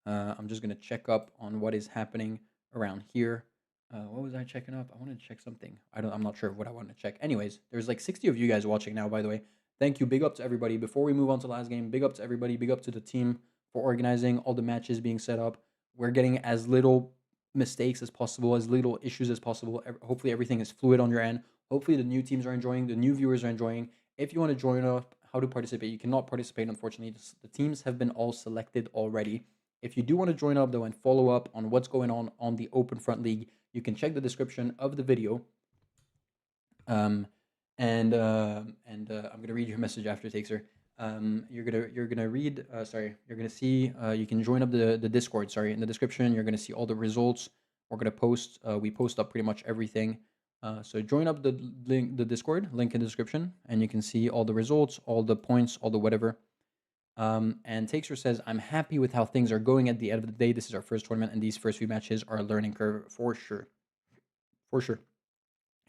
I'm just going to check up on what is happening around here. What was I checking up? I wanted to check something. I'm not sure what I wanted to check. Anyways, there's like 60 of you guys watching now, by the way. Thank you. Big up to everybody. Before we move on to the last game, big up to everybody. Big up to the team for organizing all the matches being set up. We're getting as little mistakes as possible, as little issues as possible. Hopefully everything is fluid on your end. Hopefully the new teams are enjoying, the new viewers are enjoying. If you want to join up, how to participate? You cannot participate, unfortunately. The teams have been all selected already. If you do want to join up, though, and follow up on what's going on the OpenFront League, you can check the description of the video. I'm gonna read your message after, Takes-er. You're gonna read. You're gonna see. You can join up the Discord. Sorry, in the description, you're gonna see all the results. We're gonna post. We post up pretty much everything. So join up the Discord link in the description, and you can see all the results, all the points, all the whatever. And Takester says, I'm happy with how things are going at the end of the day. This is our first tournament, and these first few matches are a learning curve for sure. For sure.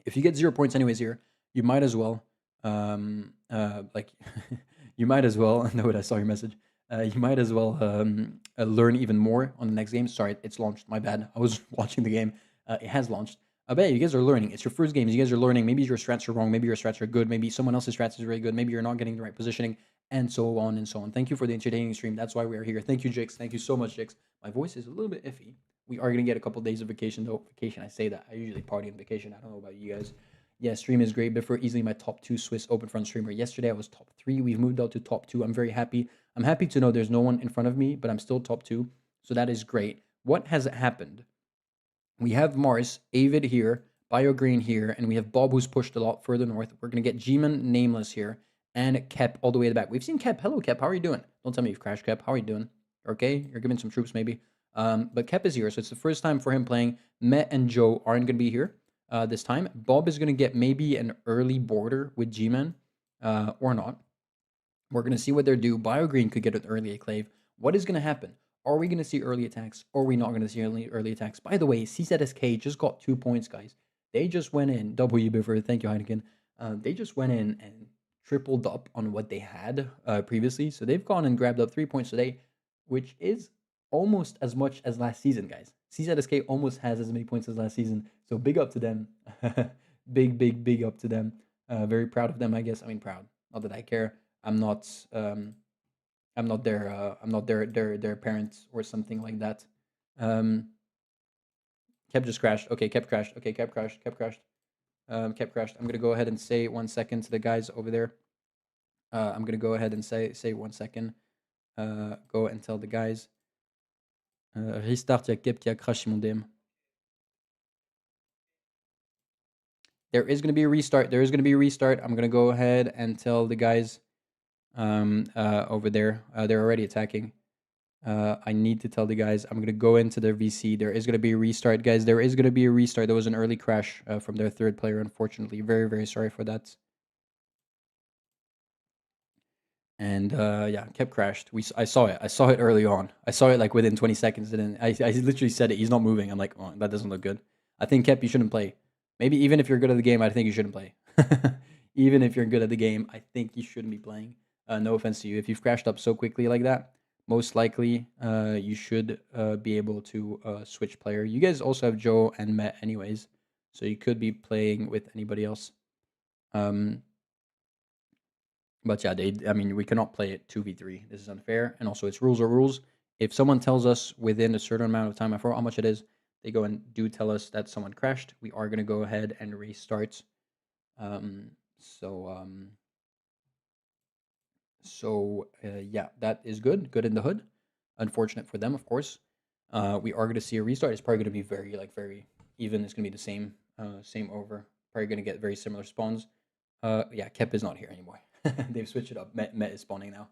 If you get 0 points anyways here, you might as well, like, you might as well, no, I saw your message. You might as well learn even more on the next game. Sorry, it's launched. My bad. I was watching the game. It has launched. But yeah, you guys are learning. It's your first game. You guys are learning. Maybe your strats are wrong. Maybe your strats are good. Maybe someone else's strats is very good. Maybe you're not getting the right positioning, and so on and so on. Thank you for the entertaining stream. That's why we are here. Thank you, Jix. Thank you so much, Jix. My voice is a little bit iffy. We are going to get a couple days of vacation, though. Vacation, I say that. I usually party on vacation. I don't know about you guys. Yeah, stream is great. Before easily my top 2 Swiss OpenFront streamer. Yesterday I was top 3. We've moved out to top 2. I'm very happy. I'm happy to know there's no one in front of me, but I'm still top 2. So that is great. What has happened? We have Mars, Avid here, BioGreen here, and we have Bob who's pushed a lot further north. We're going to get G-Man Nameless here, and Kep all the way to the back. We've seen Kep. Hello, Kep. How are you doing? Don't tell me you've crashed, Kep. How are you doing? Okay, you're giving some troops maybe. But Kep is here, so it's the first time for him playing. Met and Joe aren't going to be here this time. Bob is going to get maybe an early border with G-Man, or not. We're going to see what they're due. BioGreen could get an early Acclave. What is going to happen? Are we going to see early attacks? Or are we not going to see early attacks? By the way, CZSK just got 2 points, guys. They just went in. W Biffer, thank you, Heineken. They just went in and tripled up on what they had previously. So they've gone and grabbed up 3 points today, which is almost as much as last season, guys. CZSK almost has as many points as last season. So big up to them. big up to them. Very proud of them, I guess. I mean, proud. Not that I care. I'm not their parents or something like that. Kep just crashed. Okay, Kep crashed. Okay, Kep crashed. Kep crashed. Kep crashed. I'm gonna go ahead and say 1 second to the guys over there. I'm gonna go ahead and say 1 second. Go and tell the guys. Restart, il y a Kep qui a crashé mon DM. There is gonna be a restart. There is gonna be a restart. I'm gonna go ahead and tell the guys over there. They're already attacking. I need to tell the guys I'm gonna go into their VC. There is gonna be a restart, guys. There is gonna be a restart. There was an early crash from their third player, unfortunately. Very sorry for that. And yeah, Kep crashed. I saw it. I saw it early on. I saw it like within 20 seconds, and I literally said it. He's not moving. I'm like, oh, that doesn't look good. I think Kep, you shouldn't play. Maybe even if you're good at the game, I think you shouldn't play. Even if you're good at the game, I think you shouldn't be playing. No offense to you. If you've crashed up so quickly like that, most likely you should be able to switch player. You guys also have Joe and Matt anyways, so you could be playing with anybody else. But yeah, I mean, we cannot play it 2v3. This is unfair, and also it's rules are rules. If someone tells us within a certain amount of time, I forgot how much it is, they go and do tell us that someone crashed, we are going to go ahead and restart. Yeah, that is good. Good in the hood. Unfortunate for them, of course. We are going to see a restart. It's probably going to be very even. It's going to be the same over. Probably going to get very similar spawns. Yeah, Kep is not here anymore. They've switched it up. Met is spawning now.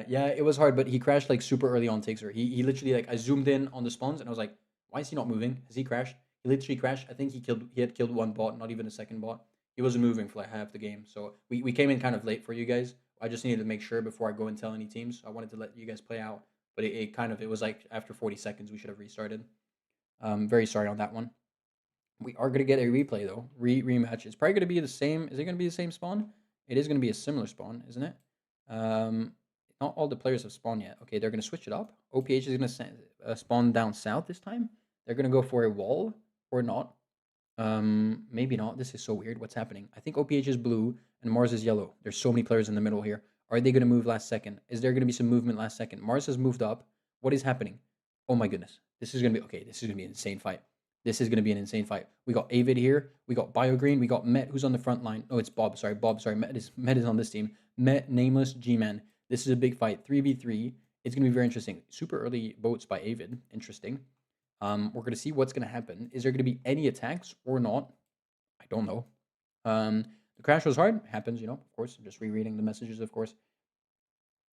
Yeah, it was hard, but he crashed like super early on Takester. He literally, like, I zoomed in on the spawns and I was like, why is he not moving? Has he crashed? He literally crashed. I think he had killed 1 bot, not even a second bot. He wasn't moving for like half the game. So we came in kind of late for you guys. I just needed to make sure before I go and tell any teams. I wanted to let you guys play out, but it was like after 40 seconds we should have restarted. Very sorry on that one. We are gonna get a replay though. Rematch. It's probably gonna be the same. Is it gonna be the same spawn? It is gonna be a similar spawn, isn't it? Not all the players have spawned yet. Okay, they're gonna switch it up. OPH is gonna spawn down south this time. They're gonna go for a wall or not. Maybe not. This is so weird. What's happening? I think OPH is blue and Mars is yellow. There's so many players in the middle here. Are they gonna move last second? Is there gonna be some movement last second? Mars has moved up. What is happening? Oh my goodness. This is gonna be okay. This is gonna be an insane fight. This is going to be an insane fight. We got Avid here. We got BioGreen. We got Met, who's on the front line. Oh, it's Bob. Sorry, Bob. Sorry, Met is on this team. Met, Nameless, G-Man. This is a big fight. 3v3. It's going to be very interesting. Super early boats by Avid. Interesting. We're going to see what's going to happen. Is there going to be any attacks or not? I don't know. The crash was hard. Happens, you know, of course. I'm just rereading the messages, of course.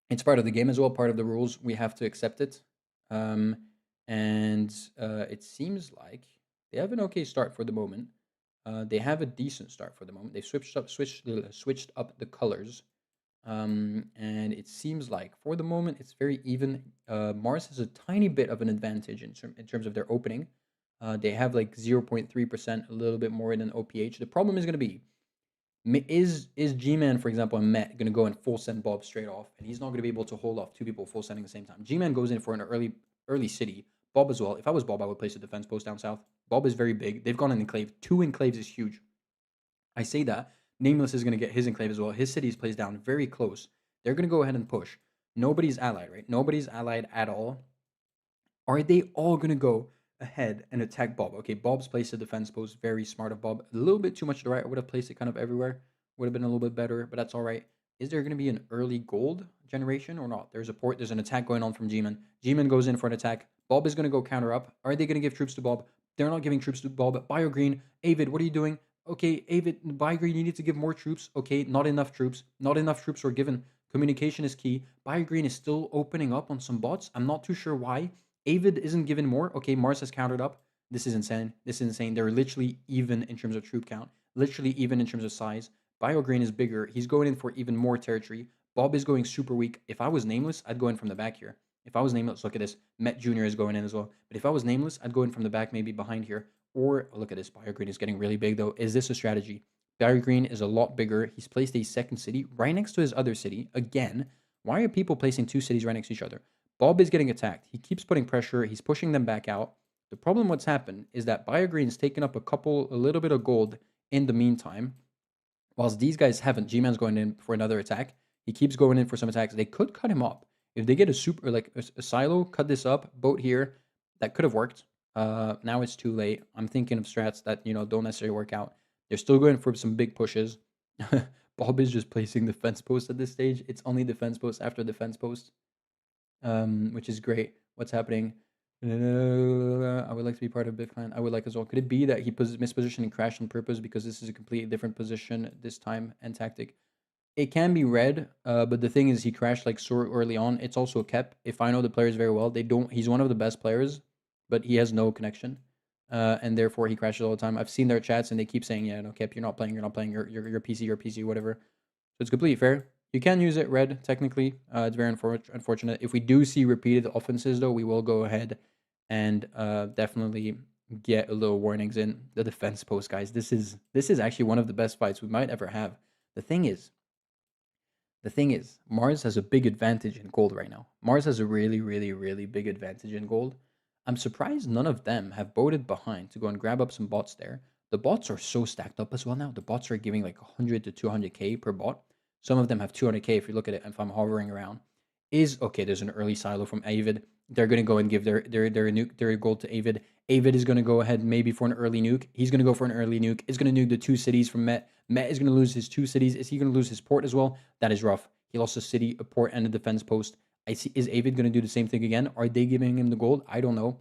It's part of the game as well. Part of the rules. We have to accept it. And it seems like they have an okay start for the moment. They have a decent start for the moment. They've switched up the colors. And it seems like for the moment it's very even. Mars has a tiny bit of an advantage in terms of their opening. They have like 0.3%, a little bit more than OPH. The problem is going to be, is G-Man, for example, and Met going to go and full send Bob straight off, and he's not going to be able to hold off two people full sending at the same time. G-Man goes in for an early city. Bob as well. If I was Bob, I would place a defense post down south. Bob is very big. They've gone an enclave. 2 enclaves is huge. I say that. Nameless is going to get his enclave as well. His city is placed down very close. They're going to go ahead and push. Nobody's allied, right? Nobody's allied at all. Are they all going to go ahead and attack Bob? Okay, Bob's placed a defense post. Very smart of Bob. A little bit too much to the right. I would have placed it kind of everywhere. Would have been a little bit better, but that's all right. Is there going to be an early gold generation or not? There's a port. There's an attack going on from G-Man. G-Man goes in for an attack. Bob is going to go counter up. Are they going to give troops to Bob? They're not giving troops to Bob. BioGreen, Avid, what are you doing? Okay, Avid, BioGreen, you need to give more troops. Okay, not enough troops. Not enough troops were given. Communication is key. BioGreen is still opening up on some bots. I'm not too sure why. Avid isn't given more. Okay, Mars has countered up. This is insane. This is insane. They're literally even in terms of troop count. Literally even in terms of size. BioGreen is bigger. He's going in for even more territory. Bob is going super weak. If I was Nameless, I'd go in from the back here. If I was Nameless, look at this. Met Jr. is going in as well. But if I was Nameless, I'd go in from the back, maybe behind here. Or, oh, look at this. BioGreen is getting really big, though. Is this a strategy? BioGreen is a lot bigger. He's placed a second city right next to his other city. Again, why are people placing 2 cities right next to each other? Bob is getting attacked. He keeps putting pressure. He's pushing them back out. The problem what's happened is that BioGreen's taken up a little bit of gold in the meantime. Whilst these guys haven't. G-Man's going in for another attack. He keeps going in for some attacks. They could cut him up. If they get a super, like a silo, cut this up, boat here, that could have worked. Now it's too late. I'm thinking of strats that, don't necessarily work out. They're still going for some big pushes. Bob is just placing defense posts at this stage. It's only defense posts after defense posts, which is great. What's happening? I would like to be part of Big Clan. I would like as well. Could it be that he mispositioned and crashed on purpose because this is a completely different position this time and tactic? It can be read, but the thing is he crashed like so early on. It's also a Kep. If I know the players very well, he's one of the best players, but he has no connection. And therefore he crashes all the time. I've seen their chats and they keep saying, yeah, no, Kep, you're not playing, your PC, whatever. So it's completely fair. You can use it red, technically. It's very unfortunate. If we do see repeated offenses, though, we will go ahead and definitely get a little warnings in the defense post, guys. This is actually one of the best fights we might ever have. The thing is, Mars has a big advantage in gold right now. Mars has a really, really, really big advantage in gold. I'm surprised none of them have boated behind to go and grab up some bots there. The bots are so stacked up as well now. The bots are giving like 100 to 200k per bot. Some of them have 200k if you look at it, if I'm hovering around. Okay, there's an early silo from Avid. They're going to go and give their gold to Avid. Avid is going to go ahead maybe for an early nuke. He's going to go for an early nuke. It's going to nuke the 2 cities from Met. Met is going to lose his 2 cities. Is he going to lose his port as well? That is rough. He lost a city, a port, and a defense post. Is Avid going to do the same thing again? Are they giving him the gold? I don't know.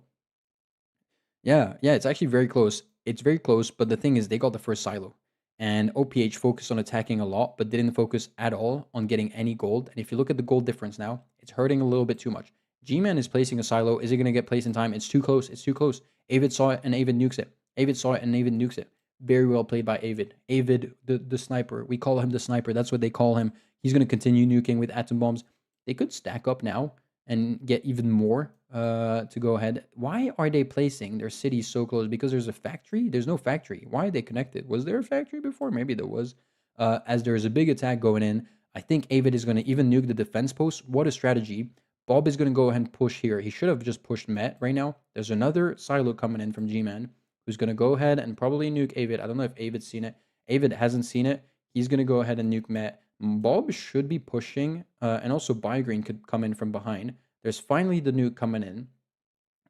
Yeah, it's actually very close. It's very close, but the thing is they got the first silo. And OPH focused on attacking a lot, but didn't focus at all on getting any gold. And if you look at the gold difference now, it's hurting a little bit too much. G-Man is placing a silo. Is it going to get placed in time? It's too close. It's too close. Avid saw it and Avid nukes it. Avid saw it and Avid nukes it. Very well played by Avid. Avid, the sniper. We call him the sniper. That's what they call him. He's going to continue nuking with atom bombs. They could stack up now and get even more to go ahead. Why are they placing their cities so close? Because there's a factory? There's no factory. Why are they connected? Was there a factory before? Maybe there was. As there is a big attack going in, I think Avid is going to even nuke the defense post. What a strategy. Bob is going to go ahead and push here. He should have just pushed Met right now. There's another silo coming in from G-Man who's going to go ahead and probably nuke Avid. I don't know if Avid's seen it. Avid hasn't seen it. He's going to go ahead and nuke Met. Bob should be pushing, and also BioGreen could come in from behind. There's finally the nuke coming in.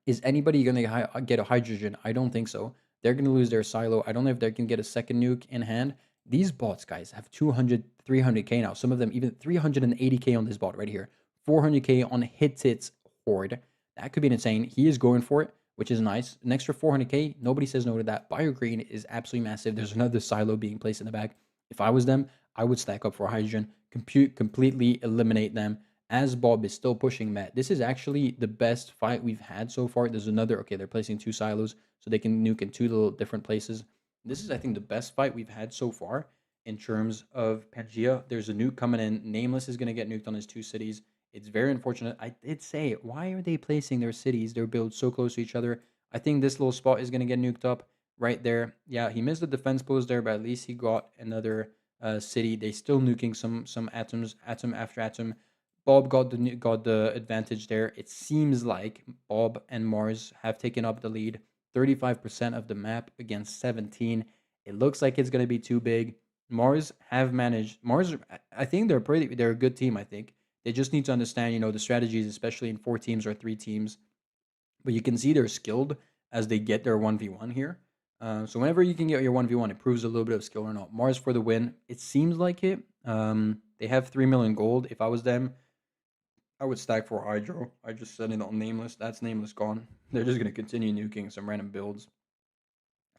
Is anybody going to get a hydrogen? I don't think so. They're going to lose their silo. I don't know if they can get a second nuke in hand. These bots, guys, have 200, 300k now. Some of them even 380k on this bot right here. 400k on Hitit's Horde. That could be insane. He is going for it, which is nice. An extra 400k, nobody says no to that. BioGreen is absolutely massive. There's another silo being placed in the back. If I was them, I would stack up for hydrogen, completely eliminate them, as Bob is still pushing Met. This is actually the best fight we've had so far. There's another, okay, they're placing 2 silos, so they can nuke in 2 little different places. This is, I think, the best fight we've had so far. in terms of Pangea. There's a nuke coming in. Nameless is going to get nuked on his 2 cities. It's very unfortunate. I did say, why are they placing their cities, their builds so close to each other? I think this little spot is going to get nuked up right there. Yeah, he missed the defense post there, but at least he got another city. They still nuking some atoms, atom after atom. Bob got the advantage there. It seems like Bob and Mars have taken up the lead. 35% of the map against 17. It looks like it's going to be too big. Mars have managed. Mars, I think they're a good team. I think they just need to understand, the strategies, especially in 4 teams or 3 teams. But you can see they're skilled as they get their 1v1 here. So whenever you can get your 1v1, it proves a little bit of skill or not. Mars for the win. It seems like it. They have 3 million gold. If I was them, I would stack for Hydro. I just said it on Nameless. That's Nameless gone. They're just going to continue nuking some random builds.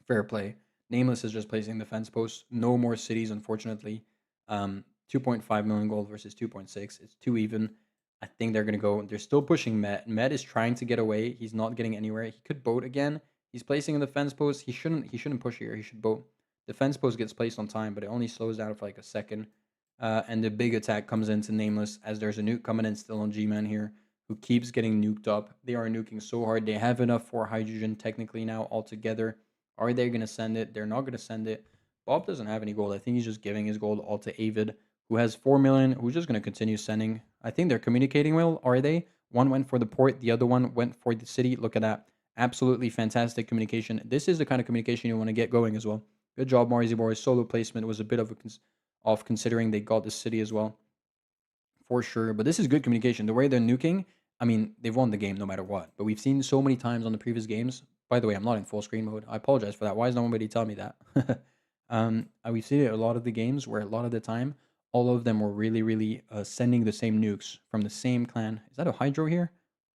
Fair play. Nameless is just placing defense posts. No more cities, unfortunately. 2.5 million gold versus 2.6. It's too even. I think they're going to go. They're still pushing Met. Met is trying to get away. He's not getting anywhere. He could boat again. He's placing a defense post. He shouldn't push here. He should boat. Defense post gets placed on time, but it only slows down for like a second. And the big attack comes into Nameless as there's a nuke coming in still on G-Man here, who keeps getting nuked up. They are nuking so hard. They have enough for hydrogen technically now altogether. Are they going to send it? They're not going to send it. Bob doesn't have any gold. I think he's just giving his gold all to Avid, who has 4 million, who's just going to continue sending. I think they're communicating well, are they? One went for the port, the other one went for the city. Look at that. Absolutely fantastic communication. This is the kind of communication you want to get going as well. Good job, Marzi Boys. Solo placement was a bit of off considering they got the city as well. For sure. But this is good communication. The way they're nuking, I mean, they've won the game no matter what. But we've seen so many times on the previous games. By the way, I'm not in full screen mode. I apologize for that. Why is nobody telling me that? We've seen it a lot of the games where a lot of the time, all of them were really, really sending the same nukes from the same clan. Is that a Hydro here?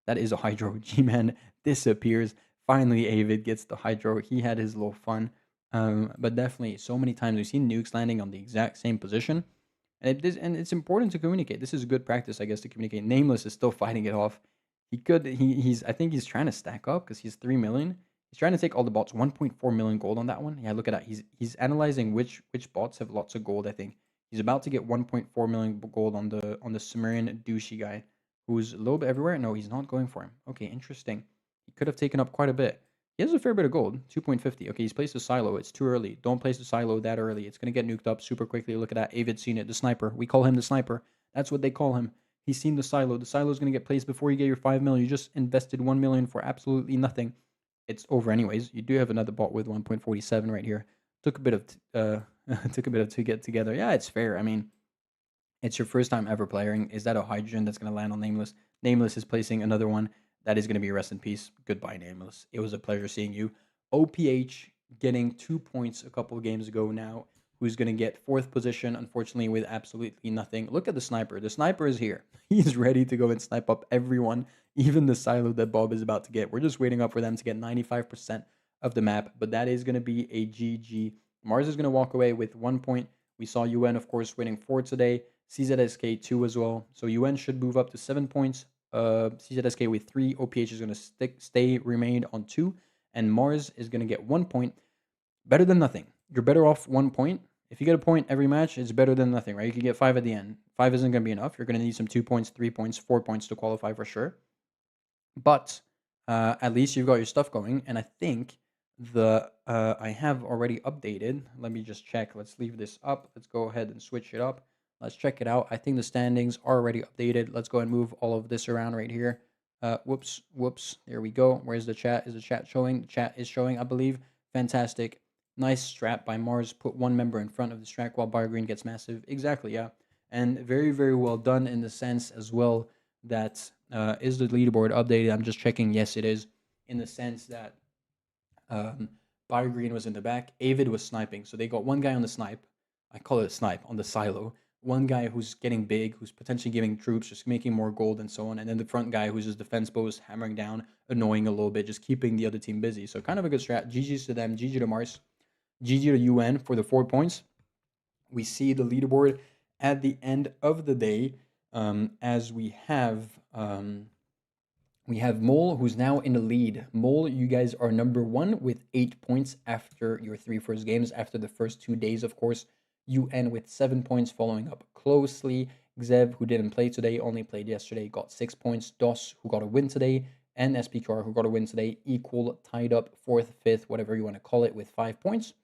That is a Hydro. G-Man disappears. Finally, Avid gets the Hydro. He had his little fun. But definitely, so many times we've seen nukes landing on the exact same position. And it's important to communicate. This is a good practice, I guess, to communicate. Nameless is still fighting it off. I think he's trying to stack up because he's 3 million. He's trying to take all the bots. 1.4 million gold on that one. Yeah, look at that. He's analyzing which bots have lots of gold. I think he's about to get 1.4 million gold on the Sumerian douchey guy, who's a little bit everywhere. No, he's not going for him. Okay, interesting. He could have taken up quite a bit. He has a fair bit of gold. 2.50. Okay, he's placed a silo. It's too early. Don't place the silo that early. It's gonna get nuked up super quickly. Look at that. Avid's seen it. The sniper. We call him the sniper. That's what they call him. He's seen the silo. The silo is going to get placed before you get your 5 million. You just invested 1 million for absolutely nothing. It's over anyways. You do have another bot with 1.47 right here. Took a bit of to get together. Yeah, it's fair. I mean, it's your first time ever playing. Is that a hydrogen that's going to land on Nameless? Nameless is placing another one. That is going to be rest in peace. Goodbye, Nameless. It was a pleasure seeing you. OPH getting 2 points a couple of games ago now. Who's going to get 4th position, unfortunately, with absolutely nothing. Look at the sniper. The sniper is here. He's ready to go and snipe up everyone, even the silo that Bob is about to get. We're just waiting up for them to get 95% of the map, but that is going to be a GG. Mars is going to walk away with 1 point. We saw UN, of course, winning 4 today. CZSK 2 as well. So UN should move up to 7 points. CZSK with 3. OPH is going to remain on 2. And Mars is going to get 1 point. Better than nothing. You're better off 1 point. If you get a point every match, it's better than nothing, right? You can get 5 at the end. 5 isn't going to be enough. You're going to need some 2 points, 3 points, 4 points to qualify for sure. But at least you've got your stuff going. And I think I have already updated. Let me just check. Let's leave this up. Let's go ahead and switch it up. Let's check it out. I think the standings are already updated. Let's go and move all of this around right here. Whoops. There we go. Where's the chat? Is the chat showing? The chat is showing, I believe. Fantastic. Nice strat by Mars. Put one member in front of the strat while BioGreen gets massive. Exactly, yeah. And very, very well done in the sense as well that is the leaderboard updated? I'm just checking. Yes, it is. In the sense that BioGreen was in the back. Avid was sniping. So they got one guy on the snipe. I call it a snipe on the silo. One guy who's getting big, who's potentially giving troops, just making more gold and so on. And then the front guy who's just defense post, hammering down, annoying a little bit, just keeping the other team busy. So kind of a good strat. GG's to them. GG to Mars. GG to UN for the 4 points. We see the leaderboard at the end of the day as we have Mole, who's now in the lead. Mole, you guys are number 1 with 8 points after your 3 first games, after the first 2 days, of course. UN with 7 points, following up closely. Xev, who didn't play today, only played yesterday, got 6 points. DOS, who got a win today, and SPQR, who got a win today, equal, tied up, 4th, 5th, whatever you want to call it, with 5 points.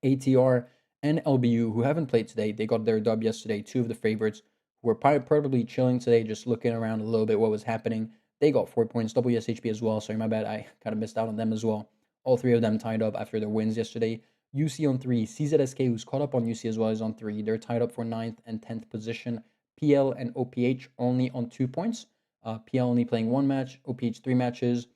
ATR and LBU, who haven't played today, they got their dub yesterday. 2 of the favorites who were probably chilling today, just looking around a little bit what was happening. They got 4 points. WSHP as well. Sorry, my bad. I kind of missed out on them as well. All 3 of them tied up after their wins yesterday. UC on 3. CZSK, who's caught up on UC as well, is on 3. They're tied up for 9th and 10th position. PL and OPH only on 2 points. PL only playing 1 match. OPH 3 matches.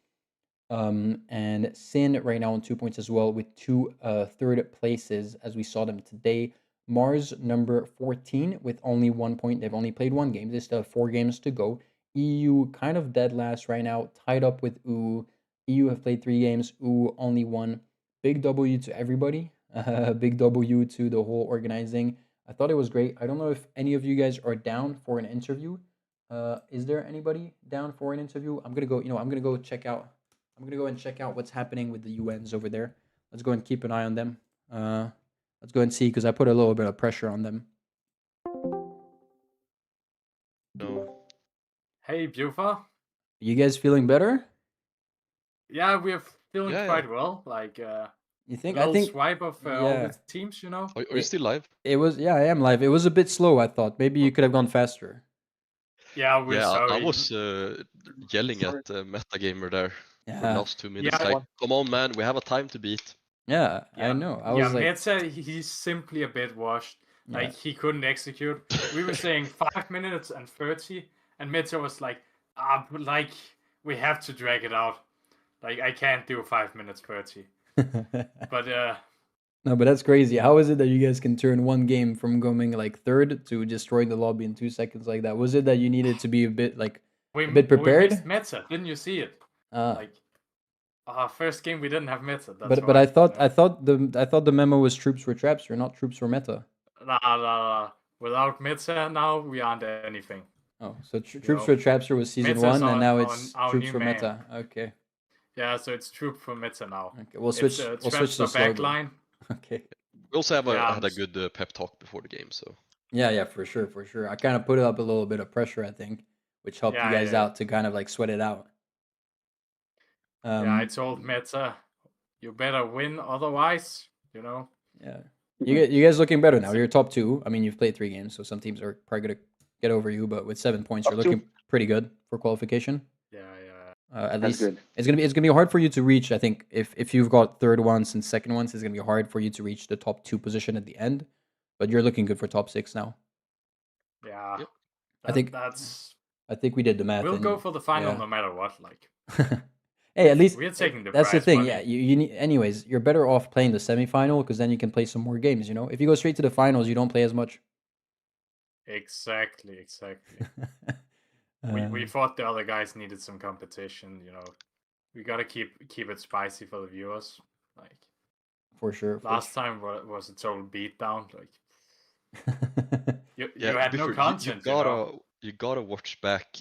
And Sin right now on 2 points as well, with 2 third places as we saw them today. Mars number 14 with only 1 point. They've only played 1 game. They still have 4 games to go. EU kind of dead last right now, tied up with EU. EU have played 3 games. EU only 1. Big W to everybody. Big W to the whole organizing. I thought it was great. I don't know if any of you guys are down for an interview. Is there anybody down for an interview? I'm gonna go. I'm gonna go check out. I'm gonna go and check out what's happening with the UNs over there. Let's go and keep an eye on them. Let's go and see, because I put a little bit of pressure on them. No. Hey, Bufa. You guys feeling better? Yeah, we're feeling Yeah, quite well. Like, You think? little I think. swipe of all Yeah. the teams, you know. Are you still live? It was. Yeah, I am live. It was a bit slow, I thought. Maybe you could have gone faster. Yeah, we're Yeah, I sorry. was yelling at Metagamer there for the Yeah. last 2 minutes. Yeah. Like, come on, man, we have a time to beat. Yeah, I know. I yeah, was like, Meta, he's simply a bit washed. Yeah. Like, he couldn't execute. We were saying 5 minutes and 30, and Meta was like, but like, we have to drag it out. Like, I can't do 5 minutes 30. But no, but that's crazy. How is it that you guys can turn one game from going like third to destroying the lobby in 2 seconds like that? Was it that you needed to be a bit like we, a bit we prepared? missed Meta. Didn't you see it? Like, first game we didn't have Meta. That's but why, I thought you know? I thought the memo was troops were traps. You're not troops for meta. Nah. Without Meta now, we aren't anything. Oh, so troops for trapster was season Meta's 1, and now it's our troops new for man. meta. Okay. Yeah, so it's troop for Meta now. Okay, we'll switch. We'll switch the back slogan. line. Okay. We also have Yeah, had a good pep talk before the game, so. Yeah, for sure. I kind of put up a little bit of pressure, I think, which helped you guys out to kind of like sweat it out. Yeah, I told Meta, you better win, otherwise, you know. Yeah. You guys looking better now. You're top 2. I mean, you've played 3 games, so some teams are probably gonna get over you, but with 7 points, you're looking pretty good for qualification. Yeah. At least it's gonna be hard for you to reach. I think if you've got third ones and second ones, it's gonna be hard for you to reach the top 2 position at the end. But you're looking good for top 6 now. Yeah. Yep. I think we did the math. We'll and, go for the final yeah. no matter what. Like. Hey, at least we're taking the that's the prize thing. money. Yeah, you need. Anyways, you're better off playing the semifinal, because then you can play some more games. You know, if you go straight to the finals, you don't play as much. Exactly. We thought the other guys needed some competition. You know, we gotta keep it spicy for the viewers. Like, for sure. Last time was a total beatdown. Like, you had no content. You gotta watch back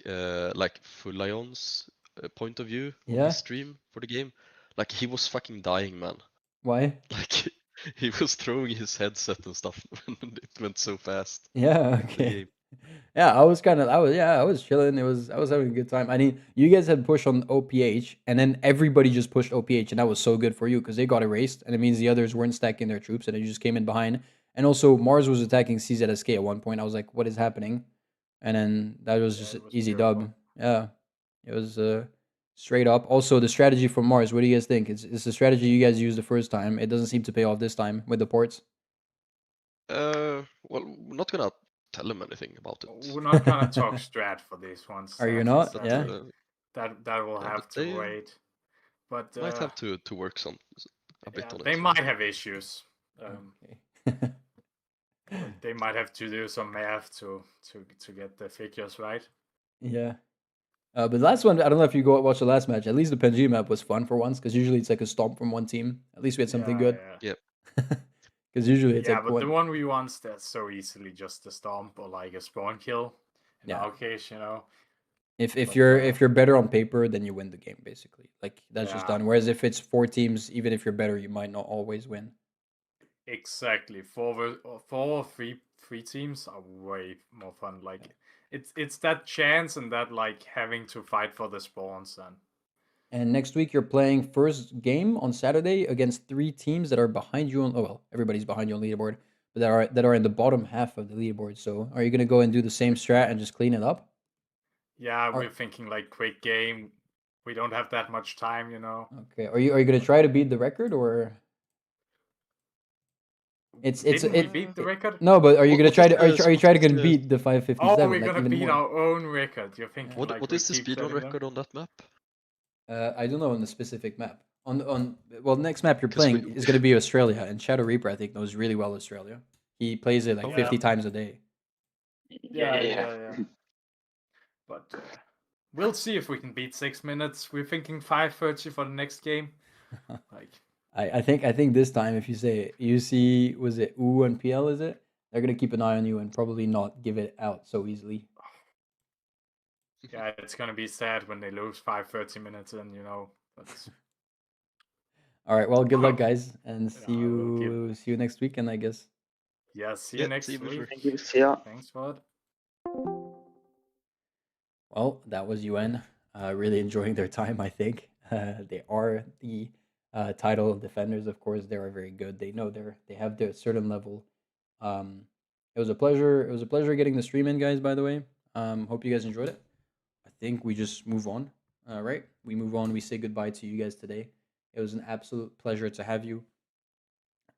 like Full Lion's point of view on Yeah. his stream for the game. Like, he was fucking dying, man. Why? Like, he was throwing his headset and stuff when it went so fast. Yeah. the Okay. game. Yeah, I was chilling. I was having a good time. I mean, you guys had pushed on OPH, and then everybody just pushed OPH, and that was so good for you because they got erased, and it means the others weren't stacking their troops, and you just came in behind. And also, Mars was attacking CZSK at one point. I was like, "What is happening?" And then that was just an easy dub. Yeah, it was straight up. Also, the strategy from Mars. What do you guys think? It's the strategy you guys used the first time. It doesn't seem to pay off this time with the ports. Well, we're not gonna tell him anything about it. We're not gonna talk strat for these ones. Are you not? Sadly. Yeah. That will have to wait. But might have to work some a bit on it. They might have issues. They might have to do some math to get the figures right. Yeah. But the last one, I don't know if you go watch the last match. At least the Pangea map was fun for once, because usually it's like a stomp from one team. At least we had something good. Yep. Because usually it's like but the one we won, that's so easily just a stomp or like a spawn kill. In our case, you know. If you're better on paper, then you win the game basically. Like that's just done. Whereas if it's 4 teams, even if you're better, you might not always win. Exactly. Four or three teams are way more fun. Like it's that chance and that like having to fight for the spawns and And next week you're playing first game on Saturday against 3 teams that are behind you on. Oh well, everybody's behind you on leaderboard, but that are in the bottom half of the leaderboard. So are you gonna go and do the same strat and just clean it up? yeah, Are- we're thinking like quick game. We don't have that much time, you know. Okay. Are you gonna try to beat the record or? Didn't we beat the record? No, but are you gonna What try is to are you, the are you trying to what is gonna the beat the Oh, 557 we're like gonna even beat more? our own record. You're thinking what like what we is the keep speedrun setting them? record on that map? I don't know on the specific map. On well, the next map you're 'Cause playing is gonna be Australia, and Shadow Reaper I think knows really well Australia. He plays it like Oh. 50 times a day. Yeah. But we'll see if we can beat 6 minutes. We're thinking 5:30 for the next game. Like I think this time if you say UC was it U and PL is it? They're gonna keep an eye on you and probably not give it out so easily. yeah, it's gonna be sad when they lose 5:30 minutes in, you know. But All right, well, good luck guys, and see Yeah, we'll you next weekend, I guess. yeah, see you Yeah, next see you, week. Butcher. Thank you. See ya. Thanks for it. Well, that was UN. Really enjoying their time, I think. They are the title defenders, of course. They are very good. They know they have their certain level. It was a pleasure. It was a pleasure getting the stream in, guys. By the way, hope you guys enjoyed it. I think we just move on. Right? We move on. We say goodbye to you guys today. It was an absolute pleasure to have you.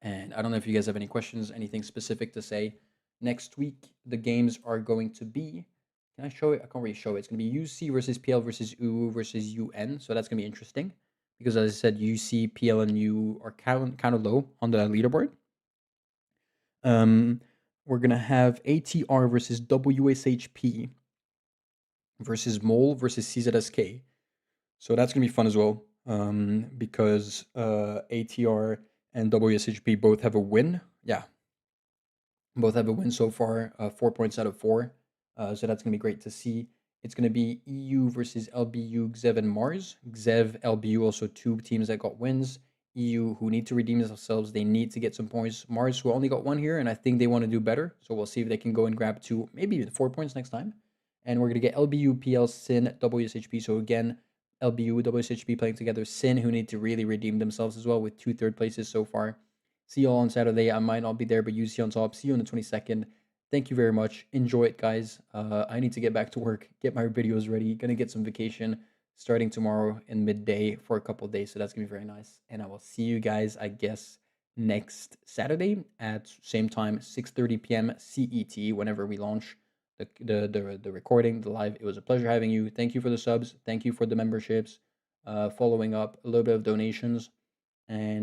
And I don't know if you guys have any questions, anything specific to say. Next week, the games are going to be. Can I show it? I can't really show it. It's going to be UC versus PL versus U versus UN. So that's going to be interesting because, as I said, UC, PL, and U are kind of low on the leaderboard. We're going to have ATR versus WSHP versus Mole versus CZSK. So that's going to be fun as well because ATR and WSHP both have a win. Yeah. Both have a win so far, 4 points out of 4. So that's going to be great to see. It's going to be EU versus LBU, Xev, and Mars. Xev, LBU, also 2 teams that got wins. EU, who need to redeem themselves. They need to get some points. Mars, who only got 1 here, and I think they want to do better. So we'll see if they can go and grab 2, maybe 4 points next time. And we're going to get LBU, PL, Sin, WSHP. So again, LBU, WSHP playing together. Sin, who need to really redeem themselves as well with 2 third places so far. See you all on Saturday. I might not be there, but you see on top. See you on the 22nd. Thank you very much. Enjoy it, guys. I need to get back to work, get my videos ready. Gonna get some vacation starting tomorrow in midday for a couple of days. So that's gonna be very nice. And I will see you guys, I guess, next Saturday at same time, 6:30 p.m. CET, whenever we launch the recording, the live. It was a pleasure having you. Thank you for the subs. Thank you for the memberships. Following up, a little bit of donations. And